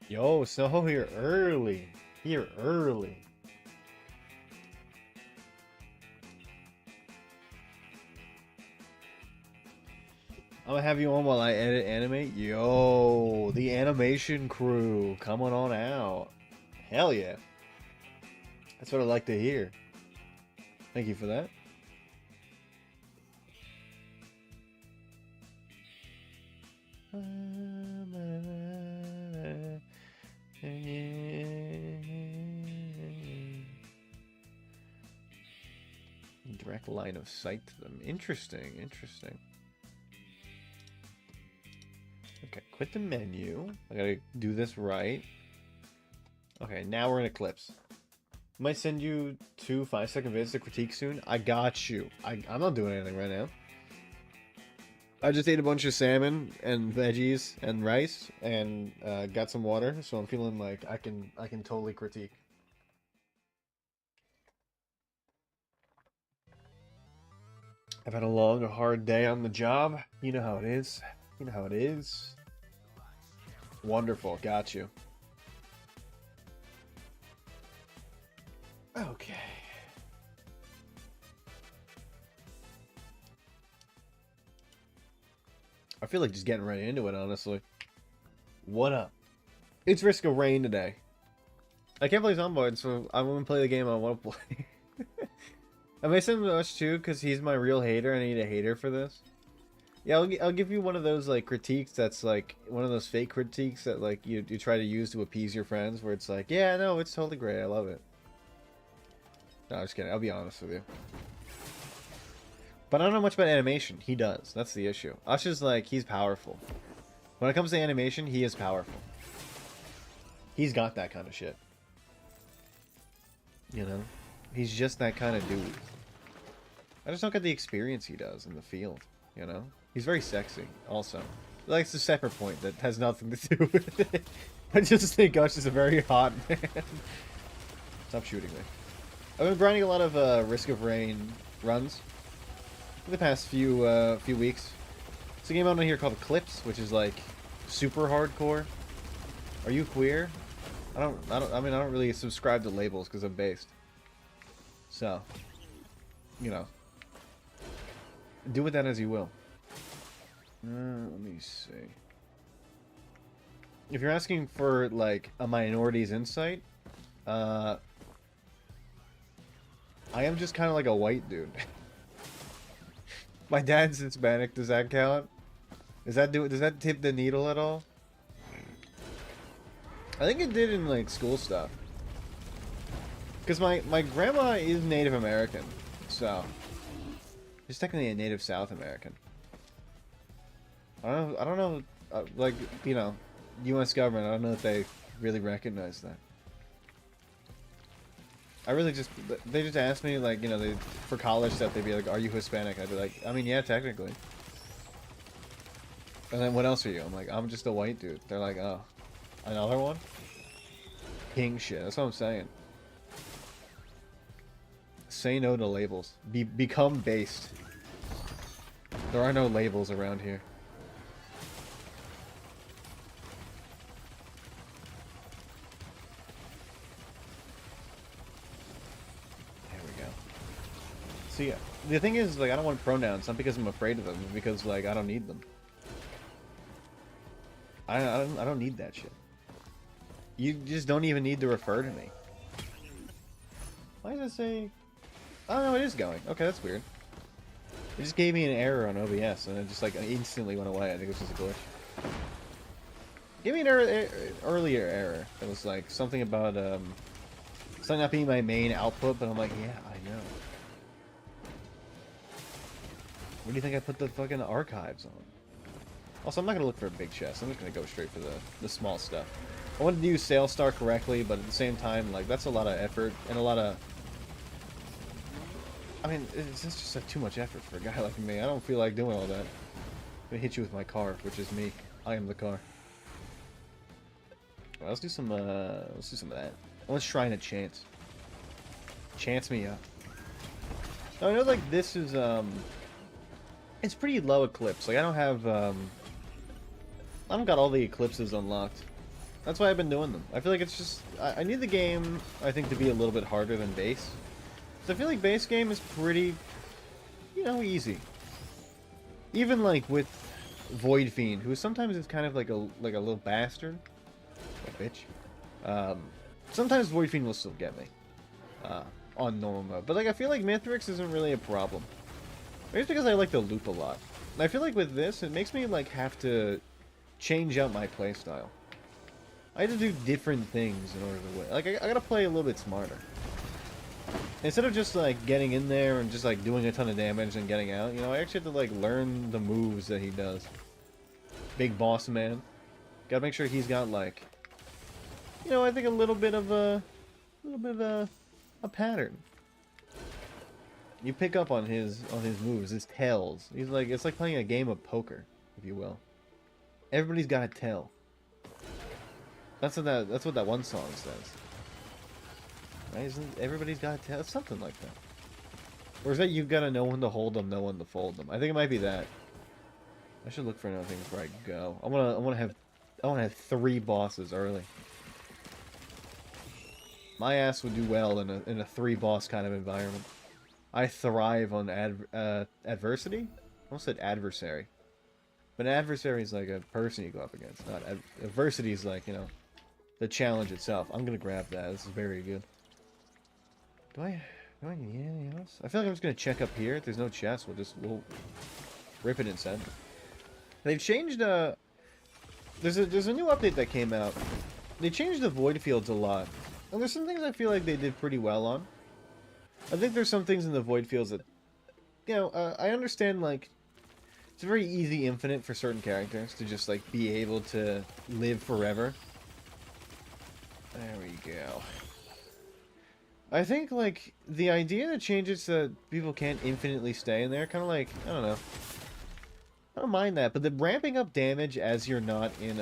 Yo, Snow here early. Here early. I'm gonna have you on while I edit animate. Yo, the animation crew coming on out. Hell yeah. That's what I like to hear. Thank you for that. Direct line of sight to them. Interesting, interesting. Okay, quit the menu. I gotta do this right. Okay, now we're in Eclipse. Might send you 2 5-second vids to critique soon. I got you. I'm not doing anything right now. I just ate a bunch of salmon and veggies and rice and got some water, so I'm feeling like I can totally critique. I've had a long, hard day on the job. You know how it is. You know how it is. Wonderful. Got you. Okay. I feel like just getting right into it, honestly. What up? It's Risk of Rain today. I can't play Zomboid, so I'm gonna play the game I want to play. I miss him much too, because he's my real hater, and I need a hater for this. Yeah, I'll give you one of those, like, critiques that's, like, one of those fake critiques that, like, you try to use to appease your friends, where it's like, yeah, no, it's totally great, I love it. No, I'm just kidding, I'll be honest with you. But I don't know much about animation. He does. That's the issue. Usher's like, he's powerful. When it comes to animation, he is powerful. He's got that kind of shit. You know? He's just that kind of dude. I just don't get the experience he does in the field, you know? He's very sexy, also. Like, it's a separate point that has nothing to do with it. I just think Ush is a very hot man. Stop shooting me. I've been grinding a lot of Risk of Rain runs for the past few weeks. It's a game out on here called Eclipse, which is like super hardcore. Are you queer? I mean, I don't really subscribe to labels because I'm based. So, you know, do with that as you will. Let me see. If you're asking for like a minority's insight, I am just kind of like a white dude. My dad's Hispanic. Does that count? Does that tip the needle at all? I think it did in like school stuff. Because my grandma is Native American, so she's technically a Native South American. I don't know, like, you know, U.S. government. I don't know if they really recognize that. I really just, they just asked me, like, you know, for college stuff, they'd be like, are you Hispanic? I'd be like, I mean, yeah, technically. And then what else are you? I'm like, I'm just a white dude. They're like, oh, another one? King shit. That's what I'm saying. Say no to labels. Become based. There are no labels around here. There we go. So yeah, the thing is, like, I don't want pronouns, not because I'm afraid of them, but because, like, I don't need them. I don't need that shit. You just don't even need to refer to me. Why does it say... Oh no, it is going. Okay, that's weird. It just gave me an error on OBS, and it just, like, instantly went away. I think it was just a glitch. Give me an earlier error. It was, like, something about, something not being my main output, but I'm like, yeah, I know. What do you think I put the fucking archives on? Also, I'm not gonna look for a big chest. I'm just gonna go straight for the small stuff. I wanted to use Sailstar correctly, but at the same time, like, that's a lot of effort and a lot of... I mean, it's just like too much effort for a guy like me. I don't feel like doing all that. I'm gonna hit you with my car, which is me. I am the car. Well, let's do some of that. Let's Shrine of Chance. Chance me up. Now, I know, like, this is, it's pretty low Eclipse. Like, I don't have, I don't got all the Eclipses unlocked. That's why I've been doing them. I feel like it's just... I need the game, I think, to be a little bit harder than base. So I feel like base game is pretty, you know, easy. Even, like, with Void Fiend, who sometimes is kind of like a little bastard. A bitch. Sometimes Void Fiend will still get me. On normal mode. But, like, I feel like Mithrix isn't really a problem. Maybe it's because I like to loop a lot. And I feel like with this, it makes me, like, have to change out my playstyle. I have to do different things in order to win. Like, I gotta play a little bit smarter. Instead of just, like, getting in there and just, like, doing a ton of damage and getting out, you know, I actually have to, like, learn the moves that he does. Big boss man. Gotta make sure he's got, like, you know, I think a little bit of a pattern. You pick up on his moves, his tells. He's like, it's like playing a game of poker, if you will. Everybody's got a tell. That's what that one song says. Right? Isn't everybody's got a tell? It's something like that. Or is that you've got to know when to hold them, know when to fold them? I think it might be that. I should look for another thing before I go. I wanna have 3 bosses early. My ass would do well in a 3 boss kind of environment. I thrive on adversity. I almost said adversary. But an adversary is like a person you go up against. Not adversity is like, you know, the challenge itself. I'm gonna grab that. This is very good. Do I need anything else? I feel like I'm just gonna check up here. If there's no chest, we'll rip it instead. They've changed there's a new update that came out. They changed the void fields a lot. And there's some things I feel like they did pretty well on. I think there's some things in the void fields that, you know, I understand, like, it's a very easy infinite for certain characters to just, like, be able to live forever. There we go. I think, like, the idea that changes so that people can't infinitely stay in there, kind of like, I don't know. I don't mind that, but the ramping up damage as you're not in,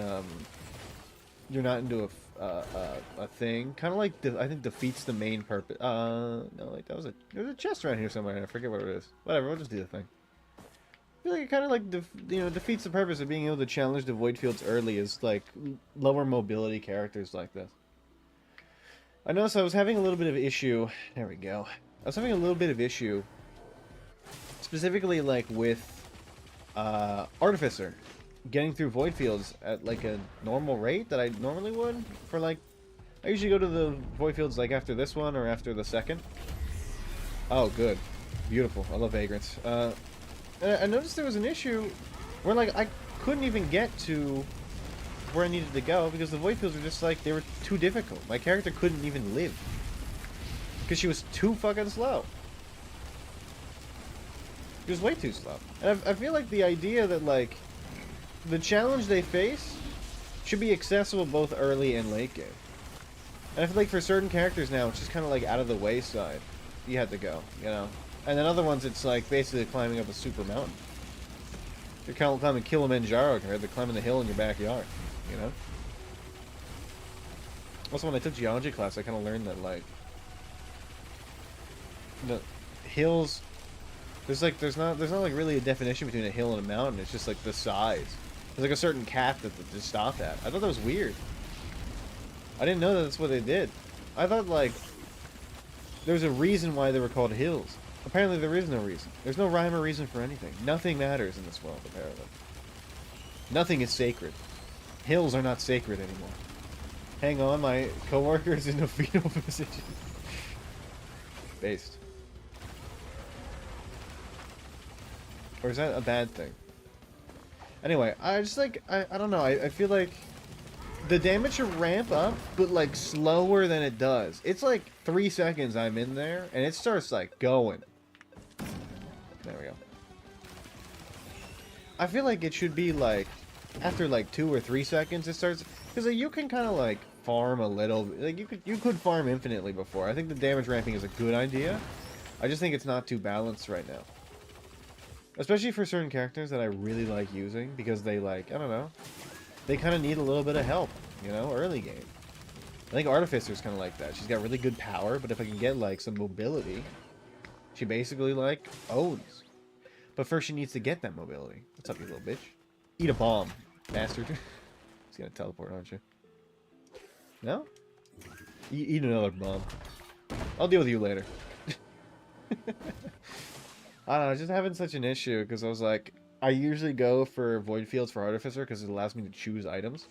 you're not into a thing, kind of like, I think defeats the main purpose. No, like, there's a chest around here somewhere, I forget what it is. Whatever, we'll just do the thing. I feel like it kind of, like, you know, defeats the purpose of being able to challenge the void fields early is, like, lower mobility characters like this. I noticed I was having a little bit of issue. There we go. I was having a little bit of issue, specifically, like, with Artificer getting through void fields at, like, a normal rate that I normally would for, like, I usually go to the void fields, like, after this one or after the second. Oh, good. Beautiful. I love vagrants. I noticed there was an issue where, like, I couldn't even get to where I needed to go because the void fields were just, like, they were too difficult. My character couldn't even live because she was too fucking slow. She was way too slow. And I feel like the idea that, like, the challenge they face should be accessible both early and late game. And I feel like for certain characters now, it's just kind of, like, out of the wayside. You have to go, you know? And then other ones, it's, like, basically climbing up a super mountain. You're climbing Kilimanjaro compared to climbing the hill in your backyard, you know? Also, when I took geology class, I kind of learned that, like, the hills, there's not like really a definition between a hill and a mountain. It's just like the size. There's like a certain cap that they stopped at. I thought that was weird. I didn't know that that's what they did. I thought, like, there's a reason why they were called hills. Apparently there is no reason. There's no rhyme or reason for anything. Nothing matters in this world, apparently. Nothing is sacred. Hills are not sacred anymore. Hang on, my coworker is in a fetal position. Based. Or is that a bad thing? Anyway, I just, like, I don't know. I feel like the damage should ramp up, but, like, slower than it does. It's like 3 seconds I'm in there, and it starts, like, going. There we go. I feel like it should be, like, after, like, 2 or 3 seconds it starts, because, like, you can kind of, like, farm a little, like, you could farm infinitely before. I think the damage ramping is a good idea. I just think it's not too balanced right now. Especially for certain characters that I really like using, because they, like, I don't know, they kind of need a little bit of help, you know, early game. I think Artificer's kind of like that. She's got really good power, but if I can get, like, some mobility, she basically, like, owns. But first she needs to get that mobility. What's up, you little bitch? Eat a bomb, bastard. He's gonna teleport, aren't you? No? Eat another bomb. I'll deal with you later. I don't know, just having such an issue because I was like, I usually go for Void Fields for Artificer because it allows me to choose items.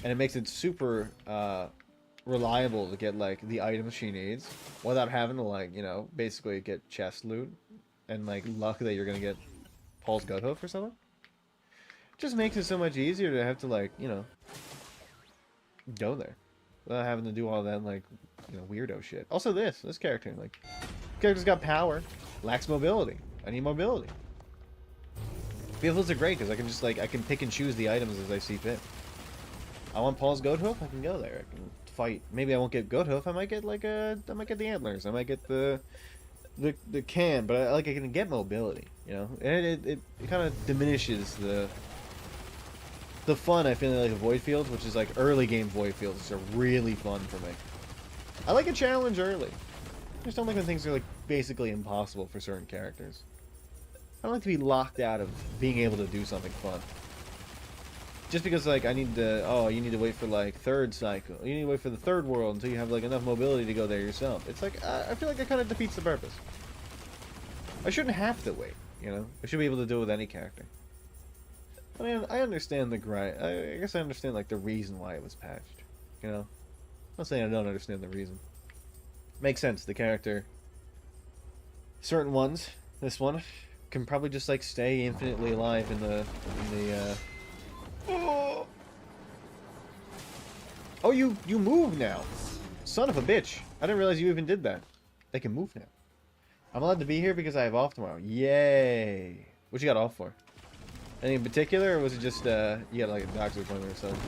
And it makes it super reliable to get, like, the items she needs without having to, like, you know, basically get chest loot and, like, luck that you're going to get Paul's Godhoof or something. It just makes it so much easier to have to, like, you know, go there without having to do all that, like, you know, weirdo shit. Also this character, like, character's got power, lacks mobility. I need mobility. Vehicles are great because I can just, like, I can pick and choose the items as I see fit. I want Paul's Goathoof, I can go there. I can fight. Maybe I won't get Goathoof, I might get, like, I might get the antlers. I might get the can, but I can get mobility, you know? And it kind of diminishes the fun I feel like Void Fields, which is like early game Void Fields are really fun for me. I like a challenge early. I just don't like when things are like basically impossible for certain characters. I don't like to be locked out of being able to do something fun. Just because like I need to, oh, you need to wait for like third cycle. You need to wait for the third world until you have like enough mobility to go there yourself. It's like, I feel like it kind of defeats the purpose. I shouldn't have to wait, you know? I should be able to do it with any character. I mean, I understand the grind. I guess I understand, like, the reason why it was patched. You know? I'm not saying I don't understand the reason. Makes sense. The character... Certain ones, this one, can probably just, like, stay infinitely alive in the... Oh, you move now! Son of a bitch! I didn't realize you even did that. They can move now. I'm allowed to be here because I have off tomorrow. Yay! What you got off for? Anything in particular, or was it just, you got like a doctor's appointment or something?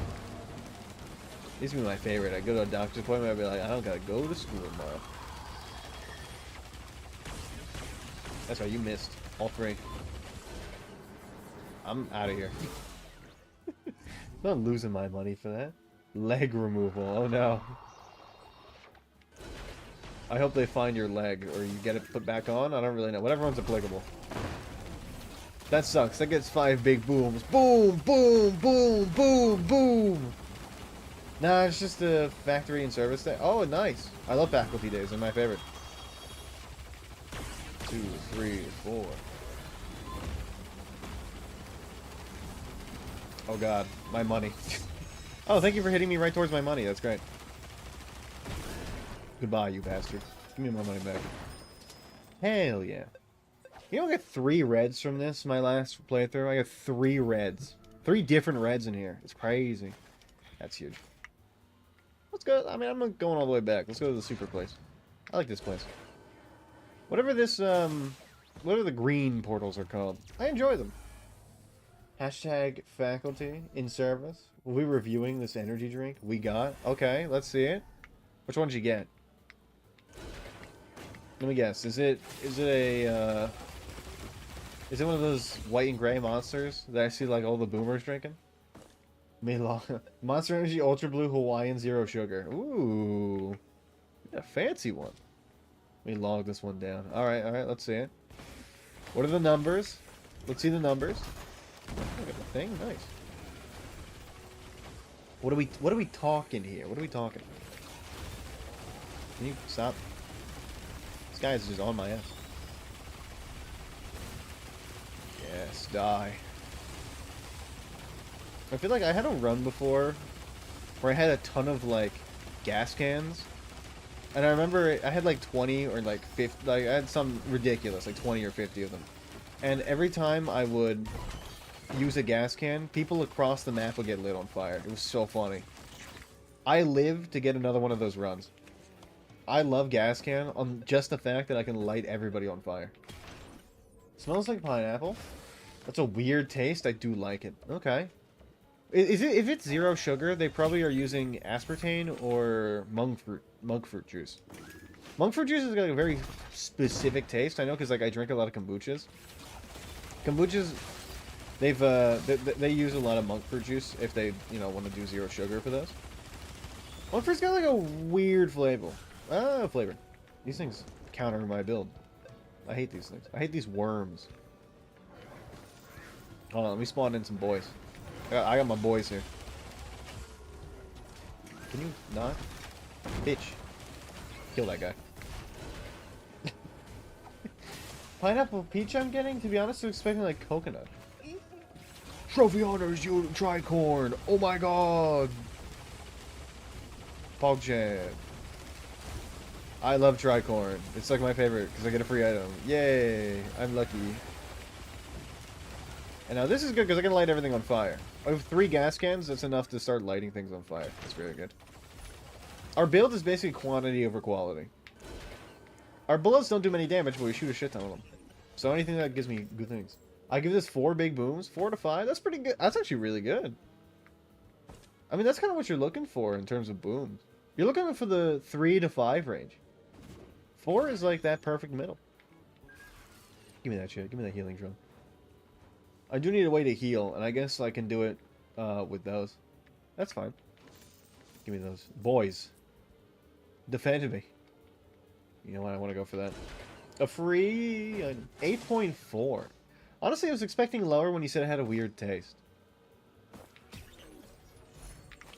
These would be my favorite. I go to a doctor's appointment, I'd be like, I don't gotta go to school tomorrow. That's right, you missed. All three. I'm out of here. I'm not losing my money for that. Leg removal, oh no. I hope they find your leg, or you get it put back on, I don't really know. Whatever one's applicable. That sucks. That gets 5 big booms. Boom, boom, boom, boom, boom. Nah, it's just a factory and service day. Oh, nice. I love faculty days. They're my favorite. 2, 3, 4. Oh god, my money. Oh, thank you for hitting me right towards my money. That's great. Goodbye, you bastard. Give me my money back. Hell yeah. You know, I got 3 reds from this, my last playthrough. I got 3 reds. 3 different reds in here. It's crazy. That's huge. Let's go. I mean, I'm not going all the way back. Let's go to the super place. I like this place. Whatever this, whatever the green portals are called. I enjoy them. Hashtag faculty in service. We'll be reviewing this energy drink we got. Okay, let's see it. Which one did you get? Let me guess. Is it a, is it one of those white and gray monsters that I see like all the boomers drinking? Monster Energy Ultra Blue Hawaiian Zero Sugar. Ooh. A fancy one. Let me log this one down. Alright, let's see it. What are the numbers? Let's see the numbers. Look at the thing, nice. What are we talking here? What are we talking? Can you stop? This guy is just on my ass. Yes, die. I feel like I had a run before where I had a ton of, like, gas cans. And I remember I had, like, 20 or, like, 50. Like, I had some ridiculous, like, 20 or 50 of them. And every time I would use a gas can, people across the map would get lit on fire. It was so funny. I live to get another one of those runs. I love gas can on just the fact that I can light everybody on fire. Smells like pineapple. That's a weird taste. I do like it. Okay. Is it, if it's zero sugar, they probably are using aspartame or monk fruit juice. Monk fruit juice has got a very specific taste. I know because like I drink a lot of kombuchas. Kombuchas, they use a lot of monk fruit juice if they want to do zero sugar for those. Monk fruit's got like a weird flavor. Flavor. These things counter my build. I hate these things. I hate these worms. Hold on, let me spawn in some boys. I got my boys here. Can you not? Bitch. Kill that guy. Pineapple peach I'm getting? To be honest, I'm expecting like coconut. Trophy honors you tricorn! Oh my god! PogChamp. I love tricorn. It's like my favorite because I get a free item. Yay! I'm lucky. And now this is good because I can light everything on fire. I have 3 gas cans. That's enough to start lighting things on fire. That's really good. Our build is basically quantity over quality. Our bullets don't do many damage, but we shoot a shit ton of them. So anything that gives me good things. I give this 4 big booms. 4 to 5. That's pretty good. That's actually really good. I mean, that's kind of what you're looking for in terms of booms. You're looking for the 3 to 5 range. 4 is like that perfect middle. Give me that shit. Give me that healing drum. I do need a way to heal, and I guess I can do it with those. That's fine. Give me those. Boys. Defend me. You know what? I want to go for that. A free 8.4. Honestly, I was expecting lower when you said it had a weird taste.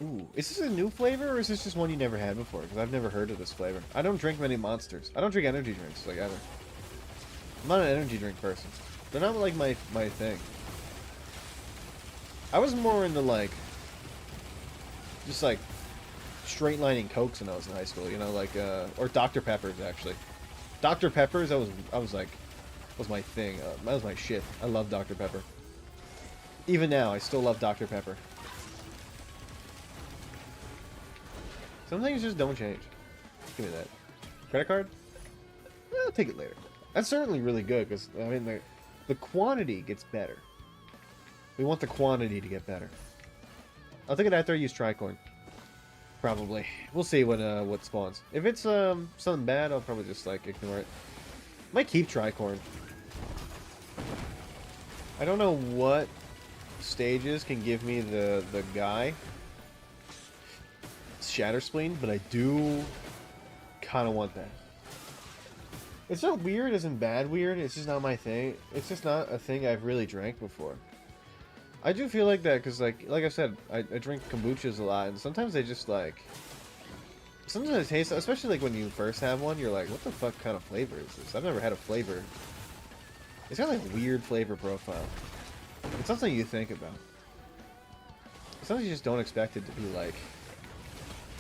Ooh. Is this a new flavor, or is this just one you never had before? Because I've never heard of this flavor. I don't drink many monsters. I don't drink energy drinks, like, ever. I'm not an energy drink person. They're not, like, my thing. I was more into, like, just, like, straight lining Cokes when I was in high school, you know, like, or Dr. Peppers, actually. Dr. Peppers, I was like, was my thing. That was my shit. I love Dr. Pepper. Even now, I still love Dr. Pepper. Some things just don't change. Give me that. Credit card? I'll take it later. That's certainly really good, because, I mean, the quantity gets better. We want the quantity to get better. I'll take it after I use Tricorn. Probably. We'll see what spawns. If it's something bad, I'll probably just like ignore it. Might keep Tricorn. I don't know what stages can give me the guy Shatter Spleen, but I do kind of want that. It's not weird, isn't bad weird. It's just not my thing. It's just not a thing I've really drank before. I do feel like that because, like I said, I drink kombuchas a lot, and sometimes they just, like... Sometimes they taste... Especially, like, when you first have one, you're like, what the fuck kind of flavor is this? I've never had a flavor. It's got, like, a weird flavor profile. It's something you think about. Sometimes you just don't expect it to be, like...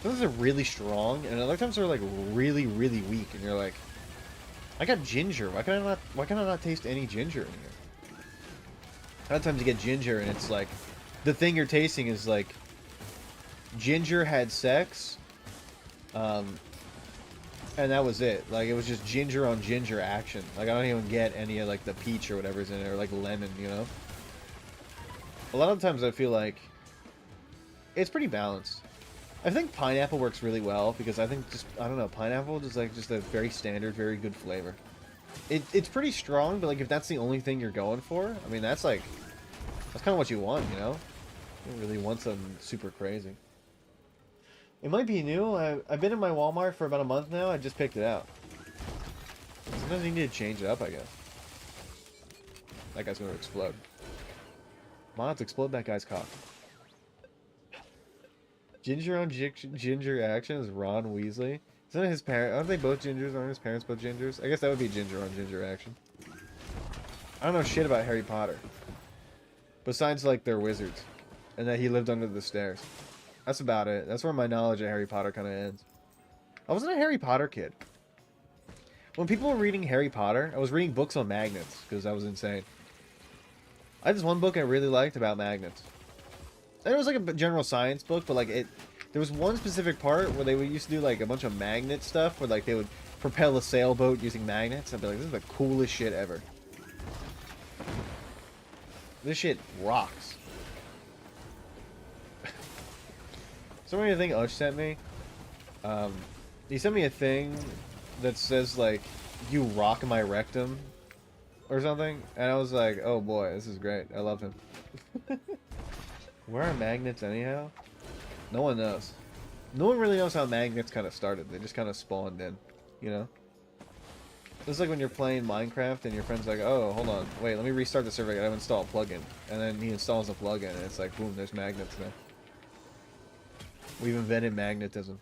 Sometimes they're really strong, and other times they're, like, really, really weak, and you're like... I got ginger. Why can I not taste any ginger in here? A lot of times you get ginger and it's like, the thing you're tasting is like, ginger had sex, and that was it. Like, it was just ginger on ginger action. Like, I don't even get any of like the peach or whatever's in it, or like lemon, you know? A lot of times I feel like, it's pretty balanced. I think pineapple works really well, because I think just, I don't know, pineapple is like just a very standard, very good flavor. It's pretty strong, but like if that's the only thing you're going for, I mean that's like, that's kind of what you want, you know? You don't really want something super crazy. It might be new. I've been in my Walmart for about a month now. I just picked it out. Sometimes you need to change it up, I guess. That guy's gonna explode. Mods, explode that guy's cock. Ginger on ginger action is Ron Weasley. Isn't it his parents? Aren't they both gingers? Aren't his parents both gingers? I guess that would be ginger on ginger action. I don't know shit about Harry Potter. Besides, like, they're wizards. And that he lived under the stairs. That's about it. That's where my knowledge of Harry Potter kind of ends. I wasn't a Harry Potter kid. When people were reading Harry Potter, I was reading books on magnets, because I was insane. I had this one book I really liked about magnets. And it was like a general science book, but like there was one specific part where they would used to do like a bunch of magnet stuff, where like they would propel a sailboat using magnets. I'd be like, this is the coolest shit ever. This shit rocks. Somebody, I think Ush sent me. He sent me a thing that says like, "You rock my rectum," or something, and I was like, oh boy, this is great. I love him. Where are magnets anyhow? No one knows. No one really knows how magnets kind of started. They just kind of spawned in, you know? It's like when you're playing Minecraft and your friend's like, oh, hold on, wait, let me restart the server, I gotta install a plugin. And then he installs a plugin and it's like, boom, there's magnets now. We've invented magnetism.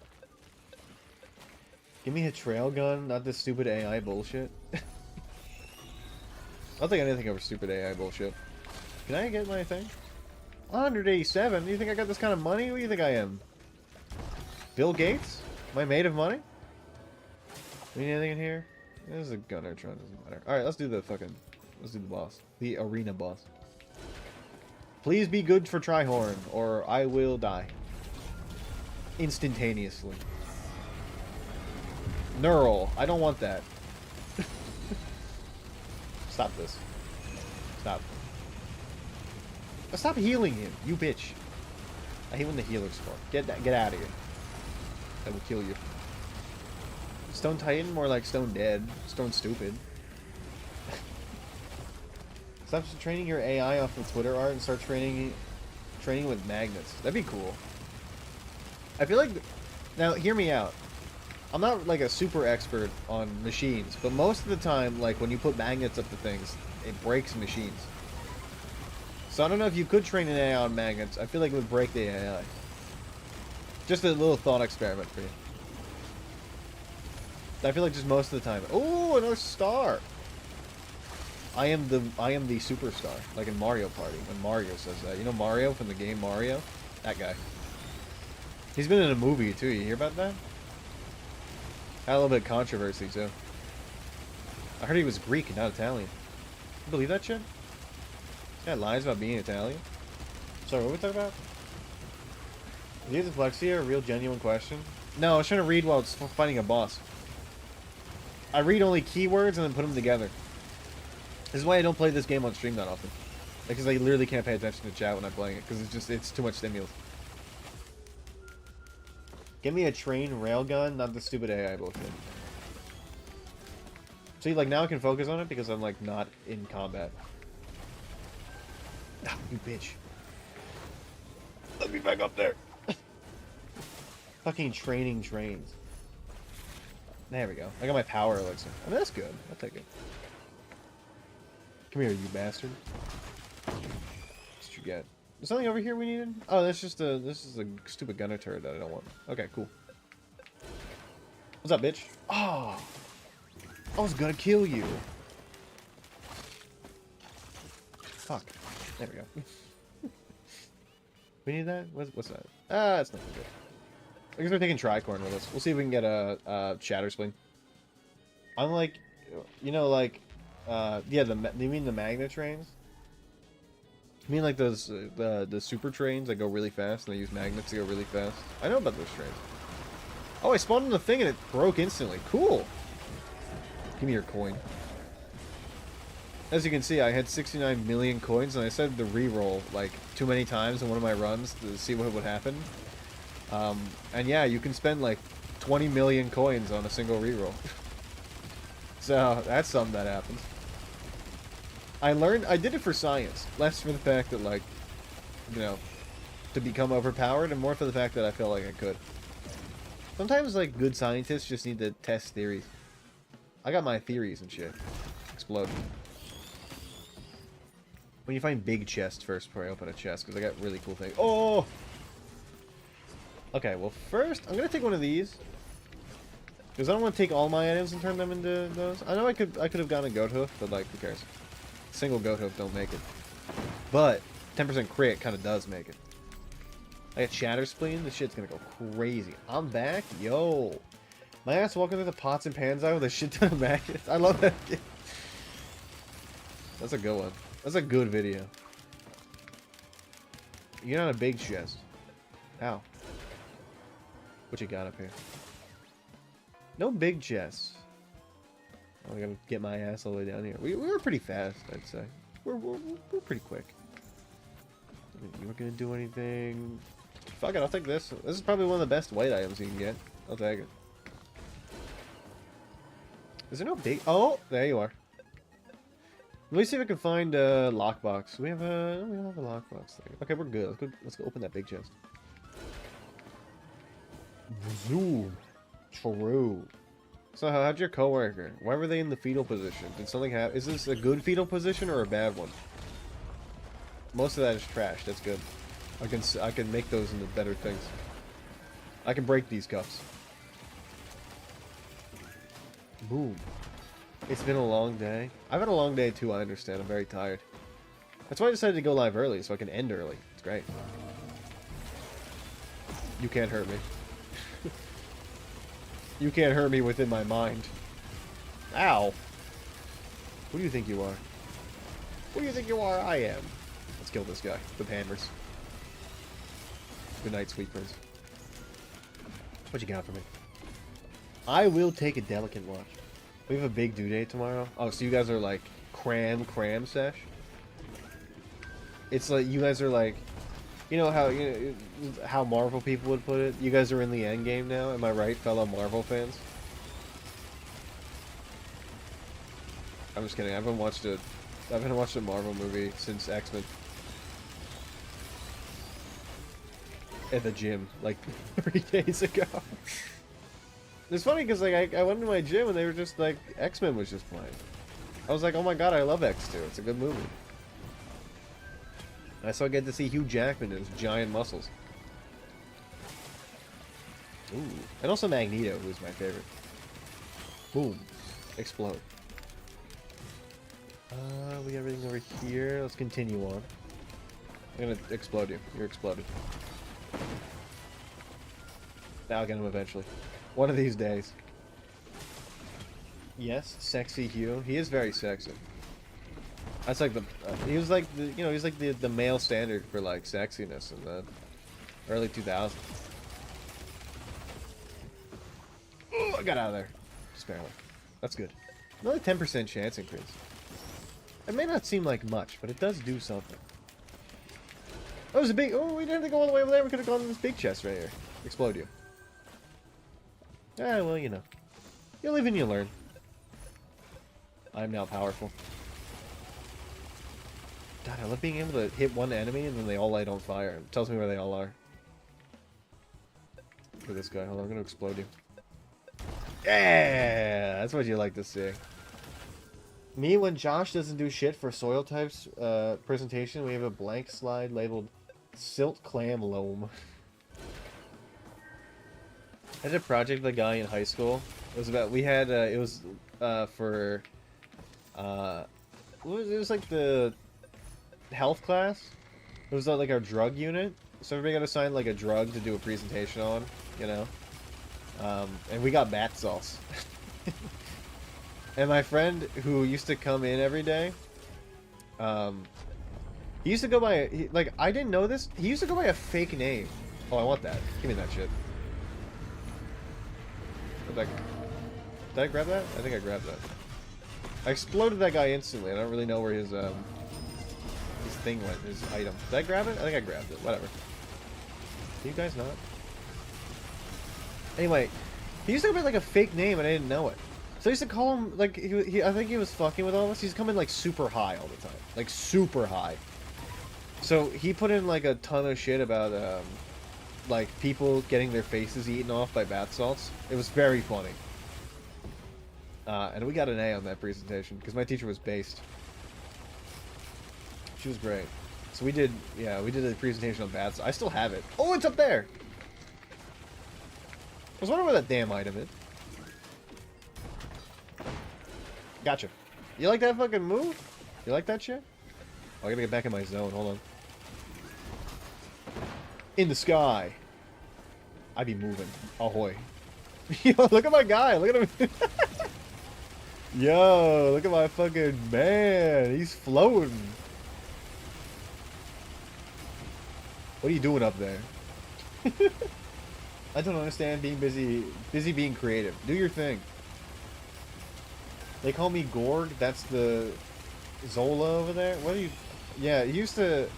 Give me a trail gun, not this stupid AI bullshit. I'll take anything over stupid AI bullshit. Can I get my thing? 187? You think I got this kind of money? What do you think I am? Bill Gates? Am I made of money? We need anything in here? This is a gunner tron, doesn't matter. Alright, let's do the boss. The arena boss. Please be good for Tryhorn, or I will die. Instantaneously. Neural. I don't want that. Stop this. Stop. Stop healing him, you bitch. I hate when the healers spawn. Get out of here. I will kill you. Stone Titan, more like Stone Dead. Stone Stupid. Stop training your AI off of Twitter art and start training with magnets. That'd be cool. I feel like... Now, hear me out. I'm not like a super expert on machines, but most of the time, like when you put magnets up to things, it breaks machines. So I don't know if you could train an AI on magnets. I feel like it would break the AI. Just a little thought experiment for you. I feel like just most of the time. Oh, another star. I am the superstar, like in Mario Party when Mario says that. You know Mario from the game Mario? That guy. He's been in a movie too. You hear about that? Had a little bit of controversy too. I heard he was Greek and not Italian. You believe that shit? This guy lies about being Italian. Sorry, what were we talking about? Is dyslexia a real genuine question? No, I was trying to read while it's fighting a boss. I read only keywords and then put them together. This is why I don't play this game on stream that often. Because I literally can't pay attention to chat when I'm playing it, because it's too much stimulus. Give me a train railgun, not the stupid AI bullshit. See, like, now I can focus on it because I'm, like, not in combat. Ah, you bitch. Let me back up there. Fucking training trains. There we go. I got my power elixir. I mean, that's good. I'll take it. Come here, you bastard. What'd you get? Is something over here we needed? Oh, that's just a... This is a stupid gunner turret that I don't want. Okay, cool. What's up, bitch? Oh! I was gonna kill you. Fuck. There we go. We need that? What's that? Ah, that's nothing good. I guess we're taking Tricorn with us. We'll see if we can get a Shatterspleen. I'm like... You know, like... yeah, you mean the magnet trains? You mean like those the super trains that go really fast and they use magnets to go really fast? I know about those trains. Oh, I spawned in the thing and it broke instantly. Cool. Give me your coin. As you can see, I had 69 million coins and I said the reroll like too many times in one of my runs to see what would happen. And yeah, you can spend like 20 million coins on a single reroll. So that's something that happens. I did it for science, less for the fact that, like, you know, to become overpowered, and more for the fact that I felt like I could. Sometimes, like, good scientists just need to test theories. I got my theories and shit. Explode. When you find big chests first before I open a chest, because I got really cool things. Oh! Okay, well, first, I'm gonna take one of these. Because I don't want to take all my items and turn them into those. I know I could have gotten a goat hoof, but, like, who cares? Single goat hoof don't make it. But 10% crit kind of does make it. I got Shatterspleen. This shit's gonna go crazy. I'm back, yo. My ass walking through the pots and pans out with a shit ton of magnets. I love that. That's a good one. That's a good video. You're not a big chest. Ow. What you got up here? No big chests. Oh, I gotta get my ass all the way down here. We were pretty fast, I'd say. We're pretty quick. You weren't gonna do anything. Fuck it, I'll take this. This is probably one of the best white items you can get. I'll take it. Is there no big... Oh, there you are. Let me see if I can find a lockbox. We don't have a lockbox thing. Okay, we're good. Let's go open that big chest. Zoom. True. So how'd your coworker? Why were they in the fetal position? Did something happen? Is this a good fetal position or a bad one? Most of that is trash. That's good. I can make those into better things. I can break these cuffs. Boom. It's been a long day. I've had a long day too, I understand. I'm very tired. That's why I decided to go live early, so I can end early. It's great. You can't hurt me. You can't hurt me within my mind. Ow. Who do you think you are? Who do you think you are? I am. Let's kill this guy. The hammers. Good night, sweet prince. What you got for me? I will take a delicate watch. We have a big due date tomorrow. Oh, so you guys are like cram sesh? It's like you guys are like, you know how Marvel people would put it? You guys are in the end game now. Am I right, fellow Marvel fans? I'm just kidding. I haven't watched a Marvel movie since X-Men. At the gym, like 3 days ago. It's funny because like I went to my gym and they were just like X-Men was just playing. I was like, oh my god, I love X2. It's a good movie. I still get to see Hugh Jackman and his giant muscles. Ooh, and also Magneto, who's my favorite. Boom, explode. We got everything over here. Let's continue on. I'm gonna explode you. You're exploded. I'll get him eventually. One of these days. Yes, sexy Hugh. He is very sexy. That's like the he was like the he's like the male standard for like sexiness in the early 2000s. Oh, I got out of there. Just barely. That's good. Another 10% chance increase. It may not seem like much, but it does do something. Oh, it was a big... Oh, we didn't have to go all the way over there. We could have gone to this big chest right here. Explode you. Ah, well, you know. You live and you learn. I'm now powerful. God, I love being able to hit one enemy and then they all light on fire. It tells me where they all are. Look at this guy. Hold on, I'm going to explode you. Yeah! That's what you like to see. Me, when Josh doesn't do shit for soil types presentation, we have a blank slide labeled Silt Clam Loam. I did a project with a guy in high school. It was about, we had, it was for, it was like the health class. It was like our drug unit. So everybody got assigned like a drug to do a presentation on, you know. And we got bat sauce. And my friend who used to come in every day, he used to go by, like, I didn't know this. He used to go by a fake name. Oh, I want that. Give me that shit. Did I grab that? I think I grabbed that. I exploded that guy instantly. I don't really know where his thing went, his item. Did I grab it? I think I grabbed it. Whatever. Do you guys not? Anyway, he used to go by like a fake name and I didn't know it. So I used to call him, like, I think he was fucking with all of us. He's coming, like, super high all the time. Like, super high. So he put in, like, a ton of shit about, like, people getting their faces eaten off by bath salts. It was very funny. And we got an A on that presentation, because my teacher was based. She was great. So we did, yeah, we did a presentation on bath salts. I still have it. Oh, it's up there! I was wondering where that damn item is. Gotcha. You like that fucking move? You like that shit? Oh, I gotta get back in my zone. Hold on. In the sky. I be moving. Ahoy. Yo, look at my guy. Look at him. Yo, look at my fucking man. He's floating. What are you doing up there? I don't understand being busy being creative. Do your thing. They call me Gorg. That's the Zola over there. What are you? Yeah, he used to.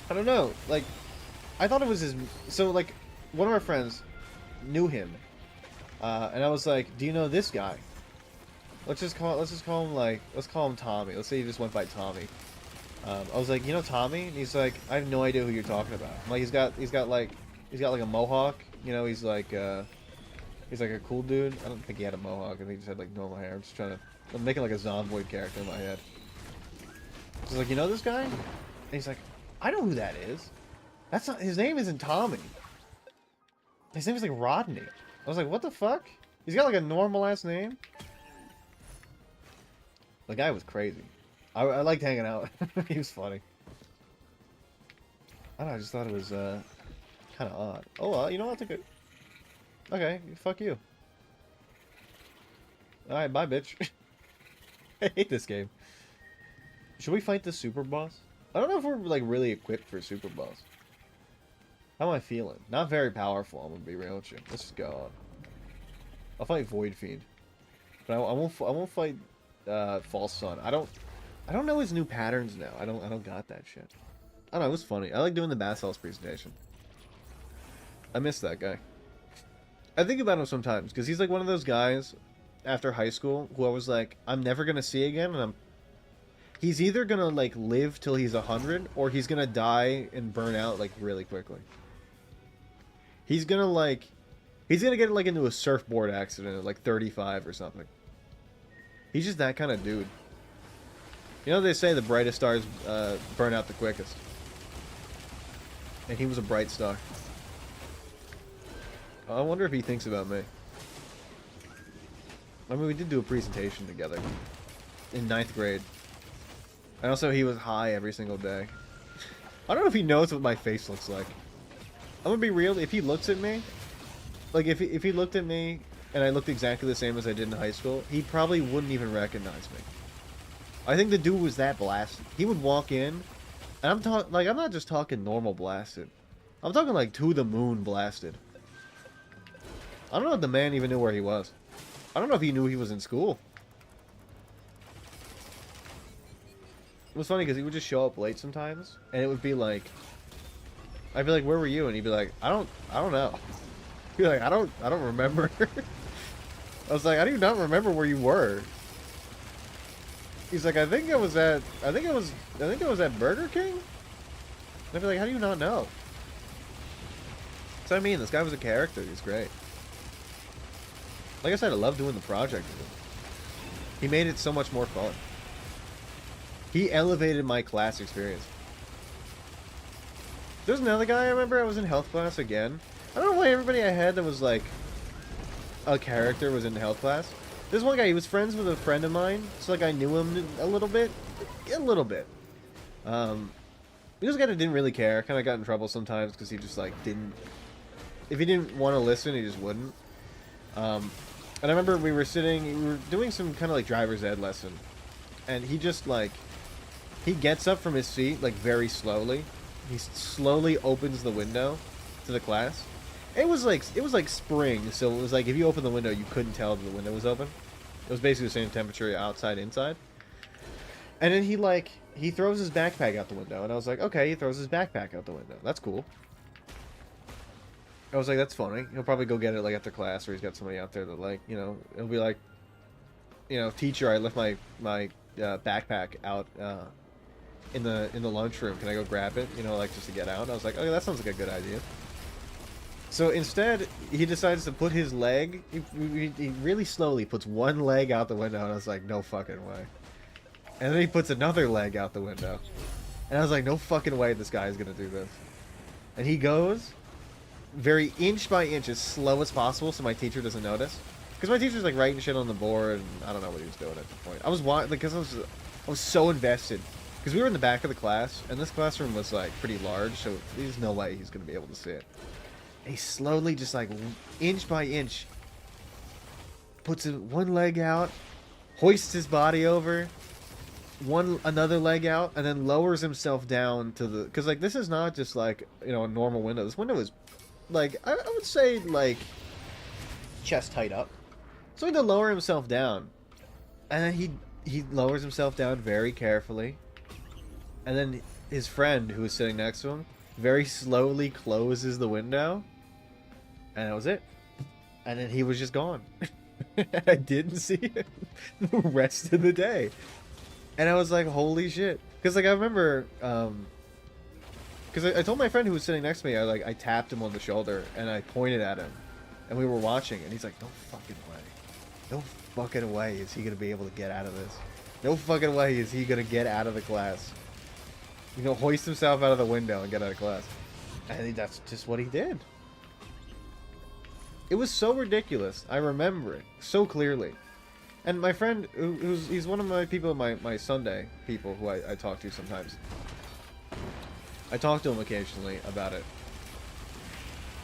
I don't know. Like, I thought it was his. So like, one of our friends knew him, and I was like, "Do you know this guy?" Let's just call him Tommy. Let's say he just went by Tommy. I was like, "You know Tommy?" And he's like, "I have no idea who you're talking about." I'm like, he's got like a mohawk. You know, he's like a cool dude. I don't think he had a mohawk. I think he just had like normal hair. I'm making like a Zomboid character in my head. He's like, you know this guy? And he's like, I know who that is. That's not, his name isn't Tommy. His name is like Rodney. I was like, what the fuck? He's got like a normal ass name. The guy was crazy. I liked hanging out. He was funny. I don't know, I just thought it was kind of odd. Oh, you know what? Okay, fuck you. Alright, bye, bitch. I hate this game. Should we fight the super boss? I don't know if we're like really equipped for super boss. How am I feeling? Not very powerful, I'm gonna be real with you. Let's just go on. I'll fight Void Fiend. But I won't fight False Sun. I don't know his new patterns now. I don't got that shit. I don't know, it was funny. I like doing the Bassault's presentation. I miss that guy. I think about him sometimes, because he's like one of those guys after high school who I was like, I'm never gonna see again, and he's either gonna like live till he's 100, or he's gonna die and burn out like really quickly. He's gonna get like into a surfboard accident at like 35 or something. He's just that kind of dude. You know, they say the brightest stars burn out the quickest. And he was a bright star. I wonder if he thinks about me. I mean, we did do a presentation together in 9th grade. And also, he was high every single day. I don't know if he knows what my face looks like. I'm gonna be real, if he looks at me, like if he looked at me and I looked exactly the same as I did in high school, he probably wouldn't even recognize me. I think the dude was that blasted. He would walk in, and I'm not just talking normal blasted. I'm talking like to the moon blasted. I don't know if the man even knew where he was. I don't know if he knew he was in school. It was funny because he would just show up late sometimes, and it would be like, I'd be like, "Where were you?" And he'd be like, "I don't know." He'd be like, "I don't remember." I was like, "I do not remember where you were." He's like, I think it was at Burger King? And I'd be like, how do you not know? So I mean, this guy was a character. He's great. Like I said, I love doing the project with him. He made it so much more fun. He elevated my class experience. There's another guy I remember, I was in health class again. I don't know why everybody I had that was like a character was in health class. There's one guy, he was friends with a friend of mine, so like I knew him a little bit. A little bit. He was a guy that didn't really care, kind of got in trouble sometimes because he just like didn't... If he didn't want to listen, he just wouldn't. And I remember we were doing some kind of like driver's ed lesson. And he just like, he gets up from his seat like very slowly. He slowly opens the window to the class. It was like spring, so it was like if you opened the window, you couldn't tell that the window was open. It was basically the same temperature outside, inside. And then he throws his backpack out the window, and I was like, okay, he throws his backpack out the window. That's cool. I was like, that's funny. He'll probably go get it like after class, or he's got somebody out there that like, you know, it'll be like, you know, teacher, I left my backpack out in the lunchroom. Can I go grab it? You know, like just to get out. And I was like, okay, that sounds like a good idea. So instead, he decides to put his leg, he really slowly puts one leg out the window, and I was like, no fucking way. And then he puts another leg out the window. And I was like, no fucking way this guy is going to do this. And he goes, very inch by inch, as slow as possible so my teacher doesn't notice. Because my teacher's like writing shit on the board, and I don't know what he was doing at the point. I was because I was so invested. Because we were in the back of the class, and this classroom was like pretty large, so there's no way he's going to be able to see it. He slowly, just like inch by inch, puts one leg out, hoists his body over, another leg out, and then lowers himself down to the... Because, like, this is not just, like, you know, a normal window. This window is, like, I would say, like, chest height up. So he had to lower himself down. And then he lowers himself down very carefully. And then his friend, who was sitting next to him, very slowly closes the window. And that was it. And then he was just gone. I didn't see him the rest of the day. And I was like, holy shit. Because, like, I remember... Because I told my friend who was sitting next to me, I tapped him on the shoulder, and I pointed at him. And we were watching, and he's like, no fucking way. No fucking way is he going to be able to get out of this. No fucking way is he going to get out of the class. You know, hoist himself out of the window and get out of class. And that's just what he did. It was so ridiculous. I remember it so clearly. And my friend, he's one of my people, my Sunday people who I talk to sometimes. I talk to him occasionally about it.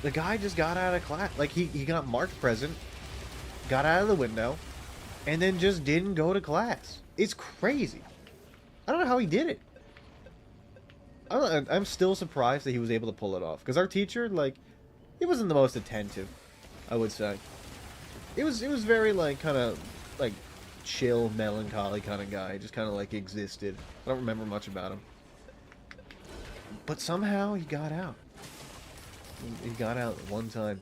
The guy just got out of class. Like, he got marked present, got out of the window, and then just didn't go to class. It's crazy. I don't know how he did it. I'm still surprised that he was able to pull it off. Because our teacher, like, he wasn't the most attentive, I would say. It was very, like, kind of, like, chill, melancholy kind of guy. Just kind of, like, existed. I don't remember much about him. But somehow he got out. He got out one time.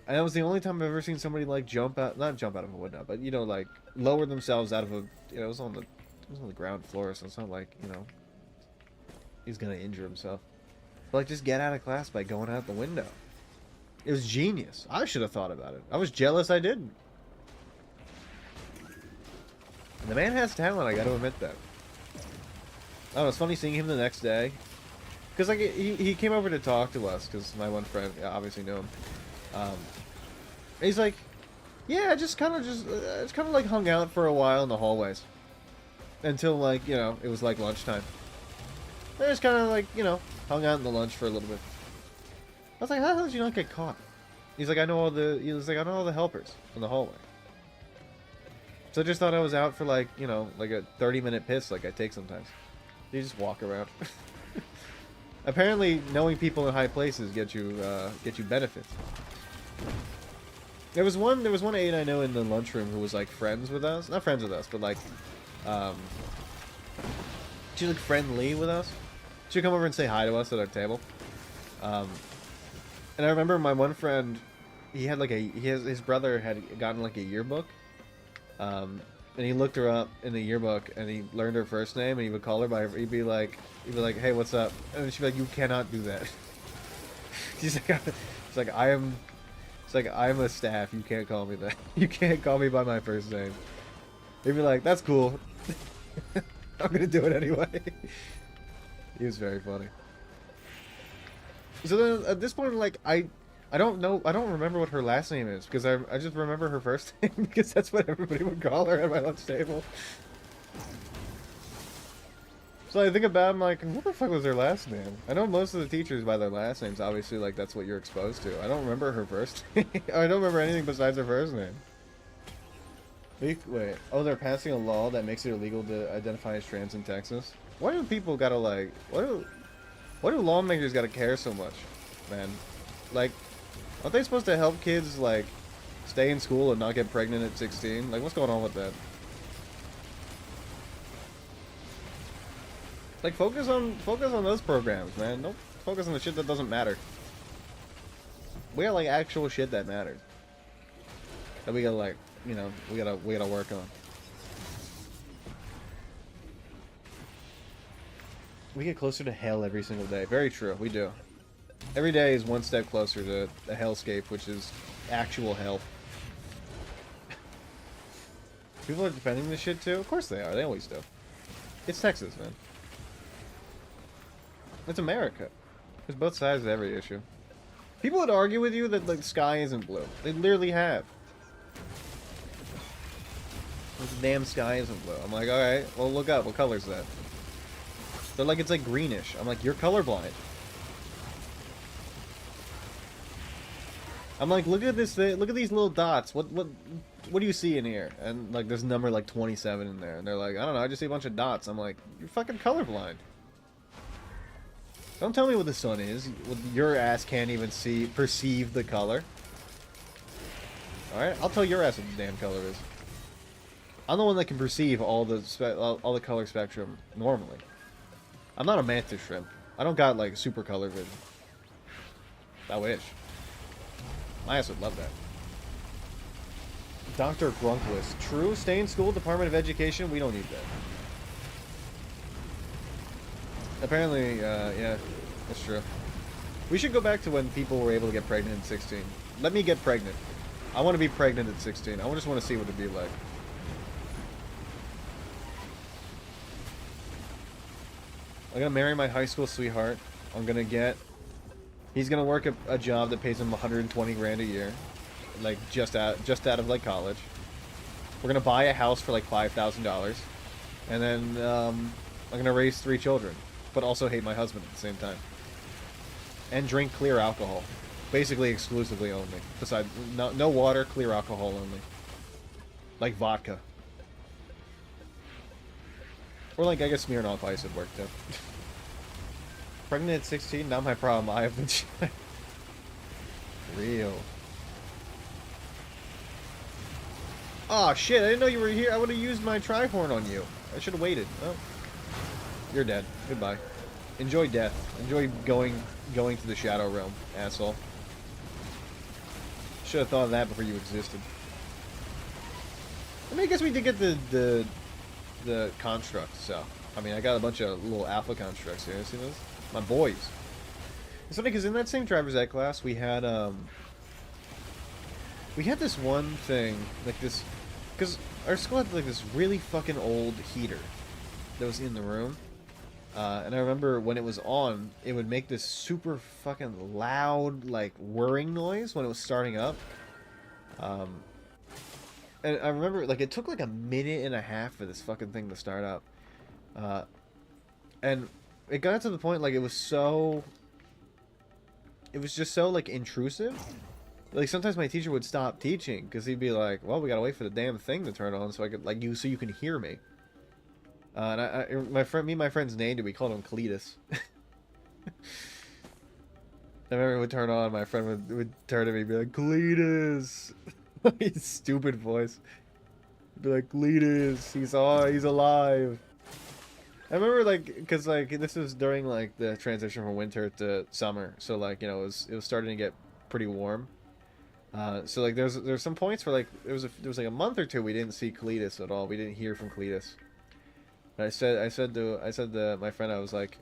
And that was the only time I've ever seen somebody, like, jump out, not jump out of a window, but, you know, like, lower themselves out of a, you know, it was on the ground floor, so it's not like, you know, he's gonna injure himself. But, like, just get out of class by going out the window. It was genius. I should have thought about it. I was jealous I didn't. And the man has talent, I gotta admit that. I don't know, it's funny seeing him the next day. Because, like, he came over to talk to us, because my one friend, obviously knew him. He's like, yeah, I just kind of like hung out for a while in the hallways. Until, like, you know, it was like lunchtime. I just kind of, like, you know, hung out in the lunch for a little bit. I was like, how the hell did you not get caught? He's like, I know all the helpers in the hallway. So I just thought I was out for, like, you know, like a 30-minute piss like I take sometimes. You just walk around. Apparently, knowing people in high places get you benefits. There was one aide I know in the lunchroom who was, like, friends with us. Not friends with us, but, like, she was, like, friendly with us. She'd come over and say hi to us at our table. And I remember my one friend, he had, like, his brother had gotten, like, a yearbook. And he looked her up in the yearbook, and he learned her first name, and he would call her by, he'd be like, hey, what's up? And she'd be like, you cannot do that. She's like, I am a staff, you can't call me that. You can't call me by my first name. He'd be like, that's cool. I'm gonna do it anyway. He was very funny. So then, at this point, like, I don't know, I don't remember what her last name is, because I just remember her first name, because that's what everybody would call her at my lunch table. So I think about it, I'm like, what the fuck was her last name? I know most of the teachers by their last names, obviously, like, that's what you're exposed to. I don't remember her first name. I don't remember anything besides her first name. Wait, oh, they're passing a law that makes it illegal to identify as trans in Texas? Why do people gotta, like, why do lawmakers gotta care so much, man? Like, aren't they supposed to help kids, like, stay in school and not get pregnant at 16? Like, what's going on with that? Like, focus on those programs, man. Don't focus on the shit that doesn't matter. We got, like, actual shit that matters. That we gotta, like, you know, we gotta work on. We get closer to hell every single day. Very true, we do. Every day is one step closer to a hellscape, which is actual hell. People are defending this shit too? Of course they are, they always do. It's Texas, man. It's America. There's both sides of every issue. People would argue with you that, like, the sky isn't blue. They literally have. The damn sky isn't blue. I'm like, alright, well, look up. What color is that? They're like, it's like greenish. I'm like, you're colorblind. I'm like, look at this thing. Look at these little dots. What do you see in here? And, like, there's number, like, 27 in there. And they're like, I don't know, I just see a bunch of dots. I'm like, you're fucking colorblind. Don't tell me what the sun is. Your ass can't even perceive the color. Alright, I'll tell your ass what the damn color is. I'm the one that can perceive all the color spectrum normally. I'm not a mantis shrimp. I don't got, like, super color vision. I wish. My ass would love that. Dr. Grunkless. True, stay in school, Department of Education, we don't need that. Apparently, yeah, that's true. We should go back to when people were able to get pregnant at 16. Let me get pregnant. I want to be pregnant at 16. I just want to see what it'd be like. I'm gonna marry my high school sweetheart. He's gonna work a job that pays him 120 grand a year. like just out of like college. We're gonna buy a house for like $5,000, and then I'm gonna raise 3 children, but also hate my husband at the same time, and drink clear alcohol, basically exclusively only. Besides, no water, clear alcohol only, like vodka, or like I guess Smirnoff Ice would work too. Pregnant at 16, not my problem. I have been real. Oh shit, I didn't know you were here. I would have used my Trihorn on you. I should have waited. Oh. You're dead. Goodbye. Enjoy death. Enjoy going to the Shadow Realm, asshole. Should have thought of that before you existed. I mean, I guess we did get the constructs, so. I mean, I got a bunch of little alpha constructs here. See those? My boys. It's funny, because in that same driver's ed class, we had this one thing, like this, because our school had like this really fucking old heater that was in the room, and I remember when it was on, it would make this super fucking loud, like, whirring noise when it was starting up, and I remember, like, it took like a minute and a half for this fucking thing to start up, and it got to the point, like, it was just so, like, intrusive. Like, sometimes my teacher would stop teaching, because he'd be like, well, we gotta wait for the damn thing to turn on so I could, like, so you can hear me. And me and my friends named it, we called him Cletus. I remember it would turn on, my friend would turn to me and be like, Cletus! His stupid voice. He'd be like, Cletus, he's alive. I remember, like, because, like, this was during, like, the transition from winter to summer, so, like, you know, it was starting to get pretty warm. So like there's some points where like there was like a month or two we didn't see Cletus at all. We didn't hear from Cletus. And I said to my friend, I was like,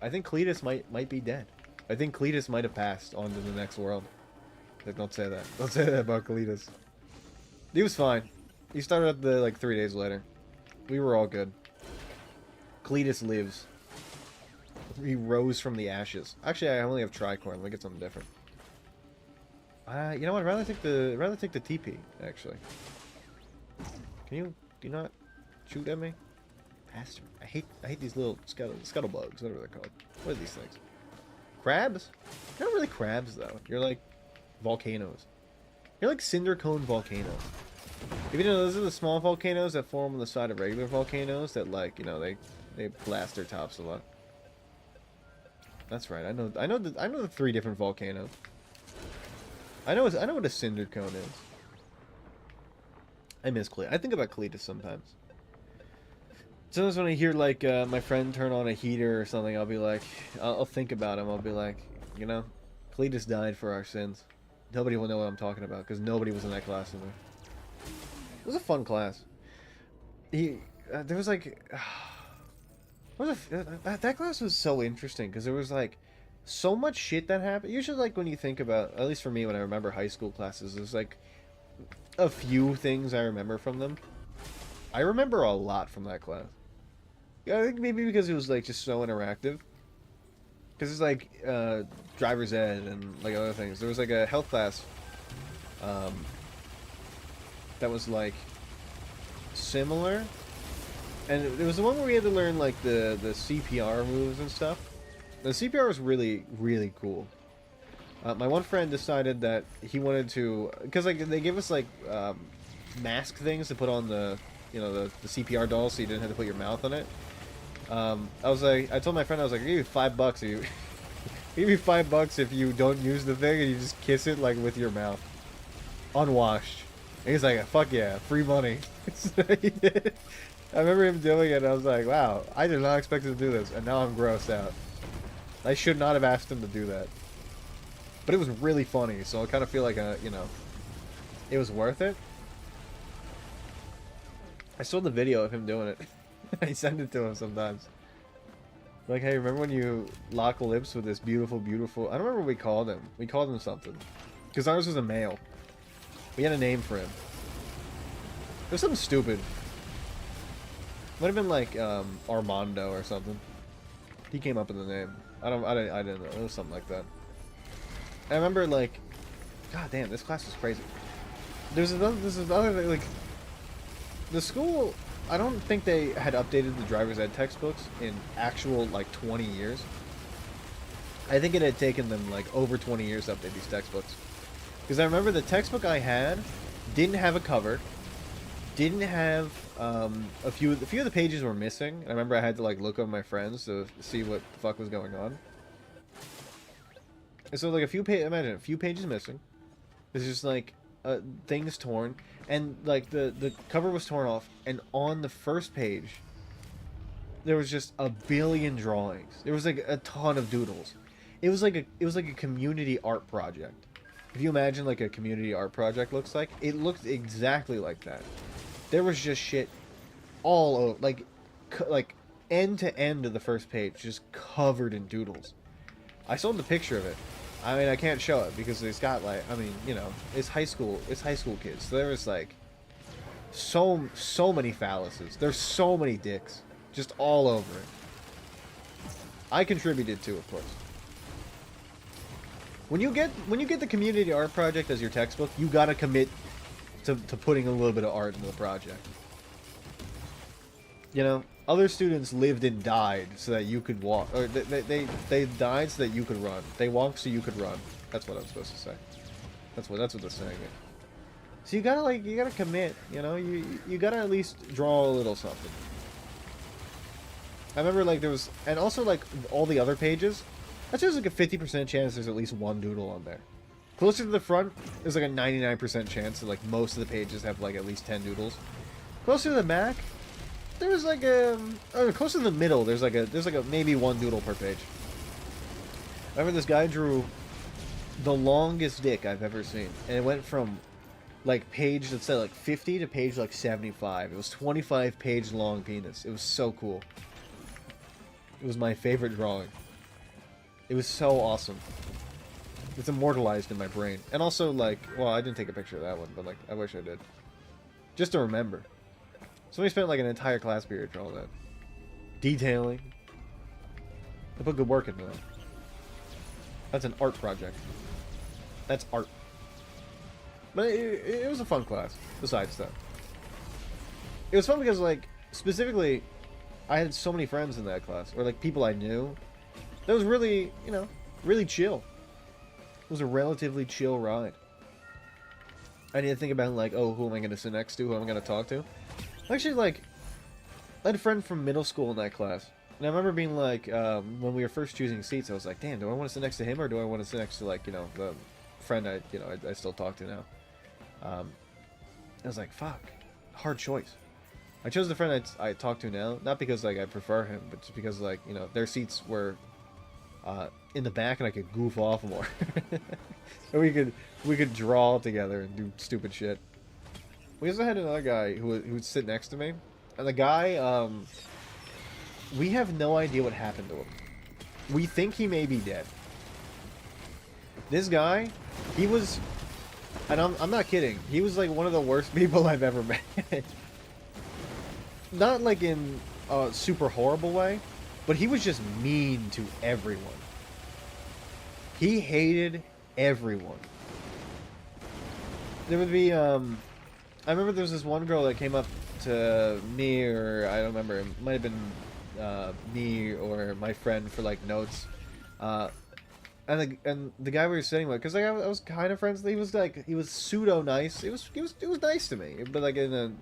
I think Cletus might be dead. I think Cletus might have passed on to the next world. Like, don't say that. Don't say that about Cletus. He was fine. He started up like 3 days later. We were all good. Cletus lives. He rose from the ashes. Actually, I only have Tricorn. Let me get something different. You know what? I'd rather take the TP, actually. Do you not shoot at me? Bastard. I hate these little scuttle bugs, whatever they're called. What are these things? Crabs? You're not really crabs, though. You're like volcanoes. You're like cinder cone volcanoes. If you know, those are the small volcanoes that form on the side of regular volcanoes that, like, you know, they blast their tops a lot. That's right. I know the 3 different volcanoes. I know what a cinder cone is. I miss Cletus. I think about Cletus sometimes. Sometimes when I hear like my friend turn on a heater or something, I'll be like, I'll think about him. I'll be like, you know, Cletus died for our sins. Nobody will know what I'm talking about because nobody was in that class with me. It was a fun class. There was like, that class was so interesting because there was like so much shit that happened. Usually, like, when you think about, at least for me, when I remember high school classes, there's like a few things I remember from them. I remember a lot from that class. Yeah, I think maybe because it was like just so interactive. Because it's like driver's ed and like other things. There was like a health class that was like similar, and it was the one where we had to learn like the CPR moves and stuff. The CPR was really, really cool. My one friend decided that he wanted to, because like they gave us like mask things to put on the, you know, the CPR doll, so you didn't have to put your mouth on it. I told my friend, I was like, I'll give you $5 if you, I'll give you $5 if you don't use the thing and you just kiss it like with your mouth, unwashed. And he's like, fuck yeah, free money. I remember him doing it, and I was like, wow, I did not expect him to do this, and now I'm grossed out. I should not have asked him to do that. But it was really funny, so I kind of feel like, you know, it was worth it. I saw the video of him doing it. I send it to him sometimes. Like, hey, remember when you lock lips with this beautiful, beautiful... I don't remember what we called him. We called him something. Because ours was a male. We had a name for him. It was something stupid. Might have been like Armando or something. He came up with the name. I didn't know. It was something like that. I remember like, god damn, this class was crazy. There's another thing, like, the school, I don't think they had updated the driver's ed textbooks in actual, like, 20 years. I think it had taken them, like, over 20 years to update these textbooks. Because I remember the textbook I had didn't have a cover, didn't have, a few of the pages were missing. I remember I had to, like, look up my friends to see what the fuck was going on. And so, like, imagine, a few pages missing. There's just, like, things torn. And, like, the cover was torn off. And on the first page, there was just a billion drawings. There was, like, a ton of doodles. It was like a community art project. If you imagine, like, a community art project looks like, it looked exactly like that. There was just shit all over, like end to end of the first page, just covered in doodles. I saw the picture of it. I mean, I can't show it because it's got, like, I mean, you know, it's high school kids. So there was, like, so many phalluses. There's so many dicks, just all over it. I contributed to, of course. When you get the community art project as your textbook, you gotta commit to putting a little bit of art into the project. You know, other students lived and died so that you could walk, or they died so that you could run. They walked so you could run. That's what I'm supposed to say. That's what the saying is. So you gotta commit. You know, you gotta at least draw a little something. I remember, like, there was, and also, like, all the other pages. That's just like a 50% chance there's at least one doodle on there. Closer to the front, there's like a 99% chance that, like, most of the pages have, like, at least 10 doodles. Closer to the back, there was like a, closer to the middle, there's like a maybe one doodle per page. I remember this guy drew the longest dick I've ever seen, and it went from, like, page, let's say, like, 50 to page, like, 75. It was 25 page long penis. It was so cool. It was my favorite drawing. It was so awesome. It's immortalized in my brain. And also, like, well, I didn't take a picture of that one, but, like, I wish I did. Just to remember. Somebody spent, like, an entire class period drawing that. Detailing. I put good work into that. That's an art project. That's art. But it was a fun class, besides that. It was fun because, like, specifically, I had so many friends in that class, or, like, people I knew. That was really, you know, really chill. It was a relatively chill ride. I didn't think about, like, oh, who am I going to sit next to? Who am I going to talk to? Actually, like, I had a friend from middle school in that class. And I remember being like, when we were first choosing seats, I was like, damn, do I want to sit next to him or do I want to sit next to, like, you know, the friend I still talk to now? I was like, fuck, hard choice. I chose the friend I talk to now, not because, like, I prefer him, but just because, like, you know, their seats were in the back and I could goof off more. And we could draw together and do stupid shit. We also had another guy who would sit next to me, and the guy, we have no idea what happened to him. We think he may be dead. This guy, he was, and I'm not kidding, he was, like, one of the worst people I've ever met. Not, like, in a super horrible way, but he was just mean to everyone. He hated everyone. There would be, I remember there was this one girl that came up to me, or I don't remember, it might have been me or my friend for, like, notes. And the guy we were sitting with, because, like, I was kind of friends. He was pseudo nice. It was nice to me, but, like, I don't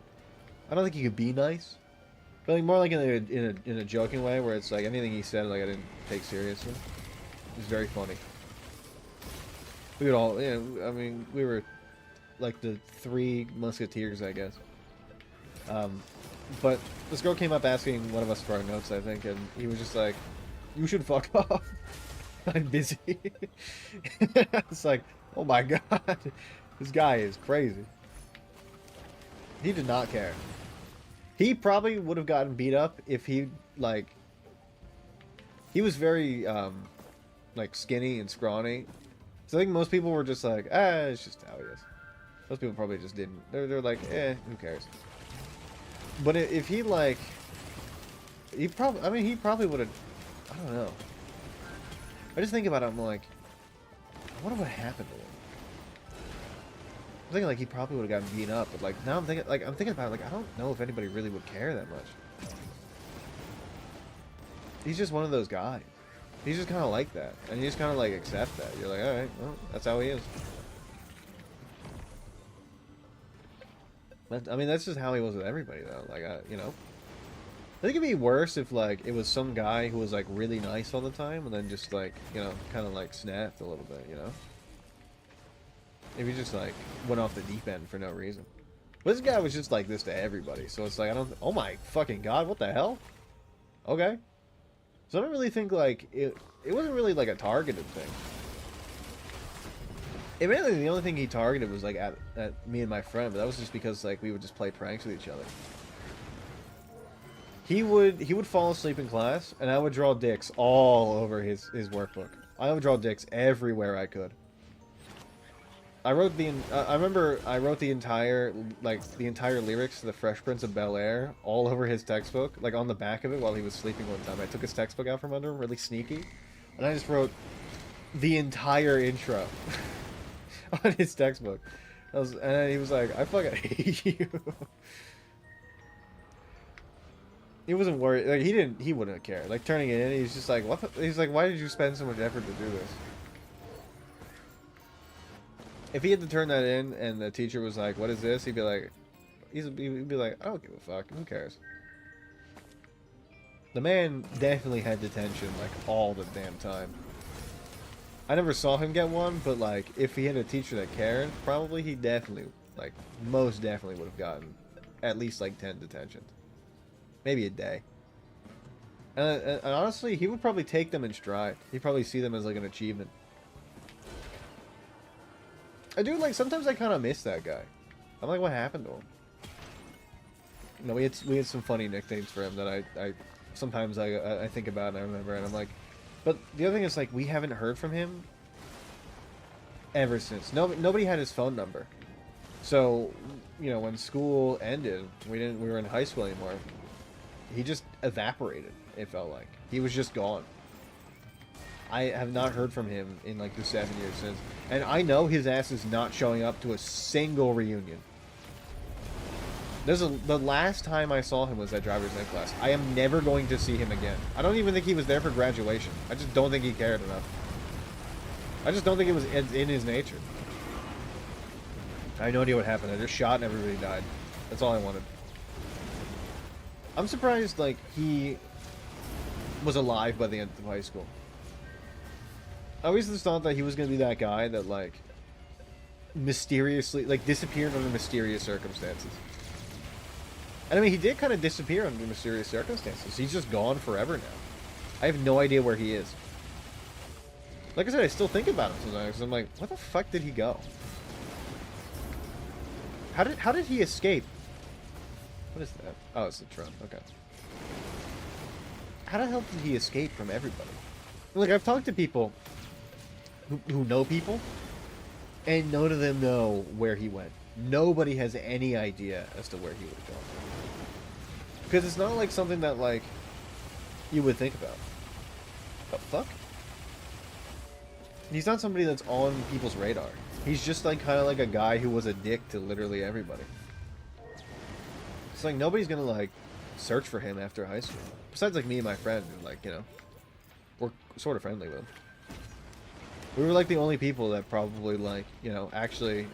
think he could be nice. But, like, more like in a joking way, where it's like anything he said, like, I didn't take seriously. It was very funny. We would all, you know, I mean, we were like the three musketeers, I guess. But this girl came up asking one of us for our notes, I think, and he was just like, "You should fuck off. I'm busy." It's like, oh my god, this guy is crazy. He did not care. He probably would have gotten beat up if he, like, he was very, like, skinny and scrawny. So I think most people were just like, it's just how he is. Most people probably just didn't. They're like, who cares? But if he, like, he probably would have, I don't know. I just think about it, I'm like, I wonder what happened to him. I'm thinking like he probably would have gotten beaten up, but like now I'm thinking about it, like I don't know if anybody really would care that much. He's just one of those guys. He's just kind of like that, and you just kind of like accept that. You're like, all right, well, that's how he is. But, I mean, that's just how he was with everybody, though. Like, you know, I think it'd be worse if like it was some guy who was like really nice all the time, and then just like, you know, kind of like snapped a little bit, you know. If he just like went off the deep end for no reason. But this guy was just like this to everybody, so it's like I don't. Oh my fucking god, what the hell? Okay. So I don't really think, like, it wasn't really, like, a targeted thing. If anything, the only thing he targeted was, like, at me and my friend, but that was just because, like, we would just play pranks with each other. He would fall asleep in class, and I would draw dicks all over his workbook. I would draw dicks everywhere I could. I remember I wrote the entire lyrics to the Fresh Prince of Bel-Air all over his textbook, like on the back of it while he was sleeping one time. I took his textbook out from under him, really sneaky, and I just wrote the entire intro on his textbook. And he was like, "I fucking hate you." He wasn't worried. Like he wouldn't care. Like turning it in, he's just like, "What?" He's like, "Why did you spend so much effort to do this?" If he had to turn that in and the teacher was like, "What is this?" He'd be like, "I don't give a fuck. Who cares?" The man definitely had detention like all the damn time. I never saw him get one, but like if he had a teacher that cared, probably he definitely, like most definitely would have gotten at least like 10 detentions, maybe a day. And honestly, he would probably take them in stride. He'd probably see them as like an achievement. I do, like, sometimes I kind of miss that guy. I'm like, what happened to him? You know, we had some funny nicknames for him that I sometimes I think about and I remember, and I'm like, but the other thing is, like, we haven't heard from him ever since. Nobody had his phone number. So, you know, when school ended, we were in high school anymore. He just evaporated, it felt like. He was just gone. I have not heard from him in like the 7 years since. And I know his ass is not showing up to a single reunion. The last time I saw him was at driver's ed class. I am never going to see him again. I don't even think he was there for graduation. I just don't think he cared enough. I just don't think it was in his nature. I have no idea what happened. I just shot and everybody died. That's all I wanted. I'm surprised, like, he was alive by the end of high school. I always just thought that he was going to be that guy that, like, mysteriously, like, disappeared under mysterious circumstances. And I mean, he did kind of disappear under mysterious circumstances. He's just gone forever now. I have no idea where he is. Like I said, I still think about him sometimes. I'm like, where the fuck did he go? How did he escape? What is that? Oh, it's the Trump. Okay. How the hell did he escape from everybody? Like, I've talked to people who know people, and none of them know where he went. Nobody has any idea as to where he would have gone. Because it's not like something that, like, you would think about. The fuck? He's not somebody that's on people's radar. He's just, like, kind of like a guy who was a dick to literally everybody. It's like, nobody's gonna, like, search for him after high school. Besides, like, me and my friend, who, like, you know, we're sort of friendly with him. We were, like, the only people that probably, like, you know, actually,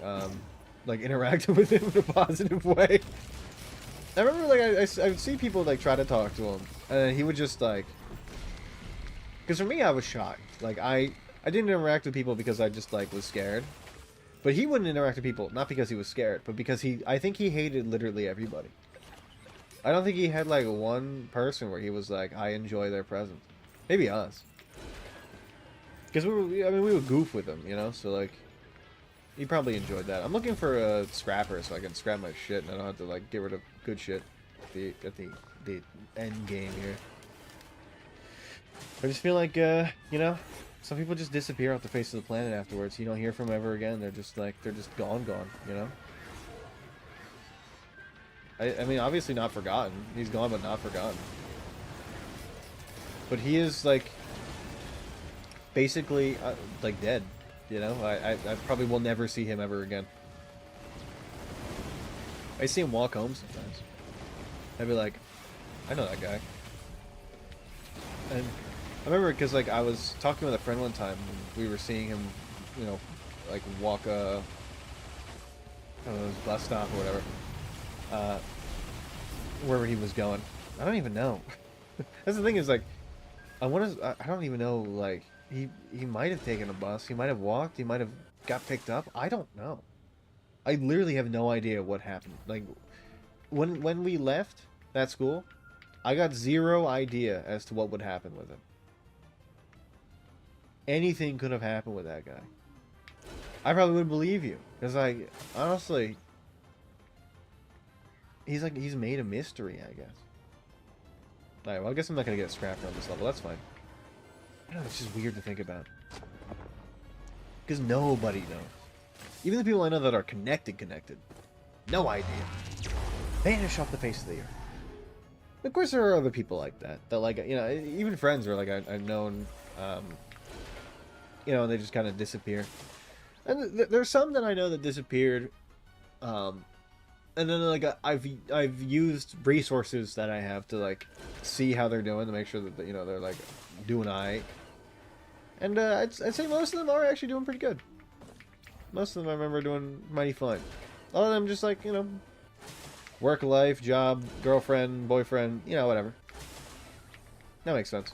like, interacted with him in a positive way. I remember, like, I would see people, like, try to talk to him, and he would just, like... Because for me, I was shocked. Like, I didn't interact with people because I just, like, was scared. But he wouldn't interact with people, not because he was scared, but because I think he hated literally everybody. I don't think he had, like, one person where he was like, I enjoy their presence. Maybe us. Because we would goof with him, you know? So, like, he probably enjoyed that. I'm looking for a scrapper so I can scrap my shit and I don't have to, like, get rid of good shit at the end game here. I just feel like, you know, some people just disappear off the face of the planet afterwards. You don't hear from them ever again. They're just, like, they're just gone, you know? I mean, obviously not forgotten. He's gone, but not forgotten. But he is, like... basically, like, dead, you know? I probably will never see him ever again. I see him walk home sometimes. I'd be like, I know that guy. And I remember because like I was talking with a friend one time, and we were seeing him, you know, like walk I don't know, his bus stop or whatever, wherever he was going. I don't even know. That's the thing is like, I don't even know. Like he might have taken a bus. He might have walked. He might have got picked up. I don't know. I literally have no idea what happened. Like when we left that school, I got zero idea as to what would happen with him. Anything could have happened with that guy. I probably wouldn't believe you. Because, like, honestly, he's made a mystery, I guess. Alright, well, I guess I'm not going to get scrapped on this level. That's fine. I don't know, it's just weird to think about. Because nobody knows. Even the people I know that are connected. No idea. Vanish off the face of the earth. Of course, there are other people like that. That, like, you know, even friends are like, I've known, you know, they just kind of disappear. And there's some that I know that disappeared, and then like I've used resources that I have to like see how they're doing to make sure that you know they're like doing alright. And I'd say most of them are actually doing pretty good. Most of them I remember doing mighty fine. All of them just like you know, work life, job, girlfriend, boyfriend, you know whatever. That makes sense.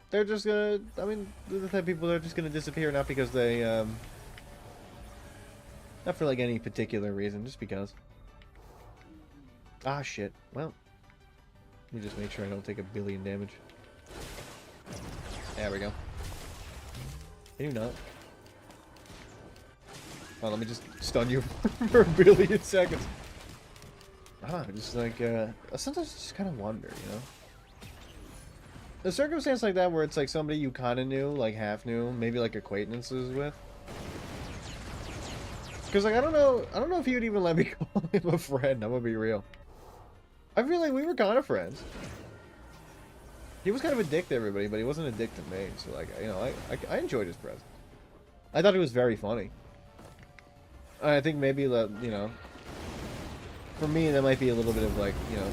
They're just gonna. I mean, they're the type of people that are just gonna disappear, not because they not for like any particular reason, just because. Ah, shit. Well, let me just make sure I don't take a billion damage. There we go. Can you not? Oh, let me just stun you for a billion seconds. Ah, just like, sometimes I just kind of wonder, you know? A circumstance like that where it's like somebody you kind of knew, like half knew, maybe like acquaintances with. Because like I don't know if he would even let me call him a friend. I'm gonna be real. I feel like we were kind of friends. He was kind of a dick to everybody, but he wasn't a dick to me. So like you know, I enjoyed his presence. I thought he was very funny. I think maybe you know, for me that might be a little bit of like you know,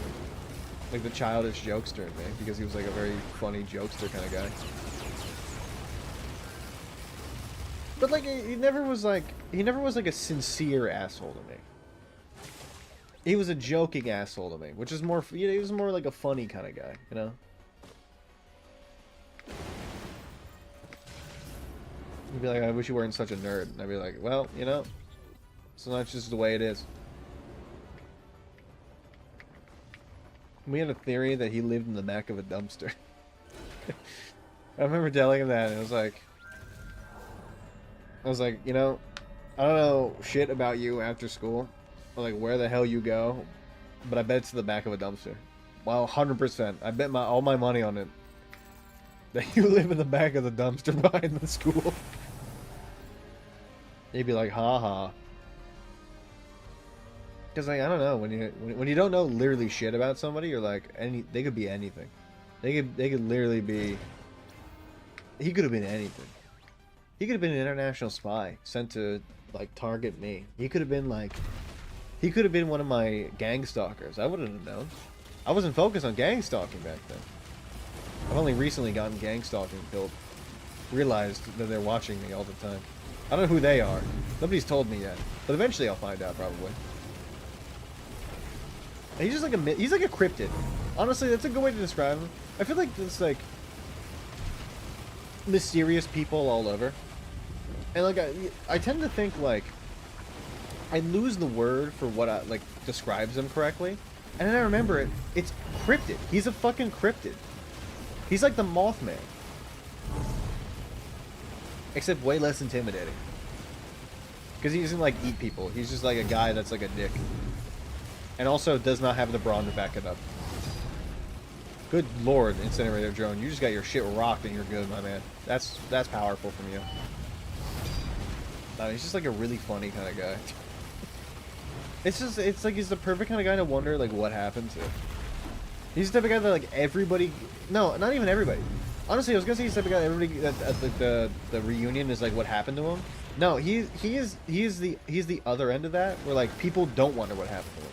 like the childish jokester in me because he was like a very funny jokester kind of guy. But like he never was like a sincere asshole to me. He was a joking asshole to me, which is more you know, he was more like a funny kind of guy, you know. He'd be like, I wish you weren't such a nerd. And I'd be like, well, you know, sometimes just the way it is. We had a theory that he lived in the back of a dumpster. I remember telling him that, and I was like, you know, I don't know shit about you after school, or like where the hell you go, but I bet it's the back of a dumpster. Well, 100%. I bet all my money on it. That you live in the back of the dumpster behind the school. They'd be like, ha ha. Because like, I don't know, when you don't know literally shit about somebody, you're like, they could be anything. They could literally be. He could have been anything. He could have been an international spy sent to like target me. He could have been one of my gang stalkers. I wouldn't have known. I wasn't focused on gang stalking back then. I've only recently gotten gang stalking built. Realized that they're watching me all the time. I don't know who they are. Nobody's told me yet, but eventually I'll find out probably. And he's just like he's like a cryptid. Honestly, that's a good way to describe him. I feel like there's like mysterious people all over. And like I tend to think like I lose the word for what like describes him correctly. And then I remember it. It's cryptid. He's a fucking cryptid. He's like the Mothman. Except way less intimidating. Because he doesn't like eat people. He's just like a guy that's like a dick. And also does not have the brawn to back it up. Good lord, Incinerator Drone. You just got your shit rocked and you're good, my man. That's powerful from you. No, he's just like a really funny kind of guy. It's like he's the perfect kind of guy to wonder like what happened to. He's the type of guy that like everybody, no, not even everybody. Honestly, I was gonna say he's the type of guy everybody that the reunion is like what happened to him. No, he is the other end of that where like people don't wonder what happened to him.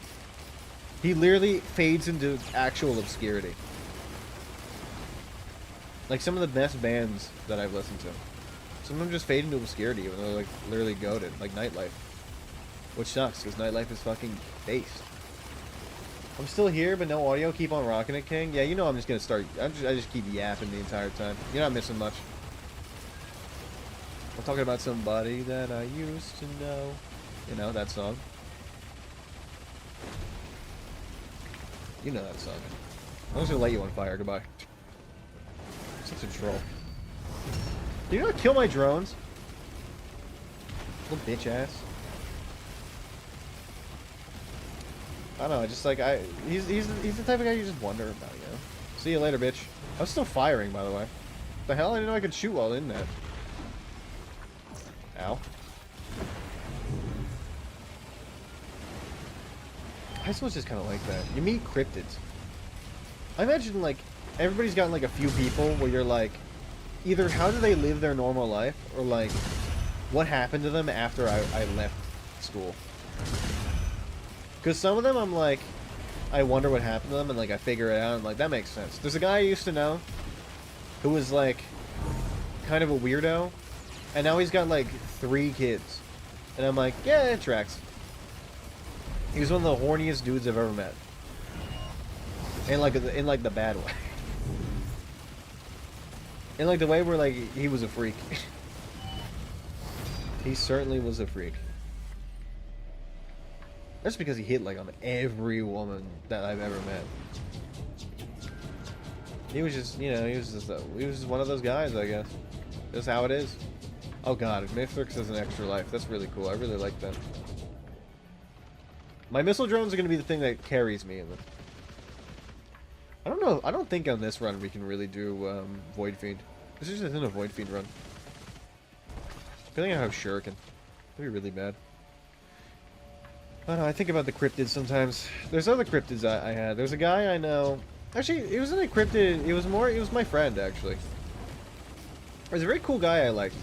He literally fades into actual obscurity. Like some of the best bands that I've listened to. Some of them just fade into obscurity when they're like literally goated, like Nightlife. Which sucks, because Nightlife is fucking based. I'm still here, but no audio. Keep on rocking it, King. Yeah, you know I'm just gonna start. I just keep yapping the entire time. You're not missing much. I'm talking about somebody that I used to know. You know that song. You know that song. I'm just gonna light you on fire. Goodbye. Such a troll. Do you not kill my drones? Little bitch ass. I don't know, just like he's the type of guy you just wonder about, you know. See you later, bitch. I was still firing, by the way. What the hell? I didn't know I could shoot while in that. Ow. High school's just kind of like that. You meet cryptids. I imagine like everybody's gotten like a few people where you're like, either how do they live their normal life, or like what happened to them after I left school. Because some of them I'm like, I wonder what happened to them, and like I figure it out, and like that makes sense. There's a guy I used to know who was like kind of a weirdo, and now he's got like 3 kids, and I'm like, yeah, it tracks. He was one of the horniest dudes I've ever met, in like the bad way, in like the way where like he was a freak. He certainly was a freak. That's because he hit like on every woman that I've ever met. He was just, you know, he was just one of those guys, I guess. That's how it is. Oh god, Mithrix has an extra life. That's really cool. I really like that. My missile drones are going to be the thing that carries me in the... I don't know. I don't think on this run we can really do Void Fiend. This is just in a Void Fiend run. I feel like I have Shuriken. That'd be really bad. I don't know, I think about the cryptids sometimes. There's other cryptids I had. There's a guy I know. Actually, it wasn't a cryptid. It was my friend, actually. It was a very cool guy I liked.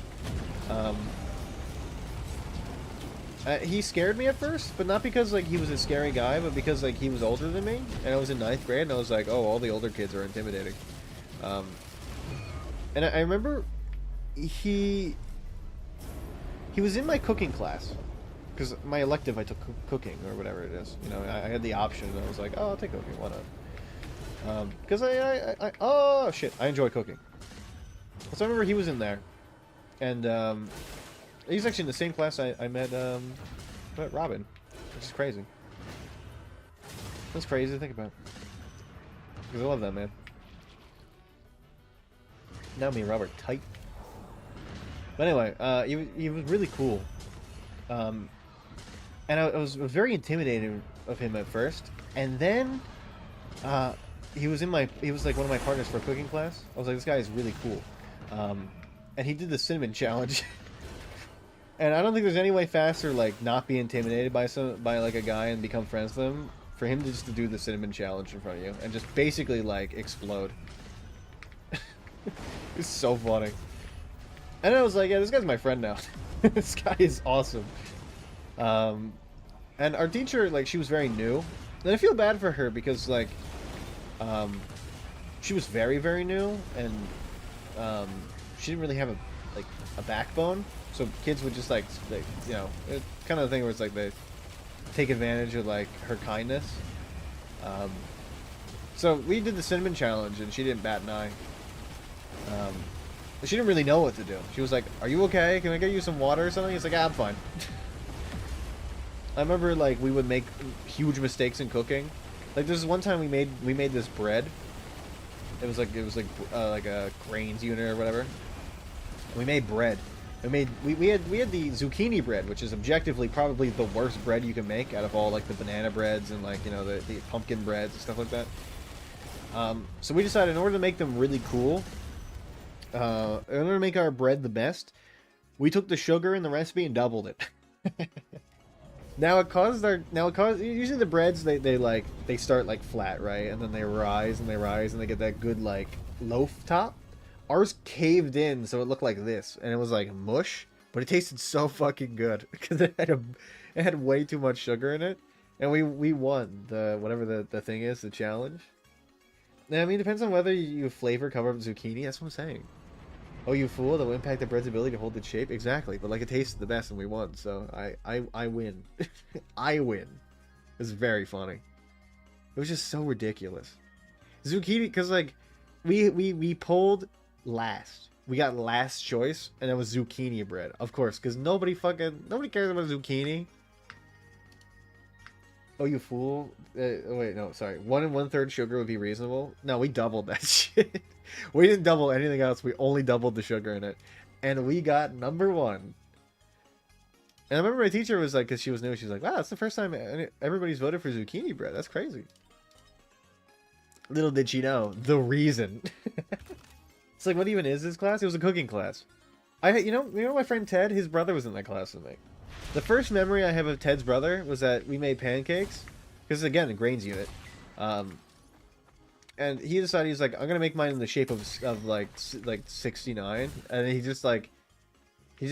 He scared me at first, but not because like he was a scary guy, but because like he was older than me, and I was in 9th grade, and I was like, oh, all the older kids are intimidating. And I remember he was in my cooking class. Because my elective, I took cooking, or whatever it is. You know, I had the option, and I was like, oh, I'll take cooking, why not? Because oh, shit, I enjoy cooking. So I remember he was in there. And, he's actually in the same class I met Robin. Which is crazy. That's crazy to think about. Because I love that man. Now me and Robert tight. But anyway, he was really cool. And I was very intimidated of him at first, and then he was like one of my partners for a cooking class. I was like, this guy is really cool, and he did the cinnamon challenge, and I don't think there's any way faster like not be intimidated by like a guy and become friends with him, for him to just to do the cinnamon challenge in front of you and just basically like explode. It's so funny. And I was like, yeah, this guy's my friend now. This guy is awesome. And our teacher, like, she was very new. And I feel bad for her because, like, she was very, very new. And, she didn't really have a backbone. So kids would just, like you know, it's kind of the thing where it's like they take advantage of, like, her kindness. So we did the cinnamon challenge and she didn't bat an eye. She didn't really know what to do. She was like, are you okay? Can I get you some water or something? He's like, I'm fine. I remember, like, we would make huge mistakes in cooking. Like, there's one time we made this bread. It was like a grains unit or whatever. And we made bread. We had the zucchini bread, which is objectively probably the worst bread you can make out of all like the banana breads and like, you know, the pumpkin breads and stuff like that. So we decided in order to make them really cool, in order to make our bread the best, we took the sugar in the recipe and doubled it. Now it caused usually the breads they start like flat, right, and then they rise and they get that good like loaf top. Ours caved in, so it looked like this, and it was like mush, but it tasted so fucking good because it had way too much sugar in it. And we won the whatever the thing is, the challenge. I mean, it depends on whether you flavor cover up zucchini. That's what I'm saying. Oh, you fool! That will impact the bread's ability to hold its shape. Exactly, but like it tasted the best and we won, so I win. I win. It's very funny. It was just so ridiculous. Zucchini, because like we pulled last. We got last choice, and it was zucchini bread, of course, because nobody cares about zucchini. Oh, you fool! Oh, wait, no, sorry. 1 1/3 sugar would be reasonable. No, we doubled that shit. We didn't double anything else. We only doubled the sugar in it, and we got #1. And I remember my teacher was like, because she was new, she's like, "Wow, that's the first time everybody's voted for zucchini bread. That's crazy." Little did she know the reason. It's like, what even is this class? It was a cooking class. You know my friend Ted, his brother was in that class with me. The first memory I have of Ted's brother was that we made pancakes, because again, a grains unit. And he decided, he's like, I'm gonna make mine in the shape of like 69, and he just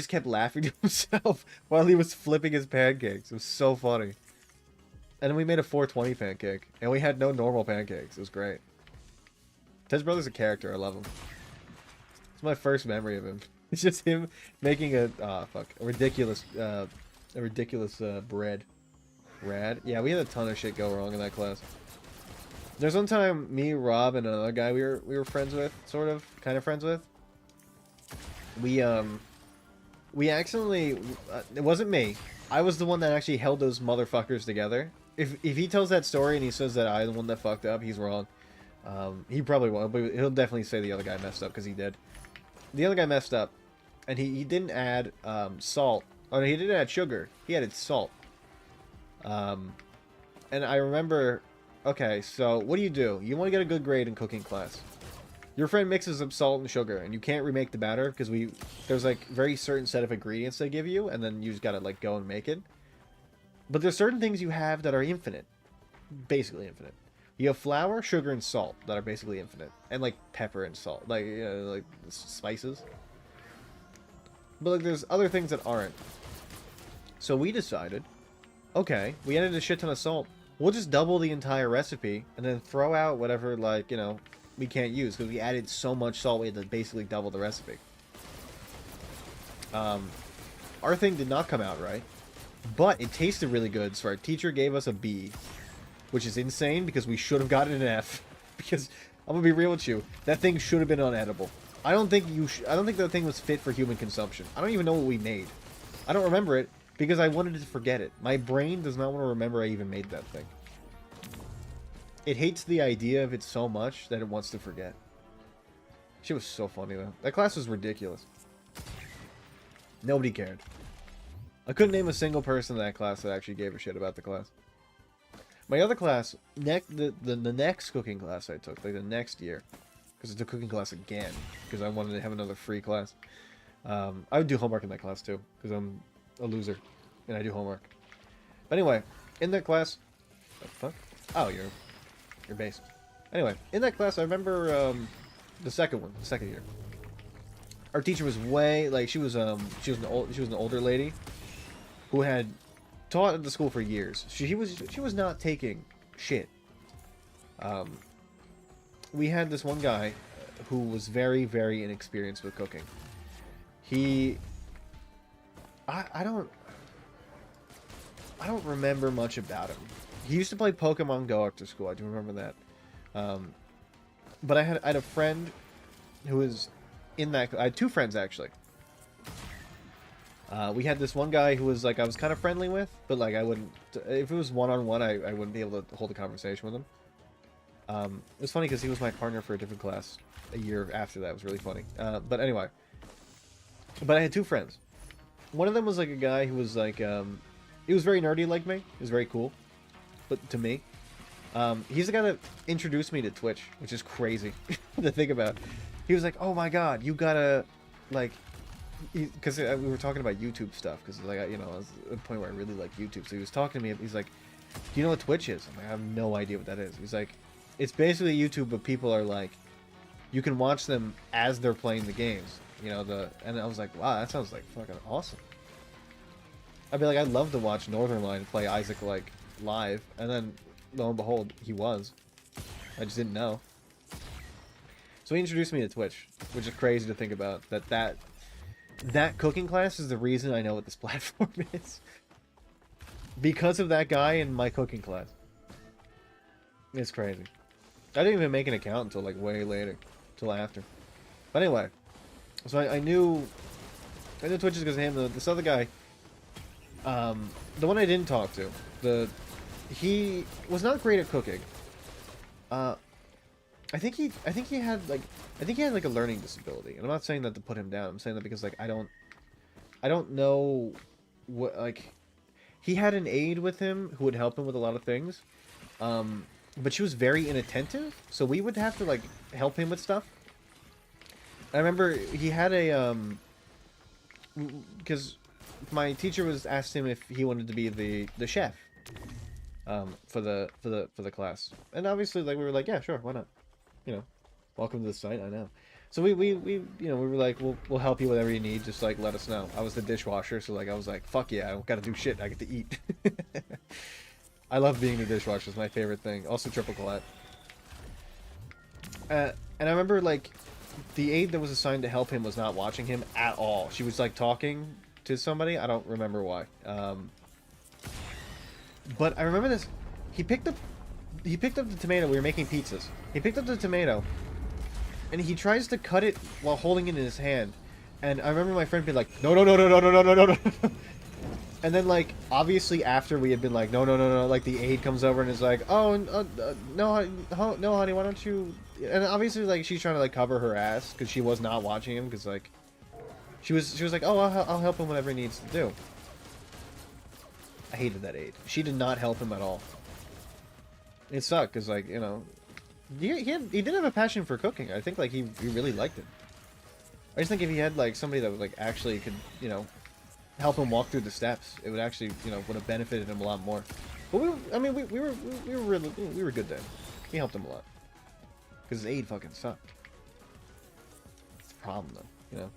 kept laughing to himself while he was flipping his pancakes. It was so funny. And then we made a 420 pancake, and we had no normal pancakes. It was great. Ted's brother's a character. I love him. It's my first memory of him. It's just him making a ridiculous bread. Rad. Yeah, we had a ton of shit go wrong in that class. There's one time me, Rob, and another guy we were friends with, kind of friends with. We accidentally, it wasn't me. I was the one that actually held those motherfuckers together. If he tells that story and he says that I'm the one that fucked up, he's wrong. He probably won't, but he'll definitely say the other guy messed up, because he did. The other guy messed up, and he didn't add salt. Oh, no, he didn't add sugar. He added salt. And I remember, okay, so what do? You want to get a good grade in cooking class. Your friend mixes up salt and sugar, and you can't remake the batter, because there's like very certain set of ingredients they give you, and then you just gotta like go and make it. But there's certain things you have that are infinite. Basically infinite. You have flour, sugar, and salt that are basically infinite. And, like, pepper and salt. Like, you know, like, spices. But, like, there's other things that aren't. So we decided, okay, we added a shit ton of salt. We'll just double the entire recipe and then throw out whatever, like, you know, we can't use. Because we added so much salt, we had to basically double the recipe. Our thing did not come out right. But it tasted really good, so our teacher gave us a B. Which is insane, because we should have gotten an F. Because, I'm gonna be real with you, that thing should have been unedible. I don't think that thing was fit for human consumption. I don't even know what we made. I don't remember it, because I wanted to forget it. My brain does not want to remember I even made that thing. It hates the idea of it so much that it wants to forget. Shit was so funny, though. That class was ridiculous. Nobody cared. I couldn't name a single person in that class that actually gave a shit about the class. My other class, the next cooking class I took, like the next year, because I took cooking class again, because I wanted to have another free class. I would do homework in that class too, because I'm a loser, and I do homework. But anyway, in that class, what the fuck? Oh, your base. Anyway, in that class, I remember the second year. Our teacher was way like she was an older lady who had taught at the school for years. She was not taking shit. We had this one guy who was very, very inexperienced with cooking. I don't remember much about him. He used to play Pokemon Go after school. I do remember that. But I had a friend who was in that. I had two friends actually. We had this one guy who was like I was kind of friendly with, but like I wouldn't. If it was one-on-one, I wouldn't be able to hold a conversation with him. It was funny because he was my partner for a different class a year after that. It was really funny. But anyway, but I had two friends. One of them was like a guy who was like he was very nerdy like me. He was very cool, but to me, he's the guy that introduced me to Twitch, which is crazy to think about. He was like, "Oh my God, you gotta like." Because we were talking about YouTube stuff, because like you know, I was at a point where I really like YouTube. So he was talking to me. He's like, "Do you know what Twitch is?" I'm like, "I have no idea what that is." He's like, "It's basically YouTube, but people are like, you can watch them as they're playing the games." You know and I was like, "Wow, that sounds like fucking awesome." I'd be like, I'd love to watch Northernlion play Isaac like live, and then lo and behold, he was. I just didn't know. So he introduced me to Twitch, which is crazy to think about. That cooking class is the reason I know what this platform is. Because of that guy in my cooking class. It's crazy. I didn't even make an account until like way later, till after. But anyway, so I knew Twitch is because of him. This other guy, the one I didn't talk to, he was not great at cooking. I think he had like a learning disability, and I'm not saying that to put him down. I'm saying that because like I don't know what, like, he had an aide with him who would help him with a lot of things, but she was very inattentive, so we would have to like help him with stuff. I remember he had a because my teacher was asked him if he wanted to be the chef for the class, and obviously like we were like, yeah, sure, why not, you know, welcome to the site, I know. So we you know, we were like, we'll help you whatever you need, just like let us know. I was the dishwasher, so like I was like, fuck yeah, I don't gotta do shit, I get to eat. I love being the dishwasher, it's my favorite thing. Also triple collab. And I remember like the aide that was assigned to help him was not watching him at all. She was like talking to somebody, I don't remember why. But I remember this. He picked up the tomato. We were making pizzas. He picked up the tomato, and he tries to cut it while holding it in his hand. And I remember my friend being like, "No, no, no, no, no, no, no, no, no, no." And then like obviously after we had been like, "No, no, no, no," like the aide comes over and is like, "Oh, no, no, honey, why don't you?" And obviously like she's trying to like cover her ass because she was not watching him, because like she was like, "Oh, I'll help him whatever he needs to do." I hated that aide. She did not help him at all. It sucked because, like, you know, he did have a passion for cooking. I think like he really liked it. I just think if he had like somebody that like actually could, you know, help him walk through the steps, it would actually, you know, would have benefited him a lot more. But we were good then. He helped him a lot because his aide fucking sucked. It's a problem though, you know.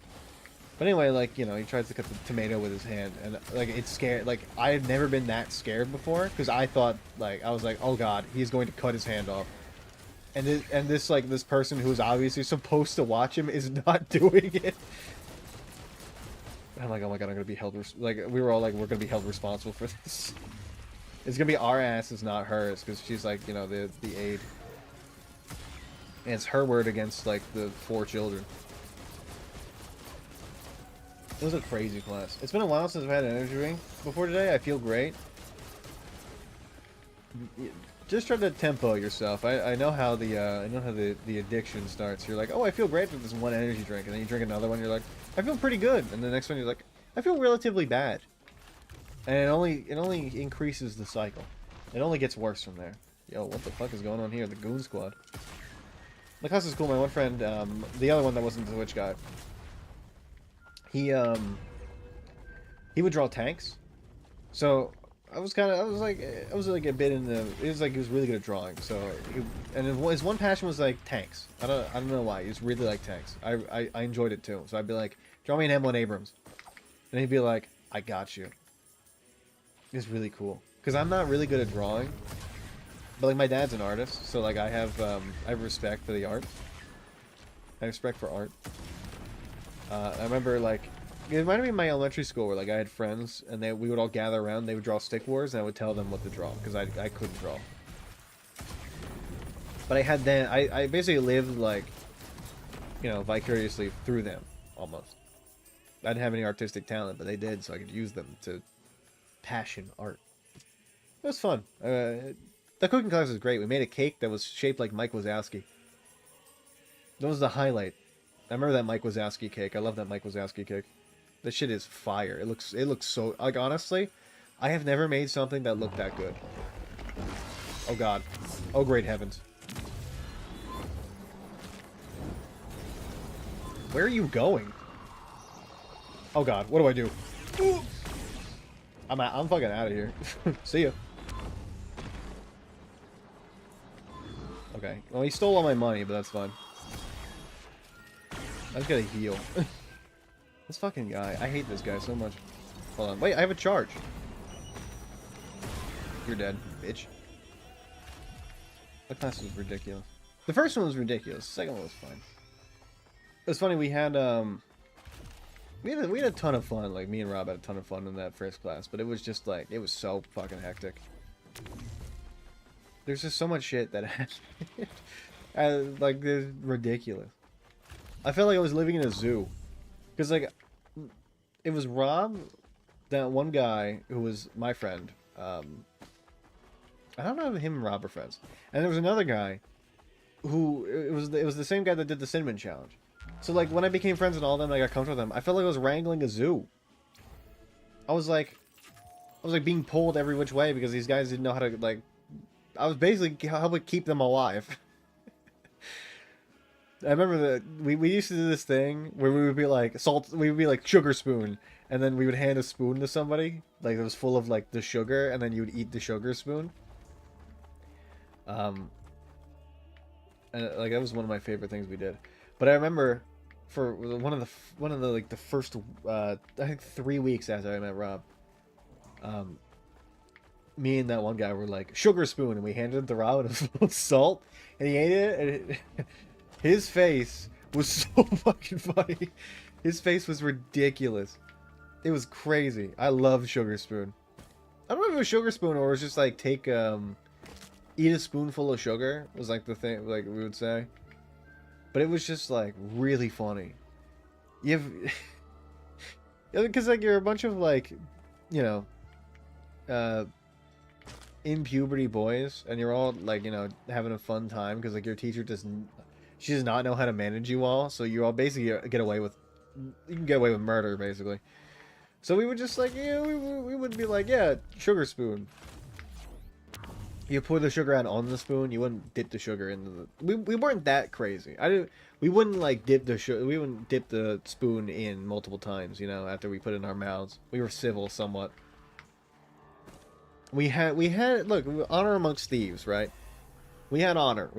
But anyway, like, you know, he tries to cut the tomato with his hand, and, like, it's scared. Like, I had never been that scared before, because I thought, like, I was like, oh god, he's going to cut his hand off. And this, like, this person who's obviously supposed to watch him is not doing it. And I'm like, oh my god, I'm going to be held, like, we were all like, we're going to be held responsible for this. It's going to be our asses, not hers, because she's, like, you know, the aide. And it's her word against, like, the 4 children. It was a crazy class. It's been a while since I've had an energy drink before today. I feel great. Just try to tempo yourself. I know how the addiction starts. You're like, oh, I feel great with this one energy drink, and then you drink another one. You're like, I feel pretty good, and the next one you're like, I feel relatively bad. And it only increases the cycle. It only gets worse from there. Yo, what the fuck is going on here? The Goon Squad. The class is cool. My one friend, the other one that wasn't the Twitch guy. He would draw tanks, so I was like a bit in the. It was like he was really good at drawing. So, his one passion was like tanks. I don't know why. He just really liked tanks. I enjoyed it too. So I'd be like, draw me an M1 Abrams, and he'd be like, I got you. It's really cool because I'm not really good at drawing, but like my dad's an artist, so like I have respect for the art. I have respect for art. I remember, like, it reminded me of my elementary school where, like, I had friends, and we would all gather around, they would draw Stick Wars, and I would tell them what to draw, because I couldn't draw. But I basically lived, like, you know, vicariously through them, almost. I didn't have any artistic talent, but they did, so I could use them to passion art. It was fun. The cooking class was great. We made a cake that was shaped like Mike Wazowski. That was the highlight. I remember that Mike Wazowski cake. I love that Mike Wazowski cake. This shit is fire. It looks so, like, honestly, I have never made something that looked that good. Oh god. Oh great heavens. Where are you going? Oh god, what do I do? I'm fucking out of here. See ya. Okay. Well, he stole all my money, but that's fine. I just gotta heal. This fucking guy. I hate this guy so much. Hold on. Wait, I have a charge. You're dead, bitch. That class was ridiculous. The first one was ridiculous. The second one was fine. It was funny. We had we had a ton of fun. Like me and Rob had a ton of fun in that first class, but it was just like it was so fucking hectic. There's just so much shit that happened. Like it's ridiculous. I felt like I was living in a zoo, because like it was Rob, that one guy who was my friend. I don't know if him and Rob are friends. And there was another guy who it was the same guy that did the cinnamon challenge. So like when I became friends with all of them, I got comfortable with them. I felt like I was wrangling a zoo. I was like being pulled every which way because these guys didn't know how to like. I was basically helping keep them alive. I remember that we used to do this thing where we would be like we would be like sugar spoon, and then we would hand a spoon to somebody like it was full of like the sugar, and then you would eat the sugar spoon. And like that was one of my favorite things we did. But I remember for one of the like the first I think 3 weeks after I met Rob, me and that one guy were like sugar spoon, and we handed it to Rob and it was full of salt, and he ate it, and his face was so fucking funny. His face was ridiculous. It was crazy. I love sugar spoon. I don't know if it was sugar spoon or it was just like take eat a spoonful of sugar was like the thing like we would say. But it was just like really funny. You have because like you're a bunch of like, you know, in puberty boys, and you're all like, you know, having a fun time because like your teacher she does not know how to manage you all, so you all basically get away with, you can get away with murder basically. So we would just like, yeah, we would be like, yeah, sugar spoon. You pour the sugar out on the spoon. You wouldn't dip the sugar into the. We weren't that crazy. We wouldn't like dip the sugar. We wouldn't dip the spoon in multiple times. You know, after we put it in our mouths, we were civil somewhat. We had look, honor amongst thieves, right? We had honor,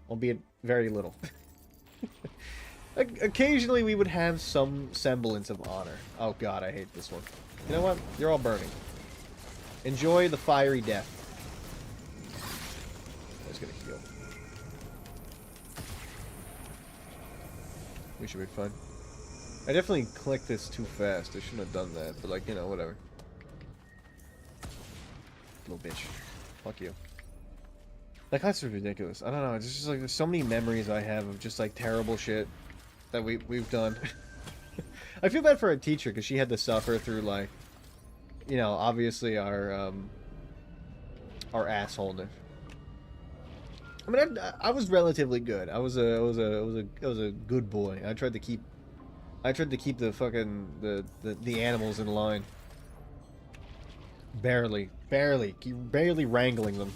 albeit very little. Occasionally we would have some semblance of honor. Oh god, I hate this one. You know what? You're all burning. Enjoy the fiery death. I was gonna heal. We should be fine. I definitely clicked this too fast. I shouldn't have done that, but like, you know, whatever. Little bitch. Fuck you. That class was ridiculous. I don't know. It's just like there's so many memories I have of just like terrible shit that we've done. I feel bad for our teacher because she had to suffer through like, you know, obviously our assholeness. I mean, I was relatively good. I was a good boy. I tried to keep the fucking the animals in line. Barely wrangling them.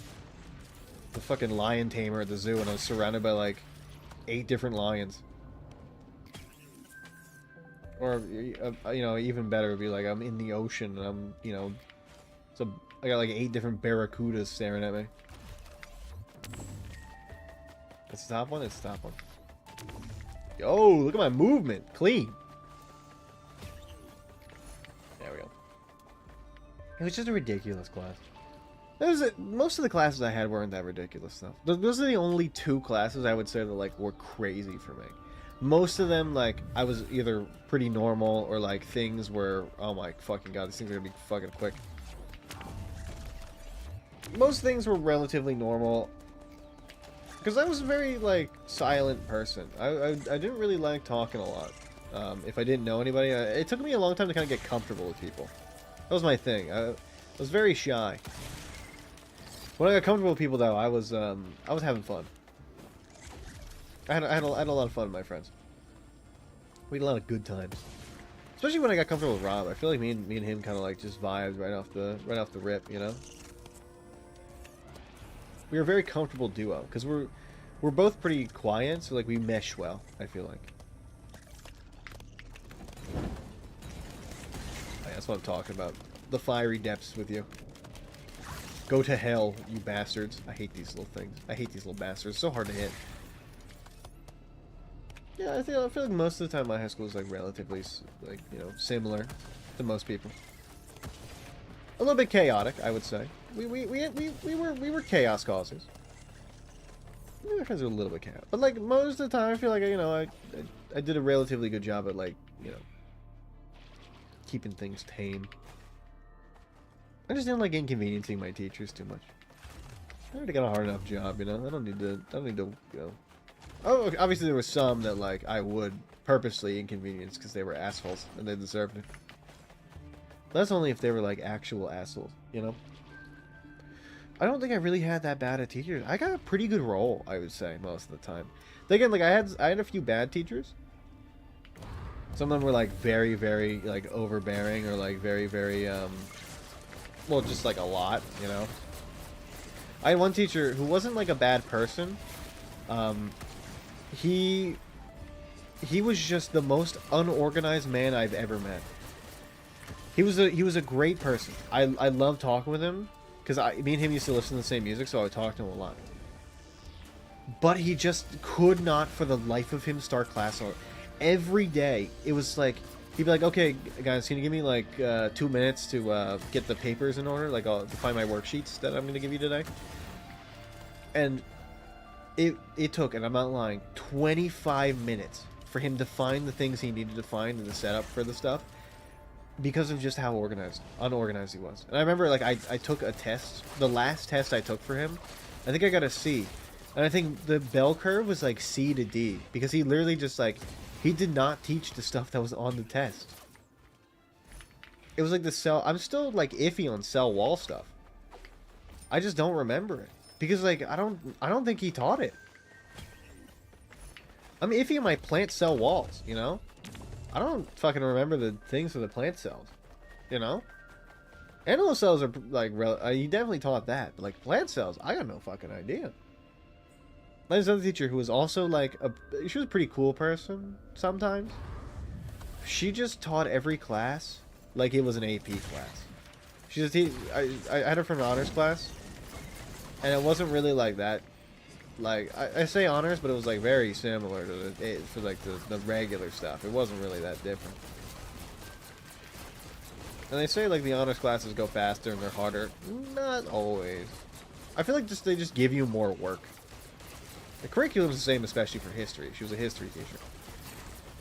The fucking lion tamer at the zoo, and I was surrounded by like 8 different lions. Or you know, even better would be like I'm in the ocean and I'm, you know, so I got like 8 different barracudas staring at me. It's the top one. It's the top one. Yo, look at my movement, clean. There we go. It was just a ridiculous class. Most of the classes I had weren't that ridiculous though. Those are the only 2 classes I would say that like were crazy for me. Most of them, like, I was either pretty normal or like things where, oh my fucking god, these things are gonna be fucking quick. Most things were relatively normal because I was a very like silent person. I didn't really like talking a lot. If I didn't know anybody, it took me a long time to kind of get comfortable with people. That was my thing. I was very shy. When I got comfortable with people, though, I was having fun. I had a lot of fun with my friends. We had a lot of good times, especially when I got comfortable with Rob. I feel like me and him kind of like just vibed right off the rip, you know. We were a very comfortable duo because we're both pretty quiet, so like we mesh well. I feel like. Yeah, that's what I'm talking about. The fiery depths with you. Go to hell, you bastards. I hate these little things. I hate these little bastards. So hard to hit. Yeah, I feel like most of the time my high school is like relatively, like, you know, similar to most people. A little bit chaotic, I would say. We were chaos causes. My friends are a little bit chaotic, but like most of the time, I feel like I did a relatively good job at like keeping things tame. I just didn't like inconveniencing my teachers too much. I already got a hard enough job, I don't need to, Oh, obviously there was some that like I would purposely inconvenience because they were assholes and they deserved it. But that's only if they were like actual assholes, I don't think I really had that bad at teachers. I got a pretty good role, I would say, most of the time. Then again, like I had a few bad teachers. Some of them were like very, very like overbearing or like very, very well, just like a lot, I had one teacher who wasn't like a bad person. He was just the most unorganized man I've ever met. He was a great person. I love talking with him because me and him used to listen to the same music, so I would talk to him a lot. But he just could not, for the life of him, start class on. Every day, it was like he'd be like, "Okay, guys, can you give me like 2 minutes to get the papers in order, like to find my worksheets that I'm going to give you today?" And it took, and I'm not lying, 25 minutes for him to find the things he needed to find and the setup for the stuff because of just how unorganized he was. And I remember, like, I took a test. The last test I took for him, I think I got a C. And I think the bell curve was, like, C to D because he literally just, like, he did not teach the stuff that was on the test. It was like the cell... I'm still, like, iffy on cell wall stuff. I just don't remember it. Because, like, I don't think he taught it. I'm iffy on my plant cell walls, I don't fucking remember the things for the plant cells, Animal cells are, like, he definitely taught that. But, like, plant cells, I got no fucking idea. There's another teacher who was also, like, she was a pretty cool person sometimes. She just taught every class like it was an AP class. She just, I had her from an honors class. And it wasn't really like that. Like, I say honors, but it was, like, very similar to the regular stuff. It wasn't really that different. And they say, like, the honors classes go faster and they're harder. Not always. I feel like they just give you more work. The curriculum's the same, especially for history. She was a history teacher.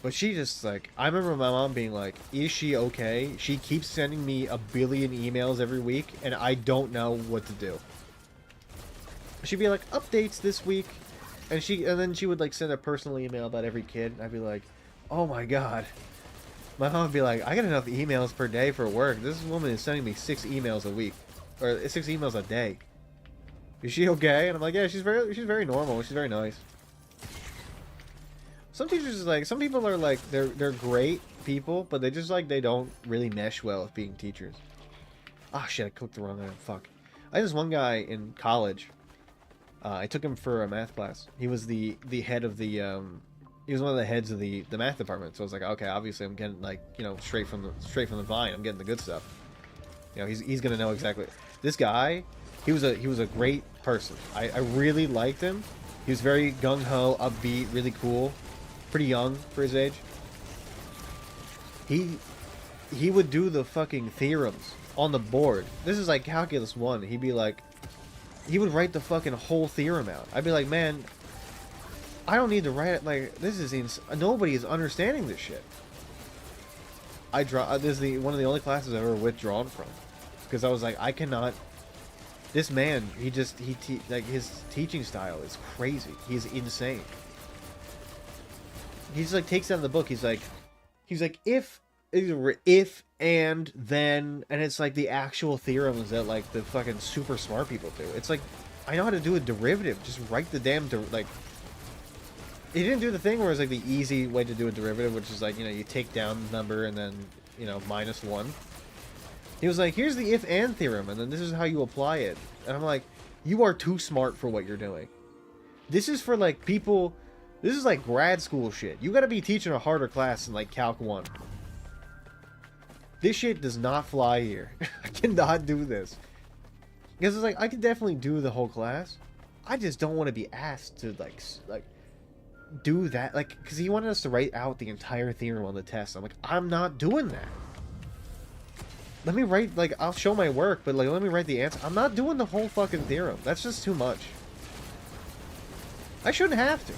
But she just, like... I remember my mom being like, is she okay? She keeps sending me a billion emails every week, and I don't know what to do. She'd be like, updates this week, and then she would like send a personal email about every kid. And I'd be like, oh my god. My mom would be like, I get enough emails per day for work. This woman is sending me 6 emails a week, or 6 emails a day. Is she okay? And I'm like, yeah, she's very normal. She's very nice. Some teachers, like, some people are like, they're great people, but they just like they don't really mesh well with being teachers. Ah, shit, I clicked the wrong item. Fuck. I had this one guy in college. I took him for a math class. He was the head of the he was one of the heads of the math department. So I was like, okay, obviously I'm getting like, straight from the vine. I'm getting the good stuff. He's gonna know exactly. This guy, he was a great person. I really liked him. He was very gung ho, upbeat, really cool, pretty young for his age. He would do the fucking theorems on the board. This is like calculus 1. He'd be like. He would write the fucking whole theorem out. I'd be like, man, I don't need to write it. Like, this is nobody is understanding this shit. This is one of the only classes I've ever withdrawn from, because I was like, I cannot. This man, like his teaching style is crazy. He's insane. He just like takes out the book. He's like, if and then, and it's like the actual theorems that like the fucking super smart people do. It's like, I know how to do a derivative. Just write the damn like. He didn't do the thing where it's like the easy way to do a derivative, which is like, you take down the number and then -1. He was like, here's the if and theorem, and then this is how you apply it. And I'm like, you are too smart for what you're doing. This is for like people. This is like grad school shit. You got to be teaching a harder class than like Calc 1. This shit does not fly here. I cannot do this. Because it's like, I could definitely do the whole class. I just don't want to be asked to, like do that. Like, because he wanted us to write out the entire theorem on the test. I'm like, I'm not doing that. let me write, like, I'll show my work, but, like, let me write the answer. I'm not doing the whole fucking theorem. That's just too much. I shouldn't have to.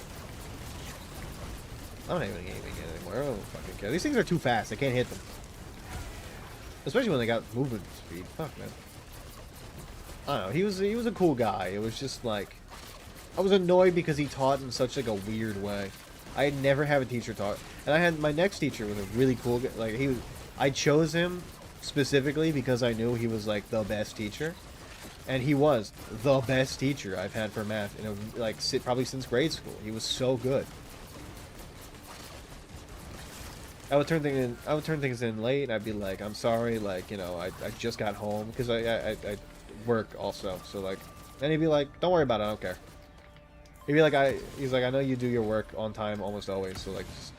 I'm not even get anymore. I don't fucking care. These things are too fast. I can't hit them. Especially when they got movement speed. Fuck, man. I don't know. He was a cool guy. It was just, like, I was annoyed because he taught in such, like, a weird way. I had never had a teacher taught. And I had, my next teacher was a really cool guy. Like, I chose him specifically because I knew he was, like, the best teacher. And he was the best teacher I've had for math, in a, like, probably since grade school. He was so good. I would turn things in late. And I'd be like, I'm sorry, like, you know, I just got home, because I work also. So, like, and he'd be like, don't worry about it, I don't care. He'd be like, he's like, I know you do your work on time almost always, so, like, just,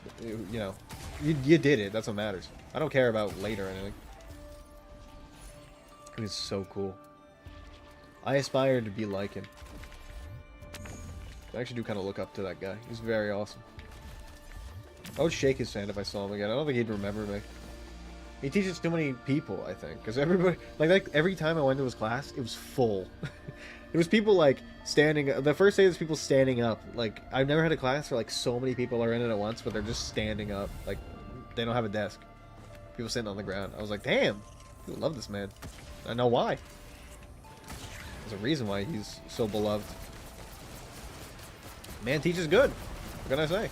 you know, you did it. That's what matters. I don't care about late or anything. He was so cool. I aspire to be like him. I actually do kind of look up to that guy. He's very awesome. I would shake his hand if I saw him again. I don't think he'd remember me. He teaches too many people, I think, because everybody, like every time I went to his class, it was full. It was people, like, standing. The first day, there's people standing up. Like, I've never had a class where, like, so many people are in it at once, but they're just standing up. Like, they don't have a desk. People sitting on the ground. I was like, damn, people love this man. I know why. There's a reason why he's so beloved. Man teaches good. What can I say?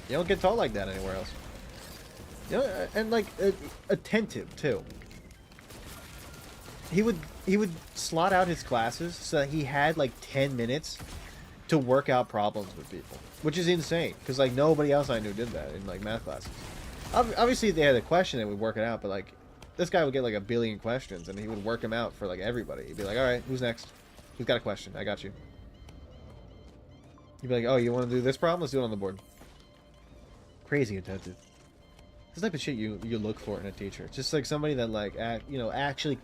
You don't get taught like that anywhere else. You know, and, like, attentive too. He would slot out his classes so that he had, like, 10 minutes to work out problems with people, which is insane, because, like, nobody else I knew did that in, like, math classes. Obviously, they had a question and would work it out, but, like, this guy would get, like, a billion questions, and he would work them out for, like, everybody. He'd be like, all right, who's next? Who's got a question? I got you. You'd be like, oh, you want to do this problem? Let's do it on the board. Crazy attentive. This type of shit you look for in a teacher. Just, like, somebody that, like, you know, actually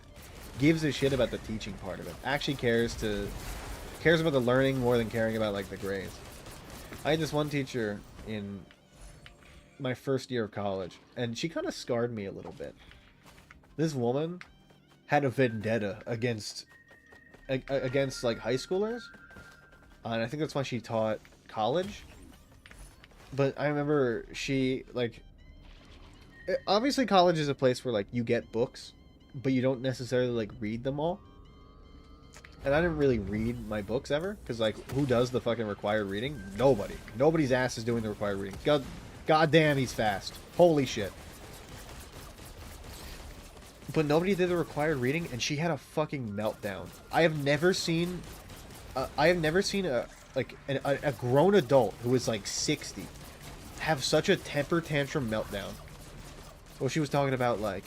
gives a shit about the teaching part of it. Actually cares about the learning more than caring about, like, the grades. I had this one teacher in my first year of college, and she kind of scarred me a little bit. This woman had a vendetta against like, high schoolers, and I think that's why she taught college. But I remember she, like, obviously college is a place where, like, you get books, but you don't necessarily, like, read them all. And I didn't really read my books ever, because, like, who does the fucking required reading? Nobody. Nobody's ass is doing the required reading. God damn, he's fast. Holy shit. But nobody did the required reading, and she had a fucking meltdown. I have never seen a grown adult who is, like, 60 have such a temper tantrum meltdown. Well, she was talking about, like,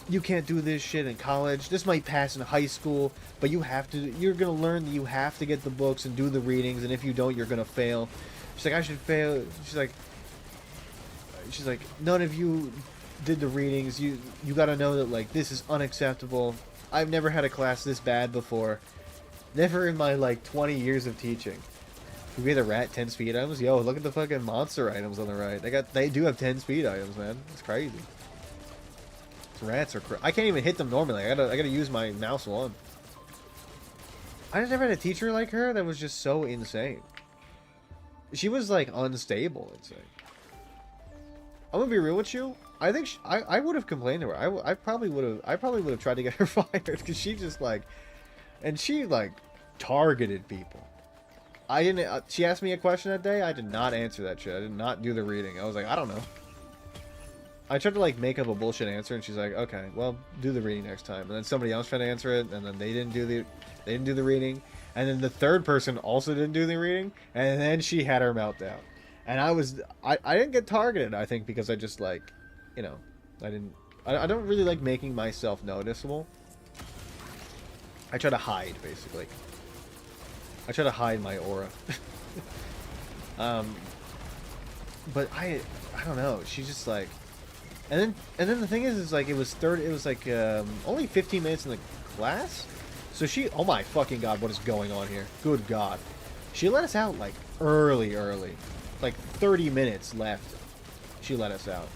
you can't do this shit in college. This might pass in high school, but you're gonna learn that you have to get the books and do the readings, and if you don't, you're gonna fail. She's like, I should fail. She's like, none of you did the readings. You gotta know that, like, this is unacceptable. I've never had a class this bad before. Never in my, like, 20 years of teaching. You get a rat 10 speed items. Yo, look at the fucking monster items on the right. They do have 10 speed items, man. It's crazy. Rats are I can't even hit them normally. I gotta use my mouse one. I just never had a teacher like her that was just so insane. She was, like, unstable, insane. I'm gonna be real with you. I think I would have complained to her. I probably would have tried to get her fired, because she just, like, and she, like, targeted people. I didn't. She asked me a question that day. I did not answer that shit. I did not do the reading. I was like, I don't know. I tried to, like, make up a bullshit answer, and she's like, okay, well, do the reading next time. And then somebody else tried to answer it, and then they didn't do the reading. And then the third person also didn't do the reading, and then she had her meltdown. And I didn't get targeted, I think, because I just, like, you know, I don't really like making myself noticeable. I try to hide, basically. I try to hide my aura. But I don't know, she's just, like, and then the thing is like, it was only 15 minutes in the class, so oh my fucking god, what is going on here? Good god. She let us out, like, early, like 30 minutes left. She let us out.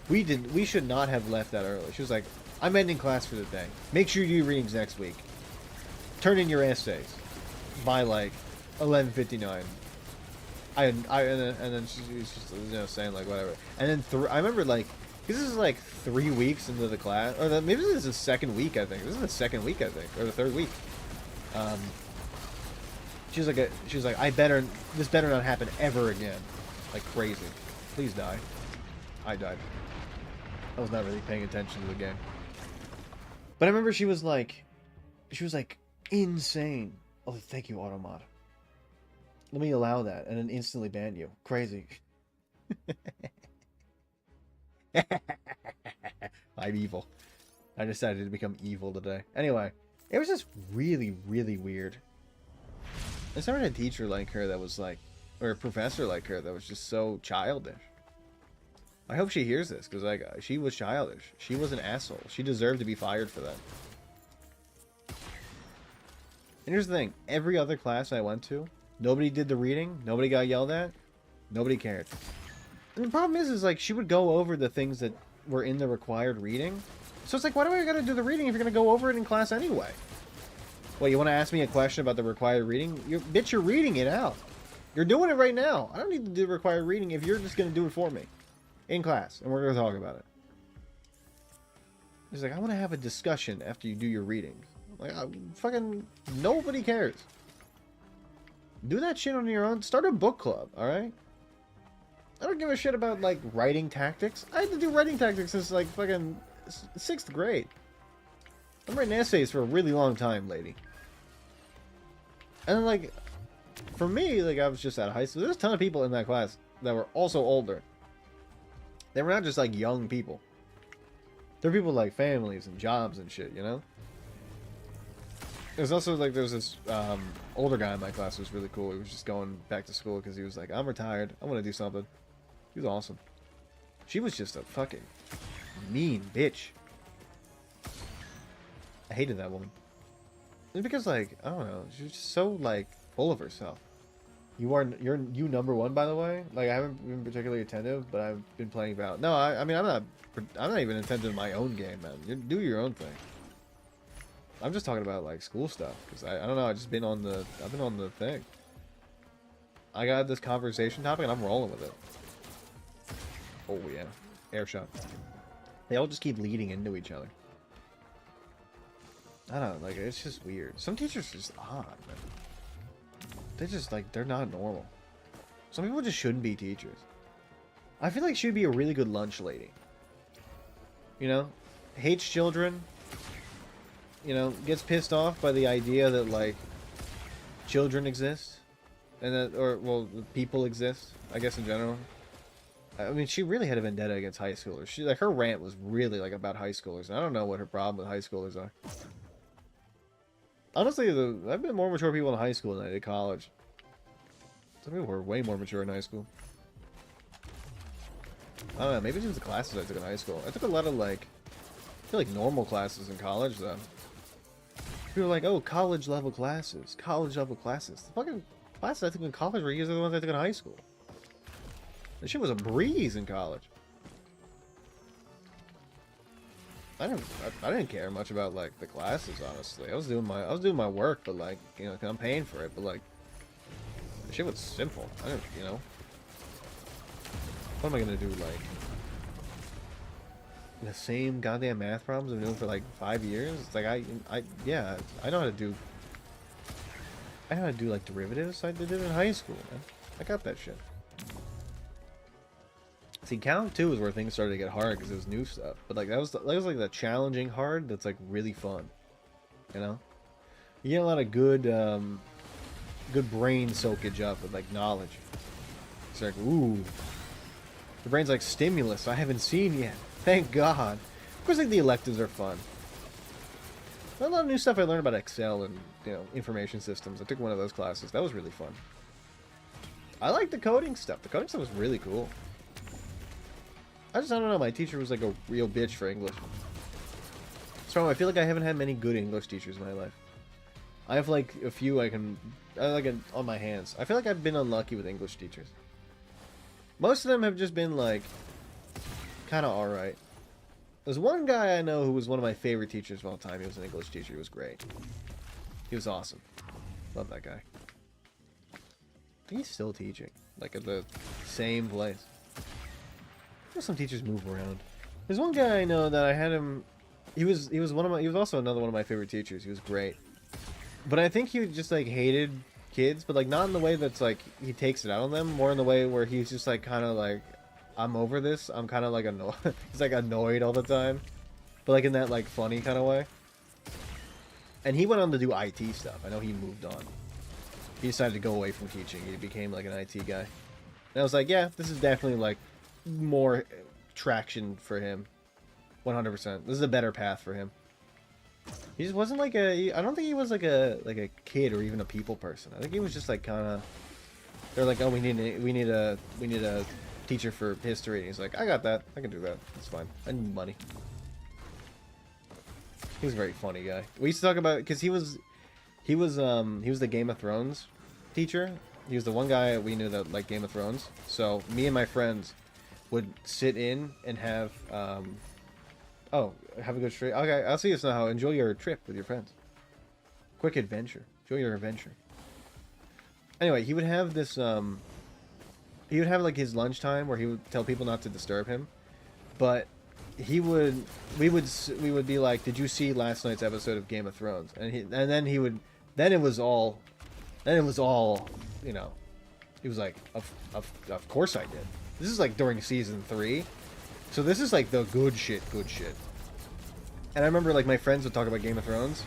We should not have left that early. She was like, I'm ending class for the day. Make sure you do readings next week. Turn in your essays by like 11:59. And then she's just, you know, saying like whatever. And then I remember like, this is like 3 weeks into the class, or maybe this is the second week, I think. This is the second week, I think, or the third week. She was like, this better not happen ever again. Like crazy. Please die. I died. I was not really paying attention to the game. But I remember she was like insane. Oh, thank you, Automod. Let me allow that and then instantly ban you. Crazy. I'm evil. I decided to become evil today. Anyway, it was just really, really weird. I never had a teacher like her that was like, or a professor like her that was just so childish. I hope she hears this, because like, she was childish. She was an asshole. She deserved to be fired for that. And here's the thing. Every other class I went to, nobody did the reading. Nobody got yelled at. Nobody cared. And the problem is like, she would go over the things that were in the required reading. So it's like, why do I gotta do the reading if you're gonna go over it in class anyway? Well, you want to ask me a question about the required reading? Bitch, you're reading it out. You're doing it right now. I don't need to do the required reading if you're just gonna do it for me. In class, and we're gonna talk about it. He's like, I want to have a discussion after you do your readings. Like, fucking nobody cares. Do that shit on your own. Start a book club, all right? I don't give a shit about like writing tactics. I had to do writing tactics since like fucking 6th grade. I'm writing essays for a really long time, lady. And then, like, for me, like, I was just out of high school. There's a ton of people in that class that were also older. They were not just like young people. They're people like families and jobs and shit, you know? There's also like, there's this older guy in my class who was really cool. He was just going back to school because he was like, I'm retired. I want to do something. He was awesome. She was just a fucking mean bitch. I hated that woman. It's because like, I don't know, she was just so like full of herself. You're number one, by the way. Like, I haven't been particularly attentive, but I've been playing Valorant. No, I mean, I'm not even attentive to my own game, man. You do your own thing. I'm just talking about like school stuff because I don't know. I've been on the thing. I got this conversation topic and I'm rolling with it. Oh yeah, air shot. They all just keep leading into each other. I don't know. Like, it's just weird. Some teachers are just odd, man. They just, like, they're not normal. Some people just shouldn't be teachers. I feel like she'd be a really good lunch lady. You know? Hates children. You know, gets pissed off by the idea that, like, children exist. And that, or, well, people exist, I guess, in general. I mean, she really had a vendetta against high schoolers. She, like, her rant was really, like, about high schoolers. And I don't know what her problem with high schoolers are. Honestly, I've been more mature people in high school than I did college. Some people were way more mature in high school. I don't know, maybe it was the classes I took in high school. I took a lot of, like, I feel like normal classes in college, though. People are like, oh, college level classes. College level classes. The fucking classes I took in college were usually the ones I took in high school. This shit was a breeze in college. I didn't care much about like the classes, honestly. I was doing my work, but like, you know, I'm paying for it, but like, the shit was simple. I didn't, you know. What am I gonna do, like the same goddamn math problems I've been doing for like 5 years? It's like yeah, I know how to do like derivatives. I did it in high school, man. I got that shit. See, Calc 2 is where things started to get hard because it was new stuff. But like that was like the challenging hard that's like really fun. You know? You get a lot of good good brain soakage up with like knowledge. It's like, ooh. The brain's like stimulus I haven't seen yet. Thank God. Of course, like the electives are fun. A lot of new stuff I learned about Excel and, you know, information systems. I took one of those classes. That was really fun. I like the coding stuff. The coding stuff was really cool. I don't know, my teacher was like a real bitch for English. So I feel like I haven't had many good English teachers in my life. I have like a few on my hands. I feel like I've been unlucky with English teachers. Most of them have just been like kind of alright. There's one guy I know who was one of my favorite teachers of all time. He was an English teacher. He was great. He was awesome. Love that guy. I think he's still teaching. Like at the same place. Some teachers move around. There's one guy I know that I had him. He was also another one of my favorite teachers. He was great. But I think he just like hated kids, but like not in the way that's like he takes it out on them, more in the way where he's just like kind of like, I'm over this. I'm kind of like annoyed. He's like annoyed all the time, but like in that like funny kind of way. And he went on to do IT stuff. I know he moved on. He decided to go away from teaching. He became like an IT guy. And I was like, yeah, this is definitely like more traction for him. 100%. This is a better path for him. He just wasn't like a. I don't think he was like a kid or even a people person. I think he was just like kind of. They're like, oh, we need a teacher for history. And he's like, I got that. I can do that. It's fine. I need money. He was a very funny guy. We used to talk about because he was the Game of Thrones teacher. He was the one guy we knew that liked Game of Thrones. So me and my friends would sit in and have oh, have a good trip. Okay, I'll see you now. Enjoy your trip with your friends. Quick adventure. Enjoy your adventure. Anyway, he would have this he would have like his lunchtime where he would tell people not to disturb him, but we would be like, did you see last night's episode of Game of Thrones? And then it was all, you know, he was like, of course I did. This is like during season 3, so this is like the good shit. And I remember like my friends would talk about Game of Thrones,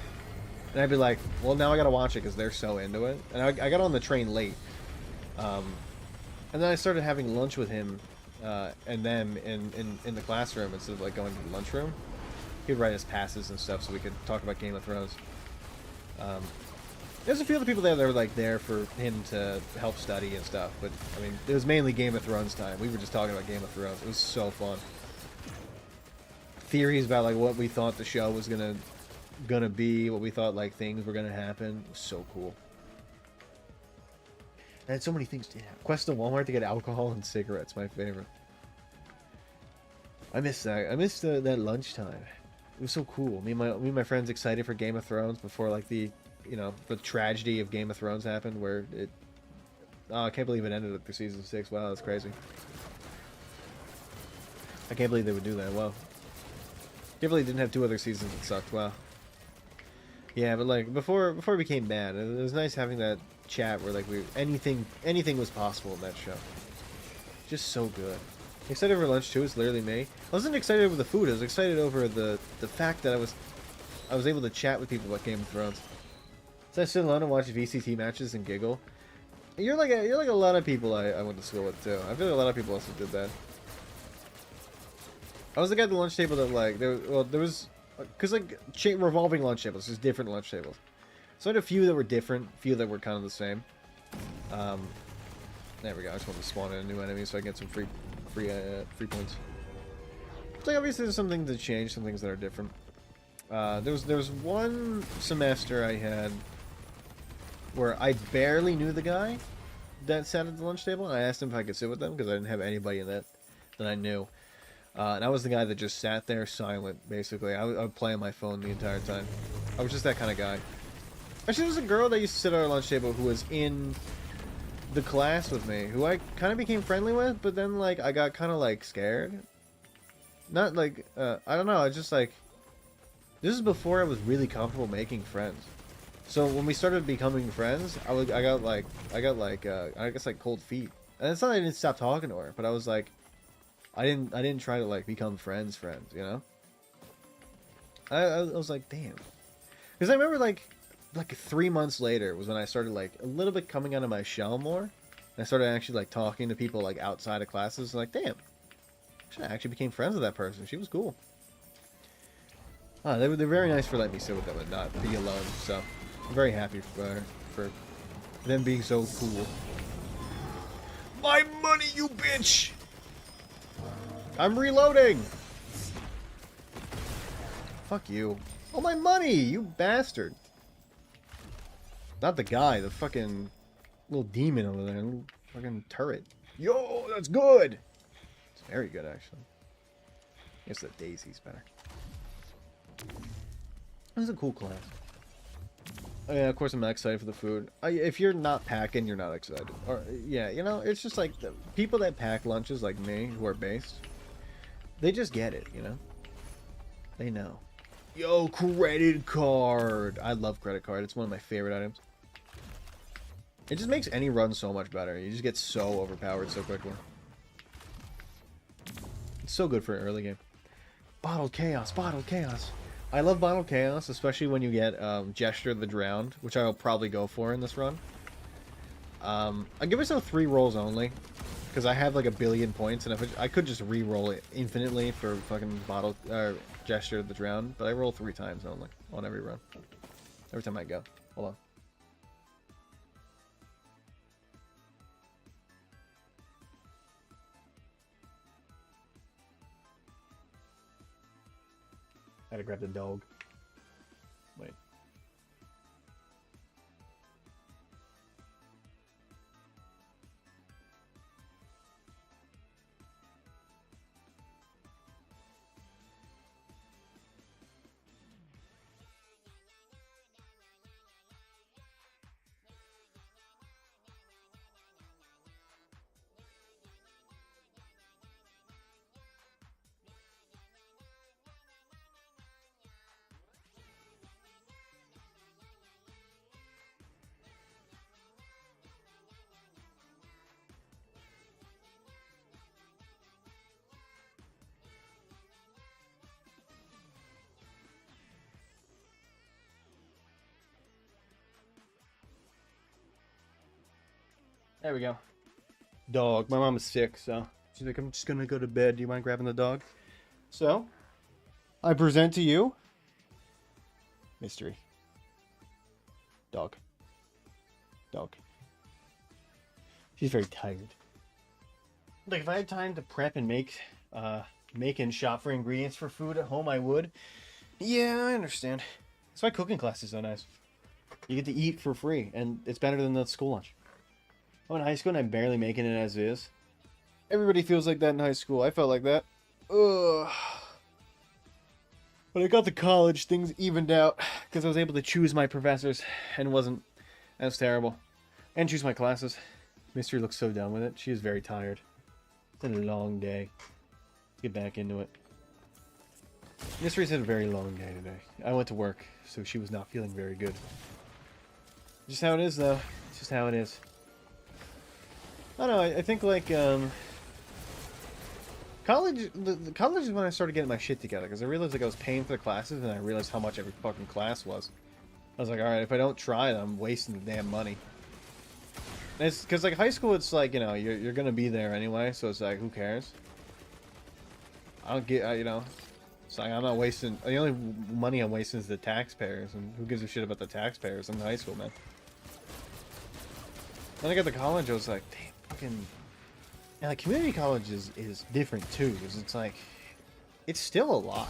and I'd be like, well, now I gotta watch it because they're so into it. And I got on the train late, and then I started having lunch with him and them in the classroom instead of like going to the lunchroom. He'd write us passes and stuff so we could talk about Game of Thrones. There's a few other people there that were like there for him to help study and stuff, but I mean, it was mainly Game of Thrones time. We were just talking about Game of Thrones. It was so fun. Theories about like what we thought the show was gonna be, what we thought like things were gonna happen. It was so cool. I had so many things to do. Quest to Walmart to get alcohol and cigarettes. My favorite. I missed that. I missed that lunchtime. It was so cool. Me and my friends excited for Game of Thrones before like the tragedy of Game of Thrones happened, where it. Oh, I can't believe it ended after season 6. Wow, that's crazy. I can't believe they would do that. Wow. Can't believe it didn't have 2 other seasons that sucked. Wow. Yeah, but like before it became bad, it was nice having that chat where like anything was possible in that show. Just so good. Excited over lunch too. It's literally me. I wasn't excited over the food. I was excited over the fact that I was able to chat with people about Game of Thrones. So I sit alone and watch VCT matches and giggle. You're like a lot of people I went to school with too. I feel like a lot of people also did that. I was the guy at the lunch table that like there was because like revolving lunch tables, there's different lunch tables. So I had a few that were different, a few that were kind of the same. There we go. I just want to spawn in a new enemy so I get some free points. So obviously there's some things that change, some things that are different. There was one semester I had where I barely knew the guy that sat at the lunch table, and I asked him if I could sit with them because I didn't have anybody in that I knew. And I was the guy that just sat there silent, basically. I would play on my phone the entire time. I was just that kind of guy. Actually, there was a girl that used to sit at our lunch table who was in the class with me, who I kind of became friendly with, but then, like, I got kind of, like, scared. Not, like, I don't know, I just, like... This is before I was really comfortable making friends. So when we started becoming friends, I guess, like, cold feet. And it's not that I didn't stop talking to her, but I was, like... I didn't try to like become friends, you know. I was like, damn, because I remember like 3 months later was when I started like a little bit coming out of my shell more. And I started actually like talking to people like outside of classes. Like, damn, I actually became friends with that person. She was cool. They're very nice for letting me sit with them and not be alone. So I'm very happy for them being so cool. My money, you bitch! I'm reloading! Fuck you. Oh, my money, you bastard. Not the guy, the fucking little demon over there. Little fucking turret. Yo, that's good! It's very good, actually. guess the Daisy's better. This is a cool class. Oh, yeah, of course I'm not excited for the food. If you're not packing, you're not excited. Or yeah, you know, it's just like the people that pack lunches like me, who are based, they just get it, you know? They know. Yo, credit card! I love credit card. It's one of my favorite items. It just makes any run so much better. You just get so overpowered so quickly. It's so good for an early game. Bottled Chaos, Bottled Chaos. I love Bottled Chaos, especially when you get Gesture of the Drowned, which I will probably go for in this run. I give myself 3 rolls only, because I have like 1 billion points, and if I could just re-roll it infinitely for fucking Gesture of the Drowned, but I roll 3 times only on every run. Every time I go. Hold on. I gotta grab the dog. Wait. There we go. Dog. My mom is sick, so she's like, I'm just gonna go to bed. Do you mind grabbing the dog? So, I present to you Mystery. Dog. Dog. She's very tired. Like, if I had time to prep and make and shop for ingredients for food at home, I would. Yeah, I understand. That's why cooking class is so nice. You get to eat for free, and it's better than the school lunch. I'm in high school and I'm barely making it as is. Everybody feels like that in high school. I felt like that. Ugh. When I got to college, things evened out because I was able to choose my professors and wasn't as terrible. And choose my classes. Mystery looks so done with it. She is very tired. It's been a long day. Let's get back into it. Mystery's had a very long day today. I went to work, so she was not feeling very good. Just how it is, though. It's just how it is. I don't know, I think, like, college, the college is when I started getting my shit together, because I realized, like, I was paying for the classes, and I realized how much every fucking class was. I was like, alright, if I don't try it, I'm wasting the damn money. And it's, because, like, high school, it's like, you know, you're gonna be there anyway, so it's like, who cares? I don't get, you know, it's like, I'm not wasting, the only money I'm wasting is the taxpayers, and who gives a shit about the taxpayers in high school, man? Then I got to college, I was like, damn. And like community college is different too, because it's like, it's still a lot.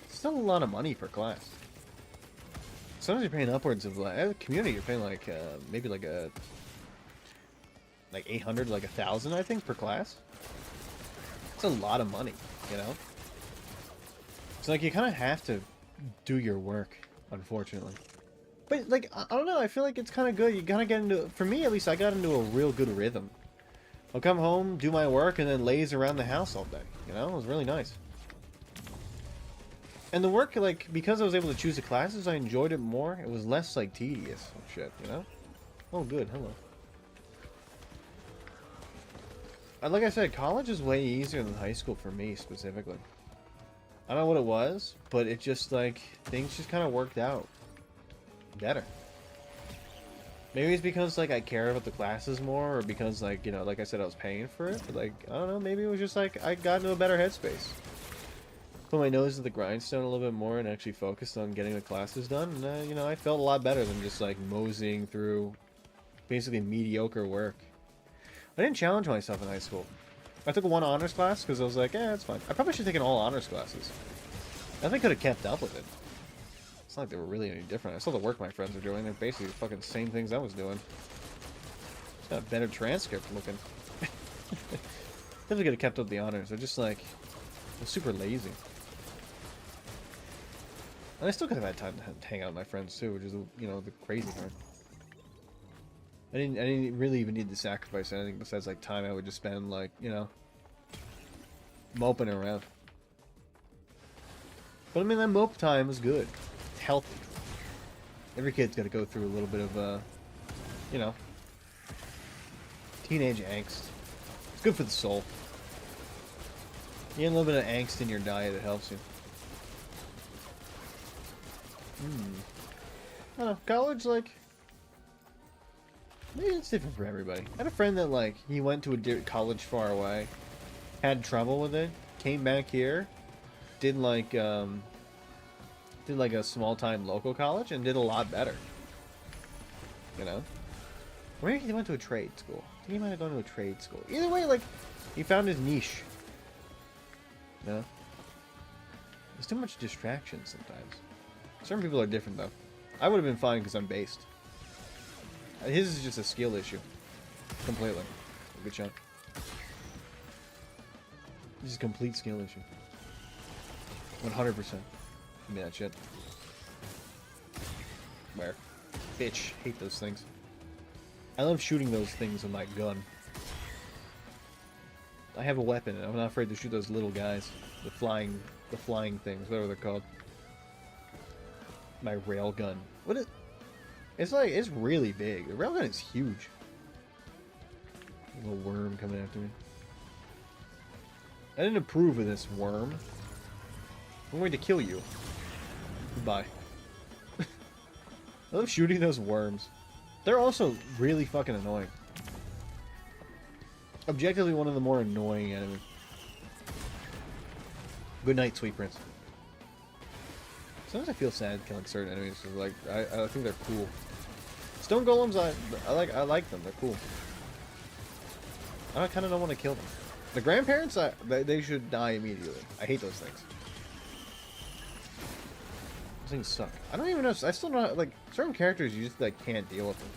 It's still a lot of money per class. Sometimes you're paying upwards of, like, at community you're paying like maybe like 800, like 1,000 I think per class. It's a lot of money, you know. So like you kind of have to do your work, unfortunately. But, like, I don't know, I feel like it's kind of good. You gotta get into, for me at least, I got into a real good rhythm. I'll come home, do my work, and then laze around the house all day. You know, it was really nice. And the work, like, because I was able to choose the classes, I enjoyed it more. It was less, like, tedious and shit, you know? Oh, good, hello. And like I said, college is way easier than high school for me, specifically. I don't know what it was, but it just, like, things just kind of worked out better. Maybe it's because, like, I care about the classes more, or because, like, you know, like I said, I was paying for it, but, like, I don't know, maybe it was just, like, I got into a better headspace. Put my nose to the grindstone a little bit more and actually focused on getting the classes done, and, you know, I felt a lot better than just, like, moseying through basically mediocre work. I didn't challenge myself in high school. I took one honors class because I was like, it's fine. I probably should have taken all honors classes. I think I could have kept up with it. It's not like they were really any different. I saw the work my friends were doing. They're basically the fucking same things I was doing. It's got a better transcript looking. Definitely could have kept up the honors. They're just like, I was super lazy. And I still could have had time to hang out with my friends too, which is, you know, the crazy part. I didn't really even need to sacrifice anything besides like time I would just spend like, you know, moping around. But I mean, that mope time was good. It's healthy. Every kid's got to go through a little bit of, you know, teenage angst. It's good for the soul. You get a little bit of angst in your diet, it helps you. I don't know, college, like, maybe it's different for everybody. I had a friend that, like, he went to a college far away, had trouble with it, came back here, did like a small-time local college, and did a lot better. You know? Or maybe he went to a trade school. I think he might have gone to a trade school. Either way, like, he found his niche. You know? There's too much distraction sometimes. Certain people are different, though. I would have been fine because I'm based. His is just a skill issue. Completely. Good shot. This is a complete skill issue. 100%. Give me that shit. Where? Bitch. Hate those things. I love shooting those things with my gun. I have a weapon, and I'm not afraid to shoot those little guys. The flying things, whatever they're called. My railgun. What is... It's like, it's really big. The railgun is huge. A little worm coming after me. I didn't approve of this worm. I'm going to kill you. Goodbye. I love shooting those worms. They're also really fucking annoying. Objectively one of the more annoying enemies. Good night, sweet prince. Sometimes I feel sad killing certain enemies. Like I think they're cool. Stone golems, I like them. They're cool. I kind of don't want to kill them. The grandparents, they should die immediately. I hate those things. Those things suck. I don't even know. I still don't, like, certain characters you just like can't deal with them.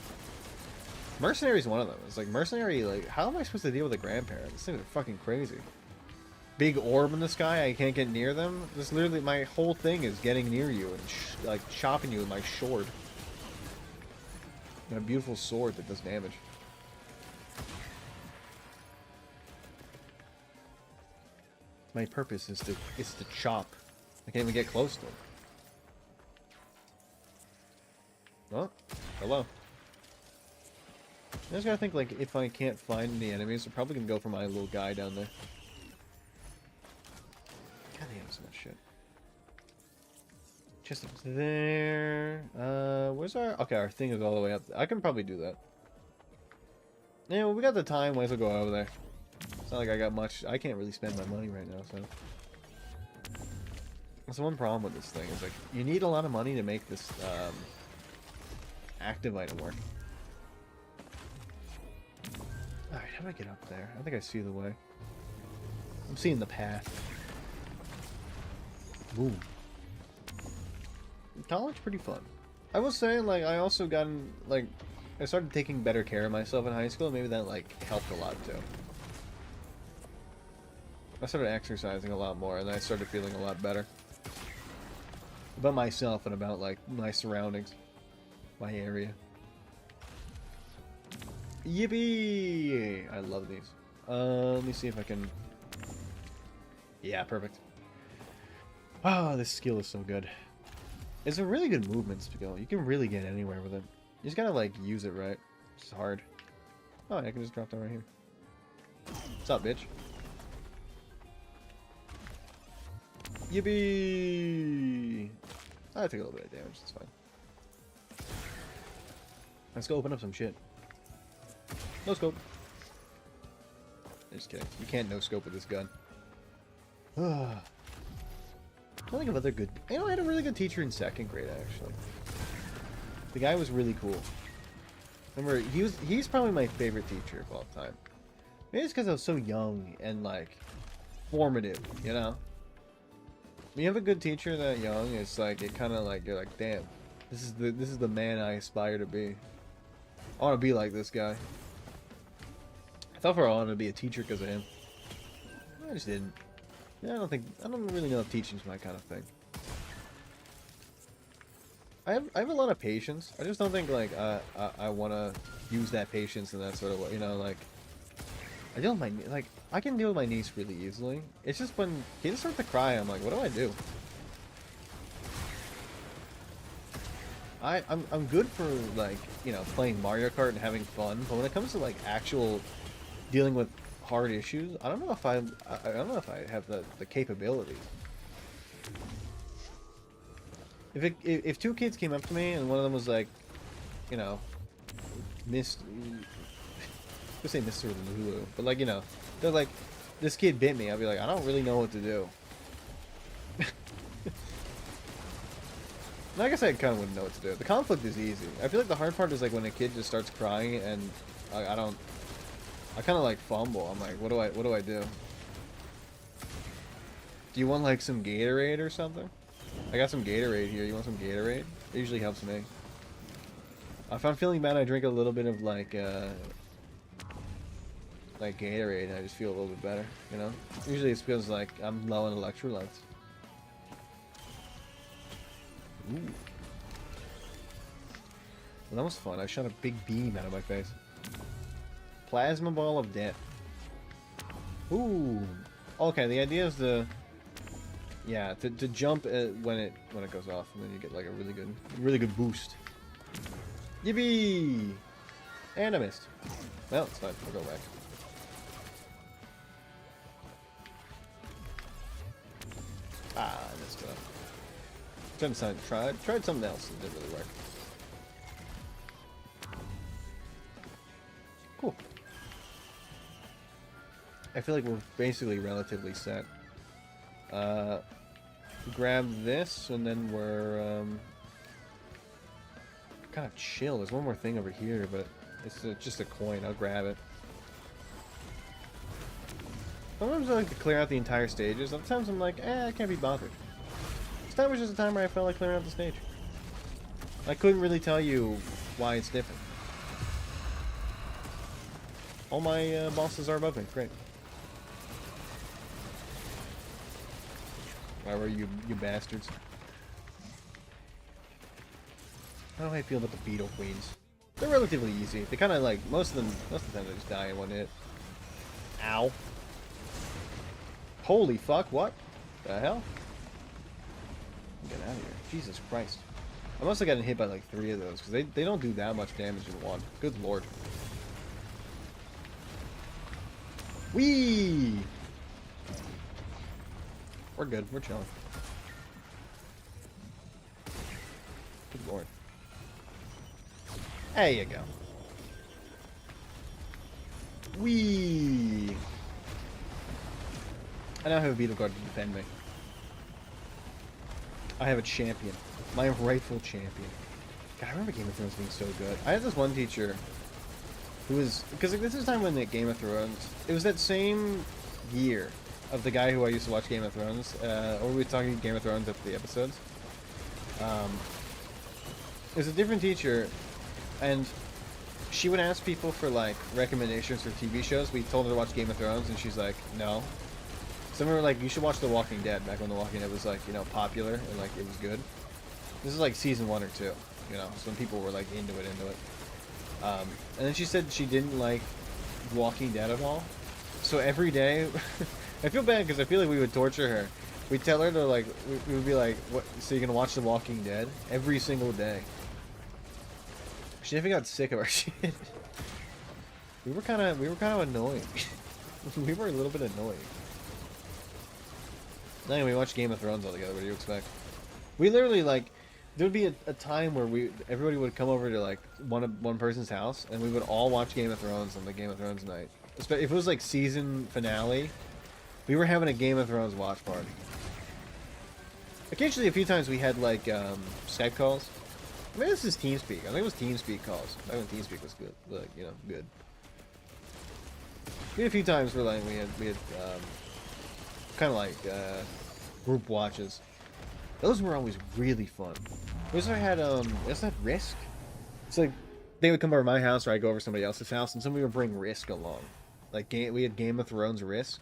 Mercenary is one of them. It's like Mercenary. Like, how am I supposed to deal with a grandparent? These things are fucking crazy. Big orb in the sky. I can't get near them. This literally my whole thing is getting near you and like chopping you with my sword. My beautiful sword that does damage. My purpose is to chop. I can't even get close to him. Oh, hello. I just gotta think, like, if I can't find any enemies, I'm probably gonna go for my little guy down there. God damn, so much shit. Just up there. Where's our... Okay, our thing is all the way up. I can probably do that. Yeah, well, we got the time. Might as well go over there. It's not like I got much. I can't really spend my money right now, so... That's the one problem with this thing. Is like, you need a lot of money to make this, active item work. Alright, how do I get up there? I think I see the way. I'm seeing the path. Ooh. College, pretty fun. I was saying, like, I also gotten, like, I started taking better care of myself in high school. Maybe that, like, helped a lot, too. I started exercising a lot more, and I started feeling a lot better. About myself and about, like, my surroundings. My area. Yippee! I love these. Let me see if I can... Yeah, perfect. Oh, this skill is so good. It's a really good movement skill. You can really get anywhere with it. You just gotta, like, use it right. It's hard. Oh, I can just drop down right here. What's up, bitch? Yippee! I take a little bit of damage, it's fine. Let's go open up some shit. No scope. Just kidding. You can't no scope with this gun. I think of other good... You know, I had a really good teacher in 2nd grade, actually. The guy was really cool. Remember, he's probably my favorite teacher of all time. Maybe it's because I was so young and, like, formative, you know? When you have a good teacher that young, it's like, it kind of like, you're like, damn, this is the man I aspire to be. I want to be like this guy. I thought for a while I wanted to be a teacher because of him. I just didn't. Yeah, I don't really know if teaching's my kind of thing. I have a lot of patience. I just don't think like I want to use that patience in that sort of way. You know, like I deal with my like I can deal with my niece really easily. It's just when kids start to cry, I'm like, what do I do? I'm good for like, you know, playing Mario Kart and having fun, but when it comes to like actual dealing with hard issues, I don't know if I don't know if I have the capabilities. If two kids came up to me and one of them was like, you know, Mr. Let's say Mr. Lulu, but like, you know, they're like, this kid bit me. I'll be like, I don't really know what to do. And I guess I kind of wouldn't know what to do. The conflict is easy. I feel like the hard part is like when a kid just starts crying and I don't. I kind of like fumble. I'm like, what do I do? Do you want like some Gatorade or something? I got some Gatorade here. You want some Gatorade? It usually helps me. If I'm feeling bad, I drink a little bit of like Gatorade, and I just feel a little bit better. You know. Usually it's because like I'm low on electrolytes. Ooh. Well, that was fun. I shot a big beam out of my face. Plasma ball of death. Ooh. Okay, the idea is to jump when it goes off, and then you get like a really good boost. Yippee! And I missed. Well, it's fine. I'll go back. Ah, I missed it. Tried something else. It didn't really work. Cool. I feel like we're basically relatively set. Grab this, and then we're kind of chill. There's one more thing over here, but it's just a coin. I'll grab it. Sometimes I like to clear out the entire stages. Other times I'm like, I can't be bothered. This time was just a time where I felt like clearing out the stage. I couldn't really tell you why it's different. All my bosses are above me. Great. Why were you bastards? How do I feel about the Beetle Queens? They're relatively easy. They kind of like most of the time they just die in one hit. Ow. Holy fuck! What the hell? Get out of here! Jesus Christ! I must have gotten hit by like 3 of those because they don't do that much damage in one. Good lord. Whee! We're good. We're chilling. Good lord. There you go. Whee! I now have a Beetle Guard to defend me. I have a champion. My rightful champion. God, I remember Game of Thrones being so good. I had this one teacher who was... Because like, this is the time when the Game of Thrones... It was that same year of the guy who I used to watch Game of Thrones. Or we were talking Game of Thrones after the episodes. It was a different teacher, and she would ask people for like recommendations for TV shows. We told her to watch Game of Thrones, and she's like, no. Some were like, you should watch The Walking Dead, back when The Walking Dead was like, you know, popular and like it was good. This is like season 1 or 2, you know, so when people were like into it. And then she said she didn't like Walking Dead at all. So every day, I feel bad because I feel like we would torture her. We'd tell her to like, we would be like, what? So you're gonna watch The Walking Dead every single day. She never got sick of our shit. We were kind of annoying. We were a little bit annoying. Anyway, we watched Game of Thrones all together. What do you expect? We literally like, there would be a time where everybody would come over to like one person's house, and we would all watch Game of Thrones on the Game of Thrones night. If it was like season finale, we were having a Game of Thrones watch party. Occasionally, a few times we had like Skype calls. Maybe this is TeamSpeak. I think it was TeamSpeak calls. Back when TeamSpeak was good, like, you know, good. We had a few times where like we had kind of like group watches. Those were always really fun. We also had Risk. It's like they would come over my house, or I'd go over somebody else's house, and somebody would bring Risk along. Like we had Game of Thrones Risk.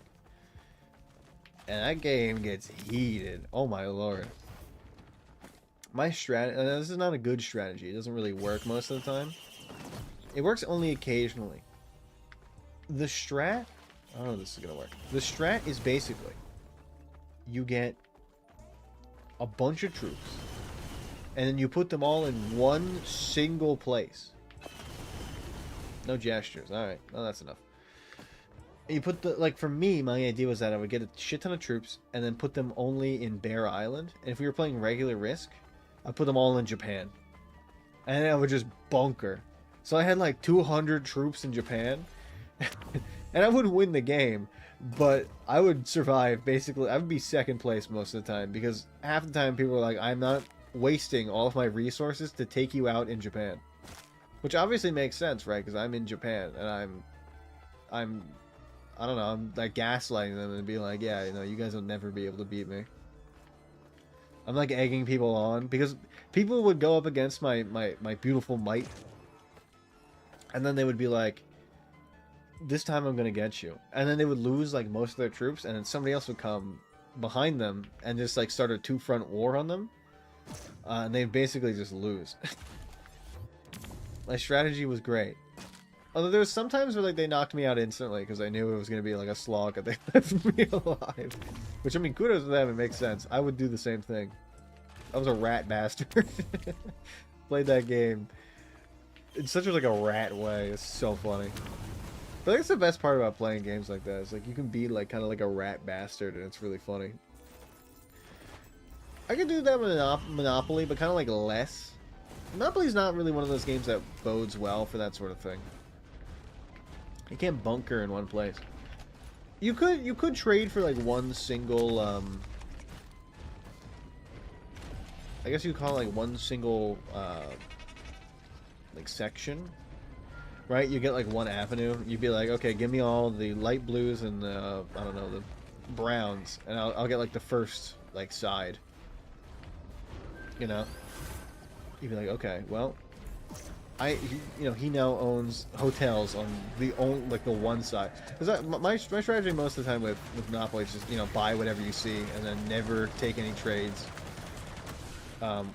And that game gets heated. Oh my lord. My strategy, this is not a good strategy. It doesn't really work most of the time. It works only occasionally. The strat, I don't know if this is gonna work. The strat is basically, you get a bunch of troops, and then you put them all in one single place. No gestures. Alright, well that's enough. You put the, like, for me, my idea was that I would get a shit ton of troops and then put them only in Bear Island. And if we were playing regular Risk, I'd put them all in Japan. And then I would just bunker. So I had like 200 troops in Japan. And I wouldn't win the game, but I would survive, basically. I would be second place most of the time, because half the time people were like, I'm not wasting all of my resources to take you out in Japan. Which obviously makes sense, right? Because I'm in Japan, and I don't know, I'm like gaslighting them and being like, yeah, you know, you guys will never be able to beat me. I'm like egging people on, because people would go up against my beautiful might, and then they would be like, this time I'm gonna get you. And then they would lose like most of their troops, and then somebody else would come behind them and just like start a two-front war on them. And they'd basically just lose. My strategy was great. Although there was sometimes where like they knocked me out instantly because I knew it was gonna be like a slog and they left me alive. Which, I mean, kudos to them, it makes sense. I would do the same thing. I was a rat bastard. Played that game in such like a rat way. It's so funny. But I think it's the best part about playing games like that. It's like you can be like kind of like a rat bastard, and it's really funny. I could do that with Monopoly, but kind of like less. Monopoly's not really one of those games that bodes well for that sort of thing. You can't bunker in one place. You could trade for like one single I guess you call it like one single like section. Right? You get like one avenue. You'd be like, okay, give me all the light blues and the I don't know, the browns, and I'll get like the first like side. You know? You'd be like, okay, well, he now owns hotels on the one side. Because my strategy most of the time with Monopoly is just, you know, buy whatever you see and then never take any trades.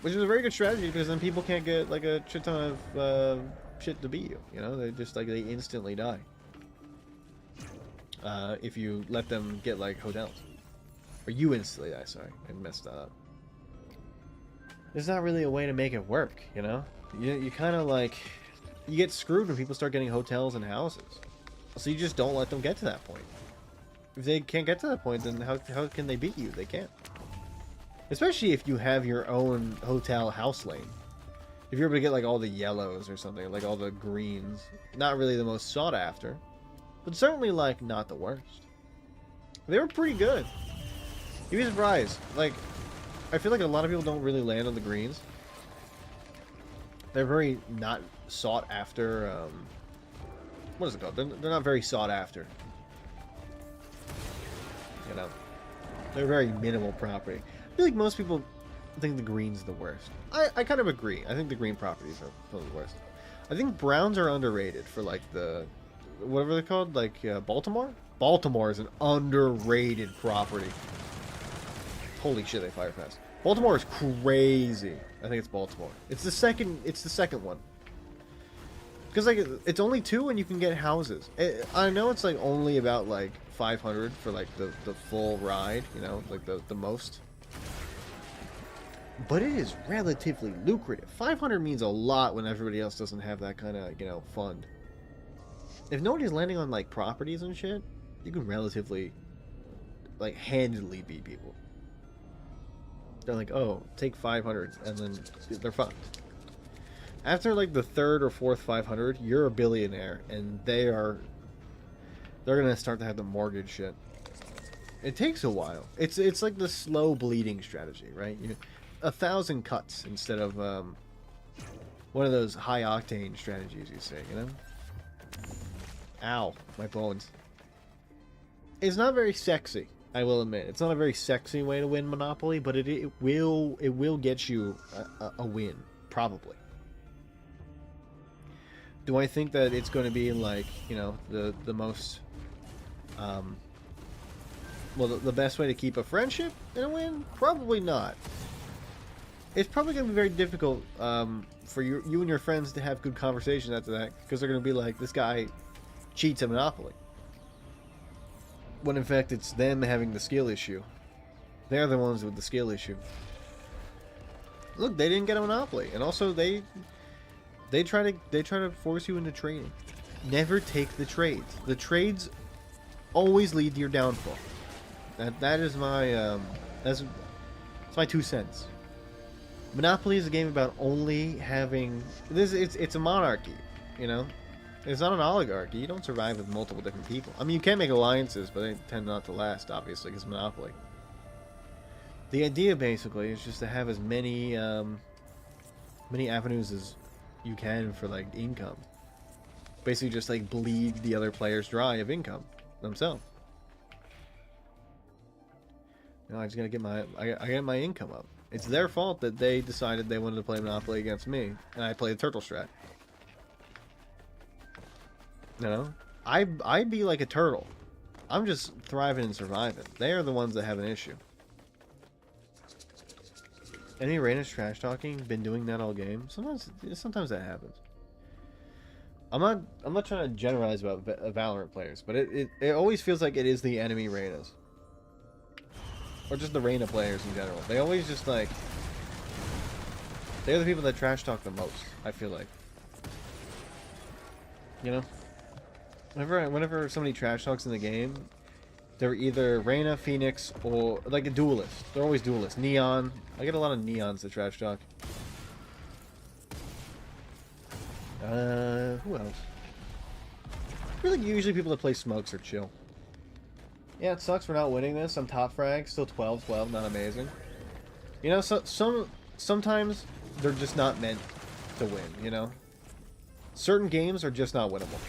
Which is a very good strategy, because then people can't get like a shit ton of shit to beat you. You know, they just like they instantly die. If you let them get like hotels, or you instantly die. Sorry, I messed that up. There's not really a way to make it work, you know? You kind of like, you get screwed when people start getting hotels and houses. So you just don't let them get to that point. If they can't get to that point, then how can they beat you? They can't. Especially if you have your own hotel house lane. If you're able to get like all the yellows or something, like all the greens. Not really the most sought after, but certainly like not the worst. They were pretty good. You'd be surprised. Like, I feel like a lot of people don't really land on the greens. They're very not sought after. What is it called? They're not very sought after. You know, they're very minimal property. I feel like most people think the green's the worst. I kind of agree. I think the green properties are probably the worst. I think browns are underrated for like the whatever they're called, like Baltimore. Baltimore is an underrated property. Holy shit, they fire fast. Baltimore is crazy. I think it's Baltimore. It's the second one. Because like it's only 2 and you can get houses. I know it's like only about like 500 for like the full ride, you know, like the most. But it is relatively lucrative. 500 means a lot when everybody else doesn't have that kind of, you know, fund. If nobody's landing on like properties and shit, you can relatively like handily beat people. They're like, oh, take 500, and then they're fucked. After like the 3rd or 4th 500, you're a billionaire, and they're gonna start to have the mortgage shit. It takes a while. It's like the slow bleeding strategy, right? 1,000 cuts instead of one of those high octane strategies you say, you know? Ow, my bones. It's not very sexy. I will admit, it's not a very sexy way to win Monopoly, but it will get you a win, probably. Do I think that it's going to be like, you know, the most Well, the best way to keep a friendship in a win? Probably not. It's probably going to be very difficult for you and your friends to have good conversations after that, because they're going to be like, this guy cheats at Monopoly. When in fact it's them having the skill issue. They're the ones with the skill issue. Look, they didn't get a Monopoly, and also they try to force you into trading. Never take the trades. The trades always lead to your downfall. That is my that's my 2 cents. Monopoly is a game about only having this. It's a monarchy, you know. It's not an oligarchy. You don't survive with multiple different people. I mean, you can make alliances, but they tend not to last, obviously, because Monopoly. The idea, basically, is just to have as many many avenues as you can for, like, income. Basically, just, like, bleed the other players dry of income themselves. You know, I just gotta get I get my income up. It's their fault that they decided they wanted to play Monopoly against me, and I played Turtle Strat. You know, I'd be like a turtle. I'm just thriving and surviving. They are the ones that have an issue. Any Reina's trash talking? Been doing that all game. Sometimes that happens. I'm not trying to generalize about Valorant players, but it always feels like it is the enemy Reinas, or just the Reina players in general. They always just like they're the people that trash talk the most. I feel like, you know. Whenever somebody trash talks in the game, they're either Reina, Phoenix, or like a duelist. They're always duelists. Neon. I get a lot of Neons that trash talk. Who else? Really, usually people that play smokes are chill. Yeah, it sucks for not winning this. I'm top frag, still 12-12, not amazing. You know, sometimes they're just not meant to win. You know, certain games are just not winnable.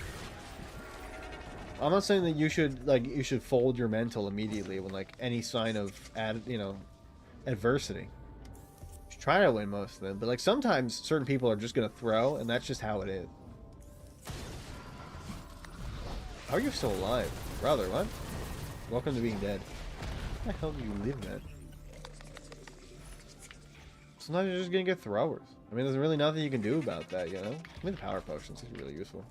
I'm not saying that you should fold your mental immediately when like any sign of adversity. You should try to win most of them, but like sometimes certain people are just gonna throw, and that's just how it is. How are you still alive, brother? What? Welcome to being dead. How the hell do you live, man? Sometimes you're just gonna get throwers. I mean, there's really nothing you can do about that, you know. I mean, the power potions is really useful.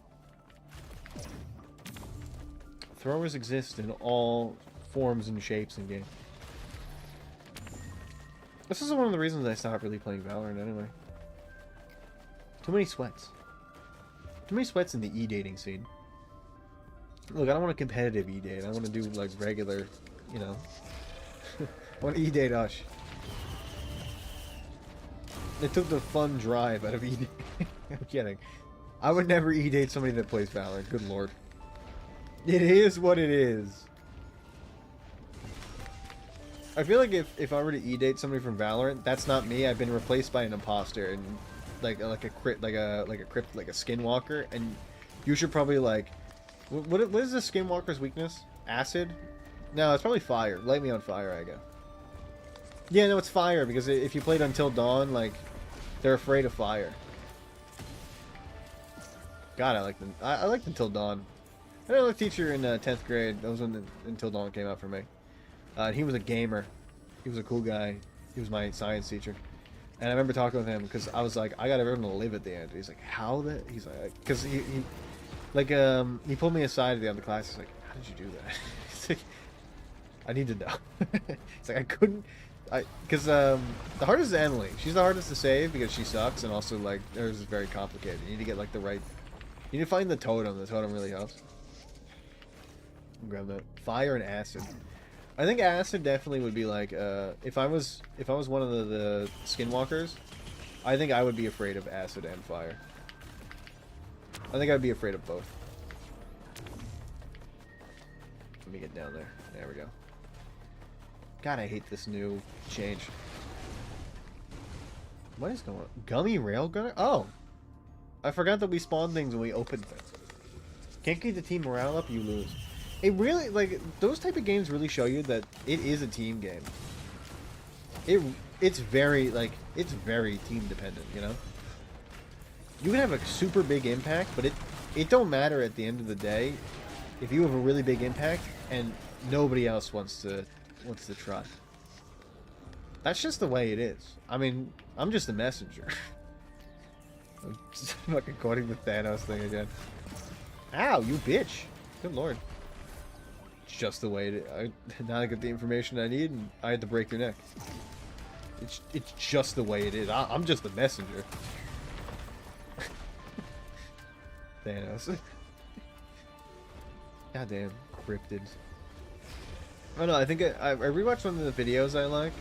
Throwers exist in all forms and shapes in game. This is one of the reasons I stopped really playing Valorant anyway. Too many sweats. Too many sweats in the e-dating scene. Look, I don't want a competitive e-date. I want to do like regular, you know. I want to e-date Ush. They took the fun drive out of e-date. I'm kidding. I would never e-date somebody that plays Valorant. Good lord. It is what it is. I feel like if I were to e-date somebody from Valorant, that's not me. I've been replaced by an imposter and like a skinwalker, and you should probably like what is the skinwalker's weakness? Acid? No, it's probably fire. Light me on fire, I guess. Yeah, no, it's fire because if you played Until Dawn, like they're afraid of fire. God, I liked Until Dawn. I had a teacher in 10th grade. That was when Until Dawn came out for me. He was a gamer. He was a cool guy. He was my science teacher. And I remember talking with him because I was like, I got everyone to live at the end. He's like, how that? He's like, because he pulled me aside at the end of the class. He's like, how did you do that? He's like, I need to know. It's like I couldn't. Because the hardest is Emily. She's the hardest to save because she sucks, and also like hers is very complicated. You need to get like the right. You need to find the totem. The totem really helps. Grab that. Fire and acid. I think acid definitely would be like if I was one of the skinwalkers, I think I would be afraid of acid and fire. I think I'd be afraid of both. Let me get down there. There we go. God, I hate this new change. What is going on? Gummy Railgunner? Oh! I forgot that we spawn things when we open things. Can't keep the team morale up, you lose. It really, like, those type of games really show you that it is a team game. It's very team dependent, you know? You can have a super big impact, but it don't matter at the end of the day if you have a really big impact and nobody else wants to try. That's just the way it is. I mean, I'm just a messenger. I'm just fucking quoting the Thanos thing again. Ow, you bitch. Good lord. It's just the way it is. Now I get the information I need, and I had to break your neck. It's just the way it is. I'm just a messenger. Thanos. Goddamn cryptids. Oh no, I think I rewatched one of the videos I like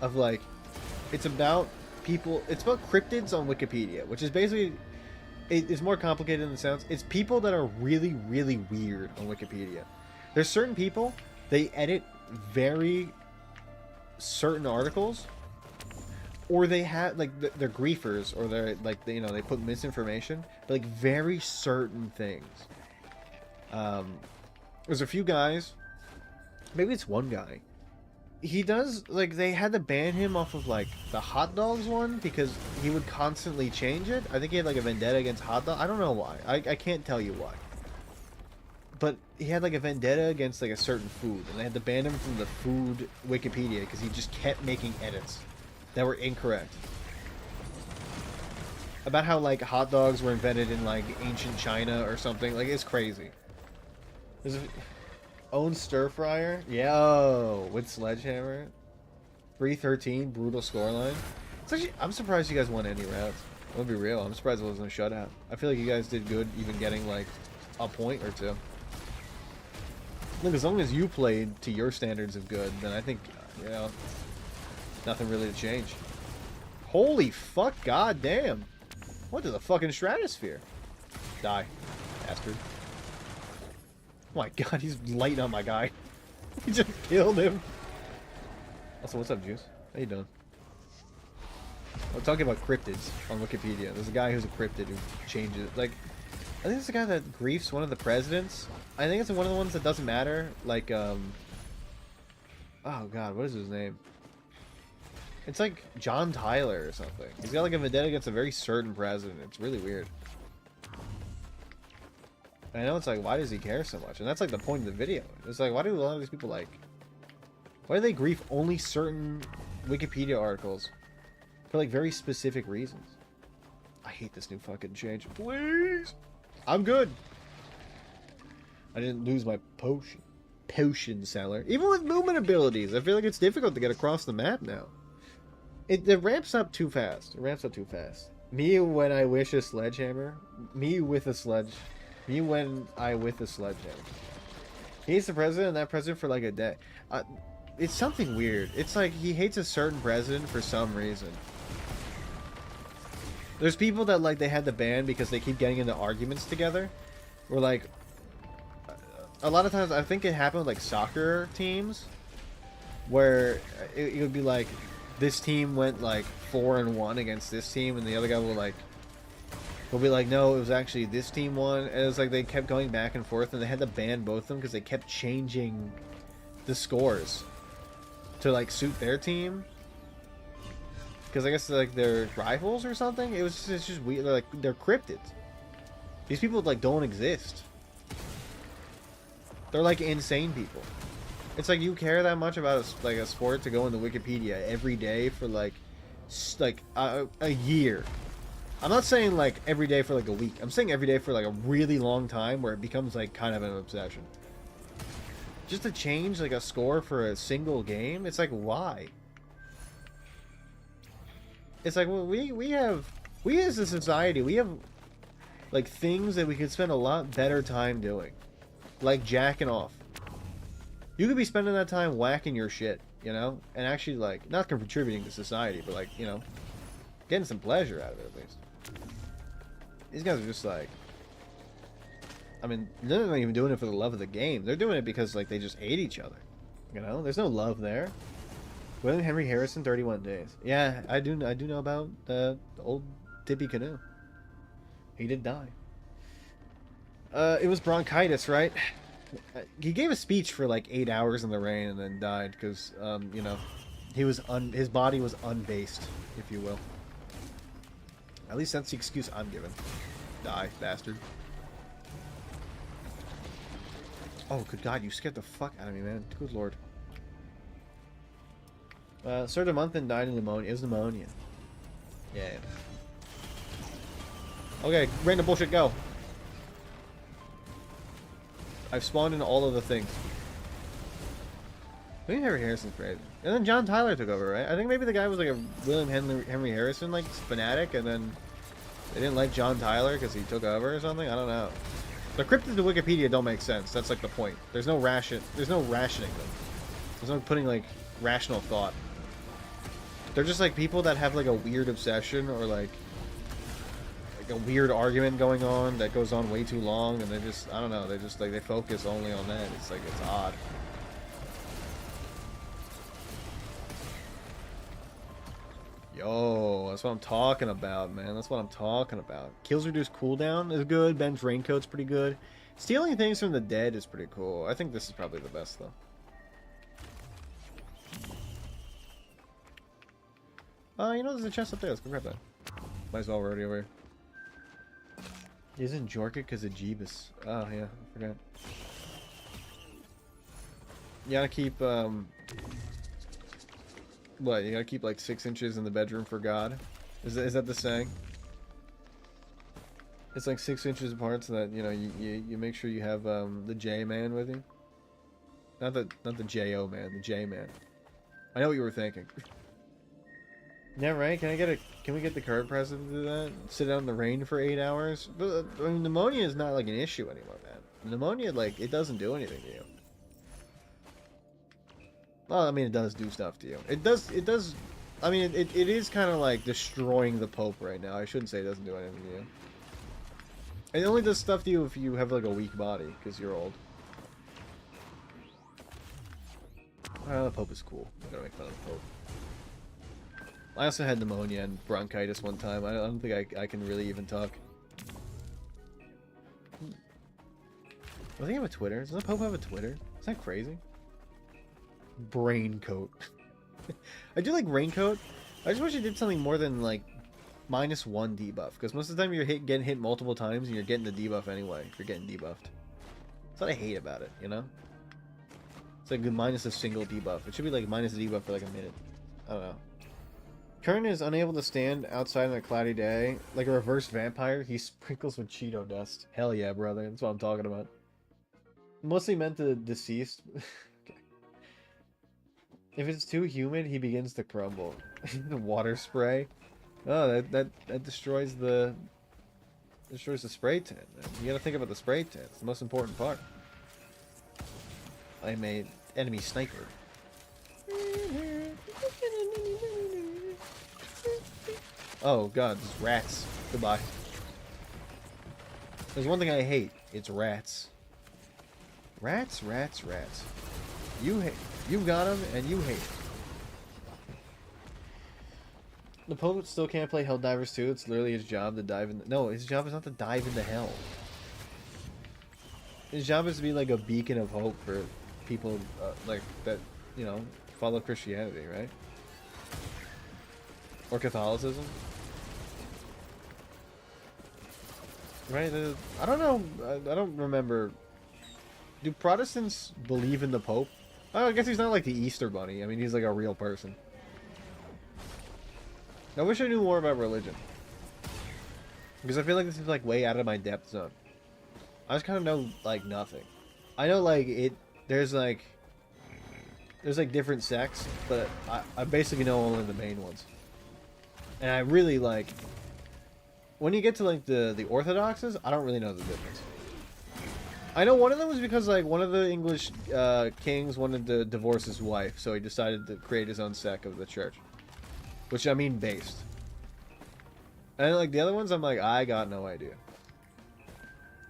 of like, it's about people. It's about cryptids on Wikipedia, which is basically it's more complicated than it sounds. It's people that are really, really weird on Wikipedia. There's certain people, they edit very certain articles, or they have like they're griefers, or they're like you know they put misinformation, but like very certain things. There's a few guys, maybe it's one guy. He does like they had to ban him off of like the hot dogs one because he would constantly change it. I think he had like a vendetta against hot dog. I don't know why. I can't tell you why. But he had like a vendetta against like a certain food, and they had to ban him from the food Wikipedia because he just kept making edits that were incorrect about how like hot dogs were invented in like ancient China or something. Like it's crazy. There's a own stir fryer, yo, with Sledgehammer, 313 brutal scoreline. It's actually I'm surprised you guys won any rounds. I'm gonna be real. I'm surprised it wasn't a shutout. I feel like you guys did good, even getting like a point or two. Look, as long as you played to your standards of good, then I think, you know, nothing really to change. Holy fuck, goddamn! What to the fucking stratosphere? Die, bastard. Oh my god, he's lighting on my guy. He just killed him. Also, what's up, Juice? How you doing? I'm talking about cryptids on Wikipedia. There's a guy who's a cryptid who changes, like, I think it's the guy that griefs one of the presidents. I think it's one of the ones that doesn't matter. Like, oh god, what is his name? It's like John Tyler or something. He's got like a vendetta against a very certain president. It's really weird. I know it's like, why does he care so much? And that's like the point of the video. It's like, why do a lot of these people like... Why do they grief only certain Wikipedia articles for like very specific reasons? I hate this new fucking change. Please! I'm good. I didn't lose my potion seller. Even with movement abilities, I feel like it's difficult to get across the map now. It ramps up too fast. It ramps up too fast. Me when I wish a sledgehammer. Me with a sledge. Me when I with a sledgehammer. He's the president and that president for like a day. It's something weird. It's like he hates a certain president for some reason. There's people that like they had to ban because they keep getting into arguments together. Or like a lot of times I think it happened with like soccer teams where it would be like this team went like 4-1 against this team and the other guy will be like, no, it was actually this team won. And it was like they kept going back and forth and they had to ban both of them because they kept changing the scores to like suit their team. Because I guess like they're rivals or something. It's just weird. They're cryptids. These people like don't exist. They're like insane people. It's like you care that much about a sport to go into Wikipedia every day for like a year. I'm not saying like every day for like a week. I'm saying every day for like a really long time where it becomes like kind of an obsession. Just to change like a score for a single game, it's like why? It's like well, we as a society, we have like things that we could spend a lot better time doing. Like jacking off. You could be spending that time whacking your shit, you know? And actually like not contributing to society, but like, you know, getting some pleasure out of it at least. These guys are just like, I mean, they're not even doing it for the love of the game. They're doing it because like they just hate each other. You know? There's no love there. William Henry Harrison, 31 days. Yeah, I do know about the old Tippy Canoe. He did die. It was bronchitis, right? He gave a speech for like 8 hours in the rain and then died because, you know, his body was unbased, if you will. At least that's the excuse I'm given. Die, bastard. Oh, good God, you scared the fuck out of me, man. Good Lord. Served a month and died of pneumonia. It was pneumonia. Yeah. Okay, random bullshit, go. I've spawned in all of the things. I think Henry Harrison's great. And then John Tyler took over, right? I think maybe the guy was like a William Henry Harrison, like, fanatic, and then they didn't like John Tyler because he took over or something? I don't know. The cryptids to Wikipedia don't make sense. That's like the point. There's no rationing them. There's no putting like rational thought. They're just like people that have like a weird obsession or like a weird argument going on that goes on way too long, and they just, I don't know, they just like, they focus only on that. It's like, it's odd. Yo, that's what I'm talking about, man. That's what I'm talking about. Kills reduce cooldown is good. Ben's raincoat's pretty good. Stealing things from the dead is pretty cool. I think this is probably the best, though. You know, there's a chest up there. Let's go grab that. Might as well, we're already over here. Isn't Jorka because of Jeebus? Oh, yeah. I forgot. You gotta keep, what, you gotta keep like 6 inches in the bedroom for God? Is that the saying? It's like 6 inches apart so that, you know, you make sure you have the J-man with you. Not the J-O man, the J-man. I know what you were thinking. Yeah, right? Can we get the card president to do that? Sit out in the rain for 8 hours? But, I mean, pneumonia is not like an issue anymore, man. Pneumonia, like, it doesn't do anything to you. Well, I mean, it does do stuff to you. It does, I mean, it is kind of like destroying the Pope right now. I shouldn't say it doesn't do anything to you. It only does stuff to you if you have, like, a weak body, because you're old. The Pope is cool. I'm gonna make fun of the Pope. I also had pneumonia and bronchitis one time. I don't think I can really even talk. Does he have a Twitter? Does the Pope have a Twitter? Is that crazy? Braincoat. I do like Raincoat. I just wish it did something more than like -1 debuff, because most of the time you're getting hit multiple times and you're getting the debuff anyway if you're getting debuffed. That's what I hate about it, you know? It's like minus a single debuff. It should be like minus a debuff for like a minute. I don't know. Kern is unable to stand outside on a cloudy day. Like a reverse vampire, he sprinkles with Cheeto dust. Hell yeah, brother. That's what I'm talking about. Mostly meant the deceased. If it's too humid, he begins to crumble. The water spray. Oh, that destroys the spray tan. Man. You gotta think about the spray tan. It's the most important part. I'm a enemy sniper. Oh god, there's rats. Goodbye. There's one thing I hate. It's rats. Rats, rats, rats. You got him, and you hate him. The Pope still can't play Helldivers 2. It's literally his job to dive in. No, his job is not to dive into hell. His job is to be like a beacon of hope for people like that, you know, follow Christianity, right? Or Catholicism. Right? I don't know. I don't remember. Do Protestants believe in the Pope? Oh, I guess he's not like the Easter Bunny. I mean, he's like a real person. I wish I knew more about religion. Because I feel like this is like way out of my depth zone. I just kind of know like nothing. I know like there's like different sects, but I basically know only the main ones. And I really like, when you get to like the Orthodoxes, I don't really know the difference. I know one of them was because like one of the English kings wanted to divorce his wife, so he decided to create his own sect of the church. Which I mean based. And like the other ones, I'm like, I got no idea.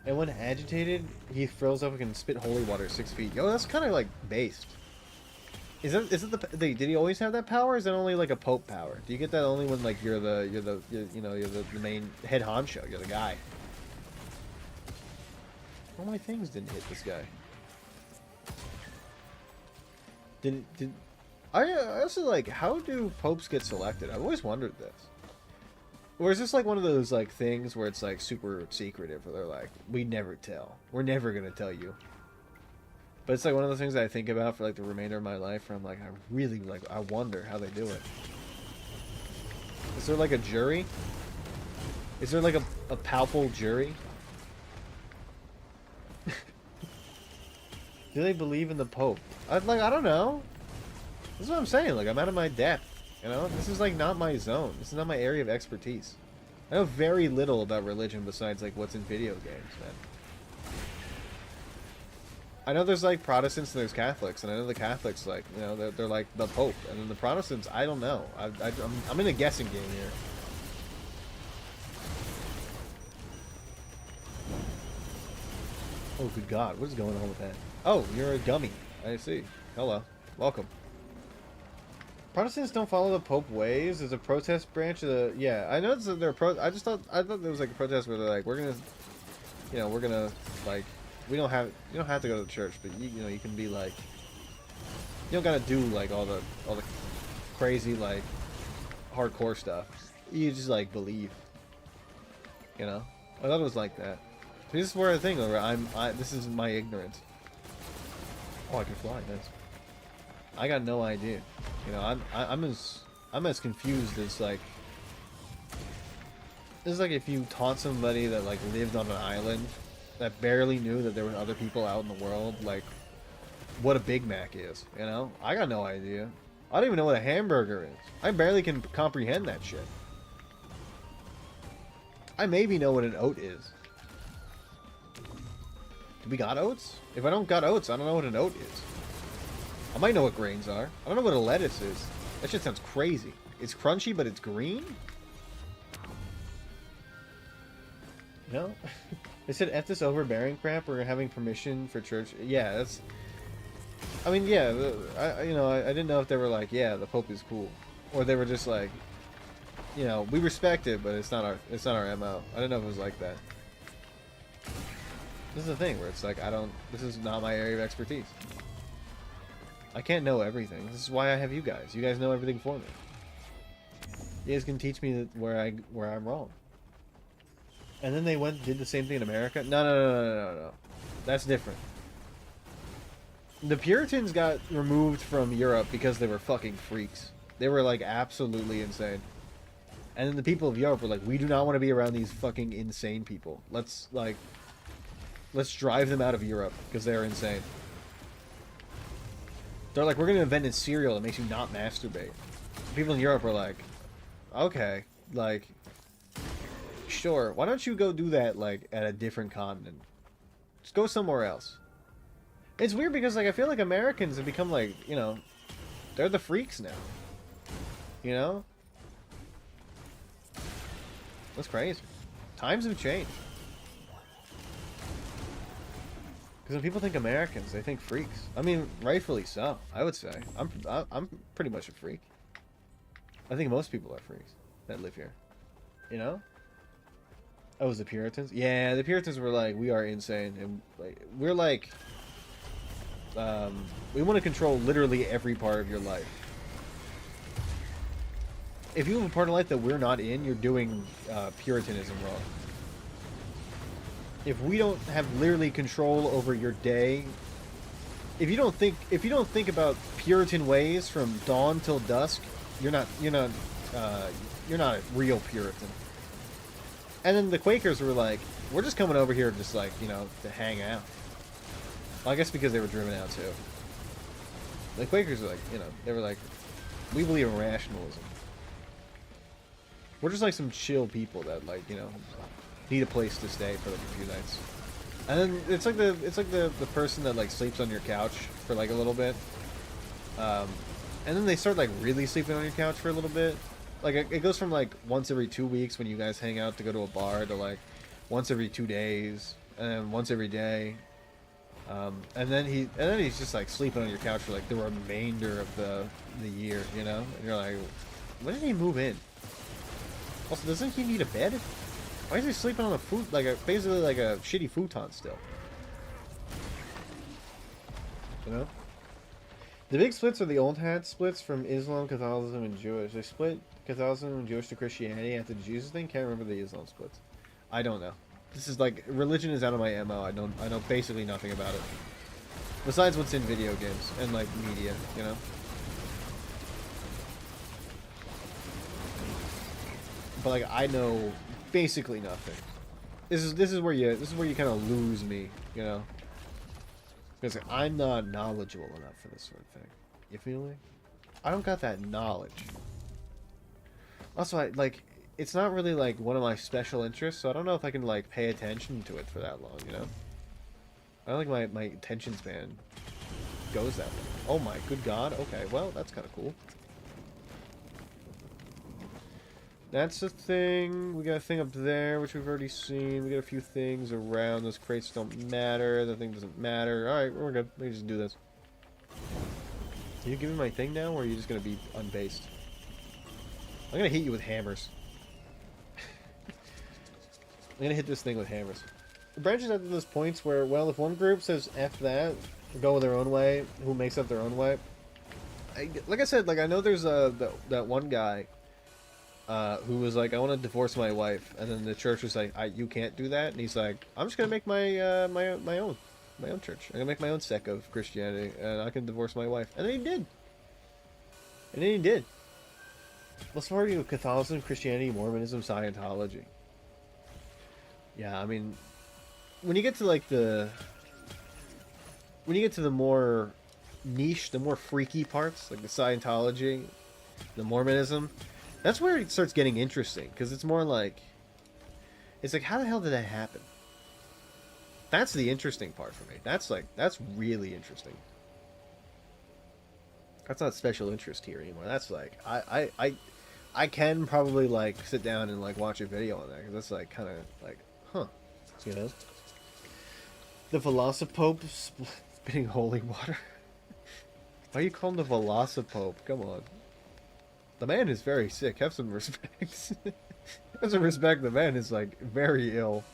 And when agitated, he throws up and can spit holy water 6 feet. Yo, that's kind of like based. Is it did he always have that power? Or is that only like a Pope power? Do you get that only when like you're the main head honcho? You're the guy. All my things didn't hit this guy. I also like, how do popes get selected? I've always wondered this. Or is this like one of those like things where it's like super secretive, where they're like, we never tell. We're never gonna tell you. But it's like one of those things that I think about for like the remainder of my life where I'm like, I really like, I wonder how they do it. Is there like a jury? Is there like a palpable jury? Do they believe in the Pope? I don't know. This is what I'm saying. Like, I'm out of my depth. You know? This is like not my zone. This is not my area of expertise. I know very little about religion besides like what's in video games, man. I know there's like Protestants and there's Catholics, and I know the Catholics, like, you know, they're like the Pope, and then the Protestants, I don't know. I'm in a guessing game here. Oh, good God, what is going on with that? Oh, you're a dummy. I see. Hello, welcome. Protestants don't follow the Pope ways. There's a protest branch of the. Yeah, I know that they're I thought there was like a protest where they're like, we're gonna, you know, we're gonna like. You don't have to go to the church, but you know, you can be like, you don't gotta do like all the crazy like hardcore stuff. You just like believe, you know. I thought it was like that. This is where the thing where this is my ignorance. Oh, I can fly. Nice. I got no idea. You know, I'm as confused as like. This is like if you taught somebody that like lived on an island that barely knew that there were other people out in the world, like, what a Big Mac is, you know? I got no idea. I don't even know what a hamburger is. I barely can comprehend that shit. I maybe know what an oat is. Do we got oats? If I don't got oats, I don't know what an oat is. I might know what grains are. I don't know what a lettuce is. That shit sounds crazy. It's crunchy, but it's green? No? They said, F this overbearing crap, we're having permission for church. Yeah, that's... I mean, yeah, I didn't know if they were like, yeah, the Pope is cool. Or they were just like, you know, we respect it, but it's not our MO. I didn't know if it was like that. This is the thing, where it's like, this is not my area of expertise. I can't know everything. This is why I have you guys. You guys know everything for me. You guys can teach me where I'm wrong. And then they did the same thing in America? No. That's different. The Puritans got removed from Europe because they were fucking freaks. They were, like, absolutely insane. And then the people of Europe were like, we do not want to be around these fucking insane people. Let's drive them out of Europe because they're insane. They're like, we're going to invent a cereal that makes you not masturbate. People in Europe were like, okay, like... Sure, why don't you go do that, like, at a different continent? Just go somewhere else. It's weird because, like, I feel like Americans have become, like, you know, they're the freaks now. You know? That's crazy. Times have changed. Because when people think Americans, they think freaks. I mean, rightfully so, I would say. I'm pretty much a freak. I think most people are freaks that live here. You know? Oh, it was the Puritans? Yeah, the Puritans were like, we are insane, and like we're like, we want to control literally every part of your life. If you have a part of life that we're not in, you're doing Puritanism wrong. If we don't have literally control over your day, if you don't think about Puritan ways from dawn till dusk, you're not a real Puritan. And then the Quakers were like, we're just coming over here just like, you know, to hang out. Well, I guess because they were driven out too. The Quakers were like, you know, they were like, we believe in rationalism. We're just like some chill people that, like, you know, need a place to stay for like a few nights. And then it's like the person that like sleeps on your couch for like a little bit. And then they start like really sleeping on your couch for a little bit. Like, it goes from, like, once every 2 weeks when you guys hang out to go to a bar to, like, once every 2 days, and then once every day. And then he's just, like, sleeping on your couch for, like, the remainder of the year, you know? And you're like, when did he move in? Also, doesn't he need a bed? Why is he sleeping on a basically like a shitty futon still? You know? The big splits are the old hat splits from Islam, Catholicism, and Jewish. They split Catholicism and Jewish to Christianity after the Jesus thing. Can't remember the Islam splits. I don't know. This is like, religion is out of my MO. I know basically nothing about it. Besides what's in video games and, like, media, you know? But, like, I know basically nothing. This is where you kind of lose me, you know? Because I'm not knowledgeable enough for this sort of thing. You feel me? I don't got that knowledge. Also, it's not really, like, one of my special interests, so I don't know if I can, like, pay attention to it for that long, you know? I don't think my attention span goes that way. Oh my good god. Okay, well, that's kind of cool. That's the thing. We got a thing up there, which we've already seen. We got a few things around. Those crates don't matter. The thing doesn't matter. Alright, we're good. We can just do this. Can you give me my thing now, or are you just going to be unbased? I'm going to hit you with hammers. I'm going to hit this thing with hammers. It branches out to those points where, well, if one group says F that, go their own way, who makes up their own way. Like I said, like, I know there's that one guy who was like, I want to divorce my wife, and then the church was like, you can't do that, and he's like, I'm just gonna make my my own church. I'm gonna make my own sect of Christianity, and I can divorce my wife. And then he did. And then he did. What's more, you Catholicism, Christianity, Mormonism, Scientology? Yeah, I mean, when you get to like the more niche, the more freaky parts, like the Scientology, the Mormonism, that's where it starts getting interesting, because it's more like, it's like, how the hell did that happen? That's the interesting part for me. That's really interesting. That's not special interest here anymore. That's like, I can probably like sit down and like watch a video on that, because that's like kind of like, huh, you know? The Velocipope spitting holy water. Why do you call him the Velocipope? Come on. The man is very sick. Have some respect. Have some respect. The man is like very ill.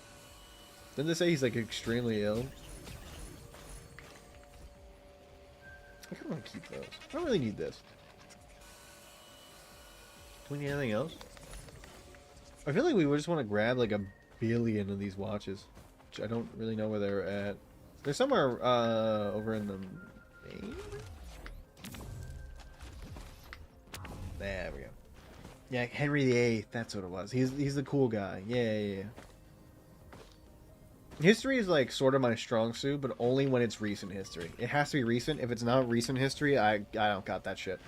Didn't they say he's like extremely ill? I kind of want to keep those. I don't really need this. Do we need anything else? I feel like we just want to grab like a billion of these watches, which I don't really know where they're at. They're somewhere over in the main. There we go. Yeah, Henry VIII. That's what it was. He's the cool guy. Yeah. History is like sort of my strong suit, but only when it's recent history. It has to be recent. If it's not recent history, I don't got that shit.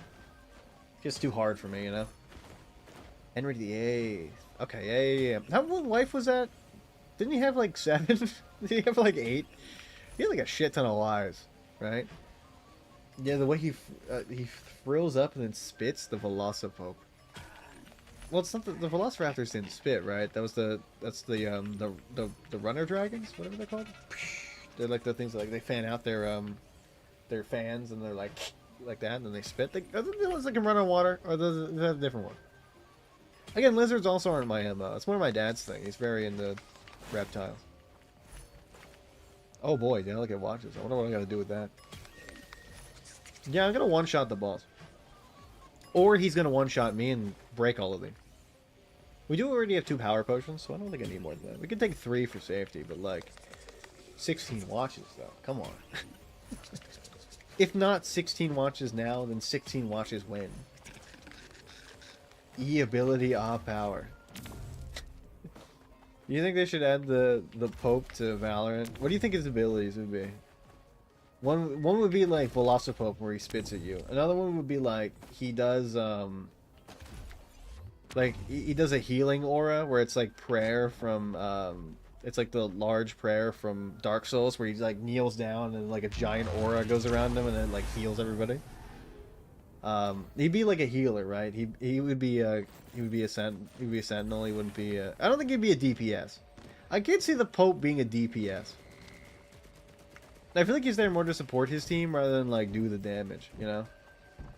It's just too hard for me, you know. Henry VIII. Okay, yeah. How old wife was that? Didn't he have like 7? Did he have like 8? He had like a shit ton of lives, right? Yeah, the way he frills up and then spits, the Velocipope. Well, it's not the Velociraptors didn't spit, right? That's the runner dragons, whatever they're called. They're like the things that, like, they fan out their fans and they're like that, and then they spit. Are the ones that can run on water, or is that a different one? Again, lizards also aren't my MO. It's one of my dad's thing. He's very into reptiles. Oh boy, delicate watches. I wonder what I gotta do with that. Yeah, I'm gonna one-shot the boss. Or he's gonna one-shot me and break all of them. We do already have 2 power potions, so I don't think I need more than that. We can take 3 for safety, but like 16 watches though. Come on. If not 16 watches now, then 16 watches when? E ability, power. You think they should add the Pope to Valorant? What do you think his abilities would be? One would be like Velocipope, where he spits at you. Another one would be like he does like he does a healing aura, where it's like prayer from it's like the large prayer from Dark Souls, where he like kneels down and like a giant aura goes around him and then like heals everybody. He'd be like a healer, right? He would be a sentinel. He wouldn't be I don't think he'd be a DPS. I could see the Pope being a DPS. I feel like he's there more to support his team rather than like do the damage, you know?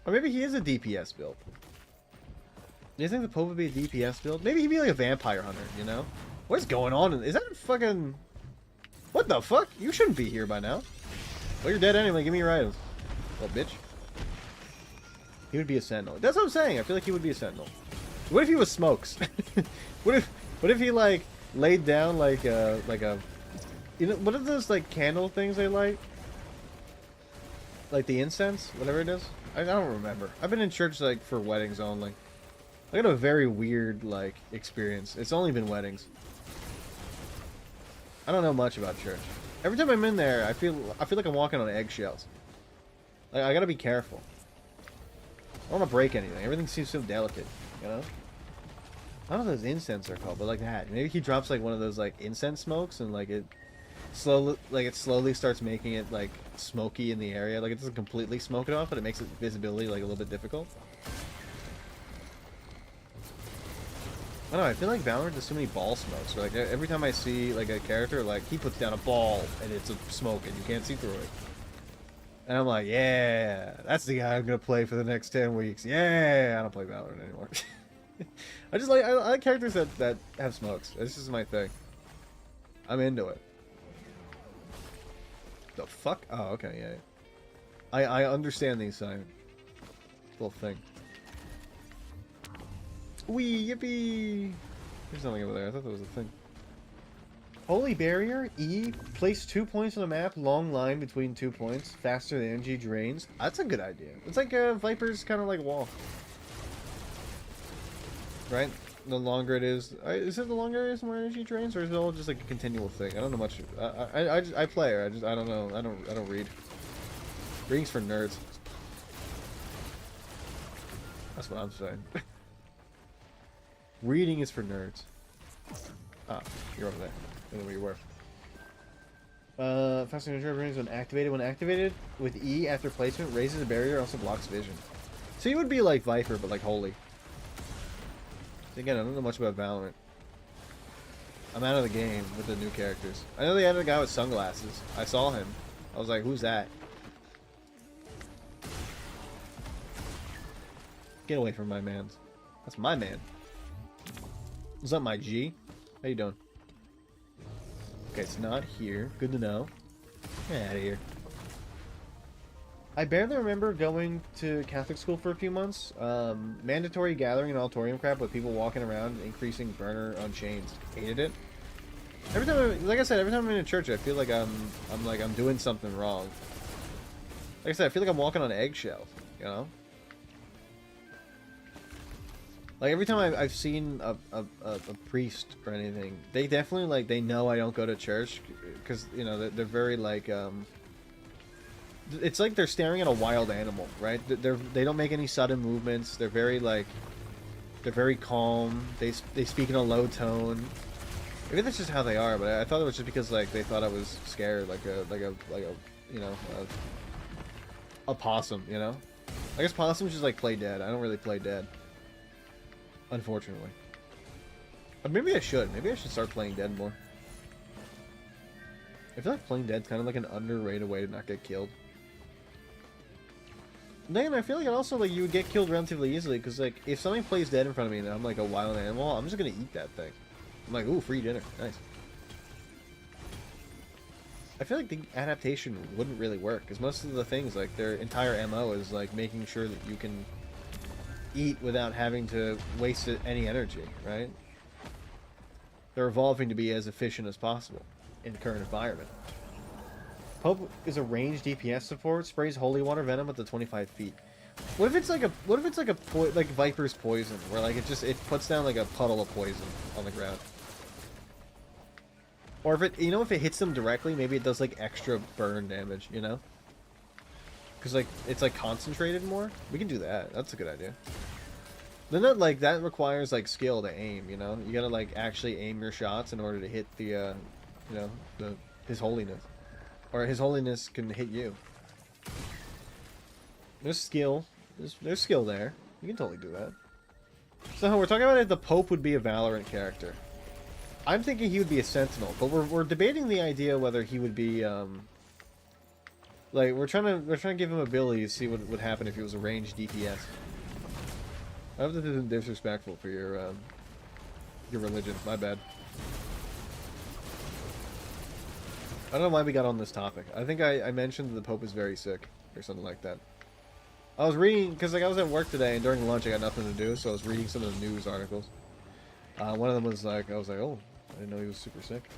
Or maybe he is a DPS build. Do you think the Pope would be a DPS build? Maybe he'd be like a vampire hunter, you know? What's going on? Is that fucking... What the fuck? You shouldn't be here by now. Well, you're dead anyway. Give me your items. Well, bitch. He would be a sentinel. That's what I'm saying. I feel like he would be a sentinel. What if he was Smokes? What if he like laid down like a you know, what are those like candle things they light? Like the incense, whatever it is. I don't remember. I've been in church like for weddings only. I got a very weird like experience. It's only been weddings. I don't know much about church. Every time I'm in there, I feel like I'm walking on eggshells. Like I gotta be careful. I don't want to break anything. Everything seems so delicate, you know. I don't know what those incense are called, but like that. Maybe he drops like one of those like incense smokes, and like it slowly starts making it like smoky in the area. Like it doesn't completely smoke it off, but it makes it visibility like a little bit difficult. I don't know, I feel like Valorant does too many ball smokes. Like every time I see like a character, like he puts down a ball and it's a smoke and you can't see through it. And I'm like, yeah, that's the guy I'm gonna play for the next 10 weeks. Yeah, I don't play Valorant anymore. I like characters that have smokes. This is my thing. I'm into it. The fuck? Oh, okay, yeah. I understand these signs. Little thing. Wee, yippee! There's nothing over there. I thought that was a thing. Holy Barrier, E, place 2 points on the map, long line between 2 points, faster than energy drains. That's a good idea. It's like a Viper's kind of like wall. Right? The longer it is it the longer it is, the more energy drains, or is it all just like a continual thing? I don't know much. I play, I don't know. I don't read. Reading's for nerds. That's what I'm saying. Reading is for nerds. Ah, you're over there. I don't know where you were. Faster energy drains when activated. When activated with E after placement, raises the barrier, also blocks vision. So you would be like Viper, but like Holy. Again, I don't know much about Valorant. I'm out of the game with the new characters. I know they added a guy with sunglasses. I saw him. I was like, who's that? Get away from my man. That's my man. What's up, my G? How you doing? Okay, it's not here. Good to know. Get out of here. I barely remember going to Catholic school for a few months. Mandatory gathering and auditorium crap with people walking around, increasing burner on chains. Hated it. Every time, like I said, every time I'm in a church, I feel like I'm doing something wrong. Like I said, I feel like I'm walking on eggshells. You know. Like every time I've seen a priest or anything, they definitely like they know I don't go to church because you know they're very like it's like they're staring at a wild animal, right? They don't make any sudden movements. They're very like they're very calm. They speak in a low tone. Maybe that's just how they are, but I thought it was just because like they thought I was scared, like a you know a possum, you know. I guess possums just like play dead. I don't really play dead. Unfortunately. But maybe I should. Maybe I should start playing dead more. I feel like playing dead's kind of like an underrated way to not get killed. Then I feel like also like you would get killed relatively easily because like if somebody plays dead in front of me and I'm like a wild animal, I'm just gonna eat that thing. I'm like, ooh, free dinner, nice. I feel like the adaptation wouldn't really work because most of the things like their entire MO is like making sure that you can eat without having to waste any energy, right? They're evolving to be as efficient as possible in the current environment. Pope is a ranged DPS support, sprays holy water venom up to 25 feet. What if it's like like Viper's poison, where like it puts down like a puddle of poison on the ground? Or if it if it hits them directly, maybe it does like extra burn damage, you know? Because like it's like concentrated more. We can do that. That's a good idea. Then that requires like skill to aim, you know? You gotta like actually aim your shots in order to hit the His Holiness. Or His Holiness can hit you. There's skill. There's skill there. You can totally do that. So we're talking about if the Pope would be a Valorant character. I'm thinking he would be a Sentinel, but we're debating the idea whether he would be like we're trying to give him abilities to see what would happen if he was a ranged DPS. I hope this isn't disrespectful for your religion. My bad. I don't know why we got on this topic. I think I mentioned that the Pope is very sick or something like that. I was reading because like I was at work today and during lunch I got nothing to do, so I was reading some of the news articles. One of them was like I was like, oh, I didn't know he was super sick.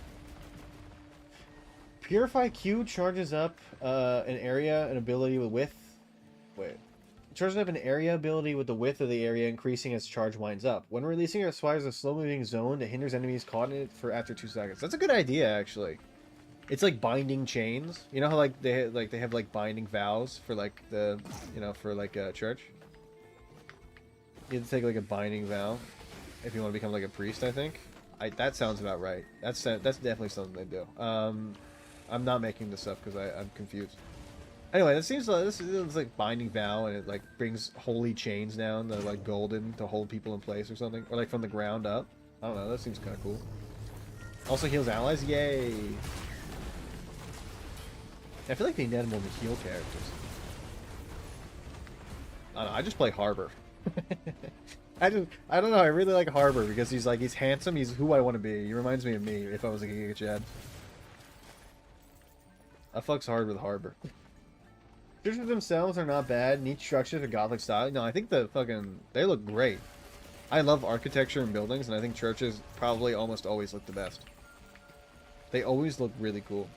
Purify Q charges up an area, an ability with width. Wait. Charges up an area ability with the width of the area increasing as charge winds up. When releasing it, fires a slow-moving zone that hinders enemies caught in it for after 2 seconds. That's a good idea, actually. It's like binding chains. You know how like they have like binding vows for like the for like a church. You have to take like a binding vow if you want to become like a priest. I think. That sounds about right. That's definitely something they do. I'm not making this up because I'm confused. Anyway, this seems like this is like binding vow, and it like brings holy chains down that are like golden to hold people in place or something, or like from the ground up. I don't know. That seems kind of cool. Also heals allies. Yay! I feel like they need more to heal characters. I don't know. I just play Harbor. I don't know. I really like Harbor because he's handsome. He's who I want to be. He reminds me of me if I was a Giga Chad. I fucks hard with Harbor. Churches themselves are not bad. Neat structure to Gothic style. No, I think they look great. I love architecture and buildings, and I think churches probably almost always look the best. They always look really cool.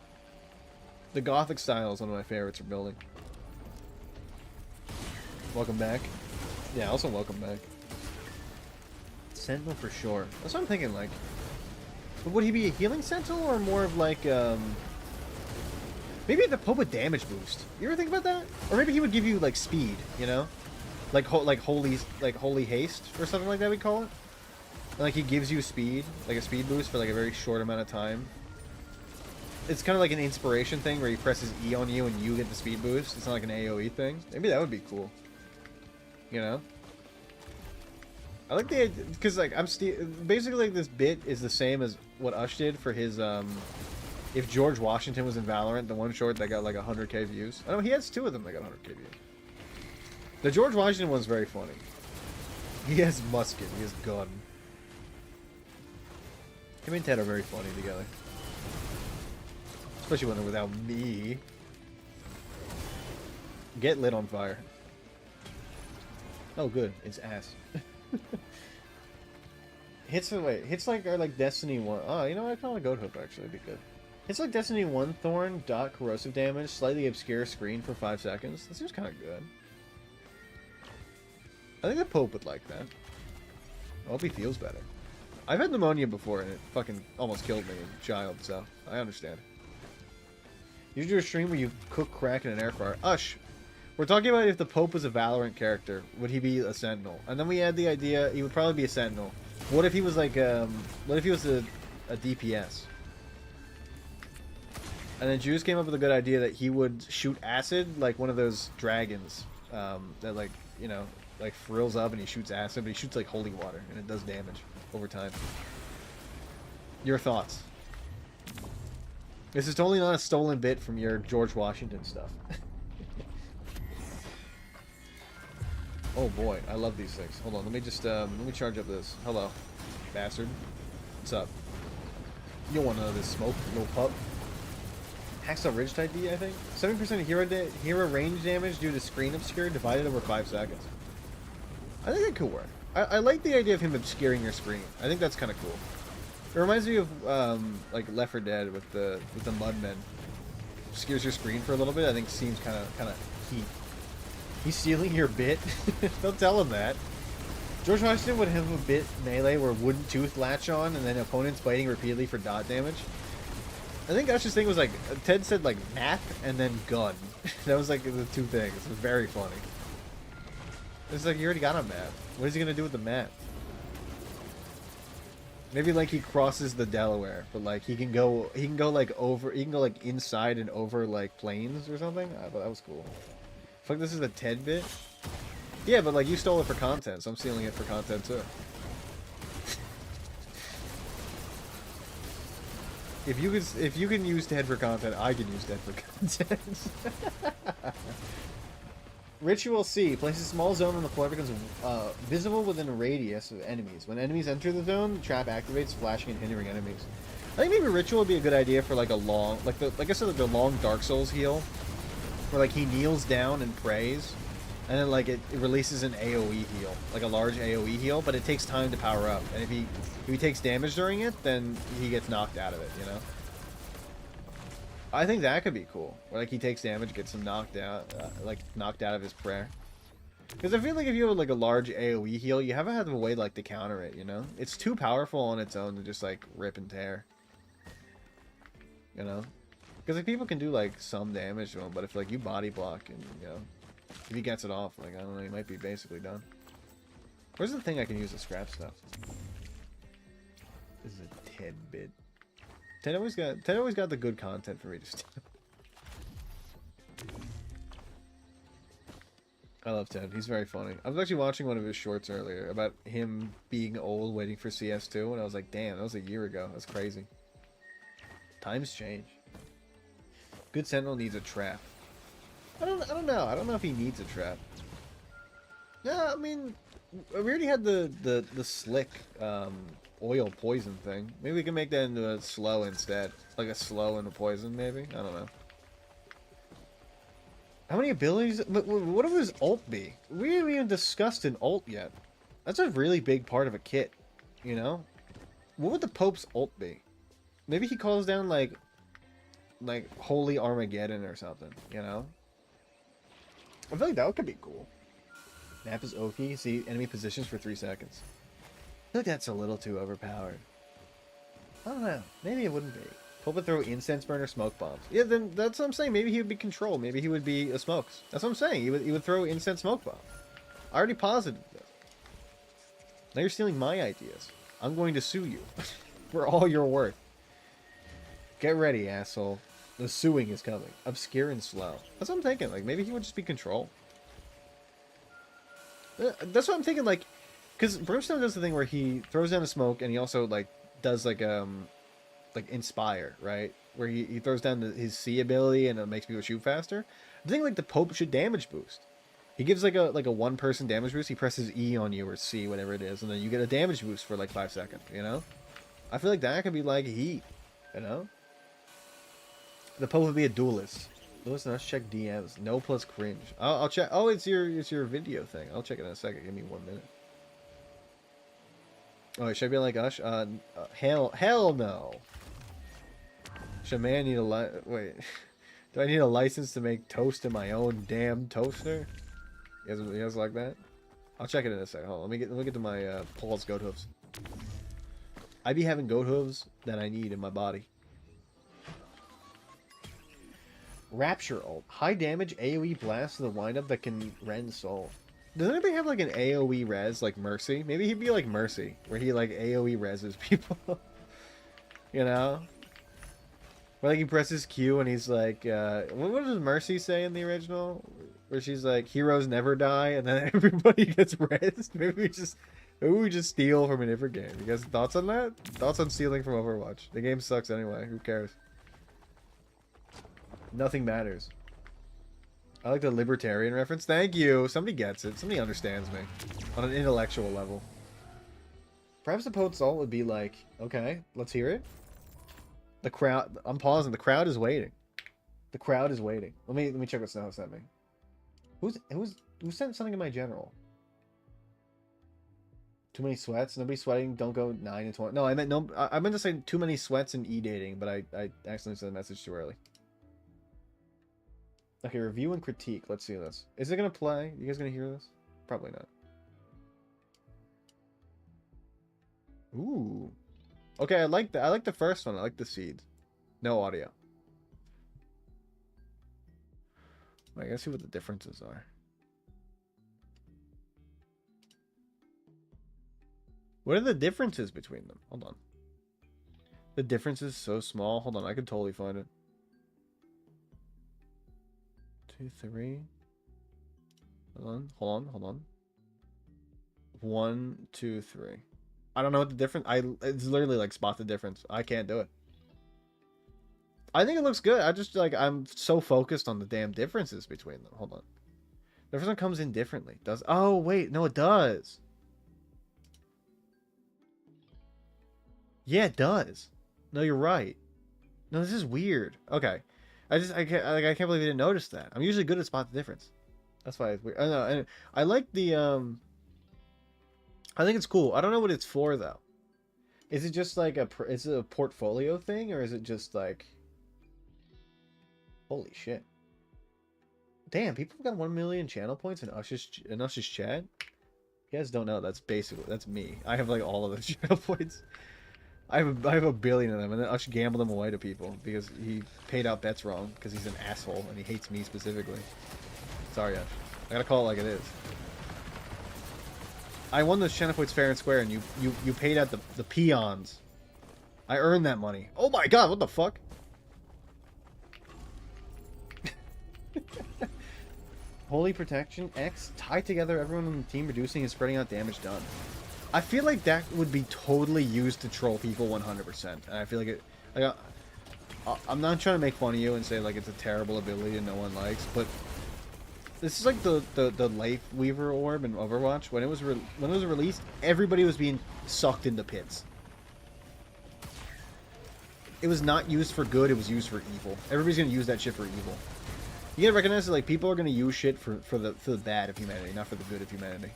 The Gothic style is one of my favorites for building. Welcome back. Yeah, also welcome back. Sentinel for sure. That's what I'm thinking, like. But would he be a healing sentinel or more of like, maybe the Pope with damage boost. You ever think about that? Or maybe he would give you like speed, you know? Like holy haste or something like that we call it. And, like he gives you speed, like a speed boost for like a very short amount of time. It's kind of like an inspiration thing where he presses E on you and you get the speed boost. It's not like an AoE thing. Maybe that would be cool. You know? I like the idea, because like basically like this bit is the same as what Ush did for his if George Washington was in Valorant, the one short that got like 100k views. I know he has 2 of them that got 100k views. The George Washington one's very funny. He has musket, he has gun. Him and Ted are very funny together. Especially when they're without me. Get lit on fire. Oh good, it's ass. Hits like are like Destiny 1. Oh, you know what? I kind of like Goat Hook actually. It'd be good. Hits like Destiny 1 Thorn, dot corrosive damage, slightly obscure screen for 5 seconds. That seems kind of good. I think the Pope would like that. I hope he feels better. I've had pneumonia before and it fucking almost killed me as a child, so I understand. You should do a stream where you cook crack in an air fryer. Ush! We're talking about if the Pope was a Valorant character, would he be a Sentinel? And then we had the idea he would probably be a Sentinel. What if he was like, what if he was a DPS? And then Juice came up with a good idea that he would shoot acid like one of those dragons that like, you know, like frills up and he shoots acid, but he shoots like holy water and it does damage over time. Your thoughts? This is totally not a stolen bit from your George Washington stuff. Oh boy, I love these things. Hold on, let me just let me charge up this. Hello, bastard. What's up? You don't want none of this smoke, little pup. Hacksaw Ridge type D, I think. 7% hero range damage due to screen obscure divided over 5 seconds. I think that could work. I like the idea of him obscuring your screen. I think that's kind of cool. It reminds me of like Left 4 Dead with the Mudmen. Obscures your screen for a little bit. I think seems kind of heat. He's stealing your bit? Don't tell him that. George Washington would have a bit melee where wooden tooth latch on and then opponents biting repeatedly for dot damage. I think Ush's thing was like, Ted said like map and then gun. That was like the 2 things. It was very funny. It's like, you already got a map. What is he gonna do with the map? Maybe like he crosses the Delaware, but like he can go like over, he can go like inside and over like plains or something. I thought that was cool. Fuck, this is a Ted bit? Yeah, but like you stole it for content, so I'm stealing it for content too. If you can use Ted for content, I can use Ted for content. Ritual C. Places a small zone on the floor, becomes visible within a radius of enemies. When enemies enter the zone, the trap activates, flashing and hindering enemies. I think maybe Ritual would be a good idea for like a long, like I said, like the long Dark Souls heal. Where like he kneels down and prays, and then like it releases an AoE heal, like a large AoE heal, but it takes time to power up. And if he takes damage during it, then he gets knocked out of it, you know? I think that could be cool. Where, like, he takes damage, gets him knocked out, knocked out of his prayer. Because I feel like if you have, like, a large AoE heal, you haven't had a way, like, to counter it, you know? It's too powerful on its own to just, like, rip and tear. You know? Because, like, people can do, like, some damage to him, but if, like, you body block and, you know, if he gets it off, like, I don't know, he might be basically done. Where's the thing I can use to scrap stuff? This is a tidbit. Ted always got the good content for me to steal. I love Ted. He's very funny. I was actually watching one of his shorts earlier about him being old waiting for CS2, and I was like, damn, that was a year ago. That's crazy. Times change. Good Sentinel needs a trap. I don't know. I don't know if he needs a trap. Yeah, I mean, we already had the slick oil poison thing. Maybe we can make that into a slow instead. Like a slow and a poison, maybe? I don't know. How many abilities? What would his ult be? We haven't even discussed an ult yet. That's a really big part of a kit, you know? What would the Pope's ult be? Maybe he calls down, like Holy Armageddon or something, you know? I feel like that could be cool. Map is Oki. See enemy positions for 3 seconds. I feel like that's a little too overpowered. I don't know. Maybe it wouldn't be. Pope would throw incense burner smoke bombs. Yeah, then that's what I'm saying. Maybe he would be control. Maybe he would be a smokes. That's what I'm saying. He would throw incense smoke bomb. I already posited this. Now you're stealing my ideas. I'm going to sue you for all you're worth. Get ready, asshole. The suing is coming. Obscure and slow. That's what I'm thinking. Like, maybe he would just be control. That's what I'm thinking, like, because Brimstone does the thing where he throws down the smoke and he also, like, does, like Inspire, right? Where he throws down his C ability and it makes people shoot faster. I think, like, the Pope should damage boost. He gives, like a one-person damage boost. He presses E on you or C, whatever it is, and then you get a damage boost for, like, 5 seconds, you know? I feel like that could be, like, heat, you know? The Pope would be a duelist. Listen, let's check DMs. No plus cringe. I'll check. Oh, it's your video thing. I'll check it in a second. Give me 1 minute. Oh, should I be like Ush? Hell no. Should man need a wait? Do I need a license to make toast in my own damn toaster? You guys like that? I'll check it in a second. Hold on. Let me get to my Paul's goat hooves. I be having goat hooves that I need in my body. Rapture ult. High damage AoE blast to the windup that can rend soul. Does anybody have like an AoE res like Mercy? Maybe he'd be like Mercy, where he like AoE reses people. You know? Where like he presses Q and he's like, what does Mercy say in the original? Where she's like, heroes never die, and then everybody gets resed. Maybe we just steal from a different game. You guys thoughts on that? Thoughts on stealing from Overwatch? The game sucks anyway. Who cares? Nothing matters. I like the libertarian reference. Thank you. Somebody gets it. Somebody understands me. On an intellectual level. Perhaps the Pope's ult would be like, okay, let's hear it. The crowd... I'm pausing. The crowd is waiting. The crowd is waiting. Let me check what Snow sent me. Who sent something in my general? Too many sweats? Nobody sweating. Don't go 9 and 20. No, I meant no. I meant to say too many sweats and e-dating, but I accidentally sent the message too early. Okay, review and critique. Let's see this. Is it gonna play? You guys gonna hear this? Probably not. Ooh. Okay, I like the first one. I like the seeds. No audio. I gotta see what the differences are. What are the differences between them? Hold on. The difference is so small. Hold on, I could totally find it. 2, 3. Hold on. 1, 2, 3. I don't know what the difference. It's literally like spot the difference. I can't do it. I think it looks good. I just like I'm so focused on the damn differences between them. Hold on. The first one comes in differently. Does oh wait, no, it does. Yeah, it does. No, you're right. No, this is weird. Okay. I can't believe I didn't notice that. I'm usually good at spot the difference. That's why it's weird. I know. And I like the I think it's cool. I don't know what it's for though. Is it just like is it a portfolio thing or is it just like Holy shit. Damn, people got 1 million channel points in Ush's chat? You guys don't know, that's me. I have like all of those channel points. I have a billion of them, and then Ush gambled them away to people because he paid out bets wrong because he's an asshole and he hates me specifically. Sorry, Ush. I gotta call it like it is. I won those channel points fair and square, and you paid out the peons. I earned that money. Oh my god, what the fuck? Holy Protection X, tie together everyone on the team, reducing and spreading out damage done. I feel like that would be totally used to troll people 100%. And I feel like it... Like, I'm not trying to make fun of you and say like it's a terrible ability and no one likes, but this is like the Life Weaver orb in Overwatch. When it was released, everybody was being sucked into pits. It was not used for good, it was used for evil. Everybody's gonna use that shit for evil. You gotta recognize that like people are gonna use shit for the bad of humanity, not for the good of humanity.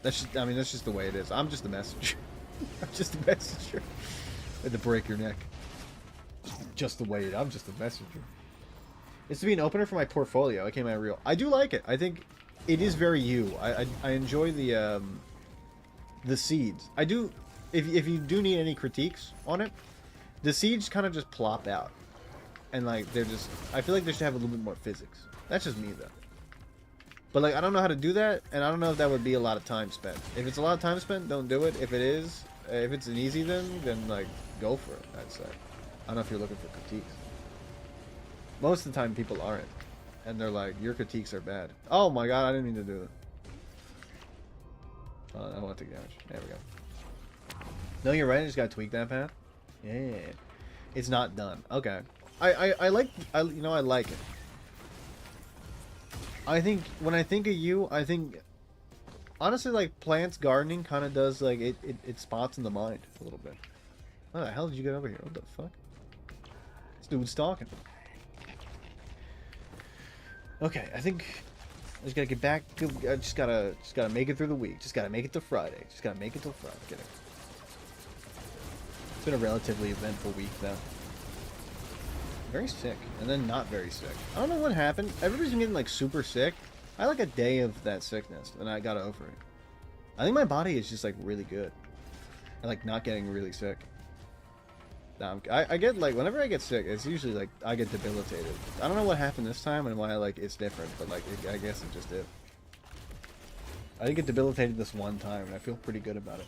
That's just, I mean, that's just the way it is. I'm just the messenger. I'm just the messenger. I had to break your neck. Just the way it is. I'm just the messenger. It's to be an opener for my portfolio. I came out real. I do like it. I think it is very you. I enjoy the seeds. I do. If you do need any critiques on it, the seeds kind of just plop out. And like they're just, I feel like they should have a little bit more physics. That's just me though. But like I don't know how to do that, and I don't know if that would be a lot of time spent. If it's a lot of time spent, don't do it. If it is, if it's an easy then like go for it. I'd say. I don't know if you're looking for critiques. Most of the time people aren't, and they're like, your critiques are bad. Oh my god, I didn't mean to do that. I want to take damage. There we go. No, you're right. I just gotta tweak that path. Yeah, it's not done. Okay. I like it. I think when I think of you, I think honestly like plants gardening kind of does like it spots in the mind a little bit. How the hell did you get over here? What the fuck? This dude's talking. Okay, I think I just gotta get back. I just gotta make it through the week. Just gotta make it to Friday. Just gotta make it till Friday. Get it. It's been a relatively eventful week though. Very sick, and then not very sick. I don't know what happened. Everybody's been getting like super sick. I had like a day of that sickness, and I got over it. I think my body is just like really good. I like not getting really sick. I get like whenever I get sick, it's usually like I get debilitated. I don't know what happened this time and why like it's different, but like I guess it just did. I did get debilitated this one time, and I feel pretty good about it.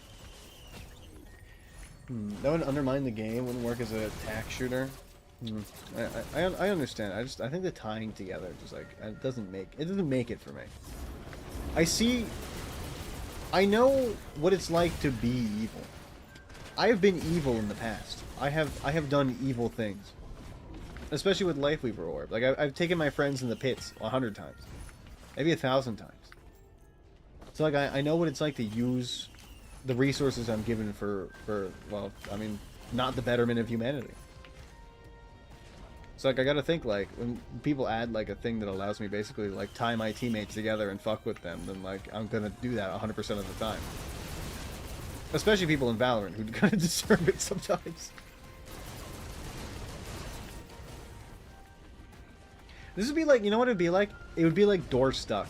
That would undermine the game. Wouldn't work as a attack shooter. I understand. I think the tying together just like it doesn't make it for me. I know what it's like to be evil. I have been evil in the past. I have done evil things, especially with Life Weaver Orb. Like I've taken my friends in the pits 100 times, maybe 1,000 times. So like I know what it's like to use the resources I'm given for well, I mean, not the betterment of humanity. So like I gotta think like when people add like a thing that allows me basically like tie my teammates together and fuck with them, then like I'm gonna do that 100% of the time. Especially people in Valorant who kind of deserve it sometimes. This would be like, you know what it would be like? It would be like Door Stuck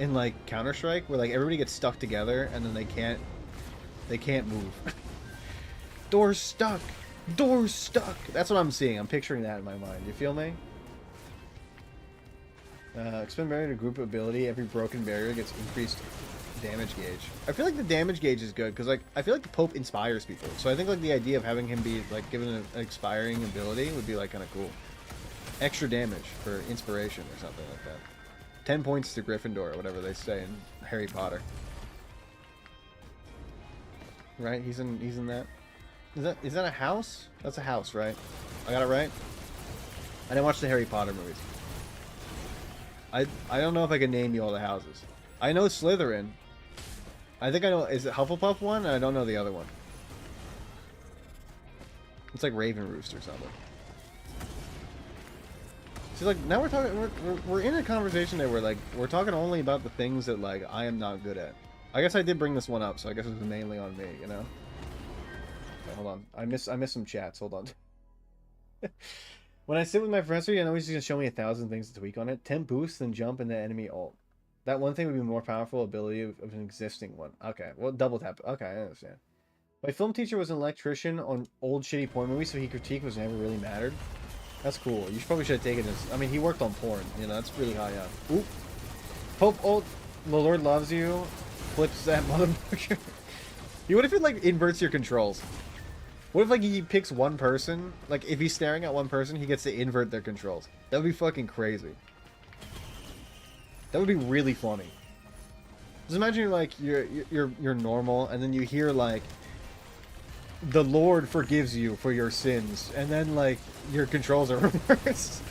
in like Counter-Strike, where like everybody gets stuck together and then they can't move. Door stuck. Door stuck. That's what I'm seeing. I'm picturing that in my mind. You feel me? Expend barrier to group ability. Every broken barrier gets increased damage gauge. I feel like the damage gauge is good because like I feel like the Pope inspires people. So I think like the idea of having him be like given an expiring ability would be like kind of cool. Extra damage for inspiration or something like that. 10 points to Gryffindor or whatever they say in Harry Potter. Right? He's in that. Is that a house? That's a house, right? I got it right? I didn't watch the Harry Potter movies. I don't know if I can name you all the houses. I know Slytherin. I think I know, is it Hufflepuff one? And I don't know the other one. It's like Ravenroost or something. So like now we're talking, we're in a conversation there where like we're talking only about the things that like I am not good at. I guess I did bring this one up, so I guess it was mainly on me, you know. Okay, hold on, I miss some chats. Hold on. When I sit with my professor, I know he's gonna show me 1,000 things to tweak on it. 10 boosts, then jump in the enemy ult. That one thing would be a more powerful ability of an existing one. Okay, well, double tap. Okay, I understand. My film teacher was an electrician on old shitty porn movies, so he critiqued was never really mattered. That's cool. You probably should have taken this. I mean, he worked on porn. You know, that's really high up. Oop. Pope ult. The Lord loves you. Flips that motherfucker. What if it, like, inverts your controls? What if, like, he picks one person? Like, if he's staring at one person, he gets to invert their controls. That would be fucking crazy. That would be really funny. Just imagine you're normal, and then you hear, like, the Lord forgives you for your sins, and then, like, your controls are reversed.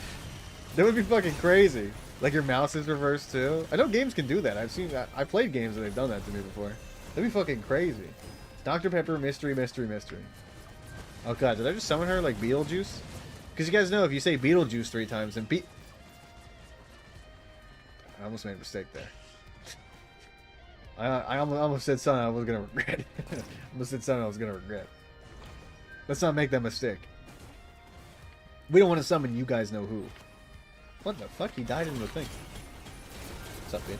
That would be fucking crazy. Like, your mouse is reversed, too. I know games can do that. I've seen that. I played games that they've done that to me before. That'd be fucking crazy. Dr. Pepper, mystery, mystery, mystery. Oh god, did I just summon her like Beetlejuice? Because you guys know if you say Beetlejuice 3 times, then I almost made a mistake there. I almost said something I was gonna regret. Almost said something I was gonna regret. Let's not make that mistake. We don't want to summon you guys know who. What the fuck? He died in the thing. What's up, bitch?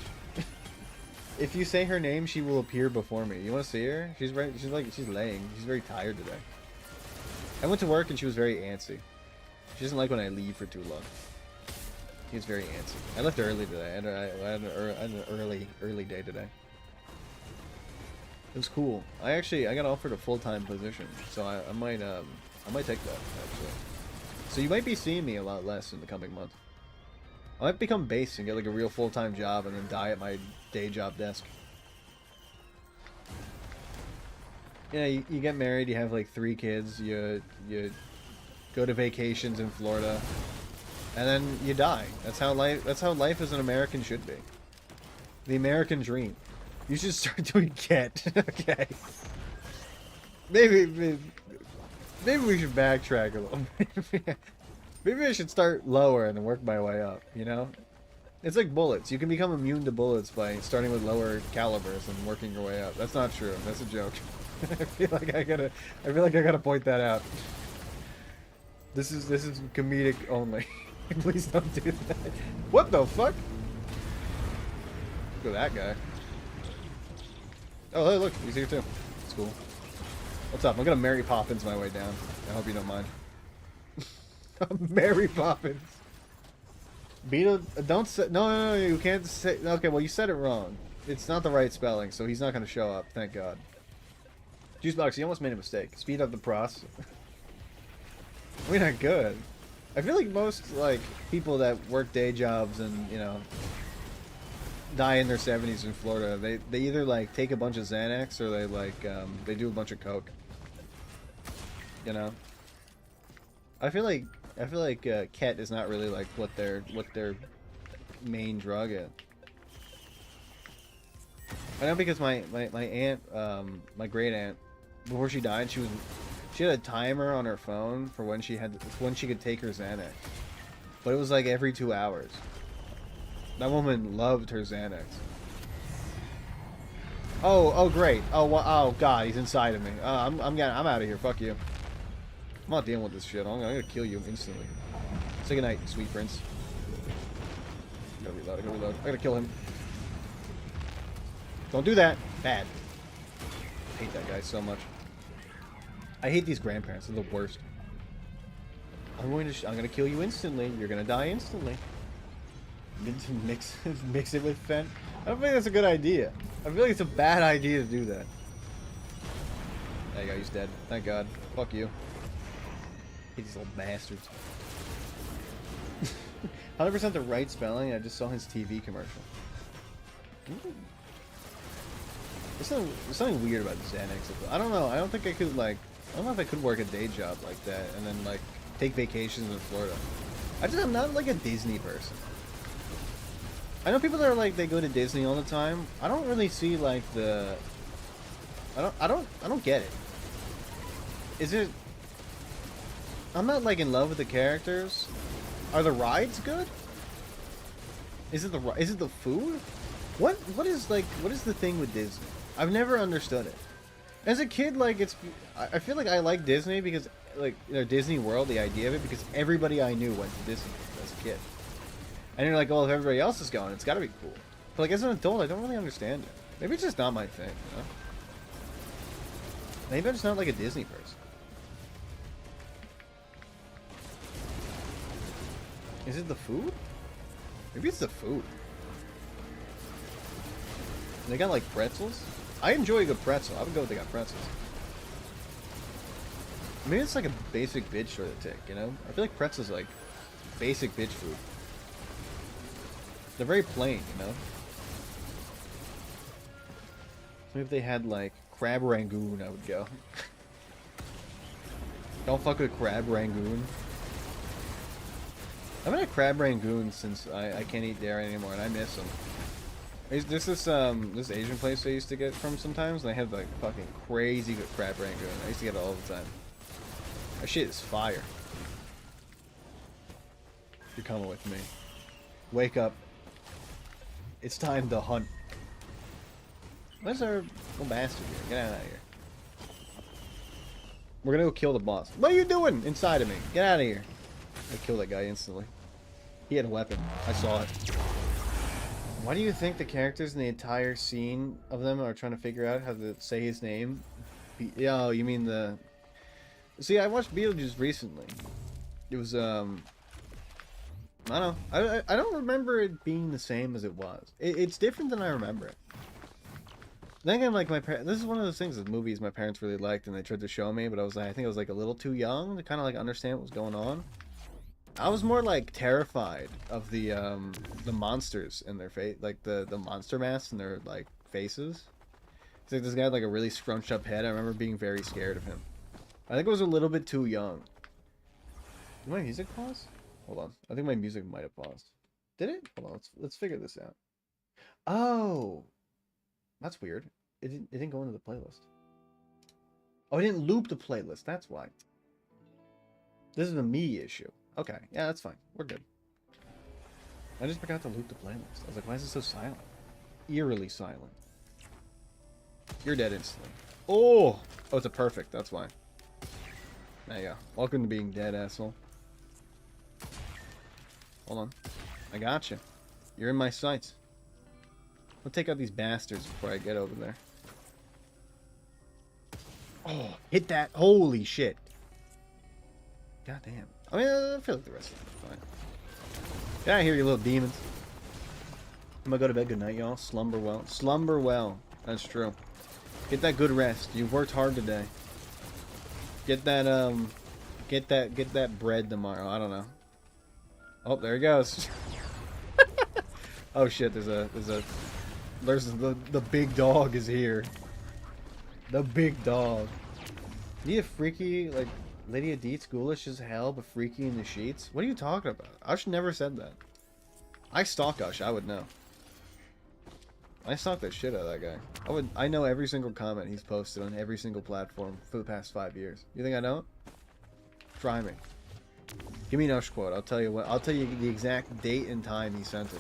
If you say her name, she will appear before me. You want to see her? She's right. She's laying. She's very tired today. I went to work and she was very antsy. She doesn't like when I leave for too long. She was very antsy. I left early today. I had an early day today. It was cool. I got offered a full-time position, so I might take that actually. So you might be seeing me a lot less in the coming month. I might become base and get like a real full-time job and then die at my day job desk. Yeah, you get married, you have like 3 kids, you go to vacations in Florida, and then you die. That's how life as an American should be. The American dream. You should start doing Ket. Okay. Maybe we should backtrack a little bit. Maybe I should start lower and then work my way up, you know? It's like bullets. You can become immune to bullets by starting with lower calibers and working your way up. That's not true. That's a joke. I feel like I gotta point that out. This is comedic only. Please don't do that. What the fuck? Look at that guy. Oh, hey, look, he's here too. It's cool. What's up? I'm gonna Mary Poppins my way down. I hope you don't mind. Mary Poppins. Beetle, don't say, no, you can't say, okay, well, you said it wrong. It's not the right spelling, so he's not gonna show up, thank God. Juicebox, you almost made a mistake. Speed up the process. We're not good. I feel like most, like, people that work day jobs and, you know, die in their 70s in Florida, they either, like, take a bunch of Xanax or they, like, they do a bunch of coke. You know? I feel like Ket is not really, like, what their main drug is. I know because my aunt, my great aunt, before she died, she had a timer on her phone for when she could take her Xanax, but it was like every 2 hours. That woman loved her Xanax. Oh great. Oh god, he's inside of me. I'm out of here. Fuck you. I'm not dealing with this shit. I'm gonna kill you instantly. Say goodnight, sweet prince. I gotta reload. I gotta kill him. Don't do that. Bad. I hate that guy so much. I hate these grandparents. They're the worst. I'm gonna kill you instantly. You're gonna die instantly. Mix it with Fen. I don't think that's a good idea. I feel like it's a bad idea to do that. There you go. He's dead. Thank God. Fuck you. I hate these little bastards. 100% the right spelling. I just saw his TV commercial. Ooh. There's something weird about Xanax. I don't know. I don't think I could, like, I don't know if I could work a day job like that and then, like, take vacations in Florida. I'm not, like, a Disney person. I know people that are, like, they go to Disney all the time. I don't really see, like, I don't get it. Is it... I'm not, like, in love with the characters. Are the rides good? Is it the food? What is the thing with Disney? I've never understood it. As a kid, like, I feel like I like Disney because, like, you know, Disney World, the idea of it, because everybody I knew went to Disney as a kid. And you're like, well, if everybody else is going, it's got to be cool. But, like, as an adult, I don't really understand it. Maybe it's just not my thing, you know? Maybe I'm just not, like, a Disney person. Is it the food? Maybe it's the food. They got, like, pretzels? I enjoy a good pretzel. I would go if they got pretzels. Maybe it's like a basic bitch sort of tick, you know? I feel like pretzels are like basic bitch food. They're very plain, you know? Maybe if they had like crab rangoon, I would go. Don't fuck with crab rangoon. I haven't had crab rangoon since I can't eat dairy anymore, and I miss them. There's this Asian place I used to get from sometimes, and they had like fucking crazy good crab rangoon. I used to get it all the time. That shit is fire. You're coming with me. Wake up. It's time to hunt. Where's our little bastard here? Get out of here. We're gonna go kill the boss. What are you doing inside of me? Get out of here. I killed that guy instantly. He had a weapon. I saw it. Why do you think the characters in the entire scene of them are trying to figure out how to say his name? Oh, you mean the... See, I watched Beetlejuice recently. It was, I don't know. I don't remember it being the same as it was. It's different than I remember it. Then again, like, this is one of those things with movies my parents really liked and they tried to show me, but I think I was, like, a little too young to kind of, like, understand what was going on. I was more like terrified of the monsters in their face, like the monster masks in their like faces. It's like this guy had like a really scrunched up head. I remember being very scared of him. I think I was a little bit too young. Did my music pause? Hold on. I think my music might have paused. Did it? Hold on. Let's figure this out. Oh, that's weird. It didn't go into the playlist. Oh, it didn't loop the playlist. That's why. This is a me issue. Okay, yeah, that's fine. We're good. I just forgot to loop the playlist. I was like, why is it so silent? Eerily silent. You're dead instantly. Oh! Oh, it's a perfect. That's why. There you go. Welcome to being dead, asshole. Hold on. I got you. You're in my sights. I'll take out these bastards before I get over there. Oh, hit that. Holy shit. God damn. I mean, I feel like the rest of them are fine. Get out of here, you little demons. I'm gonna go to bed. Good night, y'all. Slumber well. Slumber well. That's true. Get that good rest. You've worked hard today. Get that, get that bread tomorrow. I don't know. Oh, there he goes. Oh shit, there's the big dog is here. The big dog. Need a freaky, like, Lydia Dietz, ghoulish as hell, but freaky in the sheets? What are you talking about? Ush never said that. I stalk Ush, I would know. I stalk the shit out of that guy. I know every single comment he's posted on every single platform for the past 5 years. You think I know it? Try me. Give me an Ush quote. I'll tell you what. I'll tell you the exact date and time he sent it.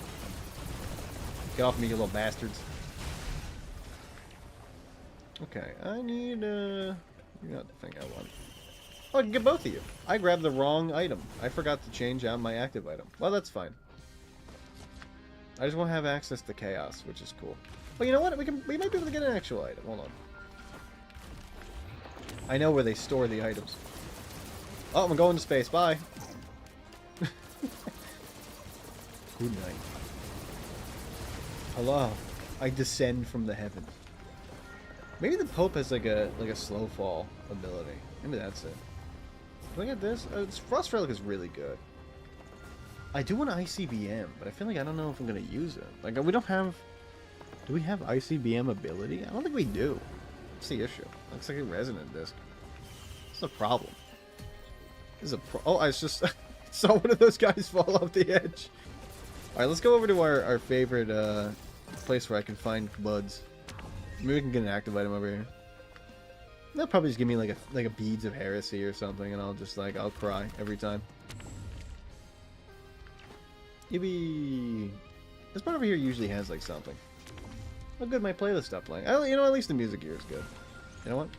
Get off me, you little bastards. Okay, I need, you're not the thing I want. Oh, I can get both of you. I grabbed the wrong item. I forgot to change out my active item. Well, that's fine. I just want to have access to chaos, which is cool. Well, you know what? We might be able to get an actual item. Hold on. I know where they store the items. Oh, I'm going to space. Bye. Good night. Hello. I descend from the heavens. Maybe the Pope has like a slow fall ability. Maybe that's it. Look at this. Frost Relic is really good. I do want ICBM, but I feel like I don't know if I'm gonna use it. Like, we don't have. Do we have ICBM ability? I don't think we do. What's the issue? Looks like a resonant disc. What's the problem? This is a oh, I just saw one of those guys fall off the edge. All right, let's go over to our favorite place where I can find buds. Maybe we can get an active item over here. They'll probably just give me like a beads of heresy or something, and I'll just like I'll cry every time. Yippee! This part over here usually has like something. How good my playlist stopped playing. You know, at least the music here is good. You know what?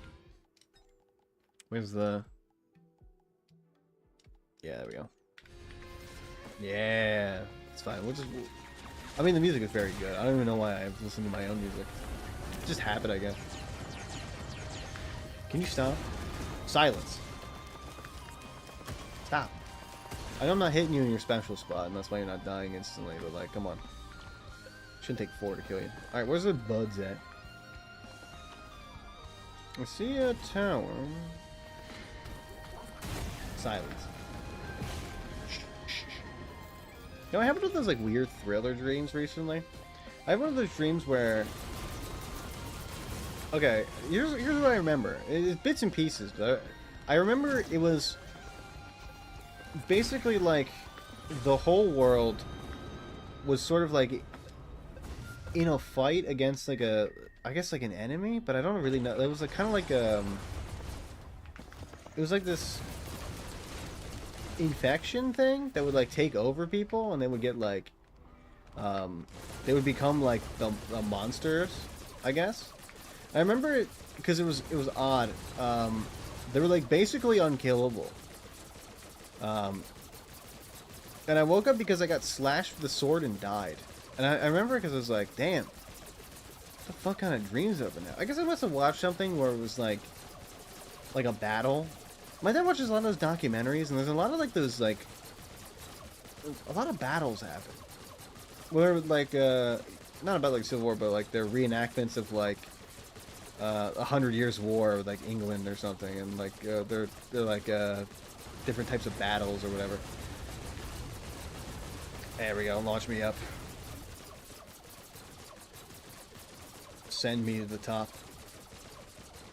Where's the... Yeah, there we go. Yeah, it's fine. We'll just... I mean, the music is very good. I don't even know why I listen to my own music. Just habit, I guess. Can you stop? Silence. Stop. I know I'm not hitting you in your special spot, and that's why you're not dying instantly, but like, come on. Shouldn't take 4 to kill you. Alright, where's the buds at? I see a tower. Silence. You know, I had one of those like weird thriller dreams recently. I have one of those dreams where... Okay, here's what I remember. It's bits and pieces, but I remember it was basically like the whole world was sort of like in a fight against like a, I guess like an enemy, but I don't really know. It was like kind of like it was like this infection thing that would like take over people, and they would get like they would become like the monsters, I guess. I remember it because it was odd. They were like basically unkillable. And I woke up because I got slashed with the sword and died. And I remember because I was like, damn, what the fuck kind of dreams open now? I guess I must have watched something where it was like a battle. My dad watches a lot of those documentaries, and there's a lot of like those like a lot of battles happen. Where like not about like Civil War, but like they're reenactments of like 100 Years War with like England or something, and like they're like different types of battles or whatever. There we go. Launch me up. Send me to the top.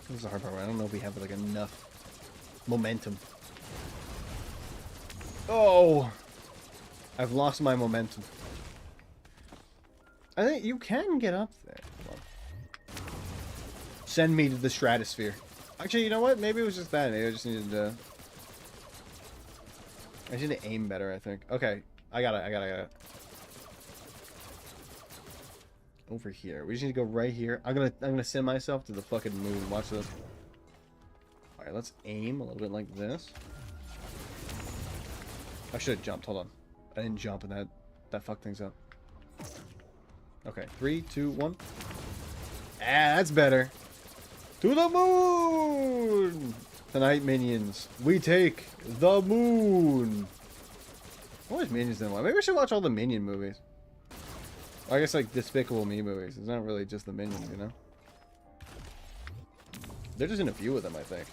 This is the hard part. I don't know if we have like enough momentum. Oh, I've lost my momentum. I think you can get up there. Send me to the stratosphere. Actually, you know what? Maybe it was just that. Maybe I just needed to... I just need to aim better, I think. Okay. I got it. Over here. We just need to go right here. I'm gonna send myself to the fucking moon. Watch this. Alright, let's aim a little bit like this. I should have jumped. Hold on. I didn't jump, and that fucked things up. Okay. 3, 2, 1. Ah, that's better. To the moon! Tonight, minions, we take the moon! What was Minions in one? Maybe we should watch all the Minion movies. Or I guess like Despicable Me movies. It's not really just the Minions, you know? They're just in a few of them, I think.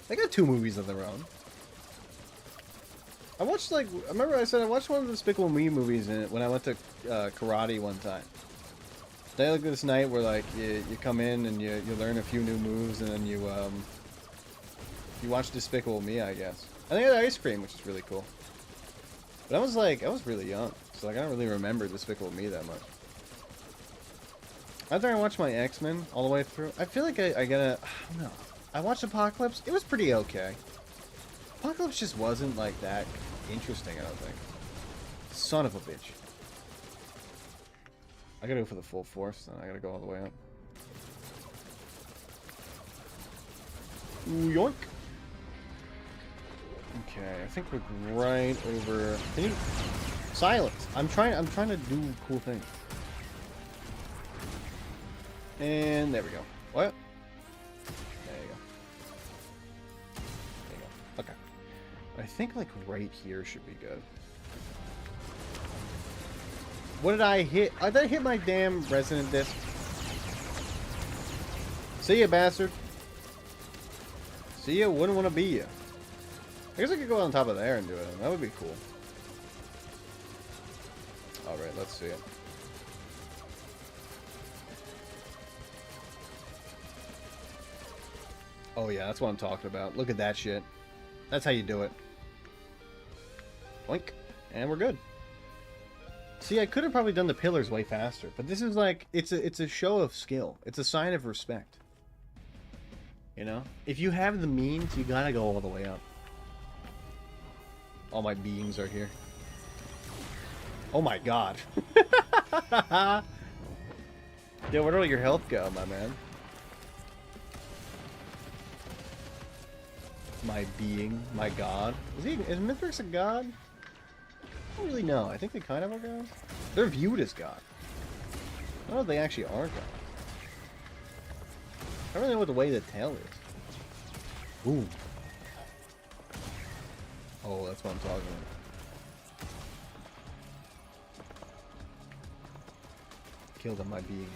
They got 2 movies of their own. I watched like... I remember I said I watched one of the Despicable Me movies when I went to karate one time. They had like this night where like you come in and you learn a few new moves, and then you watch Despicable Me, I guess. I think I had ice cream, which is really cool. But I was really young, so like I don't really remember Despicable Me that much. After I watched my X-Men all the way through, I feel like I gotta... I don't know. I watched Apocalypse. It was pretty okay. Apocalypse just wasn't like that interesting, I don't think. Son of a bitch. I gotta go for the full force, then I gotta go all the way up. Yoink! Okay, I think we're right over... Can you... Silence! I'm trying to do cool things. And there we go. What? There you go. There you go. Okay. I think like right here should be good. What did I hit? Did I hit my damn resonant disc? See ya, bastard. See ya, wouldn't want to be ya. I guess I could go on top of there and do it. That would be cool. Alright, let's see it. Oh yeah, that's what I'm talking about. Look at that shit. That's how you do it. Boink. And we're good. See, I could have probably done the pillars way faster, but this is like, it's a show of skill. It's a sign of respect. You know? If you have the means, you gotta go all the way up. All my beings are here. Oh my god. Yo, where did all your health go, my man? my being, my god. Is Mithrix a god? I don't really know. I think they kind of are gods. They're viewed as god. I don't know if they actually are gods. I don't really know what the way the tail is. Ooh. Oh, that's what I'm talking about. Killed on my beings.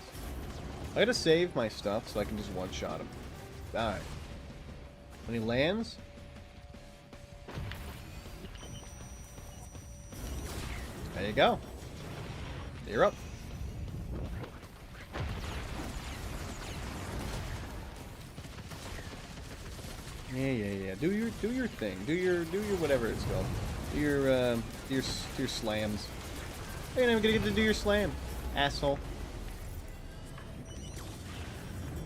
I gotta save my stuff so I can just one-shot him. Die. When he lands... There you go. You're up. Yeah. Do your thing. Do your whatever it's called. Do your slams. You're not even gonna get to do your slam, asshole.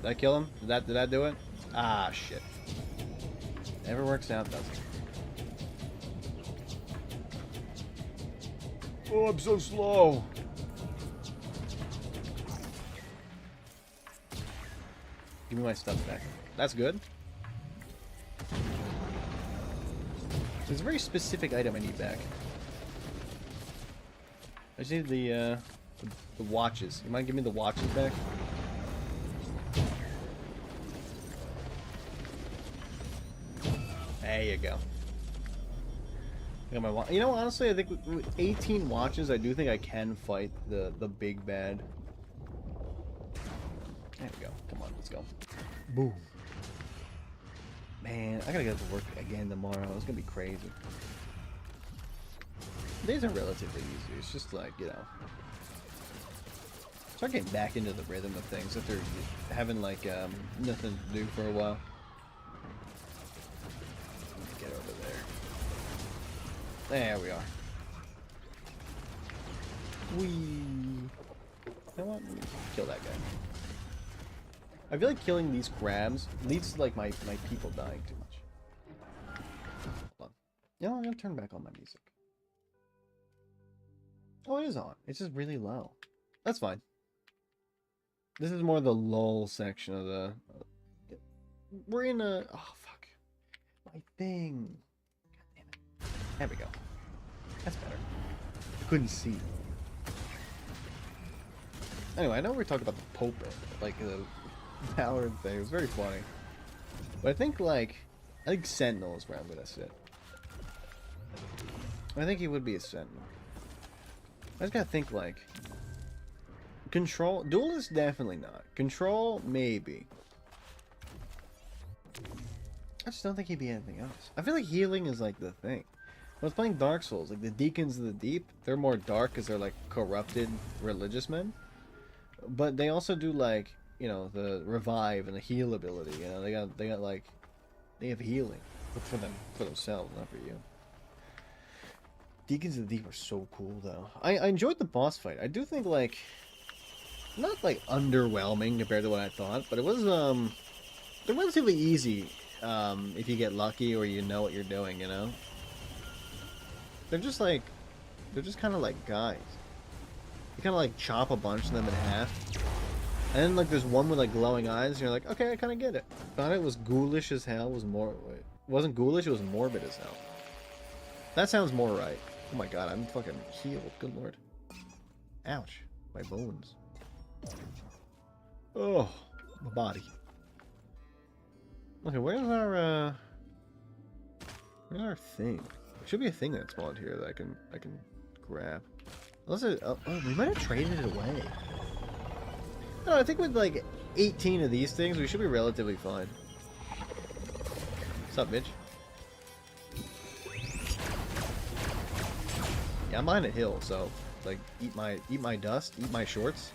Did I kill him? Did that do it? Ah, shit. Never works out, does it? Oh, I'm so slow. Give me my stuff back. That's good. There's a very specific item I need back. I just need the watches. You mind giving me the watches back? There you go. I got my watch. You know, honestly, I think with 18 watches, I do think I can fight the big bad. There we go. Come on, let's go. Boom. Man, I gotta get to work again tomorrow. It's gonna be crazy. Days are relatively easy. It's just like, you know, start getting back into the rhythm of things after having like nothing to do for a while. Get over there. There we are. Whee. You know what? Let me kill that guy. I feel like killing these crabs leads to like my people dying too much. Hold on. You know, I'm gonna turn back on my music. Oh, it is on. It's just really low. That's fine. This is more the lull section of the... We're in a... Oh, fuck. My thing. God damn it. There we go. That's better. I couldn't see. Anyway, I know we're talking about the Pope, like the Valorant thing. It was very funny. But I think Sentinel is where I'm gonna sit. I think he would be a Sentinel. I just gotta think like... Control... Duelist, definitely not. Control, maybe. I just don't think he'd be anything else. I feel like healing is like the thing. When I was playing Dark Souls, like the Deacons of the Deep, they're more dark because they're like corrupted religious men. But they also do like, you know, the revive and the heal ability. You know, they got like, they have healing, but for themselves, not for you. Deacons of the Deep are so cool though. I enjoyed the boss fight. I do think like, not like underwhelming compared to what I thought, but it was they're relatively easy if you get lucky or you know what you're doing. You know, they're just kind of like guys. You kind of like chop a bunch of them in half. And then like there's one with like glowing eyes and you're like, okay, I kind of get it. Thought it was ghoulish as hell. Wait, it wasn't ghoulish, it was morbid as hell. That sounds more right. Oh my god, I'm fucking healed. Good lord. Ouch. My bones. Oh, my body. Okay, where's our thing? There should be a thing that spawned here that I can grab. Unless it, oh, we might have traded it away. No, I think with like 18 of these things, we should be relatively fine. What's up, bitch? Yeah, I'm behind a hill, so like eat my dust, eat my shorts.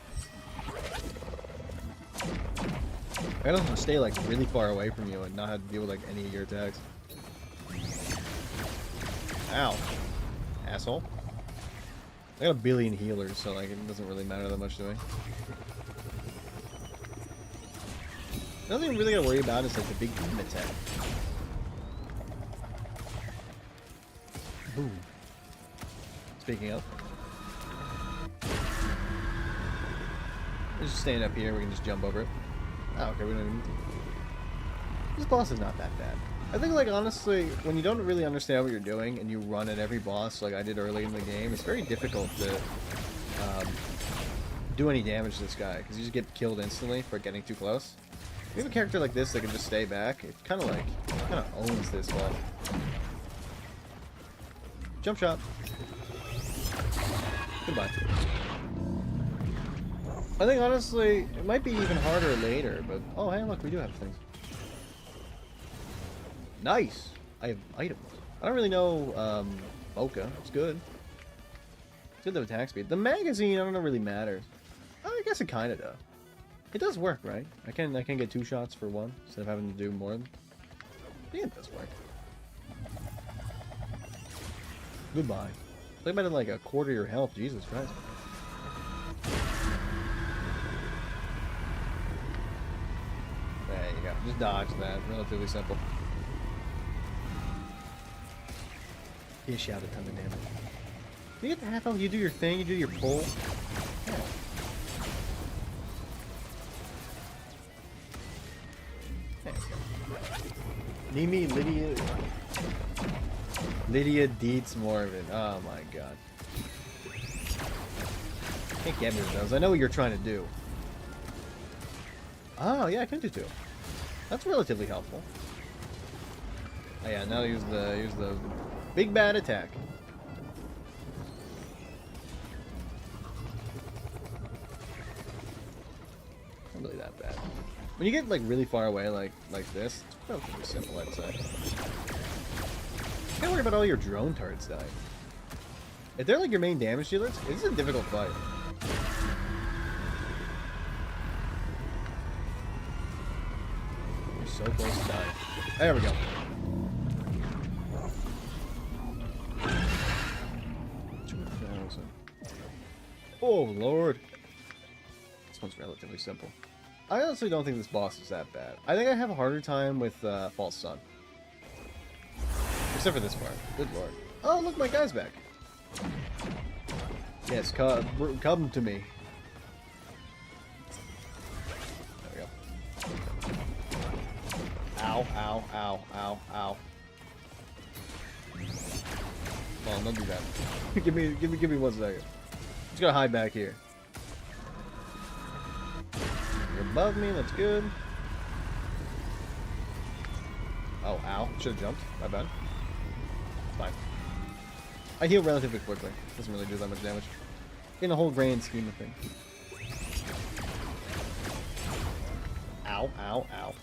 I gotta stay like really far away from you and not have to deal with like any of your attacks. Ow, asshole. I got a billion healers, so like it doesn't really matter that much to me. Nothing you really gotta worry about is like the big beam attack. Boom. Speaking of, just stand up here. We can just jump over it. Oh, okay. We don't even. This boss is not that bad. I think, like, honestly, when you don't really understand what you're doing and you run at every boss like I did early in the game, it's very difficult to do any damage to this guy, because you just get killed instantly for getting too close. If you have a character like this that can just stay back, it kind of owns this boss. Jump shot. Goodbye. I think, honestly, it might be even harder later, but... Oh, hey, look, we do have things. Nice! I have items. I don't really know, Mocha. It's good. It's good to have attack speed. The magazine, I don't know, really matters. I guess it kind of does. It does work, right? I can get 2 shots for 1, instead of having to do more. Yeah, it does work. Goodbye. Think about it like a quarter of your health. Jesus Christ. There you go. Just dodge that. Relatively simple. You shout a ton of damage. You get the half health, you do your thing, you do your pull. Yeah. Nimi, Lydia Dietz Morgan. Oh my god. Can't get me with those. I know what you're trying to do. Oh yeah, I can do 2. That's relatively helpful. Oh yeah, now use the big bad attack. Not really that bad. When you get like really far away like this, it's relatively simple, I'd say. Can't worry about all your drone turrets dying. If they're like your main damage dealers, it's a difficult fight. You're so close to dying. There we go. Oh lord. This one's relatively simple. I honestly don't think this boss is that bad. I think I have a harder time with False Sun. Except for this part. Good lord. Oh, look, my guy's back. Yes, come to me. There we go. Ow, ow, ow, ow, ow. Come on, don't do that. give me 1 second. Just gotta hide back here. You're above me, that's good. Oh, ow. Should've jumped. My bad. Fine. I heal relatively quickly. Doesn't really do that much damage. In the whole grand scheme of things. Ow, ow, ow.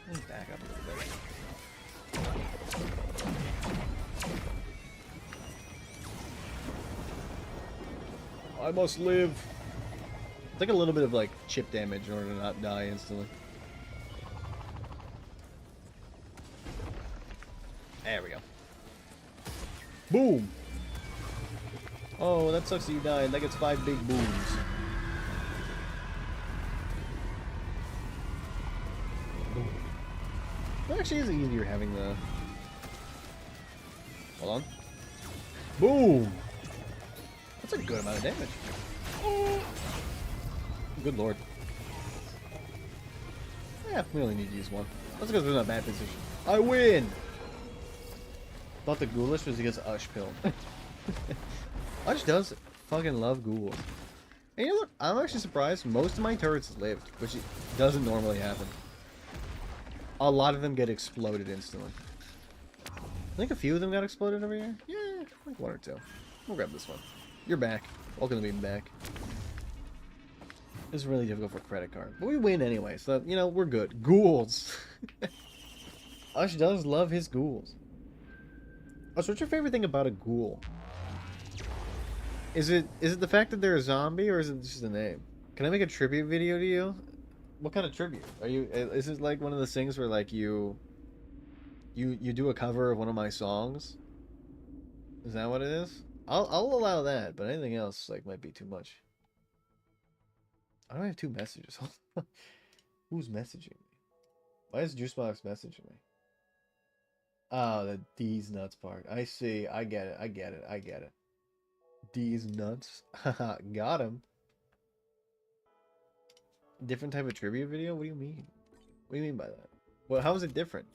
Let me back up a little bit. I must live. Take a little bit of like chip damage in order to not die instantly. There we go. Boom! Oh, that sucks that you died. That gets 5 big booms. Boom. It actually is easier having the... Hold on. Boom! That's a good amount of damage. Good lord. Yeah, we only need to use 1. That's because we're in a bad position. I win! Thought the ghoulish was against Ush Pill. Ush does fucking love ghouls. And you know what? I'm actually surprised most of my turrets lived, which doesn't normally happen. A lot of them get exploded instantly. I think a few of them got exploded over here. Yeah, like 1 or 2. We'll grab this one. You're back. Welcome to being back. This is really difficult for a credit card. But we win anyway, so, you know, we're good. Ghouls! Ush does love his ghouls. Ush, what's your favorite thing about a ghoul? Is it the fact that they're a zombie, or is it just the name? Can I make a tribute video to you? What kind of tribute? Is it like one of those things where, like, you do a cover of one of my songs? Is that what it is? I'll allow that, but anything else, like, might be too much. I don't have 2 messages. Who's messaging me? Why is Juicebox messaging me? Oh, the D's nuts part. I see. I get it. I get it. I get it. D's nuts. Haha, got him. Different type of trivia video? What do you mean? What do you mean by that? Well, how is it different?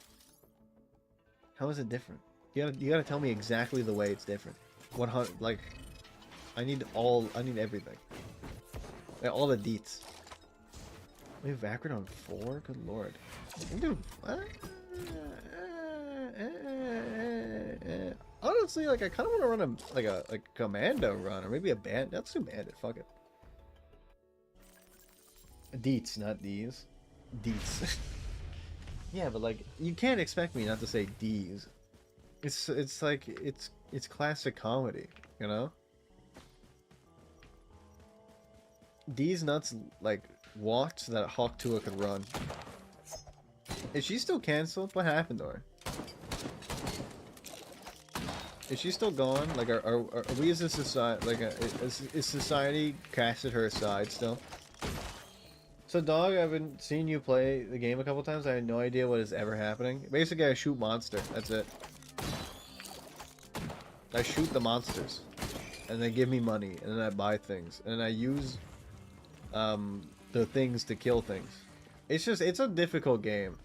How is it different? You gotta tell me exactly the way it's different. 100, like, I need everything. Yeah, all the deets. We have Vakrid on 4? Good lord. Dude, honestly, like, I kind of want to run a commando run, or maybe a band. Let's do bandit, fuck it. Deets, not D's. Deets. Yeah, but like, you can't expect me not to say D's. It's like, it's classic comedy, you know? D's nuts, like, walked so that Hawk Tuah could run. Is she still cancelled? What happened to her? Is she still gone? Like, are we as a society, like, is society casted her aside still? So, dog, I've been seeing you play the game a couple times. I had no idea what is ever happening. Basically, I shoot monster. That's it. I shoot the monsters. And they give me money. And then I buy things. And then I use the things to kill things. It's just, it's a difficult game.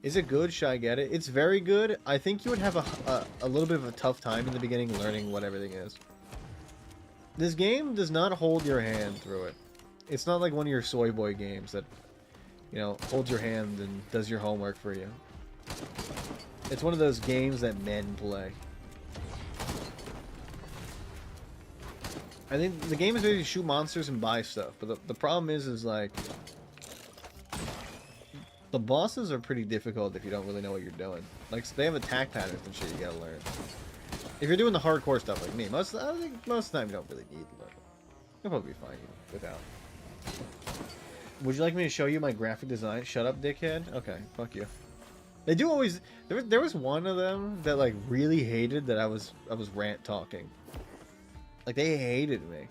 Is it good? Should I get it? It's very good. I think you would have a little bit of a tough time in the beginning learning what everything is. This game does not hold your hand through it. It's not like one of your soy boy games that, you know, holds your hand and does your homework for you. It's one of those games that men play. I think the game is ready to shoot monsters and buy stuff, but the problem is like, the bosses are pretty difficult if you don't really know what you're doing. Like, they have attack patterns and shit you gotta learn. If you're doing the hardcore stuff like me, I think most of the time you don't really need to learn. You'll probably be fine without. Would you like me to show you my graphic design? Shut up, dickhead. Okay, fuck you. They do always. There was one of them that like really hated that I was rant talking. Like, they hated me.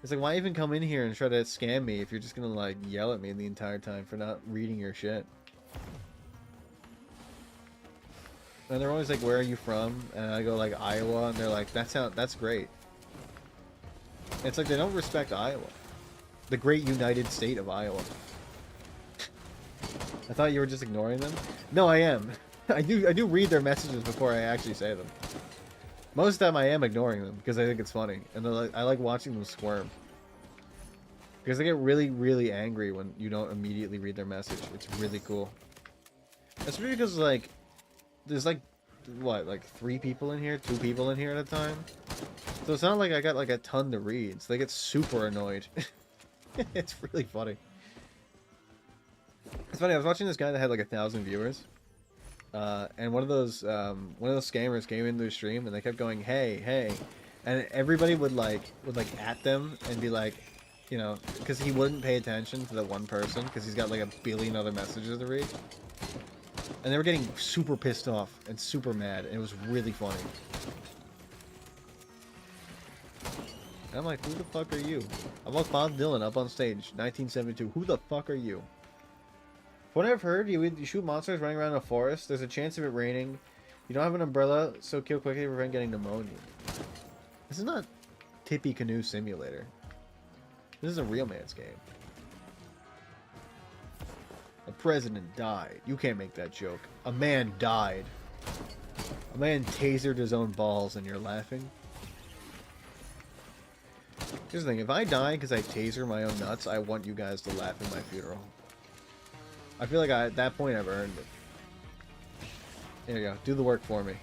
It's like, why even come in here and try to scam me if you're just gonna like yell at me the entire time for not reading your shit? And they're always like, where are you from? And I go like, Iowa, and they're like, that's great. It's like they don't respect Iowa. The great United State of Iowa. I thought you were just ignoring them? No, I am. I do read their messages before I actually say them. Most of the time I am ignoring them because I think it's funny. And like, I like watching them squirm. Because they get really, really angry when you don't immediately read their message. It's really cool. Especially because like, there's like, what, like 3 people in here? 2 people in here at a time? So it's not like I got like a ton to read. So they get super annoyed. It's really funny. It's funny, I was watching this guy that had like 1,000 viewers. And one of those scammers came into the stream and they kept going, hey, hey. And everybody would at them and be like, you know, because he wouldn't pay attention to the one person because he's got like 1 billion other messages to read. And they were getting super pissed off and super mad. And it was really funny. And I'm like, who the fuck are you? I walked Bob Dylan up on stage, 1972. Who the fuck are you? From what I've heard, you shoot monsters running around in a forest. There's a chance of it raining. You don't have an umbrella, so kill quickly to prevent getting pneumonia. This is not Tippy Canoe Simulator. This is a real man's game. The president died. You can't make that joke. A man died. A man tasered his own balls and you're laughing? Here's the thing, if I die because I taser my own nuts, I want you guys to laugh at my funeral. I feel like at that point I've earned it. There you go, do the work for me.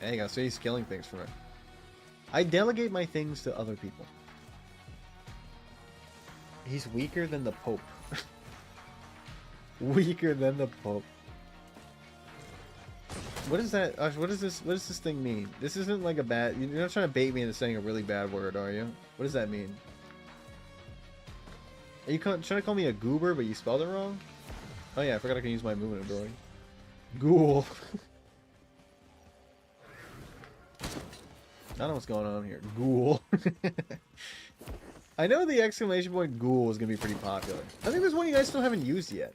There you go, so he's killing things for me. I delegate my things to other people. He's weaker than the Pope. Weaker than the Pope. What is that? What is this? What does this thing mean? This isn't like a bad. You're not trying to bait me into saying a really bad word, are you? What does that mean? Are you trying to call me a goober, but you spelled it wrong? Oh yeah, I forgot I can use my movement ability. Ghoul. I don't know what's going on here. Ghoul. I know the exclamation point ghoul is gonna be pretty popular. I think there's one you guys still haven't used yet.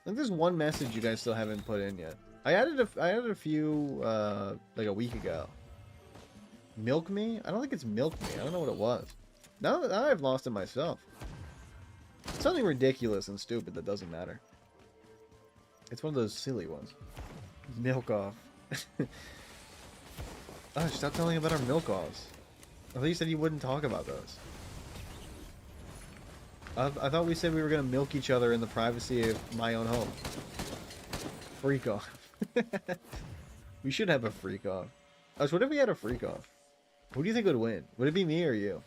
I think there's one message you guys still haven't put in yet. I added a few like a week ago. Milk me? I don't think it's milk me. I don't know what it was. Now I've lost it myself. It's something ridiculous and stupid that doesn't matter. It's one of those silly ones. Milk off. Oh, stop telling about our milk offs. I thought you said you wouldn't talk about those. I thought we said we were gonna milk each other in the privacy of my own home. Freak off. We should have a freak off. What if we had a freak off? Who do you think would win? Would it be me or you?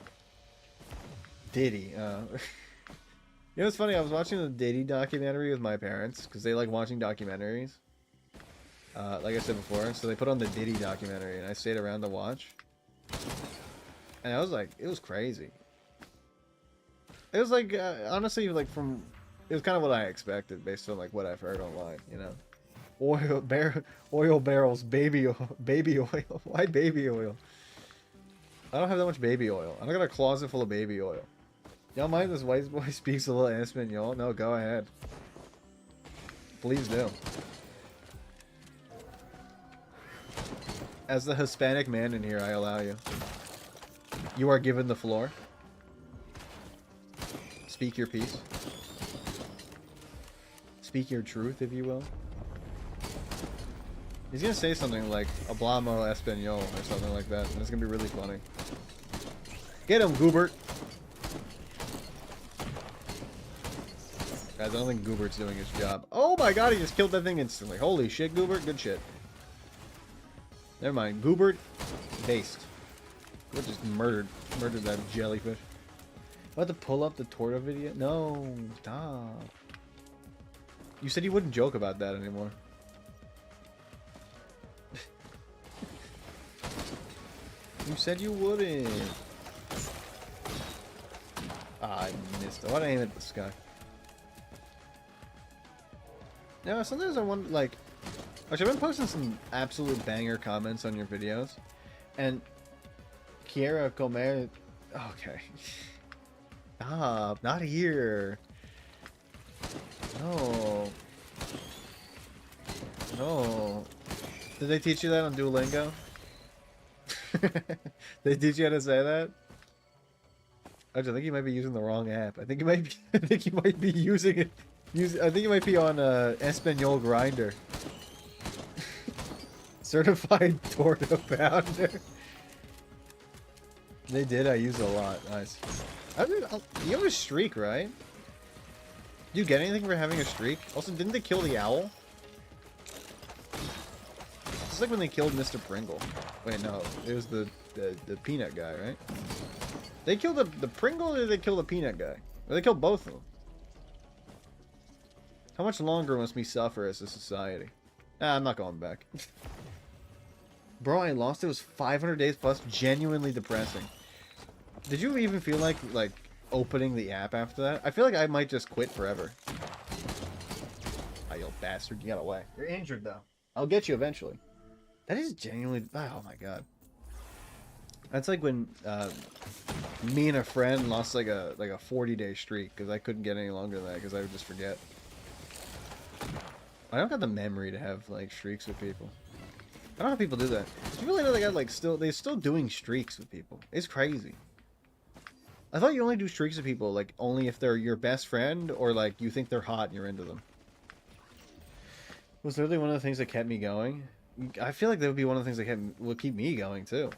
Diddy. You know what's funny? I was watching the Diddy documentary with my parents because they like watching documentaries. Like I said before, so they put on the Diddy documentary and I stayed around to watch. And I was like, it was crazy. It was like, honestly, like it was kind of what I expected based on like what I've heard online, you know? Oil barrels, baby oil. Why baby oil? I don't have that much baby oil. I don't got a closet full of baby oil. Y'all mind this white boy speaks a little Espanol? No, go ahead. Please do. As the Hispanic man in here, I allow you. You are given the floor. Speak your piece. Speak your truth, if you will. He's gonna say something like Hablamo Espanol or something like that, and it's gonna be really funny. Get him, Goobert! Guys, I don't think Goobert's doing his job. Oh my god, he just killed that thing instantly. Holy shit, Goobert. Good shit. Never mind. Goobert, based. Goobert just murdered that jellyfish. About to pull up the Torta video? No, stop. You said you wouldn't joke about that anymore. You said you wouldn't. Ah, I missed it. Why'd I aim at the sky? Yeah, sometimes I wonder, like... Actually, I've been posting some absolute banger comments on your videos. And... Kiera Comer... Okay. Stop. Not here. No. No. Did they teach you that on Duolingo? They teach you how to say that? Actually, I think you might be using the wrong app. I think you might be. I think you might be using it. I think you might be on Espanol Grinder. Certified Torta Pounder. They did. I use it a lot. Nice. You have a streak, right? Do you get anything for having a streak? Also, didn't they kill the owl? It's like when they killed Mr. Pringle. Wait, no. It was the peanut guy, right? They killed the Pringle, or did they kill the peanut guy? Or they killed both of them? How much longer must we suffer as a society? Nah, I'm not going back. Bro, I lost. It was 500 days plus. Genuinely depressing. Did you even feel like opening the app after that? I feel like I might just quit forever. Ah, you bastard. You got away. You're injured, though. I'll get you eventually. That is genuinely... Oh, my God. That's like when me and a friend lost like a 40-day streak because I couldn't get any longer than that because I would just forget. I don't got the memory to have like streaks with people. I don't know how people do that. Do you really know they got like they're still doing streaks with people? It's crazy. I thought you only do streaks with people like only if they're your best friend or like you think they're hot and you're into them. It was literally one of the things that kept me going. I feel like that would be one of the things that would keep me going too.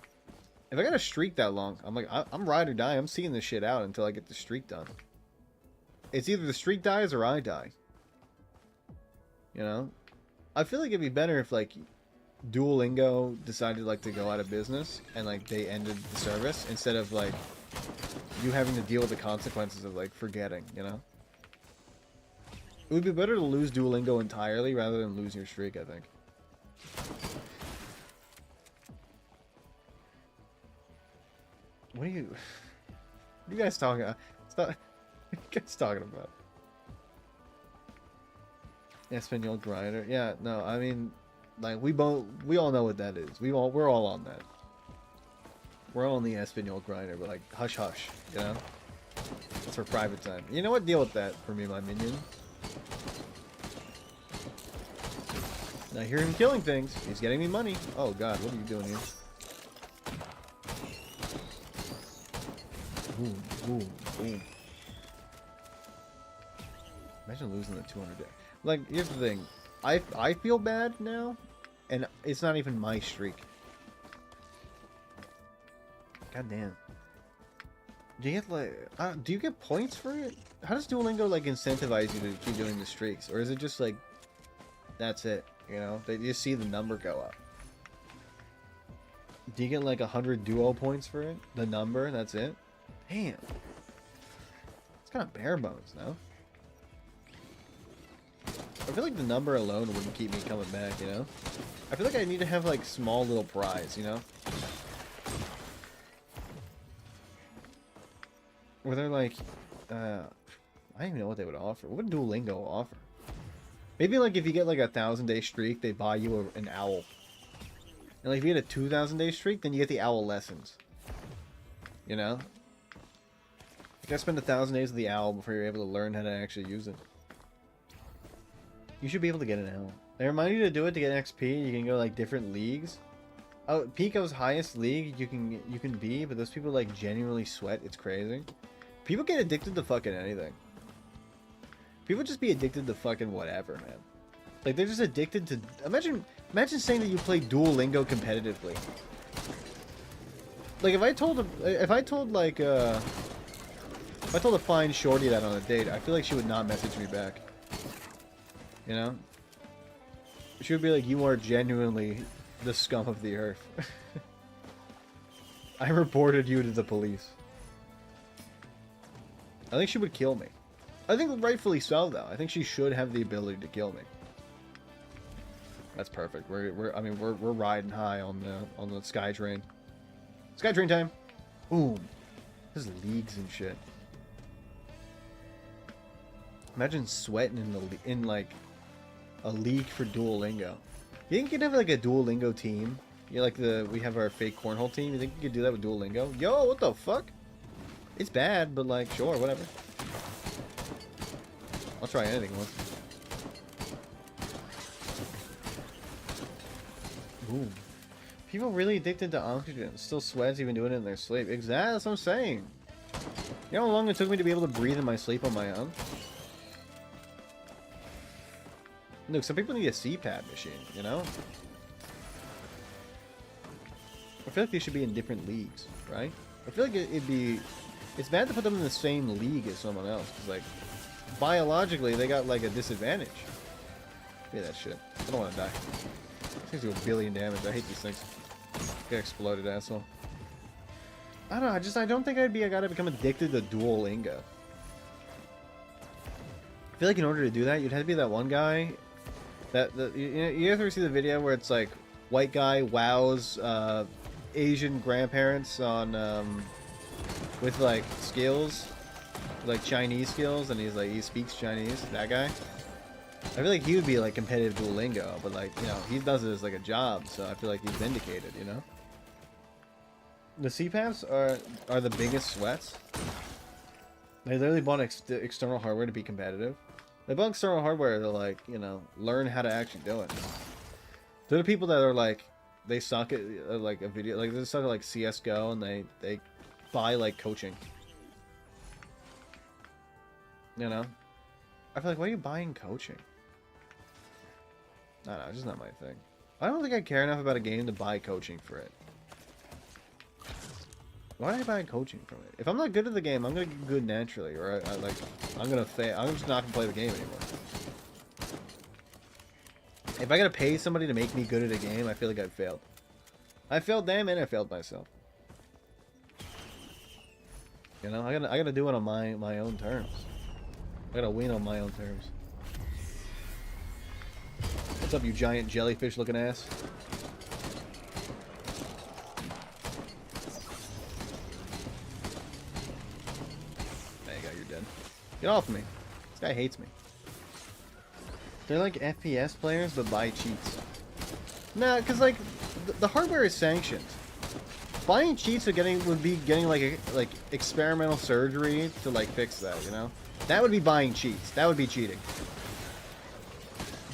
If I got a streak that long, I'm like, I'm ride or die. I'm seeing this shit out until I get the streak done. It's either the streak dies or I die. You know? I feel like it'd be better if, like, Duolingo decided, like, to go out of business and, like, they ended the service instead of, like, you having to deal with the consequences of, like, forgetting, you know? It would be better to lose Duolingo entirely rather than lose your streak, I think. What are you guys talking about? What are you guys talking about? Espanol Grinder? Yeah, no, I mean, like, we all know what that is. We're all on that. We're all on the Espanol Grinder, but like, hush hush, you know? It's for private time. You know what? Deal with that for me, my minion. I hear him killing things. He's getting me money. Oh god, what are you doing here? Boom, boom, boom. Imagine losing the 200 day. Like, here's the thing. I feel bad now, and it's not even my streak. God damn. Do you get like do you get points for it? How does Duolingo like incentivize you to keep doing the streaks, or is it just like that's it? You know, they just see the number go up. Do you get like 100 duo points for it? The number, that's it? Damn. It's kind of bare bones, no? I feel like the number alone wouldn't keep me coming back, you know? I feel like I need to have like small little prize, you know? Where they're like, I don't even know what they would offer. What would Duolingo offer? Maybe like if you get like a 1,000-day streak, they buy you an owl. And like if you get a 2,000-day streak, then you get the owl lessons. You know? You gotta spend 1,000 days with the owl before you're able to learn how to actually use it. You should be able to get an owl. They remind you to do it to get XP. You can go like different leagues. Oh, Pico's highest league you can be, but those people like genuinely sweat. It's crazy. People get addicted to fucking anything. People just be addicted to fucking whatever, man. Like they're just addicted to. Imagine saying that you play Duolingo competitively. Like if I told a fine shorty that on a date, I feel like she would not message me back. You know? She would be like, you are genuinely the scum of the earth. I reported you to the police. I think she would kill me. I think rightfully so, though. I think she should have the ability to kill me. That's perfect. We're riding high on the SkyTrain. SkyTrain time. Boom. There's leagues and shit. Imagine sweating in like a league for Duolingo. You think you could have like a Duolingo team? You like we have our fake cornhole team. You think you could do that with Duolingo? Yo, what the fuck? It's bad, but like, sure, whatever. I'll try anything once. Boom. People really addicted to oxygen. Still sweats even doing it in their sleep. Exactly, that's what I'm saying. You know how long it took me to be able to breathe in my sleep on my own? Look, some people need a CPAP machine, you know? I feel like they should be in different leagues, right? I feel like it's bad to put them in the same league as someone else, because, like, biologically, they got, like, a disadvantage. Yeah, that shit. I don't want to die. These things do 1 billion damage. I hate these things. Get exploded, asshole. I don't know, I don't think I gotta become addicted to Duolingo. I feel like in order to do that, you'd have to be that one guy you ever see the video where it's like white guy wows Asian grandparents on with like skills, like Chinese skills, and he speaks Chinese. That guy. I feel like he would be like competitive Duolingo, but like, you know, he does it as like a job, so I feel like he's vindicated, you know. The CPAPs are the biggest sweats. They literally bought external hardware to be competitive. They bought external hardware to, like, you know, learn how to actually do it. They're the people that are like, they suck at like a video, like they suck at like CS:GO, and they buy like coaching. You know, I feel like, why are you buying coaching? I don't know, it's just not my thing. I don't think I care enough about a game to buy coaching for it. Why did I buy coaching from it? If I'm not good at the game, I'm gonna get good naturally, or I'm gonna fail. I'm just not gonna play the game anymore. If I gotta pay somebody to make me good at a game, I feel like I've failed. I failed them and I failed myself. You know, I gotta do it on my own terms. I gotta win on my own terms. What's up, you giant jellyfish looking ass? Get off me. This guy hates me. They're like FPS players, but buy cheats. Nah, because like the hardware is sanctioned. Buying cheats would be getting like experimental surgery to like fix that, you know? That would be buying cheats. That would be cheating.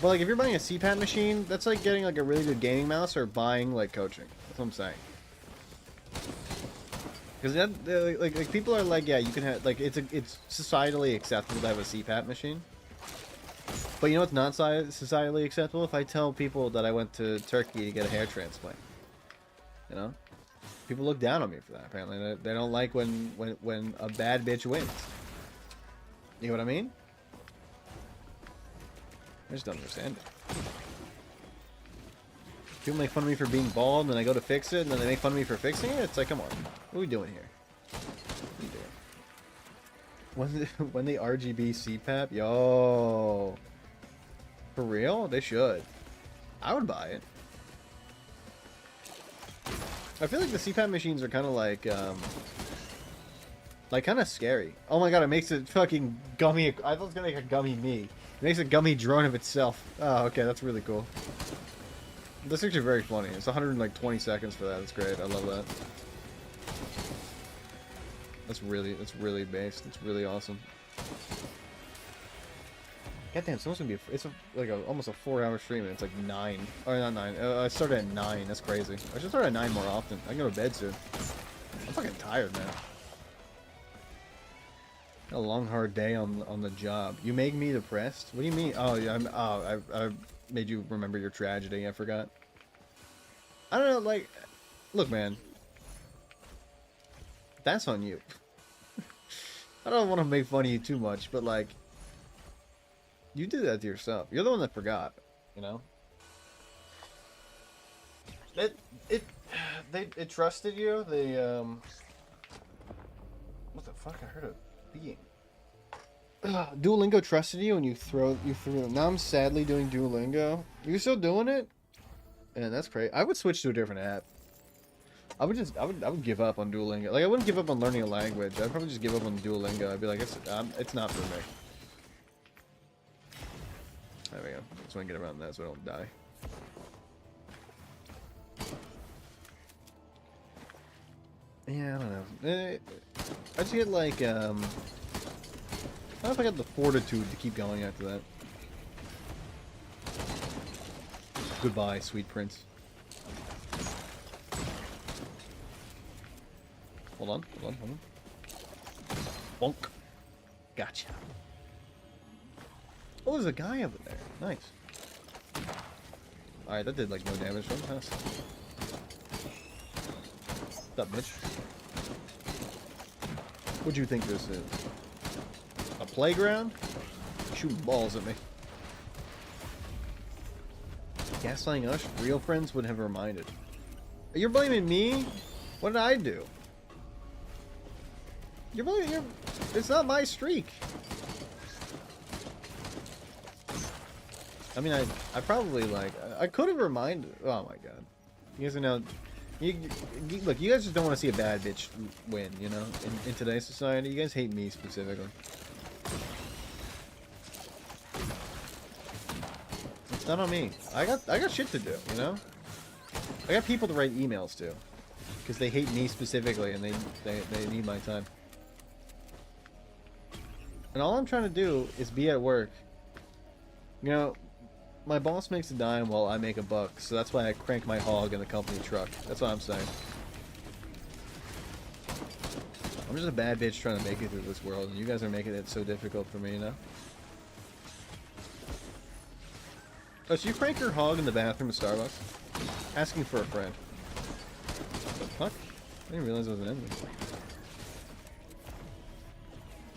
But like if you're buying a CPAP machine, that's like getting like a really good gaming mouse or buying like coaching. That's what I'm saying. Because like people are like, yeah, you can have like it's societally acceptable to have a CPAP machine. But you know what's not societally acceptable? If I tell people that I went to Turkey to get a hair transplant. You know? People look down on me for that, apparently. They don't like when a bad bitch wins. You know what I mean? I just don't understand it. People make fun of me for being bald, and then I go to fix it, and then they make fun of me for fixing it? It's like, come on. What are we doing here? What are you doing? When the RGB CPAP? Yo. For real? They should. I would buy it. I feel like the CPAP machines are kind of like kind of scary. Oh my god, it makes it fucking gummy. I thought it was gonna make a gummy me. It makes a gummy drone of itself. Oh, okay, that's really cool. That's actually very funny. It's 120 seconds for that. That's great. I love that. That's really based. It's really awesome. Goddamn, someone's gonna be. It's almost a 4-hour stream, and it's like 9. Or not 9. I started at 9. That's crazy. I should start at 9 more often. I can go to bed soon. I'm fucking tired now. A long hard day on the job. You make me depressed. What do you mean? Oh yeah. I made you remember your tragedy. I forgot. I don't know. Like, look, man. That's on you. I don't want to make fun of you too much, but like, you did that to yourself. You're the one that forgot, you know? It trusted you. They what the fuck? I heard a being. Duolingo trusted you, and you threw them. Now I'm sadly doing Duolingo. You still doing it? Man, that's crazy. I would switch to a different app. I would give up on Duolingo. Like, I wouldn't give up on learning a language. I'd probably just give up on Duolingo. I'd be like, it's not for me. There we go. Just want to get around that so I don't die. Yeah, I don't know. I just get like, I don't know if I got the fortitude to keep going after that. Goodbye, sweet prince. Hold on. Bonk. Gotcha. Oh, there's a guy over there. Nice. Alright, that did like no damage from the house. What's up, bitch? What do you think this is? A playground? Shooting balls at me. Gaslighting us? Real friends would have reminded. You're blaming me? What did I do? It's not my streak. I mean, I probably, like, I could have reminded. Oh my god. You guys are now. Look, you guys just don't want to see a bad bitch win, you know? In today's society. You guys hate me specifically. It's not on me. I got shit to do, you know? I got people to write emails to. Because they hate me specifically and they need my time. And all I'm trying to do is be at work. You know, my boss makes a dime while I make a buck, so that's why I crank my hog in the company truck. That's what I'm saying. I'm just a bad bitch trying to make it through this world, and you guys are making it so difficult for me, you know? Oh, so you crank your hog in the bathroom at Starbucks? Asking for a friend. What the fuck? I didn't realize it was an enemy.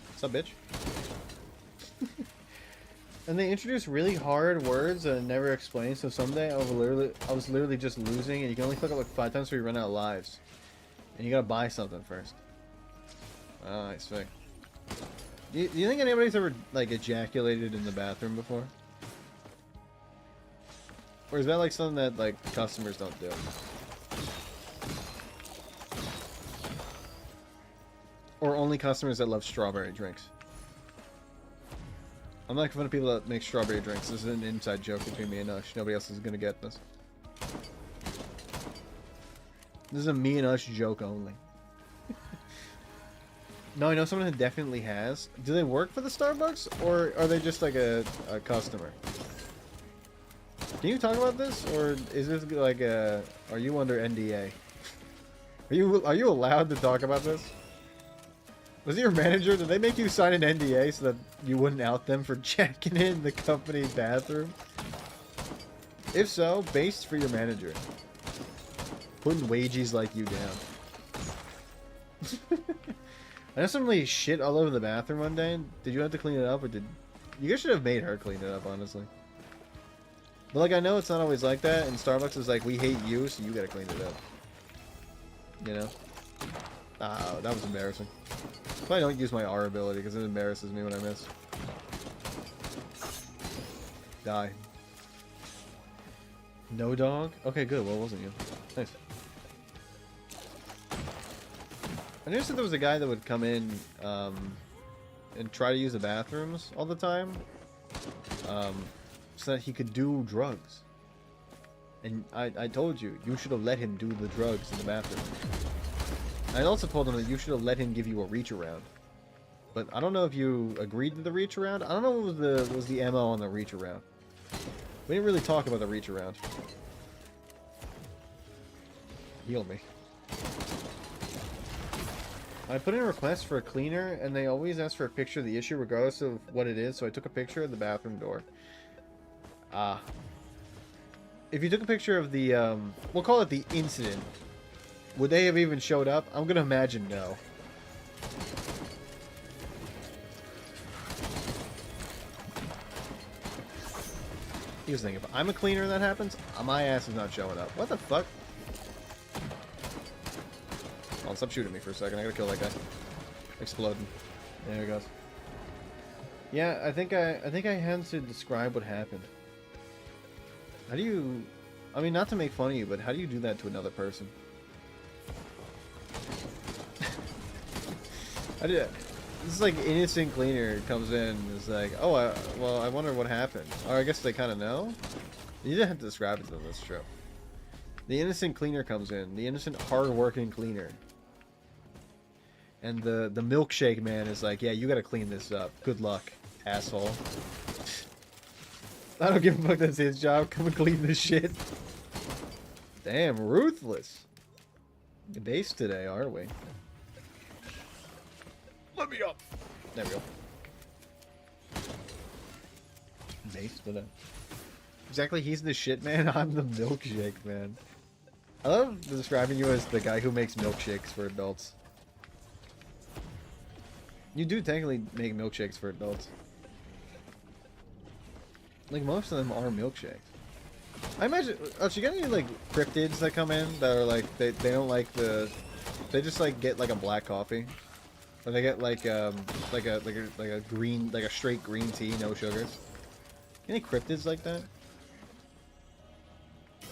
What's up, bitch? And they introduce really hard words and never explain, so someday I was literally just losing, and you can only click it like 5 times before you run out of lives. And you gotta buy something first. Oh, nice thing. Do you think anybody's ever, like, ejaculated in the bathroom before? Or is that, like, something that, like, customers don't do? Or only customers that love strawberry drinks? I'm not making fun of people that make strawberry drinks. This is an inside joke between me and Ush. Nobody else is gonna get this. This is a me and Ush joke only. No, I know someone who definitely has. Do they work for the Starbucks, or are they just like a customer? Can you talk about this, or is this like a? Are you under NDA? Are you allowed to talk about this? Was he your manager? Did they make you sign an NDA so that you wouldn't out them for checking in the company bathroom? If so, based for your manager. Putting wages like you down. I know somebody shit all over the bathroom one day. Did you have to clean it up, or did... You guys should have made her clean it up, honestly. But, like, I know it's not always like that, and Starbucks is like, we hate you, so you gotta clean it up. You know? Ah, that was embarrassing. I don't use my R ability, because it embarrasses me when I miss. Die. No dog? Okay, good. Well, it wasn't you. Nice. I noticed that there was a guy that would come in, and try to use the bathrooms all the time. So that he could do drugs. And I told you, you should have let him do the drugs in the bathroom. I also told him that you should have let him give you a reach around. But I don't know if you agreed to the reach around. I don't know what was the MO on the reach around. We didn't really talk about the reach around. Heal me. I put in a request for a cleaner, and they always ask for a picture of the issue regardless of what it is, so I took a picture of the bathroom door. If you took a picture of the, we'll call it the incident, would they have even showed up? I'm gonna imagine no. Here's the thing, if I'm a cleaner and that happens, my ass is not showing up. What the fuck? Oh, stop shooting me for a second. I gotta kill that guy. Exploding. There he goes. Yeah, I think I had to describe what happened. How do you... I mean, not to make fun of you, but how do you do that to another person? This is like innocent cleaner comes in and is like, oh, well, I wonder what happened. Or I guess they kind of know? You didn't have to describe it to them, that's true. The innocent cleaner comes in. The innocent, hard-working cleaner. And the milkshake man is like, yeah, you gotta clean this up. Good luck, asshole. I don't give a fuck, that's his job. Come and clean this shit. Damn, ruthless. Base today, are we? Let me up. There we go. Base today. Exactly, he's the shit man. I'm the milkshake man. I love describing you as the guy who makes milkshakes for adults. You do technically make milkshakes for adults. Like, most of them are milkshakes. I imagine... Oh, you got any, like, cryptids that come in that are, like, they don't like the... They just, like, get, like, a black coffee. Or they get, like a green... Like, a straight green tea, no sugars. Any cryptids like that?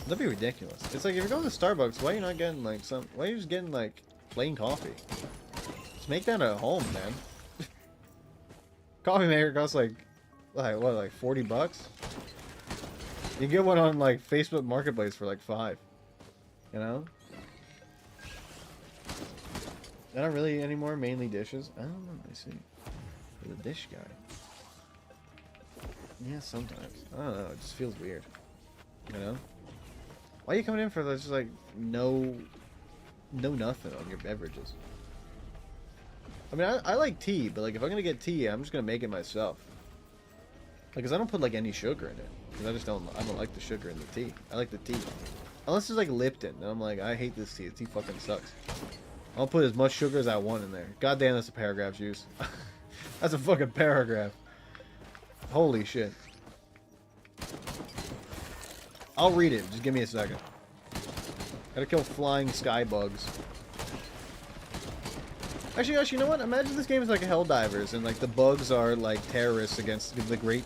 That'd be ridiculous. It's like, if you're going to Starbucks, why are you not getting, like, some... Why are you just getting, like, plain coffee? Just make that at home, man. Coffee maker costs, like, what, like 40 bucks? You can get one on, like, Facebook Marketplace for, like, 5. You know? They're not really anymore, mainly dishes. I don't know, I see. You're the dish guy. Yeah, sometimes. I don't know, it just feels weird. You know? Why are you coming in for just, like, no nothing on your beverages? I mean, I like tea, but, like, if I'm gonna get tea, I'm just gonna make it myself. Like, cause I don't put, like, any sugar in it. Cause I don't like the sugar in the tea. I like the tea. Unless it's, like, Lipton. And I'm like, I hate this tea. The tea fucking sucks. I'll put as much sugar as I want in there. God damn, that's a paragraph, Juice. That's a fucking paragraph. Holy shit. I'll read it. Just give me a second. Gotta kill flying sky bugs. Actually, you know what? Imagine this game is like Helldivers, and like the bugs are like terrorists against the great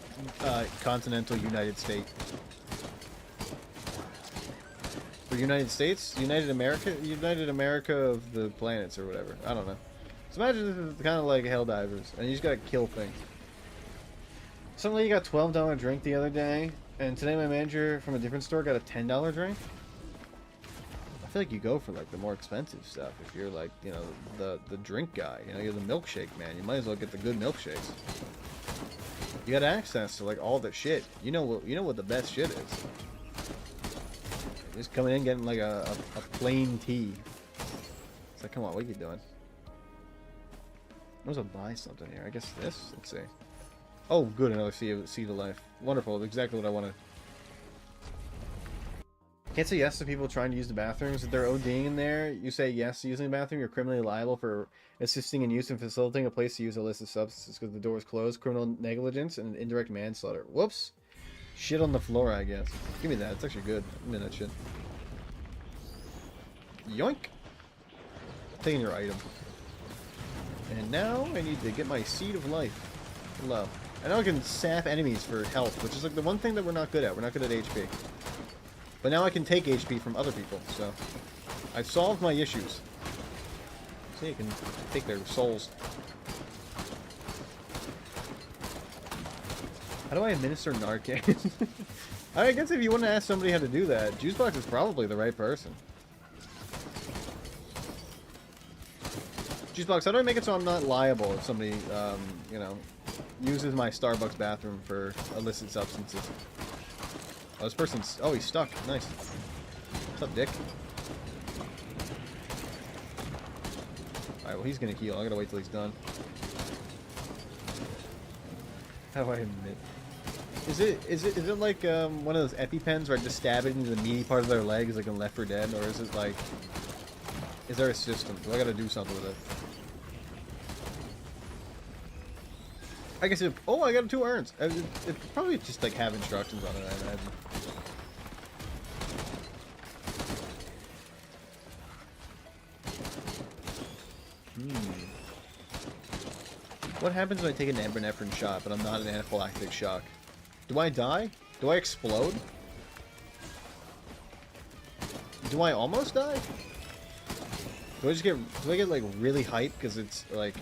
continental United States. For United States? United America of the planets or whatever. I don't know. So imagine this is kind of like Helldivers, and you just gotta kill things. Some lady got a $12 drink the other day, and today my manager from a different store got a $10 drink. I feel like you go for like the more expensive stuff if you're like, you know, the drink guy. You know, you're the milkshake man. You might as well get the good milkshakes. You got access to like all the shit. You know what the best shit is. Just coming in getting like a plain tea. It's like, come on, what are you doing? I was buy something here. I guess this. Let's see. Oh, good. Another seed of life. Wonderful. Exactly what I wanted. Can't say yes to people trying to use the bathrooms. If they're ODing in there, you say yes to using the bathroom, you're criminally liable for assisting in use and facilitating a place to use illicit substances because the door is closed, criminal negligence, and indirect manslaughter. Whoops. Shit on the floor, I guess. Give me that. It's actually good. Give me that shit. Yoink. Taking your item. And now I need to get my seed of life. Hello. I know I can sap enemies for health, which is like the one thing that we're not good at. We're not good at HP. But now I can take HP from other people, so I've solved my issues. See, I can take their souls. How do I administer Narcan? I guess if you want to ask somebody how to do that, Juicebox is probably the right person. Juicebox, how do I make it so I'm not liable if somebody, you know, uses my Starbucks bathroom for illicit substances? Oh, this person's... Oh, he's stuck. Nice. What's up, Dick? Alright, well, he's gonna heal. I gotta wait till he's done. How do I admit? Is it like one of those EpiPens where I just stab it into the meaty part of their legs like in Left 4 Dead? Or is it like... Is there a system? Do I gotta do something with it? I guess if... Oh, I got 2 urns. It probably just like have instructions on it, I imagine. What happens when I take an epinephrine shot, but I'm not an anaphylactic shock? Do I die? Do I explode? Do I almost die? Do I get like really hyped because it's like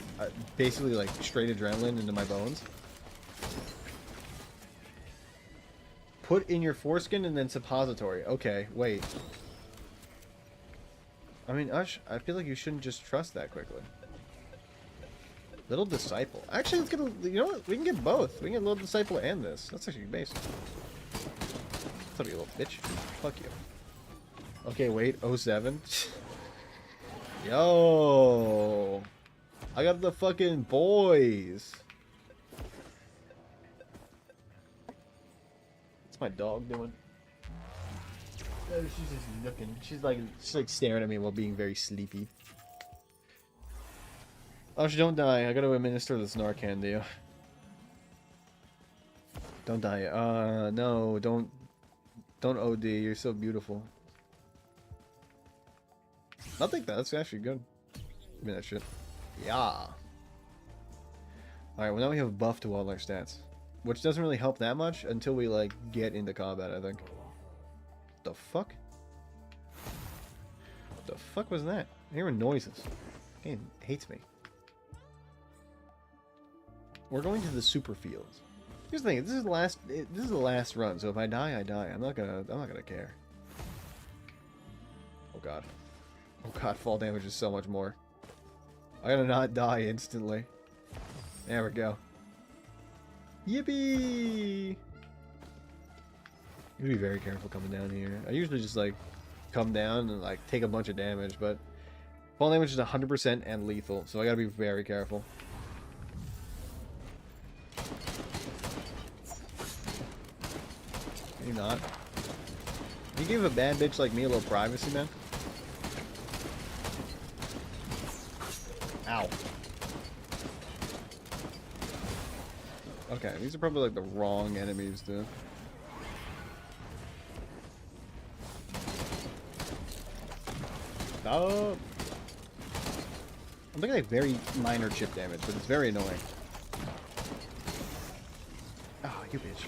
basically like straight adrenaline into my bones? Put in your foreskin and then suppository. Okay, wait. I mean, Ush, I feel like you shouldn't just trust that quickly. Little Disciple. Actually, let's get a... You know what? We can get both. We can get Little Disciple and this. That's actually basic. What's up, you little bitch? Fuck you. Okay, wait. 07. Yo! I got the fucking boys! What's my dog doing? Oh, she's just looking. She's like staring at me while being very sleepy. Oh, she don't die. I gotta administer this Narcan to you. Don't die. No, don't OD. You're so beautiful. I'll take that. That's actually good. Give me that shit. Yeah. Alright, well now we have a buff to all our stats. Which doesn't really help that much until we, like, get into combat, I think. The fuck? What the fuck was that? I'm hearing noises. Game hates me. We're going to the super fields. Here's the thing, this is the last run, so if I die, I die. I'm not gonna care. Oh god. Oh god, fall damage is so much more. I gotta not die instantly. There we go. Yippee! You gotta be very careful coming down here. I usually just like come down and like take a bunch of damage, but fall damage is 100% and lethal, so I gotta be very careful. Maybe not. You give a bad bitch like me a little privacy, man. Ow. Okay, these are probably like the wrong enemies to... Oh! I'm looking at very minor chip damage, but it's very annoying. Oh, you bitch.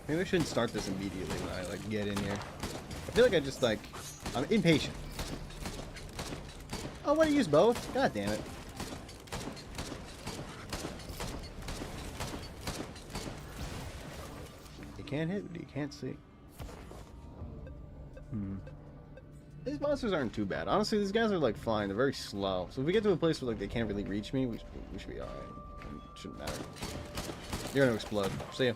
Maybe I shouldn't start this immediately when I like get in here. I feel like I just like... I'm impatient. Oh, why do you use both? God damn it. You can't hit, but you can't see. These monsters aren't too bad. Honestly, these guys are like fine. They're very slow. So if we get to a place where like they can't really reach me, we should be alright. It shouldn't matter. You're gonna explode. See ya.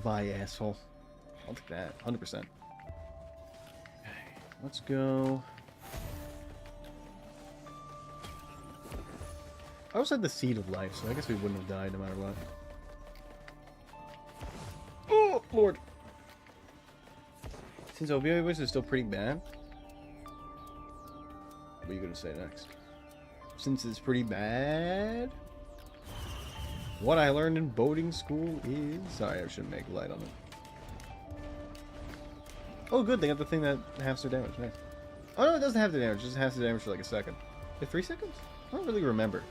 Bye, asshole. I'll take that. 100%. Let's go. I also had the Seed of Life, so I guess we wouldn't have died no matter what. Oh, Lord. Since opioid was still pretty bad. What are you going to say next? Since it's pretty bad. What I learned in boating school is... Sorry, I shouldn't make light on it. Oh, good. They got the thing that halves their damage. Nice. Oh, no, it doesn't have the damage. It just has the damage for like a second. 3 seconds? I don't really remember.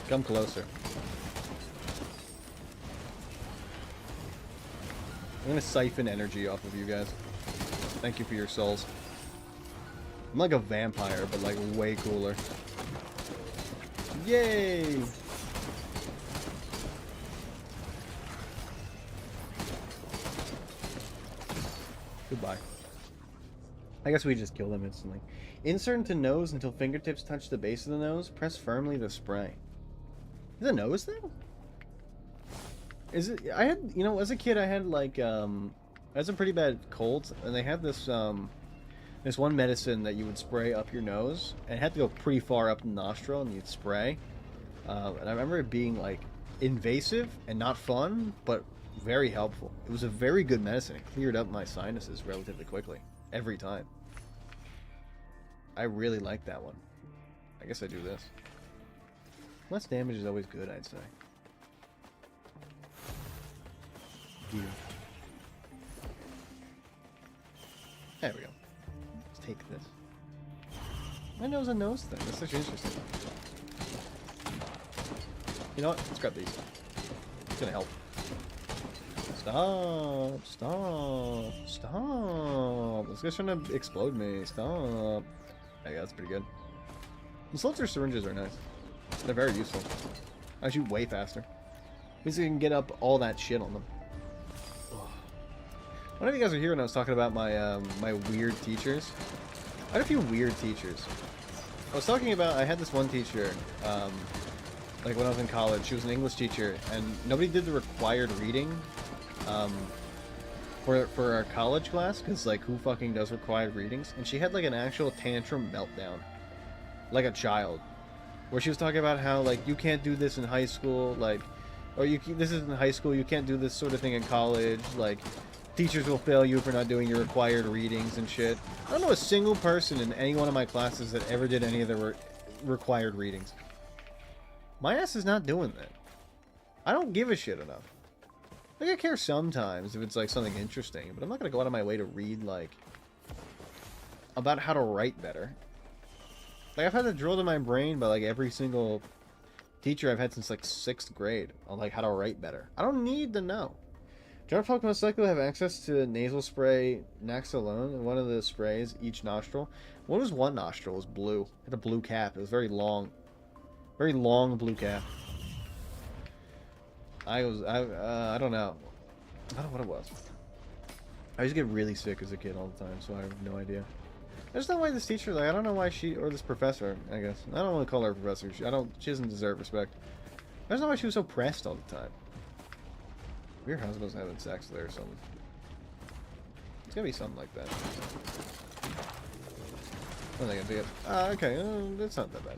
Come closer. I'm gonna siphon energy off of you guys. Thank you for your souls. I'm like a vampire, but like way cooler. Yay! Goodbye. I guess we just kill them instantly. Insert into nose until fingertips touch the base of the nose. Press firmly to spray. Is it a nose thing? Is it? I had, you know, as a kid, I had like, I had some pretty bad colds, and they had this, this one medicine that you would spray up your nose, and it had to go pretty far up the nostril, and you'd spray. And I remember it being like invasive and not fun, but very helpful. It was a very good medicine. It cleared up my sinuses relatively quickly every time. I really like that one. I guess I do this. Less damage is always good, I'd say. Gear. There we go. Let's take this. My nose and nose thing. That's actually interesting. You know what? Let's grab these. It's gonna help. Stop! Stop! Stop! This guy's trying to explode me. Stop! Hey, that's pretty good. The Slitzer syringes are nice. They're very useful. I shoot way faster. Means I can get up all that shit on them. One of you guys were here when I was talking about my my weird teachers. I had a few weird teachers. I was talking about, I had this one teacher, like when I was in college. She was an English teacher, and nobody did the required reading for our college class, because like who fucking does required readings? And she had like an actual tantrum meltdown, like a child, where she was talking about how like you can't do this in high school, like, or this is in high school, you can't do this sort of thing in college, like teachers will fail you for not doing your required readings and shit. I don't know a single person in any one of my classes that ever did any of the required readings. My ass is not doing that. I don't give a shit enough. Like, I care sometimes if it's like something interesting, but I'm not gonna go out of my way to read like about how to write better. Like, I've had that drilled in my brain by like every single teacher I've had since like 6th grade on like how to write better. I don't need to know. General Pokemon Psycho have access to nasal spray Naxalone and one of the sprays each nostril. What was one nostril? It was blue. It had a blue cap. It was very long. Very long blue cap. I don't know. I don't know what it was. I used to get really sick as a kid all the time, so I have no idea. I just don't know why this teacher, like, I don't know why she, or this professor, I guess. I don't want to call her a professor. She doesn't deserve respect. I just don't know why she was so pressed all the time. Weird husband's having sex there or something. It's gonna be something like that. I think it'd be it. Okay, that's not that bad.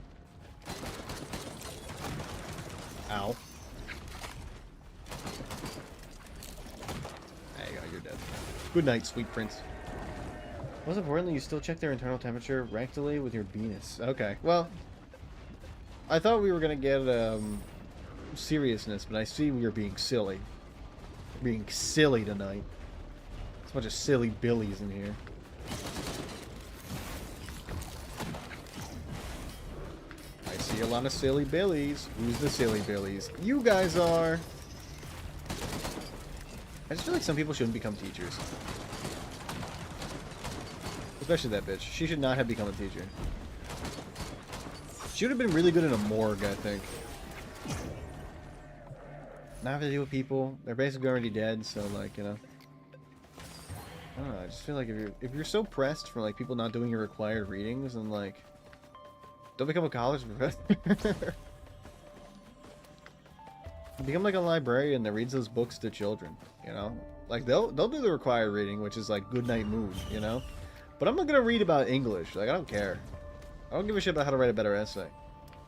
Ow. There you go, you're dead. Good night, sweet prince. Most importantly, you still check their internal temperature rectally with your penis. Okay, well, I thought we were gonna get seriousness, but I see we are being silly. Being silly tonight. There's a bunch of silly billies in here. I see a lot of silly billies. Who's the silly billies? You guys are. I just feel like some people shouldn't become teachers. Especially that bitch. She should not have become a teacher. She would have been really good in a morgue, I think. Not have to deal with people. They're basically already dead, so like, you know. I don't know, I just feel like if you're so pressed for like people not doing your required readings, then like don't become a college professor. Become like a librarian that reads those books to children, you know? Like they'll do the required reading, which is like Goodnight Moon, you know? But I'm not gonna read about English. Like, I don't care. I don't give a shit about how to write a better essay.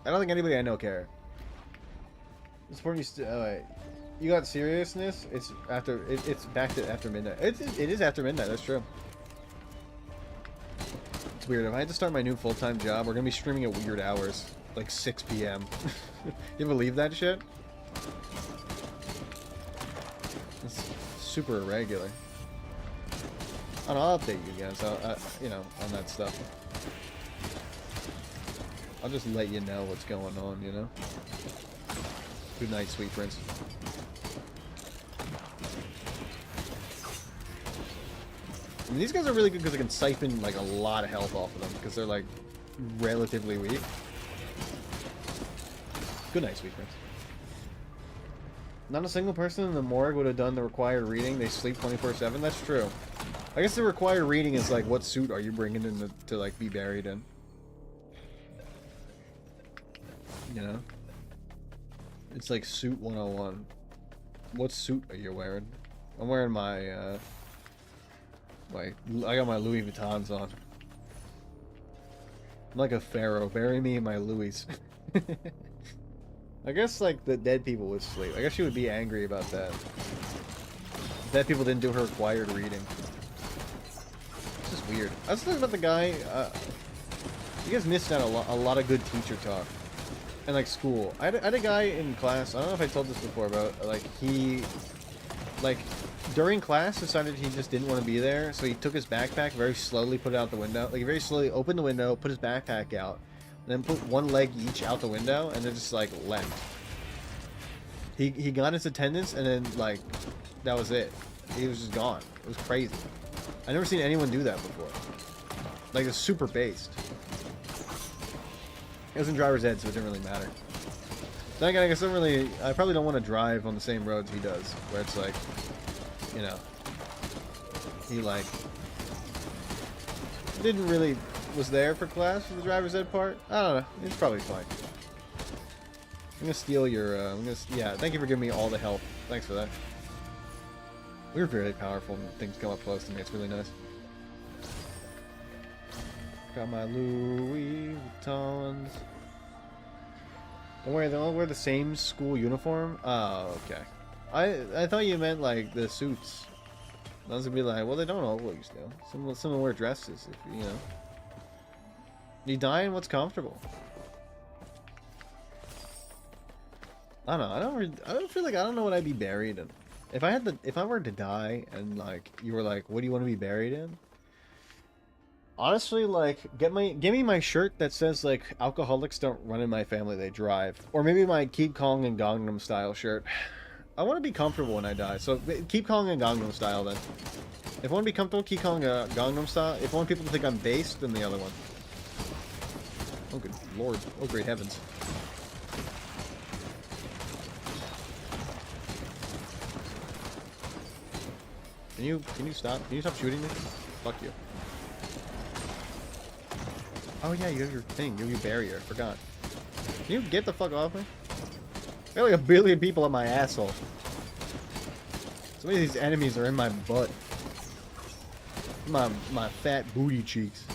I don't think anybody I know care. It's important you you got seriousness? It's after it's back to after midnight. It is after midnight, that's true. It's weird. If I had to start my new full-time job, we're gonna be streaming at weird hours. Like 6 p.m. You believe that shit? It's super irregular. And I'll update you guys, you know, on that stuff. I'll just let you know what's going on, you know? Good night, sweet prince. I mean, these guys are really good because they can siphon, like, a lot of health off of them, because they're, like, relatively weak. Good night, sweet prince. Not a single person in the morgue would have done the required reading. They sleep 24/7. That's true. I guess the required reading is, like, what suit are you bringing in to like, be buried in? You know? It's like suit 101. What suit are you wearing? I'm wearing my, I got my Louis Vuittons on. I'm like a pharaoh. Bury me in my Louis. I guess, like, the dead people would sleep. I guess she would be angry about that. Dead people didn't do her required reading. It's just weird. I was thinking about the guy, you guys missed out a lot of good teacher talk. And, like, school. I had a guy in class, I don't know if I told this before, but, like, he, like, during class decided he just didn't want to be there, so he took his backpack, very slowly put it out the window. Like, he very slowly opened the window, put his backpack out, and then put one leg each out the window, and then just, like, left. He got his attendance, and then, like, that was it. He was just gone. It was crazy. I've never seen anyone do that before. Like, it's super based. It was in driver's ed, so it didn't really matter. Then again, I guess I probably don't want to drive on the same roads he does, where it's like, you know, he, like, didn't really was there for class for the driver's ed part. I don't know. It's probably fine. I'm gonna steal your, yeah, thank you for giving me all the help. Thanks for that. We're very powerful when things come up close to me. It's really nice. Got my Louis Vuittons. Don't worry, they all wear the same school uniform? Oh, okay. I thought you meant, like, the suits. I was gonna be like, well, they don't always do. Some wear dresses, if you know. You die in what's comfortable. I don't know. I don't feel like I don't know what I'd be buried in. If I were to die and, like, you were like, what do you want to be buried in? Honestly, like, give me my shirt that says, like, alcoholics don't run in my family, they drive. Or maybe my Keep Kong and Gangnam Style shirt. I want to be comfortable when I die, so Keep Kong and Gangnam Style then. If I want to be comfortable, Keep Kong Gangnam Style. If I want people to think I'm based, then the other one. Oh, good lord. Oh, great heavens. Can you stop? Can you stop shooting me? Fuck you. Oh yeah, you have your thing. You have your barrier. I forgot. Can you get the fuck off me? I got like 1 billion people on my asshole. Some of these enemies are in my butt. My fat booty cheeks.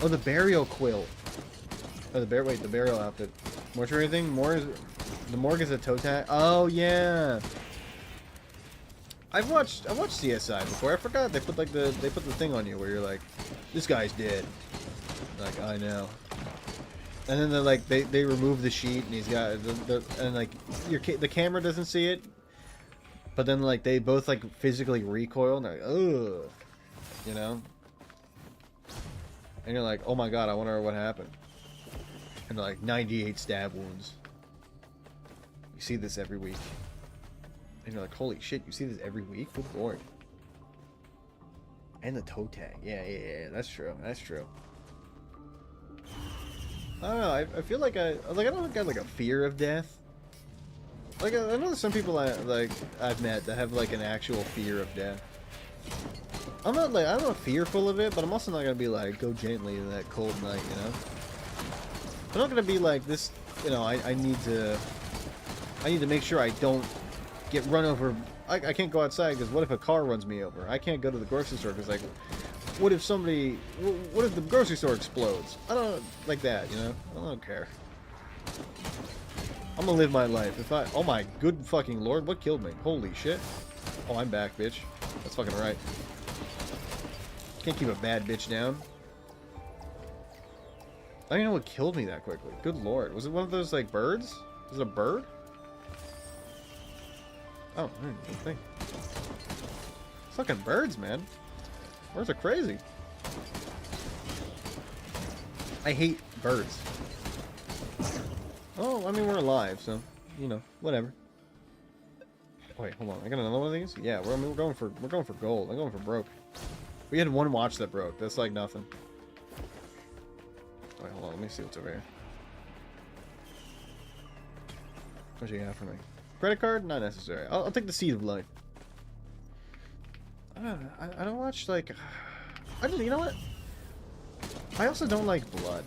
Oh, the burial quilt. Oh, the burial outfit. Mortuary thing? The morgue is a toe tag. Oh yeah. I've watched CSI before. I forgot they put the thing on you where you're like, this guy's dead. Like, I know. And then they're like they remove the sheet and he's got and like the camera doesn't see it, but then like they both like physically recoil and they're like, ugh, you know. And you're like, oh my god, I wonder what happened. And they're like 98 stab wounds. You see this every week. And you're like, holy shit, you see this every week? Good lord. And the toe tag. Yeah, that's true. That's true. I don't know, I feel like I don't got like a fear of death. Like, I know there's some people I've met that have like an actual fear of death. I'm not fearful of it, but I'm also not gonna be like, go gently in that cold night, you know? I'm not gonna be like this, you know, I need to make sure I don't get run over I can't go outside because what if a car runs me over? I can't go to the grocery store because, like, what if somebody... What if the grocery store explodes? I don't... Like that, you know? I don't care. I'm gonna live my life. If I... Oh my good fucking lord, what killed me? Holy shit. Oh, I'm back, bitch. That's fucking right. Can't keep a bad bitch down. I don't even know what killed me that quickly. Good lord. Was it one of those, like, birds? Was it a bird? Oh, good thing. Fucking birds, man. Birds are crazy. I hate birds. Oh, I mean, we're alive, so, you know, whatever. Wait, hold on. I got another one of these? Yeah, we're going for gold. I'm going for broke. We had one watch that broke. That's like nothing. Wait, hold on. Let me see what's over here. What you got for me? Credit card? Not necessary. I'll take the Seed of Life. I don't watch, like... you know what? I also don't like blood.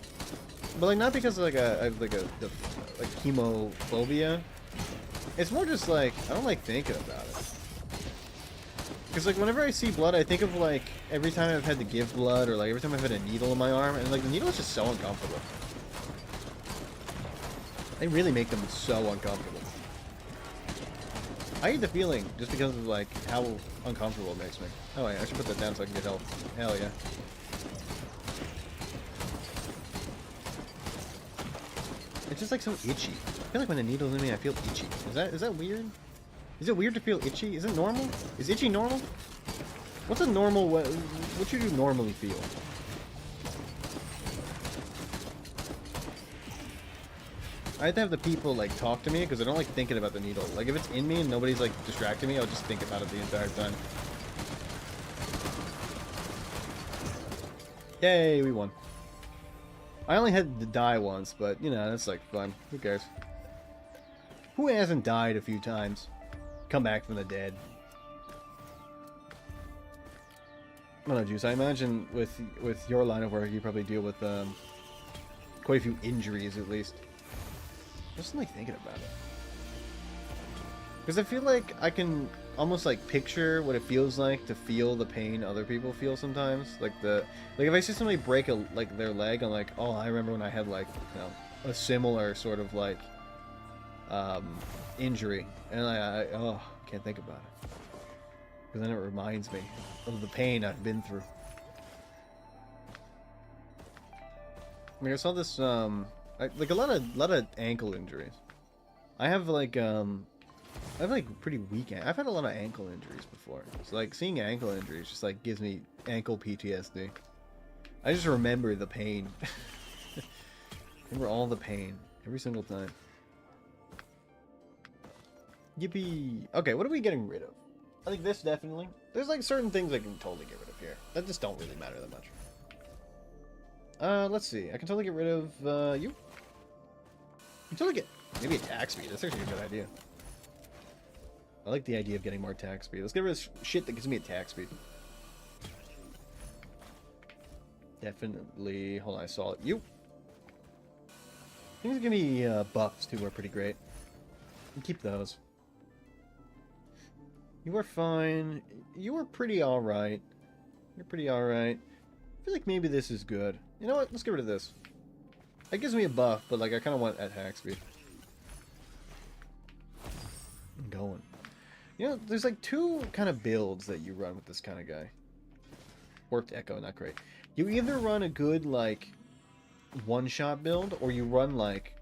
But, like, not because, like, I have, like, like, chemophobia. It's more just, like, I don't like thinking about it. Because, like, whenever I see blood, I think of, like, every time I've had to give blood, or, like, every time I've had a needle in my arm, and, like, the needle is just so uncomfortable. They really make them so uncomfortable. I hate the feeling, just because of, like, how uncomfortable it makes me. Oh, wait, I should put that down so I can get help. Hell yeah. It's just, like, so itchy. I feel like when the needle's in me, I feel itchy. Is that weird? Is it weird to feel itchy? Is it normal? Is itchy normal? What's a normal... What you do normally feel? I have to have the people, like, talk to me, because I don't like thinking about the needle. Like, if it's in me and nobody's, like, distracting me, I'll just think about it the entire time. Yay, we won. I only had to die once, but, you know, that's, like, fun. Who cares? Who hasn't died a few times? Come back from the dead. I don't know, Juice. I imagine with your line of work, you probably deal with, quite a few injuries, at least. Just like thinking about it. Because I feel like I can almost like picture what it feels like to feel the pain other people feel sometimes. Like if I see somebody break their leg, I'm like, oh, I remember when I had like, you know, a similar sort of like injury, and I can't think about it. Because then it reminds me of the pain I've been through. I mean, I saw this like a lot of ankle injuries. I have like pretty weak. I've had a lot of ankle injuries before. So like seeing ankle injuries just like gives me ankle PTSD. I just remember the pain. Remember all the pain every single time. Yippee! Okay, what are we getting rid of? I think this definitely. There's like certain things I can totally get rid of here that just don't really matter that much. Let's see. I can totally get rid of you. I can totally get maybe attack speed. That's actually a good idea. I like the idea of getting more attack speed. Let's get rid of shit that gives me attack speed. Definitely. Hold on, I saw it. You. Things that give me buffs too are pretty great. Keep those. You are fine. You are pretty alright. You're pretty alright. I feel like maybe this is good. You know what? Let's get rid of this. It gives me a buff, but like I kind of want attack speed. I'm going. You know, there's like two kind of builds that you run with this kind of guy. Warped Echo, not great. You either run a good like one-shot build, or you run like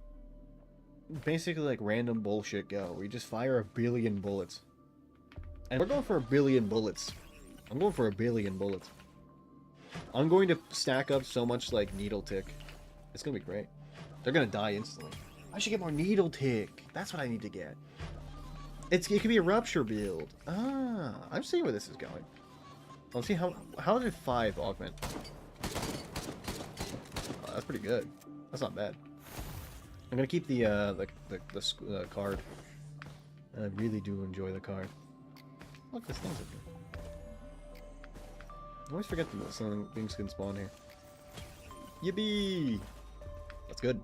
basically like random bullshit go, where you just fire 1 billion bullets. And we're going for 1 billion bullets. I'm going for 1 billion bullets. I'm going to stack up so much like needle tick. It's gonna be great. They're gonna die instantly. I should get more needle tick. That's what I need to get. It could be a rupture build. Ah, I'm seeing where this is going. Let's see how did 5 augment? Oh, that's pretty good. That's not bad. I'm gonna keep the card. I really do enjoy the card. Look, this thing's up here. I always forget that some things can spawn here. Yippee! That's good.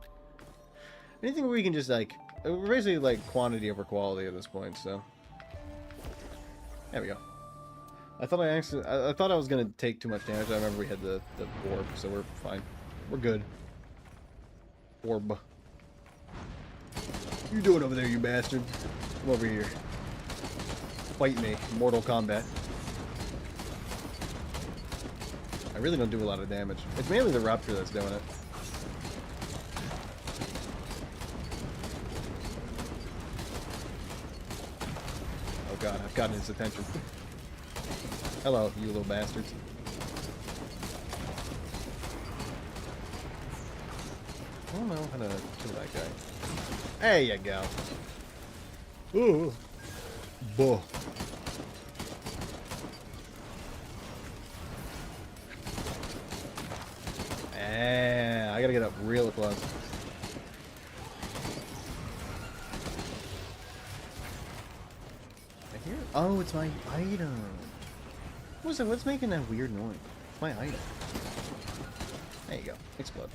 Anything where we can just like... We're basically like quantity over quality at this point, so... There we go. I thought I thought I was gonna take too much damage. I remember we had the orb, so we're fine. We're good. Orb. What you doing over there, you bastard? Come over here. Fight me. Mortal Kombat. I really don't do a lot of damage. It's mainly the Rupture that's doing it. Oh god, I've gotten his attention. Hello, you little bastards. I don't know how to kill that guy. There you go. Ooh. Buh. I gotta get up real close. I hear it. Oh, it's my item. What's that? What's making that weird noise? It's my item. There you go. Explode.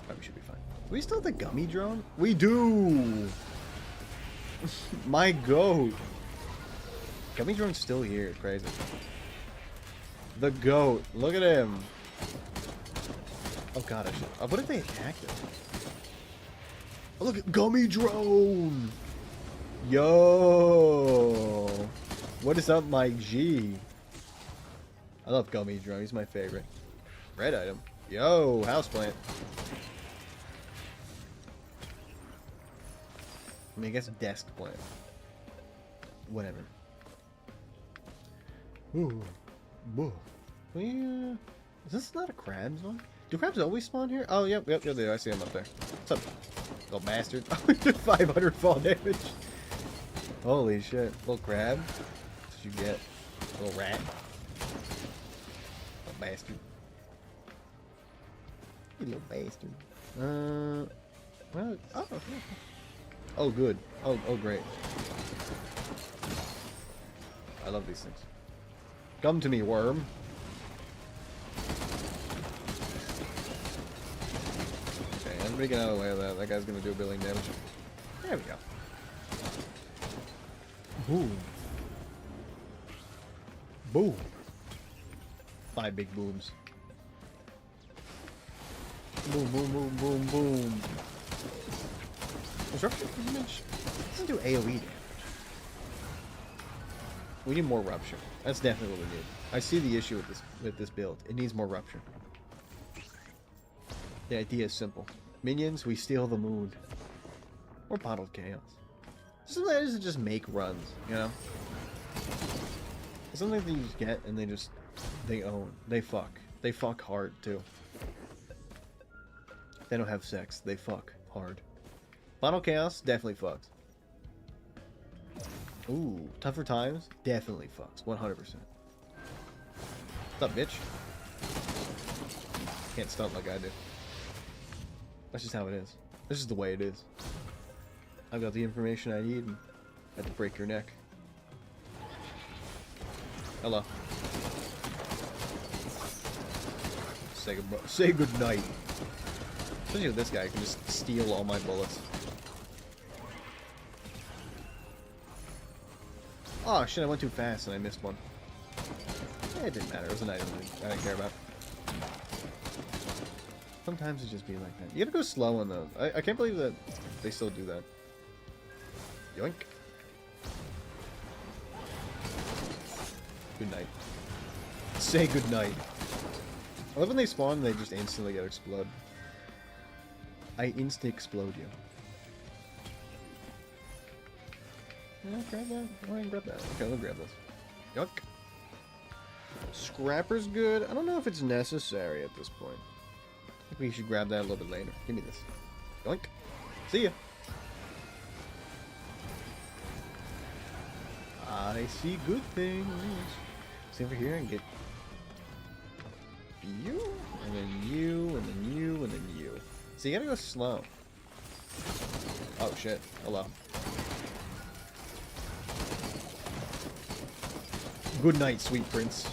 Oh, we should be fine. Do we still have the gummy drone? We do! My goat! Gummy drone's still here. It's crazy. The goat. Look at him. Oh god, I should. What if they attacked him? Oh, look at Gummy Drone! Yo! What is up, Mike G? I love Gummy Drone. He's my favorite. Red item. Yo, houseplant. I mean, I guess desk plant. Whatever. Ooh. Whoa. Is this not a crabs one? Do crabs always spawn here? Oh, yep, they do. I see them up there. What's up, little bastard? Oh, we took 500 fall damage. Holy shit. Little crab. That's what you get. Little rat. Little bastard. You little bastard. Well, oh, okay. Oh, good. Oh, great. I love these things. Come to me, worm. Okay, everybody get out of the way of that. That guy's gonna do a billion damage. There we go. Boom. Boom. 5 big booms. Boom, boom, boom, boom, boom. Rupture damage doesn't do AoE damage. We need more Rupture. That's definitely what we need. I see the issue with this build. It needs more Rupture. The idea is simple. Minions, we steal the moon. Or Bottled Chaos. Something that doesn't just make runs, you know? Something that you just get and they own. They fuck. They fuck hard too. They don't have sex. They fuck hard. Bottled Chaos definitely fucks. Ooh, Tougher Times definitely fucks. 100%. What's up, bitch? Can't stunt like I do. That's just how it is. This is the way it is. I've got the information I need and I had to break your neck. Hello. Say good night. Especially with this guy, I can just steal all my bullets. Oh shit, I went too fast and I missed one. Eh, it didn't matter, it was an item I didn't care about. Sometimes it just be like that. You gotta go slow on those. I can't believe that they still do that. Yoink. Good night. Say good night. I love when they spawn and they just instantly get explode. I insta-explode you. Yeah, grab that. Go ahead and grab that. Okay, we'll grab this. Yuck. Scrapper's good. I don't know if it's necessary at this point. I think we should grab that a little bit later. Give me this. Yoink. See ya. I see good things. See over here and get you, and then you, and then you, and then you. So you gotta go slow. Oh shit. Hello. Good night, sweet prince.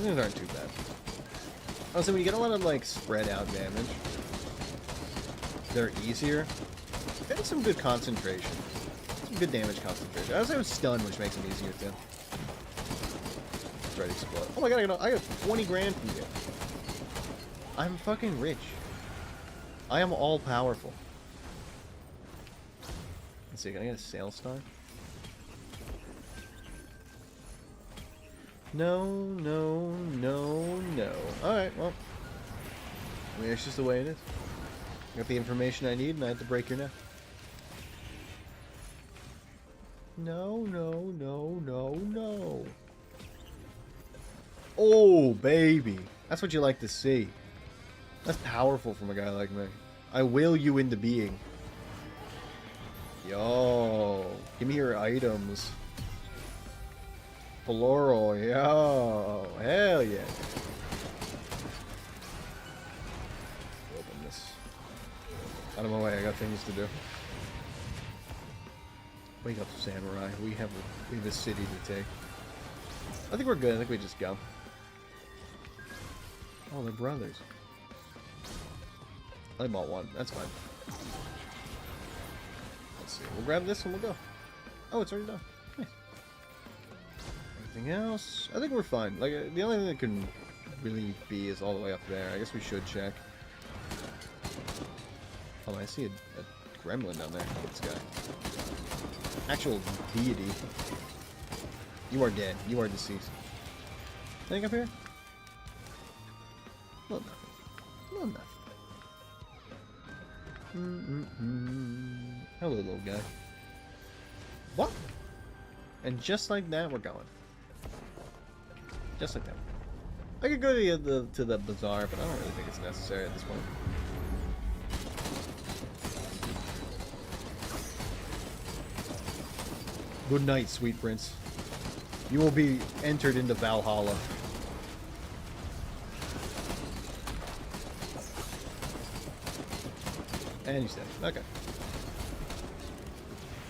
These aren't too bad. Also, when you get a lot of like spread out damage, they're easier. Getting some good concentration. Some good damage concentration. I also have stun, which makes him easier too. Let's try to explode. Oh my god, I got 20 grand from you. I'm fucking rich. I am all powerful. Let's see, can I get a sales star? No, no, no, no. Alright, well. I mean, it's just the way it is. I got the information I need and I had to break your neck. No, no, no, no, no. Oh, baby. That's what you like to see. That's powerful from a guy like me. I will you into being. Yo, give me your items. Floral, yo, hell yeah. Open this. Out of my way, I got things to do. Wake up, samurai. We have a city to take. I think we're good. I think we just go. Oh, they're brothers. I bought one. That's fine. Let's see. We'll grab this and we'll go. Oh, it's already done. Nice. Anything else? I think we're fine. Like, the only thing that can really be is all the way up there. I guess we should check. Oh, I see a gremlin down there. This guy. Actual deity. You are dead. You are deceased. Anything up here? Well, nothing. Well, nothing. Hello, little guy. What? And just like that, we're going. Just like that. I could go to the bazaar, but I don't really think it's necessary at this point. Good night, sweet prince. You will be entered into Valhalla. And he's dead. Okay.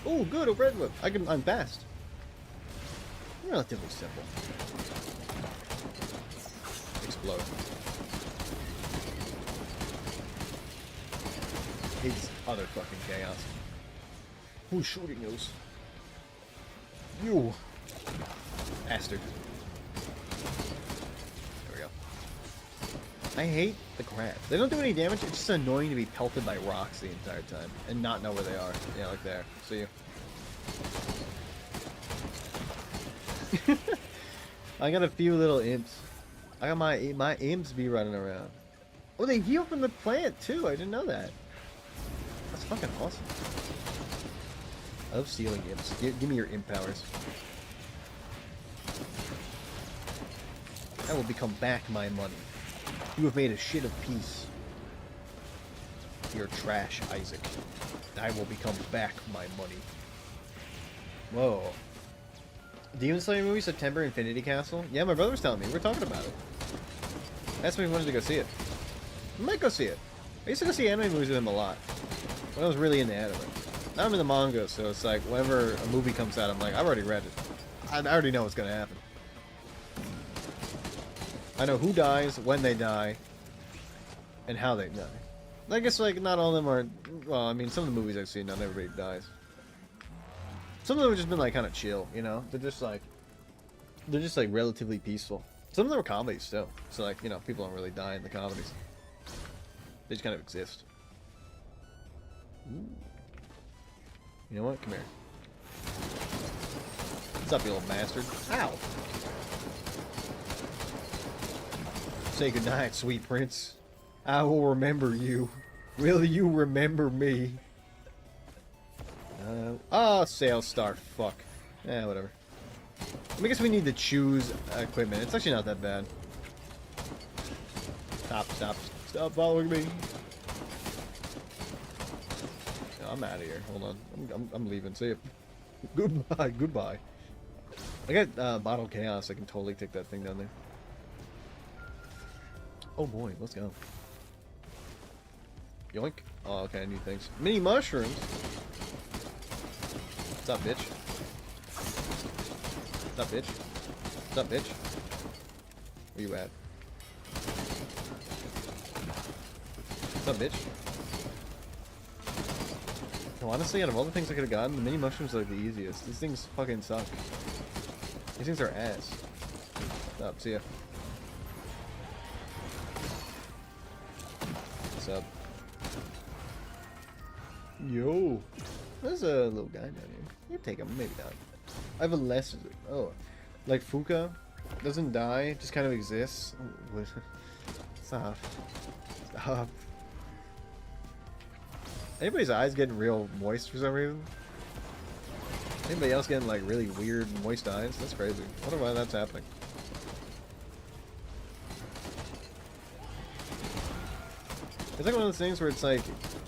Oh, good, a red whip. I'm fast. Relatively simple. Explode. It's utter fucking chaos. Who's shooting those? You! Bastard. There we go. I hate the crabs. They don't do any damage, it's just annoying to be pelted by rocks the entire time and not know where they are. Yeah, like there. See you. I got a few little imps. I got my imps be running around. Oh, they heal from the plant too. I didn't know that. That's fucking awesome. I love stealing imps. Give me your imp powers. I will become back my money. You have made a shit of peace. You're trash, Isaac. I will become back my money. Whoa. Demon Slayer movie, September, Infinity Castle? Yeah, my brother was telling me. We were talking about it. Asked me if he wanted to go see it. I might go see it. I used to go see anime movies with him a lot. When I was really into anime. Now I'm in the manga, so it's like, whenever a movie comes out, I'm like, I've already read it. I already know what's going to happen. I know who dies, when they die, and how they die. I guess, like, not all of them are... Well, I mean, some of the movies I've seen, not everybody dies. Some of them have just been, like, kind of chill, you know? They're just, like, relatively peaceful. Some of them are comedies, still. So, like, you know, people don't really die in the comedies. They just kind of exist. Ooh. You know what? Come here. What's up, you little bastard? Ow! Say goodnight, sweet prince. I will remember you. Will you remember me? Sales star. Fuck. Eh, whatever. I guess we need to choose equipment. It's actually not that bad. Stop following me. No, I'm out of here. Hold on. I'm leaving. See you. Goodbye. I got Bottle Chaos. I can totally take that thing down there. Oh boy, let's go. Yoink. Oh, okay, new things. Mini mushrooms. What's up, bitch? What's up, bitch? What's up, bitch? Where you at? What's up, bitch? No, honestly, out of all the things I could have gotten, the mini mushrooms are like the easiest. These things fucking suck. These things are ass. What's up? See ya. What's up? Yo! There's a little guy down here. You take him, maybe not. I have a less. Oh. Like Fuka. Doesn't die, just kind of exists. Oh, stop. Stop. Anybody's eyes getting real moist for some reason? Anybody else getting like really weird moist eyes? That's crazy. I wonder why that's happening. It's like one of those things where it's like,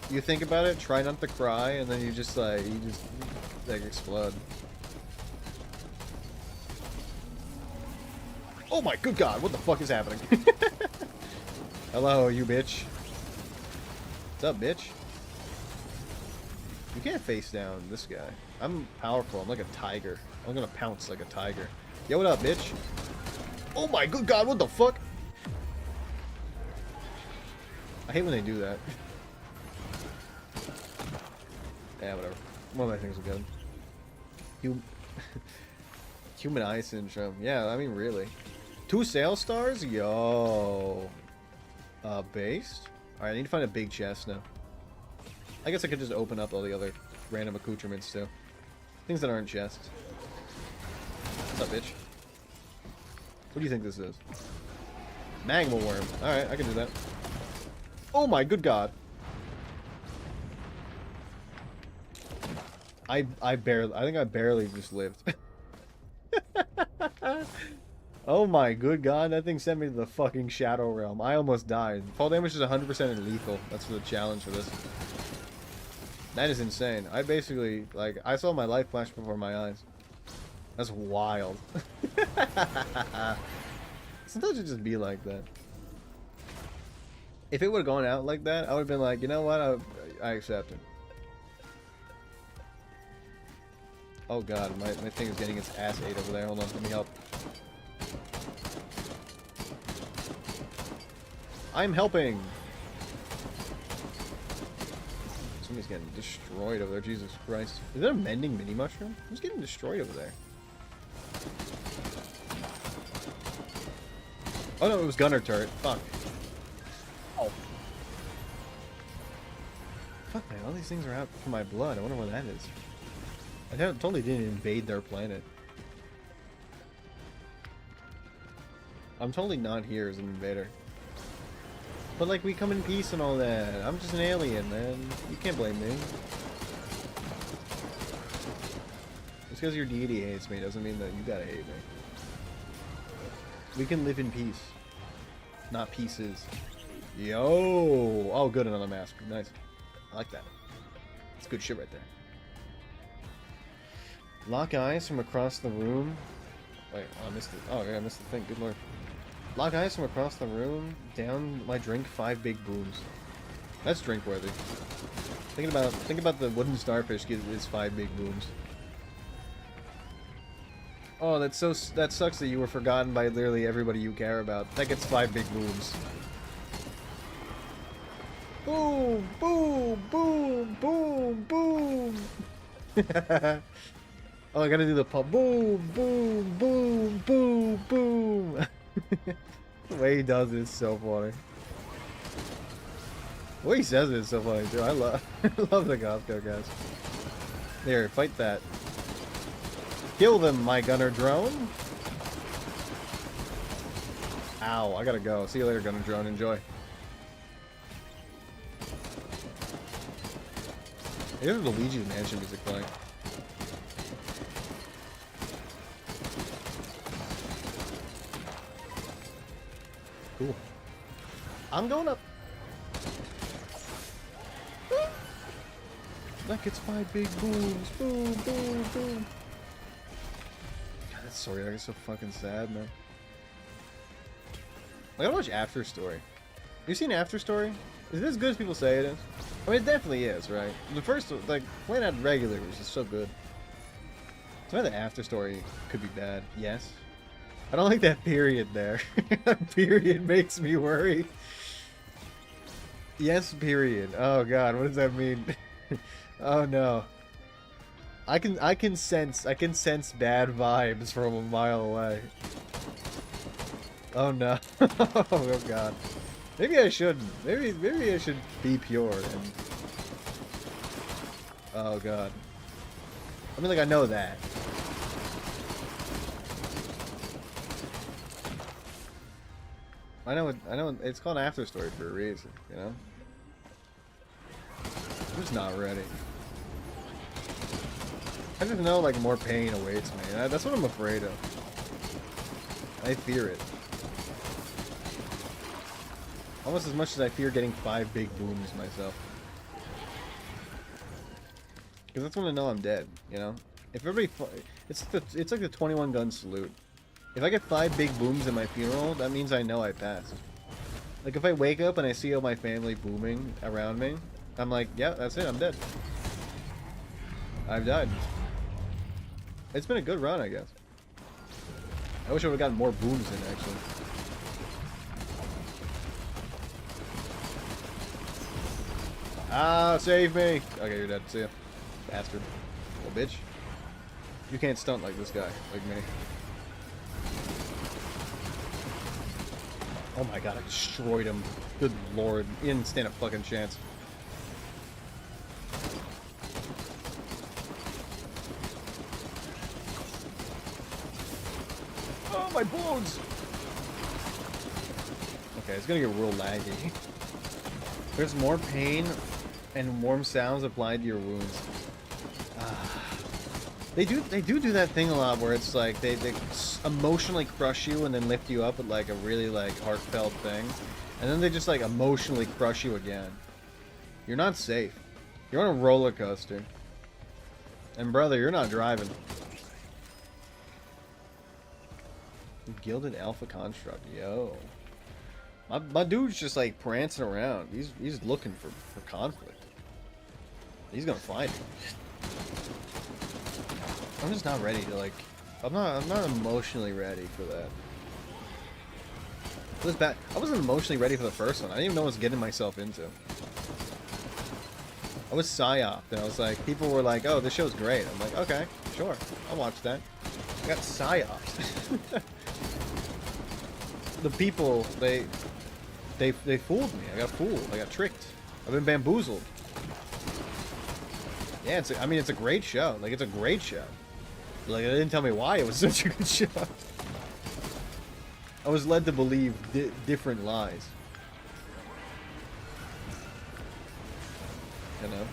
you think about it, try not to cry, and then you just like explode. Oh my good god, what the fuck is happening? Hello, you bitch. What's up, bitch? You can't face down this guy. I'm powerful, I'm like a tiger. I'm gonna pounce like a tiger. Yo, what up, bitch? Oh my good god, what the fuck? I hate when they do that. Yeah, whatever. One of my things are good. Human eye syndrome. Yeah, I mean, really. 2 sales stars? Yo. Based? Alright, I need to find a big chest now. I guess I could just open up all the other random accoutrements too. Things that aren't chests. What's up, bitch? What do you think this is? Magma worm. Alright, I can do that. Oh my good god. I think I barely just lived. Oh my good god, that thing sent me to the fucking Shadow Realm. I almost died. Fall damage is 100% and lethal. That's the challenge for this. That is insane. I basically, like, I saw my life flash before my eyes. That's wild. Sometimes it just be like that. If it would have gone out like that, I would have been like, you know what, I accept it. Oh god, my thing is getting its ass ate over there. Hold on, let me help. I'm helping! Somebody's getting destroyed over there, Jesus Christ. Is that a mending mini mushroom? Who's getting destroyed over there? Oh no, it was gunner turret. Fuck. Oh. Fuck man, all these things are out for my blood. I wonder what that is. I totally didn't invade their planet. I'm totally not here as an invader. But like, we come in peace and all that. I'm just an alien, man. You can't blame me. Just because your deity hates me doesn't mean that you gotta hate me. We can live in peace. Not pieces. Yo! Oh, good, another mask. Nice. I like that. That's good shit right there. Lock eyes from across the room. Wait, oh, I missed it. Oh, yeah, I missed the thing. Good lord. Lock eyes from across the room. Down my drink 5 big booms. That's drink worthy. Think about the wooden starfish gives its 5 big booms. Oh, that sucks that you were forgotten by literally everybody you care about. That gets 5 big booms. Boom! Boom! Boom! Boom! Boom! Oh, I gotta do the pop. Boom! Boom! Boom! Boom! Boom! The way he does it is so funny. The way he says it is so funny too. I love the Costco guys. There, fight that. Kill them, my gunner drone. Ow, I gotta go. See you later, gunner drone. Enjoy. Here's the Luigi's Mansion music playing. Cool. I'm going up. That gets 5 big booms. Boom, boom, boom. God, that story arc is so fucking sad, man. I gotta watch After Story. You seen After Story? Is it as good as people say it is? I mean, it definitely is, right? The first, like, playing out regular was just so good. So the After Story could be bad, yes. I don't like that period there. Period makes me worry. Yes, period. Oh god, what does that mean? Oh no. I can sense bad vibes from a mile away. Oh no. Oh god. Maybe I shouldn't. Maybe I should be pure and oh god. I mean, like, I know that. I know it's called After Story for a reason, you know? I'm just not ready. I just know, like, more pain awaits me. That's what I'm afraid of. I fear it. Almost as much as I fear getting 5 big booms myself. Because that's when I know I'm dead, you know? If everybody... It's like the 21 gun salute. If I get 5 big booms at my funeral, that means I know I passed. Like, if I wake up and I see all my family booming around me, I'm like, yeah, that's it, I'm dead. I've died. It's been a good run, I guess. I wish I would have gotten more booms in, actually. Ah, save me! Okay, you're dead. See ya. Bastard. Little bitch. You can't stunt like this guy, like me. Oh my god, I destroyed him. Good lord. He didn't stand a fucking chance. Oh, my bones! Okay, it's gonna get real laggy. There's more pain and warm sounds applied to your wounds. They do that thing a lot where it's like they emotionally crush you and then lift you up with like a really like heartfelt thing, and then they just like emotionally crush you again. You're not safe. You're on a roller coaster, and brother, you're not driving. Gilded Alpha Construct, yo. My dude's just like prancing around. He's looking for conflict. He's gonna find it. I'm just not ready to like. I'm not emotionally ready for that. It was bad. I wasn't emotionally ready for the first one. I didn't even know what I was getting myself into. I was psyoped, and I was like, people were like, "Oh, this show's great." I'm like, "Okay, sure, I'll watch that." I got psyoped. The people, they fooled me. I got fooled. I got tricked. I've been bamboozled. Yeah, I mean, it's a great show. Like, it's a great show. Like, they didn't tell me why it was such a good show. I was led to believe different lies. You know?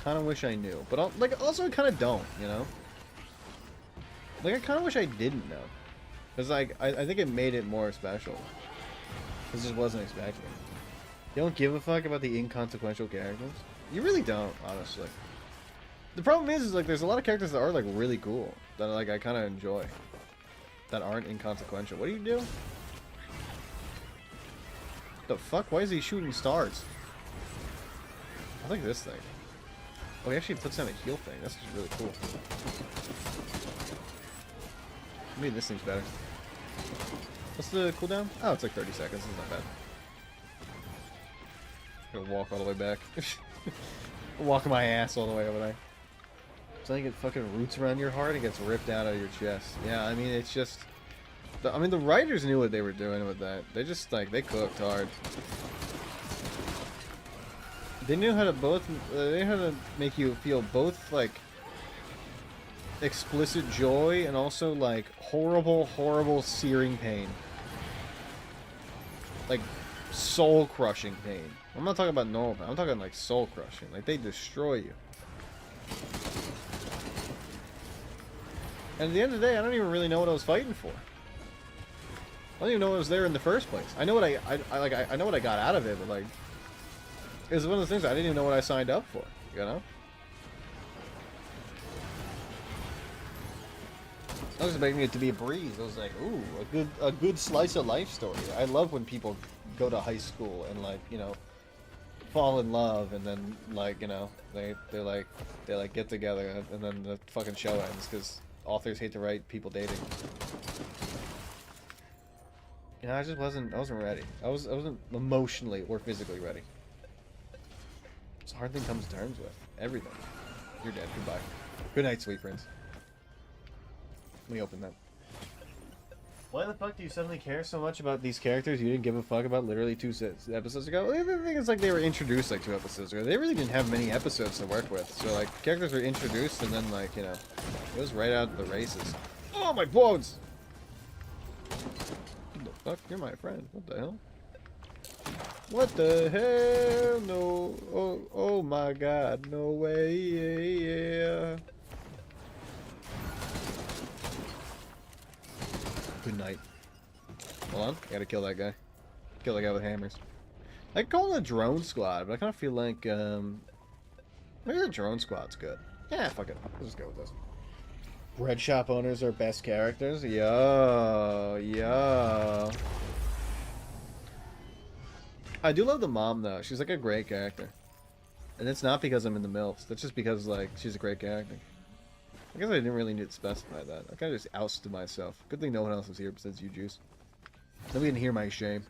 Kind of wish I knew. But, like, also I kind of don't, you know? Like, I kind of wish I didn't know. Because, like, I think it made it more special. Because I just wasn't expecting it. You don't give a fuck about the inconsequential characters? You really don't, honestly. The problem is like, there's a lot of characters that are, like, really cool. That, like, I kind of enjoy. That aren't inconsequential. What do you do? The fuck? Why is he shooting stars? I like this thing. Oh, he actually puts down a heal thing. That's just really cool. Maybe this thing's better. What's the cooldown? Oh, it's like 30 seconds. It's not bad. Gonna walk all the way back. Walking my ass all the way over there. So I think it fucking roots around your heart and gets ripped out of your chest. Yeah, I mean, it's just... I mean, the writers knew what they were doing with that. They just, like, they cooked hard. They knew how to both... they knew how to make you feel both, like... explicit joy and also, like, horrible, horrible, searing pain. Like, soul-crushing pain. I'm not talking about normal pain. I'm talking, like, soul-crushing. Like, they destroy you. And at the end of the day, I don't even really know what I was fighting for. I don't even know I was there in the first place. I know what I know what I got out of it, but like, it was one of those things I didn't even know what I signed up for. You know? I was expecting it to be a breeze. I was like, ooh, a good slice of life story. I love when people go to high school and, like, you know, fall in love and then, like, you know, they get together and then the fucking show ends because authors hate to write people dating. You know, I wasn't ready. I wasn't emotionally or physically ready. a hard thing to come to terms with. Everything. You're dead. Goodbye. Good night, sweet prince. Let me open that. Why the fuck do you suddenly care so much about these characters you didn't give a fuck about literally 2 episodes ago? The thing is, like, they were introduced, like, 2 episodes ago. They really didn't have many episodes to work with. So, like, characters were introduced, and then, like, you know, it was right out of the races. Oh, my bones! What the fuck? You're my friend. What the hell? What the hell? No. Oh my god. No way. Yeah. Good night. Hold on. I gotta kill that guy. Kill the guy with hammers. I could call it a drone squad, but I kind of feel like, maybe the drone squad's good. Yeah, fuck it. Let's just go with this. Bread shop owners are best characters? Yo. Yo. I do love the mom, though. She's, like, a great character. And it's not because I'm in the MILFs. That's just because, like, she's a great character. I guess I didn't really need to specify that. I kind of just ousted myself. Good thing no one else was here besides you, Juice. Then we didn't hear my shame.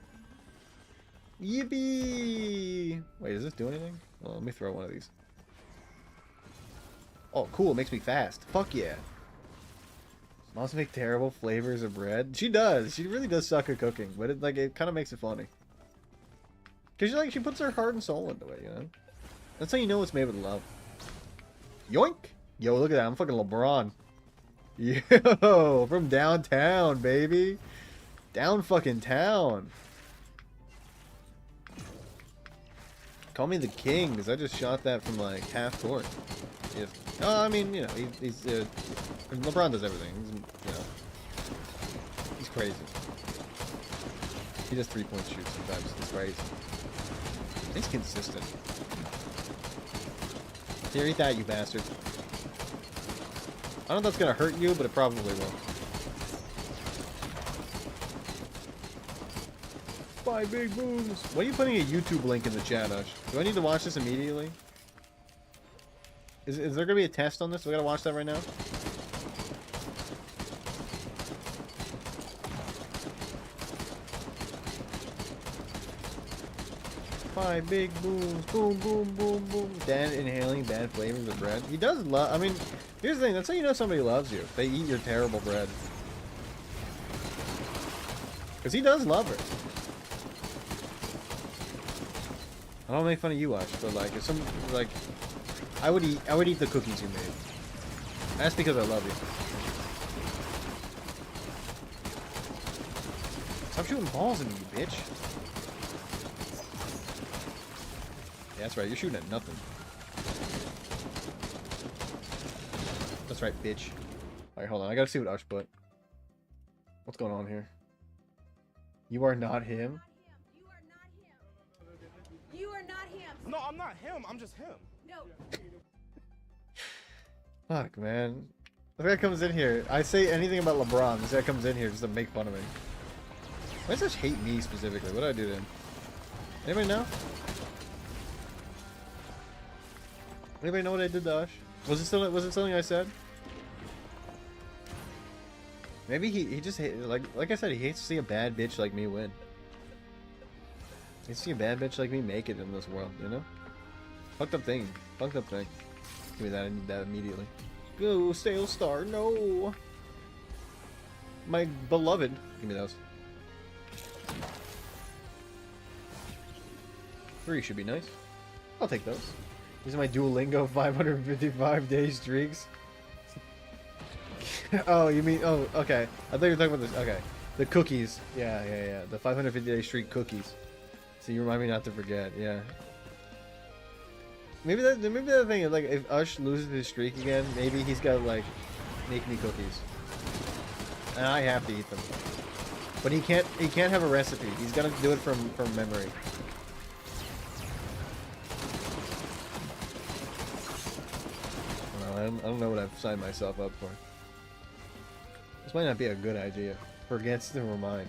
Yippee! Wait, does this do anything? Well, let me throw one of these. Oh, cool. It makes me fast. Fuck yeah. Moms make terrible flavors of bread. She does. She really does suck at cooking. But it, like, it kind of makes it funny. Because she puts her heart and soul into it, you know? That's how you know it's made with love. Yoink! Yo, look at that. I'm fucking LeBron. Yo, from downtown, baby. Down fucking town. Call me the king, because I just shot that from, like, half court. Oh, I mean, you know, he's LeBron does everything. He's, you know, he's crazy. He does 3-point shoots sometimes. It's crazy. He's consistent. Here, eat that, you bastard. I don't know if that's gonna hurt you, but it probably will. 5 big moves. Why are you putting a YouTube link in the chat, Ush? Do I need to watch this immediately? Is there gonna be a test on this? Do I gotta watch that right now? Five big moves, boom, boom, boom, boom. Dan inhaling bad flavors of bread. He does love. I mean, here's the thing. That's how you know somebody loves you. They eat your terrible bread. Because he does love her. I don't make fun of you, Ush, but like, if some like, I would eat the cookies you made. That's because I love you. Stop shooting balls at me, you bitch. Yeah, that's right. You're shooting at nothing. That's right, bitch. Alright, hold on. I gotta see what Ush put. What's going on here? You are not him? You are not him. No, I'm not him. I'm just him. No. Fuck, man. This guy comes in here. I say anything about LeBron. This guy comes in here just to make fun of me. Why does Ush hate me specifically? What did I do to him? Anybody know? Anybody know what I did to Ush? Was it something I said? Maybe he just hate, like I said, he hates to see a bad bitch like me win. He hates to see a bad bitch like me make it in this world, you know? Fucked up thing. Fucked up thing. Give me that. I need that immediately. Go, Sail Star, no! My beloved. Give me those. 3 should be nice. I'll take those. These are my Duolingo 555-day streaks. Oh, you mean... Oh, okay. I thought you were talking about this. Okay. The cookies. Yeah. The 550-day streak cookies. So you remind me not to forget. Yeah. Maybe the thing is, like, if Ush loses his streak again, maybe he's got to, like, make me cookies. And I have to eat them. But he can't have a recipe. He's got to do it from memory. I don't know what I've signed myself up for. This might not be a good idea. Forgets to remind.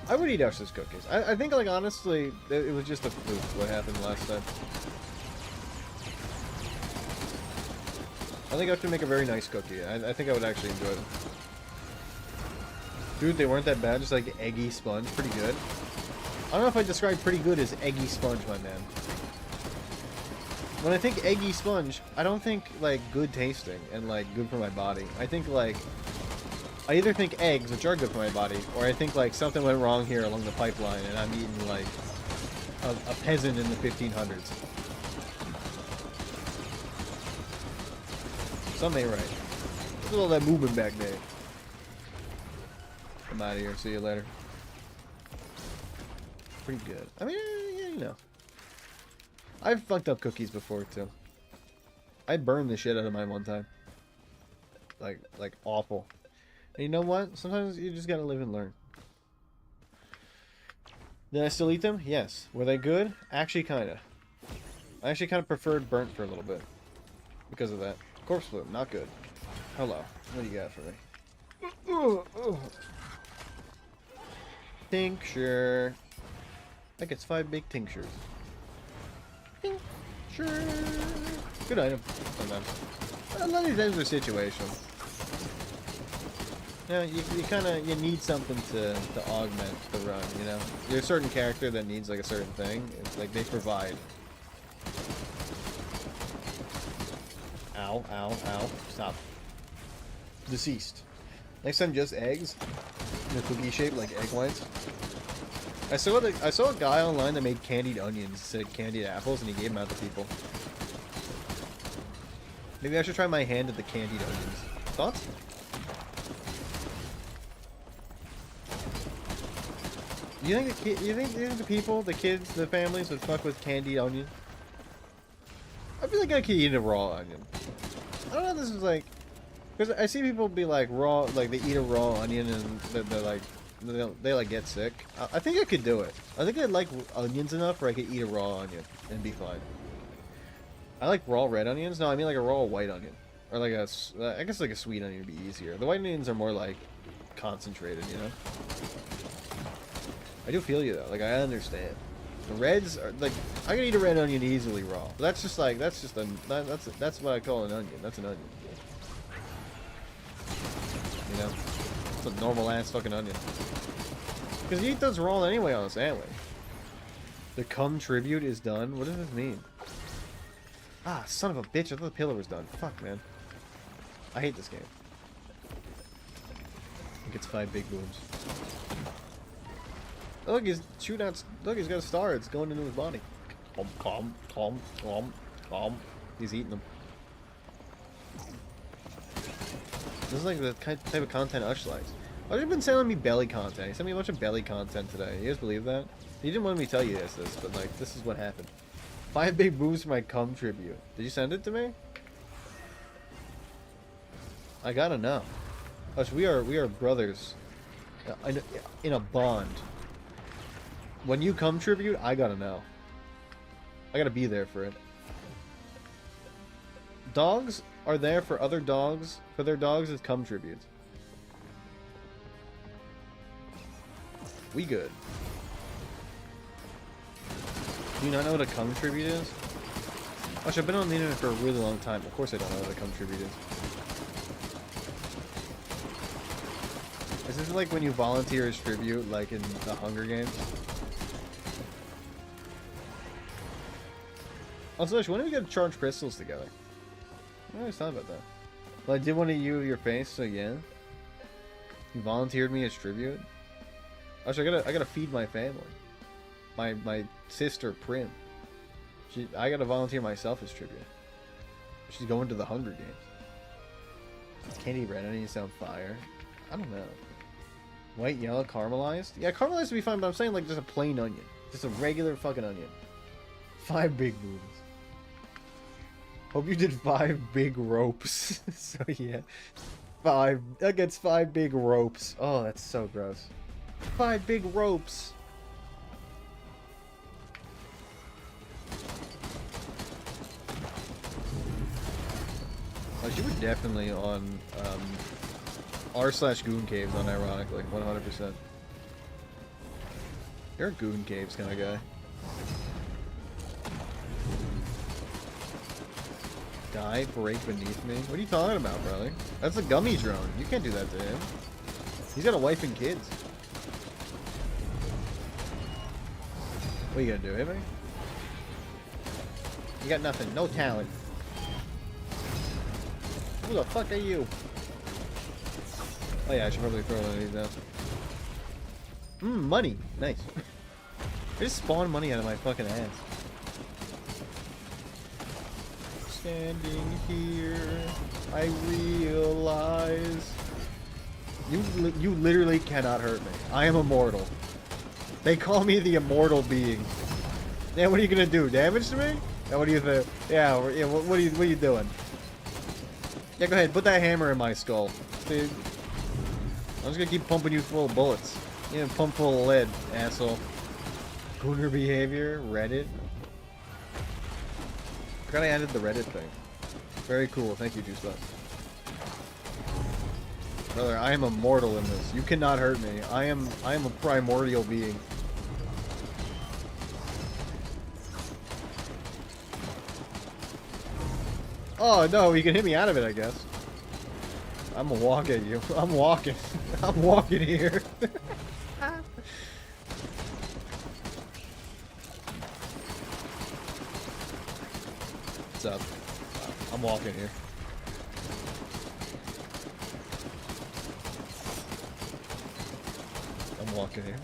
I would eat Ush's cookies. I think, like, honestly, it was just a fluke what happened last time. I think Ush would make a very nice cookie. I think I would actually enjoy them. Dude, they weren't that bad. Just like eggy sponge. Pretty good. I don't know if I describe pretty good as eggy sponge, my man. When I think eggy sponge, I don't think like good tasting and like good for my body. I think like I either think eggs, which are good for my body, or I think like something went wrong here along the pipeline and I'm eating like a peasant in the 1500s. Some ain't right. Look at all that movement back there. I'm out of here. See you later. Pretty good. I mean, yeah, you know. I've fucked up cookies before, too. I burned the shit out of mine one time. Like awful. And you know what? Sometimes you just gotta live and learn. Did I still eat them? Yes. Were they good? Actually, kinda. I actually kind of preferred burnt for a little bit. Because of that. Corpse flume, not good. Hello. What do you got for me? Tincture. That gets 5 big tinctures. Tincture. Good item. Sometimes. A lot of these items are situational. Yeah, you need something to augment the run, you know? There's a certain character that needs like a certain thing. It's like they provide. Ow, ow, ow. Stop. Deceased. Next time, just eggs. In a cookie shape, like egg whites. I saw a guy online that made candied onions instead of candied apples, and he gave them out to people. Maybe I should try my hand at the candied onions. Thoughts? You think the people, the kids, the families would fuck with candied onion? I feel like I could eat a raw onion. I don't know if this is like... Because I see people be like raw, like they eat a raw onion and they're like... They like get sick. I think I could do it. I think I like onions enough where I could eat a raw onion and be fine. I like raw red onions. No, I mean like a raw white onion. Or like a... I guess like a sweet onion would be easier. The white onions are more like concentrated, you know? I do feel you though, like I understand. The reds are like I can eat a red onion easily raw. But that's just like that's what I call an onion. That's an onion. You know? It's a normal ass fucking onion. Because you eat those raw anyway on a sandwich. The cum tribute is done? What does this mean? Ah, son of a bitch, I thought the pillar was done. Fuck man. I hate this game. It gets 5 big boobs. Oh, look, his shootouts. Look, he's got a star. It's going into his body. Calm. He's eating them. This is like the type of content Ush likes. Ush has been sending me belly content. He sent me a bunch of belly content today. You guys believe that? He didn't want me to tell you this, but like, this is what happened. 5 big boobs for my cum tribute. Did you send it to me? I gotta know. Ush, we are brothers. In a bond. When you come tribute, I gotta know. I gotta be there for it. Dogs are there for other dogs, for their dogs as come tributes. We good. Do you not know what a cum tribute is? Gosh, I've been on the internet for a really long time. Of course I don't know what a cum tribute is. Is this like when you volunteer as tribute, like in the Hunger Games? Also, when are we gonna charge crystals together? I always thought about that. Well, I did one of your face, so yeah. You volunteered me as tribute. Actually, I gotta feed my family. My sister Prim. I gotta volunteer myself as tribute. She's going to the Hunger Games. Candy bread, I need to sound fire. I don't know. White, yellow, caramelized? Yeah, caramelized would be fine, but I'm saying like just a plain onion. Just a regular fucking onion. 5 big boobs. Hope you did 5 big ropes. So yeah. 5. That gets 5 big ropes. Oh, that's so gross. 5 big ropes. Oh, you were definitely on r/Goon Caves, unironically, 100%. You're a Goon Caves kind of guy. Die, break beneath me? What are you talking about, brother? That's a gummy drone. You can't do that to him. He's got a wife and kids. What are you gonna do, hit me? You got nothing. No talent. Who the fuck are you? Oh yeah, I should probably throw one of these down. Money. Nice. I just spawned money out of my fucking ass. Standing here, I realize you literally cannot hurt me. I am immortal. They call me the immortal being. Yeah, what are you gonna do? Damage to me? Yeah, what do you think? Yeah, what are you doing? Yeah, go ahead. Put that hammer in my skull, dude. I'm just gonna keep pumping you full of bullets. Yeah, pump full of lead, asshole. Gooner behavior, Reddit. Forgot I added the Reddit thing. Very cool. Thank you, Juice Bus. Brother, I am immortal in this. You cannot hurt me. I am a primordial being. Oh no, you can hit me out of it, I guess. I'm gonna walk at you. I'm walking. I'm walking here. What's up? I'm walking here. I'm walking here.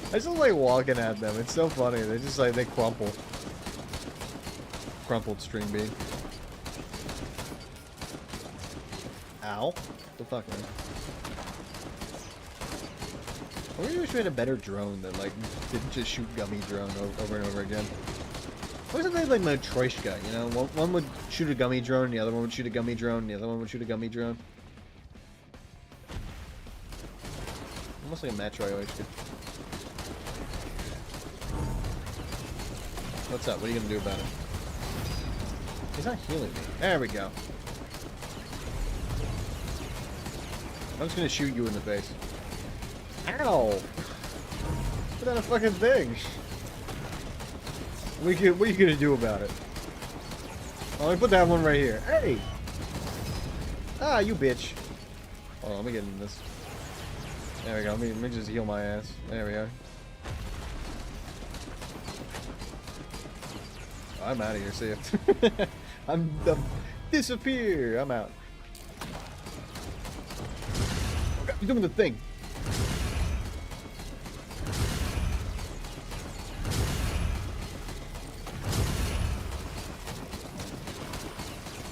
I just like walking at them. It's so funny. They just like, they crumple. Crumpled string bean. Ow. What the fuck, man? I really wish we had a better drone that, like, didn't just shoot gummy drone over and over again. Why wasn't they like Matryoshka, you know? One would shoot a gummy drone, the other one would shoot a gummy drone, the other one would shoot a gummy drone. Almost like a Matryoshka. What's up? What are you gonna do about it? He's not healing me. There we go. I'm just gonna shoot you in the face. Ow! Put down a fucking thing! What are you gonna do about it? Oh, let me put that one right here. Hey! Ah, you bitch. Hold on, let me get in this. There we go. Let me just heal my ass. There we go. Oh, I'm out of here. See ya. I'm disappear. I'm out. You're doing the thing.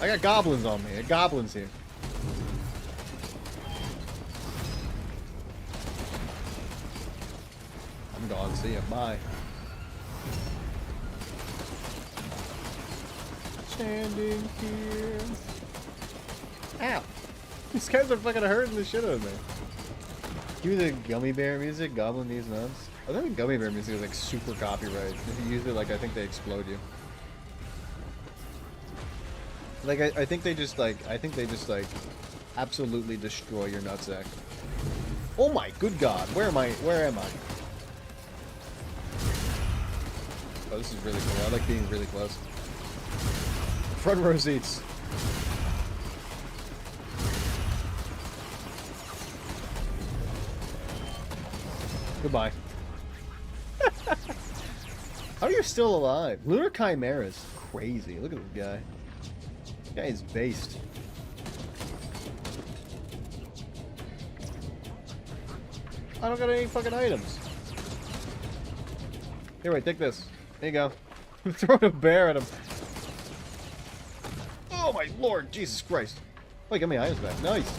I got goblins on me. I got goblins here. I'm gone. See ya. Bye. Standing here. Ow. These guys are fucking hurting the shit out of me. Give me the gummy bear music. Goblin these nuts. I think the gummy bear music is like super copyright. If you use it, like, I think they explode you. Like, I think they just like absolutely destroy your nutsack. Oh my good god, where am I? Oh, this is really cool. I like being really close. Front row seats. Goodbye. How are you still alive? Lunar Chimera is crazy. Look at this guy. This guy is based. I don't got any fucking items. Here, wait, take this. There you go. I'm throwing a bear at him. Oh my lord, Jesus Christ. Oh, get me items back. Nice.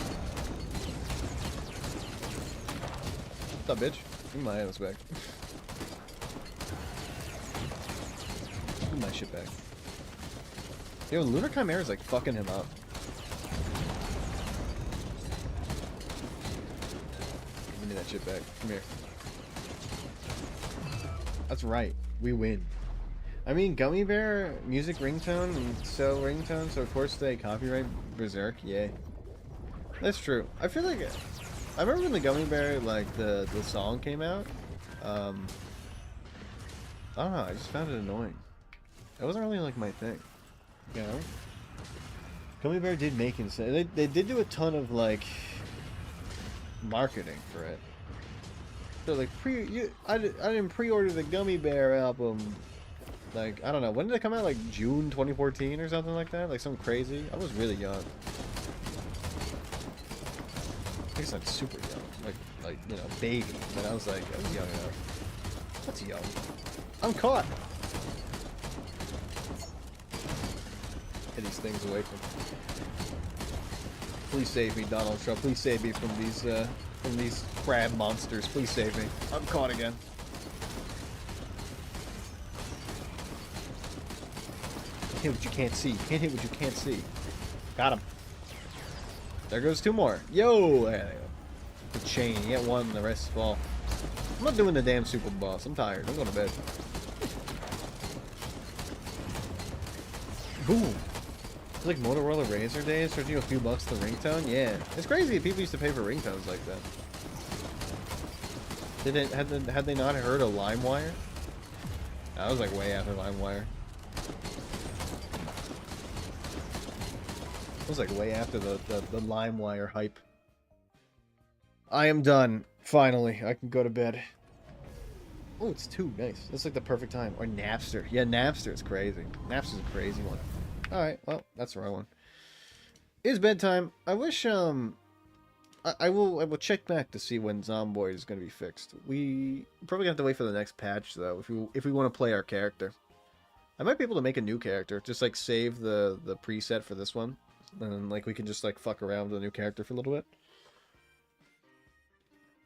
What's up, bitch? Give me my items back. Give me my shit back. Yo, Lunar Chimera is like fucking him up. Give me that shit back. Come here. That's right. We win. I mean, Gummy Bear, music ringtone, and so ringtone, so of course they copyright Berserk. Yay. That's true. I feel like... I remember when the Gummy Bear, like, the song came out. I don't know, I just found it annoying. It wasn't really, like, my thing. You know? Gummy Bear did make it. They did do a ton of, like, marketing for it. So, like, I didn't pre-order the Gummy Bear album. Like, I don't know. When did it come out? Like June 2014 or something like that? Like something crazy? I was really young. I guess I'm super young. Like, you know, baby. But I was young enough. That's young. I'm caught! Get these things away from me. Please save me, Donald Trump. Please save me from these crab monsters. Please save me. I'm caught again. Hit what you can't see. Can't hit what you can't see. Got him. There goes two more. Yo! There they go. The chain. You get one, the rest fall. I'm not doing the damn super boss. I'm tired. I'm going to bed. Boom. It's like Motorola Razr days, charging you a few bucks the ringtone. Yeah. It's crazy people used to pay for ringtones like that. Had they not heard of LimeWire? That was like way after LimeWire. It was like way after the LimeWire hype. I am done. Finally, I can go to bed. Oh, it's 2. Nice. That's like the perfect time. Or Napster. Yeah, Napster is crazy. Napster's a crazy one. Alright, well, that's the right one. It is bedtime. I wish, I will check back to see when Zomboid is going to be fixed. We probably have to wait for the next patch, though, if we want to play our character. I might be able to make a new character. Just, like, save the preset for this one. And then, like, we can just, like, fuck around with a new character for a little bit.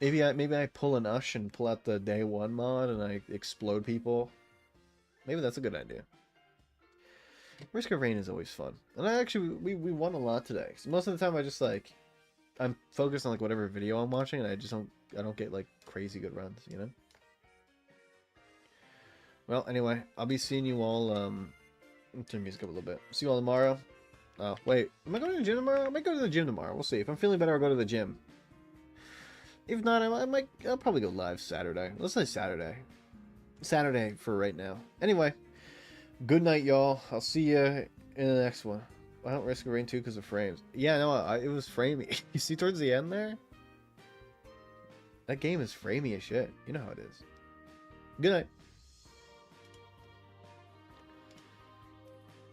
Maybe I pull an Ush and pull out the day 1 mod and I explode people. Maybe that's a good idea. Risk of Rain is always fun. And I actually, we won a lot today. So most of the time I just, like, I'm focused on, like, whatever video I'm watching and I don't get, like, crazy good runs, you know? Well, anyway, I'll be seeing you all, turn the music up a little bit. See you all tomorrow. Oh, wait. Am I going to the gym tomorrow? I might go to the gym tomorrow. We'll see. If I'm feeling better, I'll go to the gym. If not, I'll probably go live Saturday. Let's say Saturday. Saturday for right now. Anyway, good night, y'all. I'll see you in the next one. I don't Risk of Rain 2 because of frames. Yeah, no, it was framey. You see towards the end there? That game is framey as shit. You know how it is. Good night.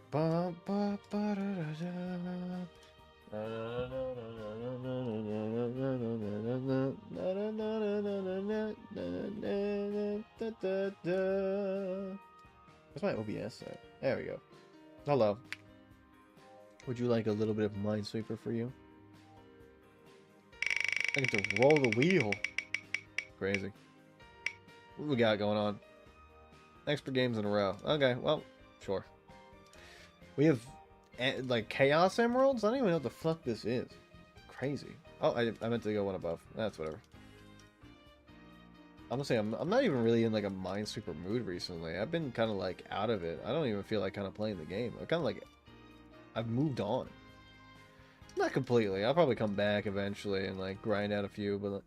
Ba, ba, ba, da, da, da. Where's my OBS at? There we go. Hello. Would you like a little bit of Minesweeper for you? I get to roll the wheel. Crazy. What we got going on? Extra games in a row. Okay, well, sure. We have, like, Chaos Emeralds? I don't even know what the fuck this is. Crazy. Oh, I meant to go one above. That's whatever. I'm gonna say, I'm not even really in, like, a Minesweeper mood recently. I've been kind of, like, out of it. I don't even feel like kind of playing the game. I'm kind of, like, I've moved on. Not completely. I'll probably come back eventually and, like, grind out a few, but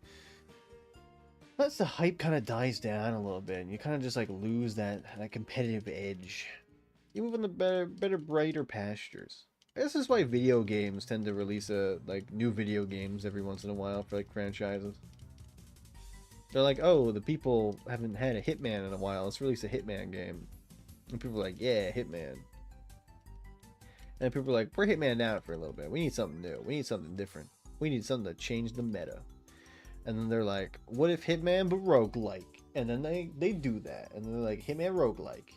once the hype kind of dies down a little bit, and you kind of just, like, lose that competitive edge. You move in the better, brighter pastures. This is why video games tend to release like new video games every once in a while for like franchises. They're like, oh, the people haven't had a Hitman in a while. Let's release a Hitman game. And people are like, yeah, Hitman. And people are like, we're Hitman out for a little bit. We need something new. We need something different. We need something to change the meta. And then they're like, what if Hitman but roguelike? And then they do that. And they're like, Hitman roguelike.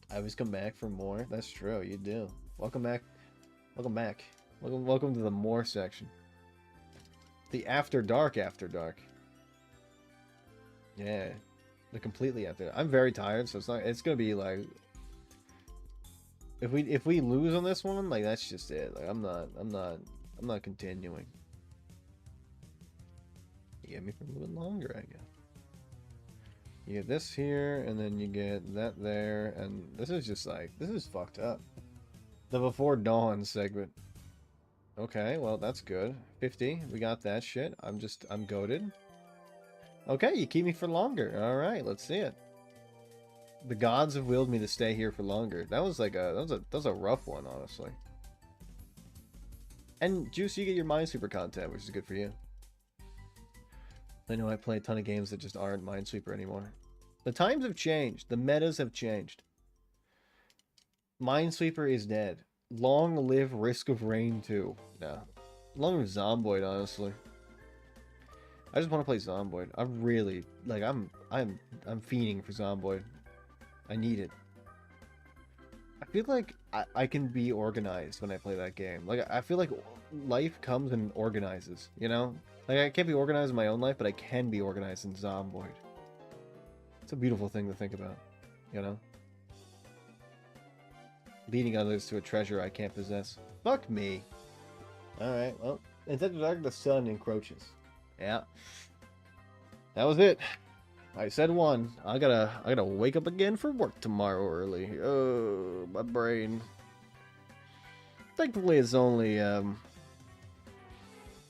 I always come back for more. That's true, you do. Welcome back. Welcome back. Welcome to the more section. The After Dark After Dark. Yeah. The completely after. I'm very tired, so it's gonna be like, if we lose on this one, like that's just it. Like I'm not continuing. You get me for a little bit longer, I guess. You get this here, and then you get that there, and this is just like, this is fucked up. The Before Dawn segment. Okay, well, that's good. 50, we got that shit. I'm goated. Okay, you keep me for longer. Alright, let's see it. The gods have willed me to stay here for longer. That was like that was a rough one, honestly. And Juice, you get your Minesweeper content, which is good for you. I know I play a ton of games that just aren't Minesweeper anymore. The times have changed. The metas have changed. Minesweeper is dead. Long live Risk of Rain 2. No. Long live Zomboid, honestly. I just want to play Zomboid. I'm really like I'm fiending for Zomboid. I need it. I feel like I can be organized when I play that game. Like I feel like life comes and organizes, you know? Like I can't be organized in my own life, but I can be organized in Zomboid. It's a beautiful thing to think about, you know? Leading others to a treasure I can't possess. Fuck me. Alright, well, instead of dark, the sun encroaches. Yeah. That was it. I said one. I gotta wake up again for work tomorrow early. Oh, my brain. Thankfully, it's only,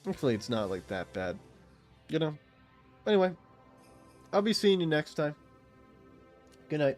Thankfully, it's not, like, that bad. You know? Anyway, I'll be seeing you next time. Good night.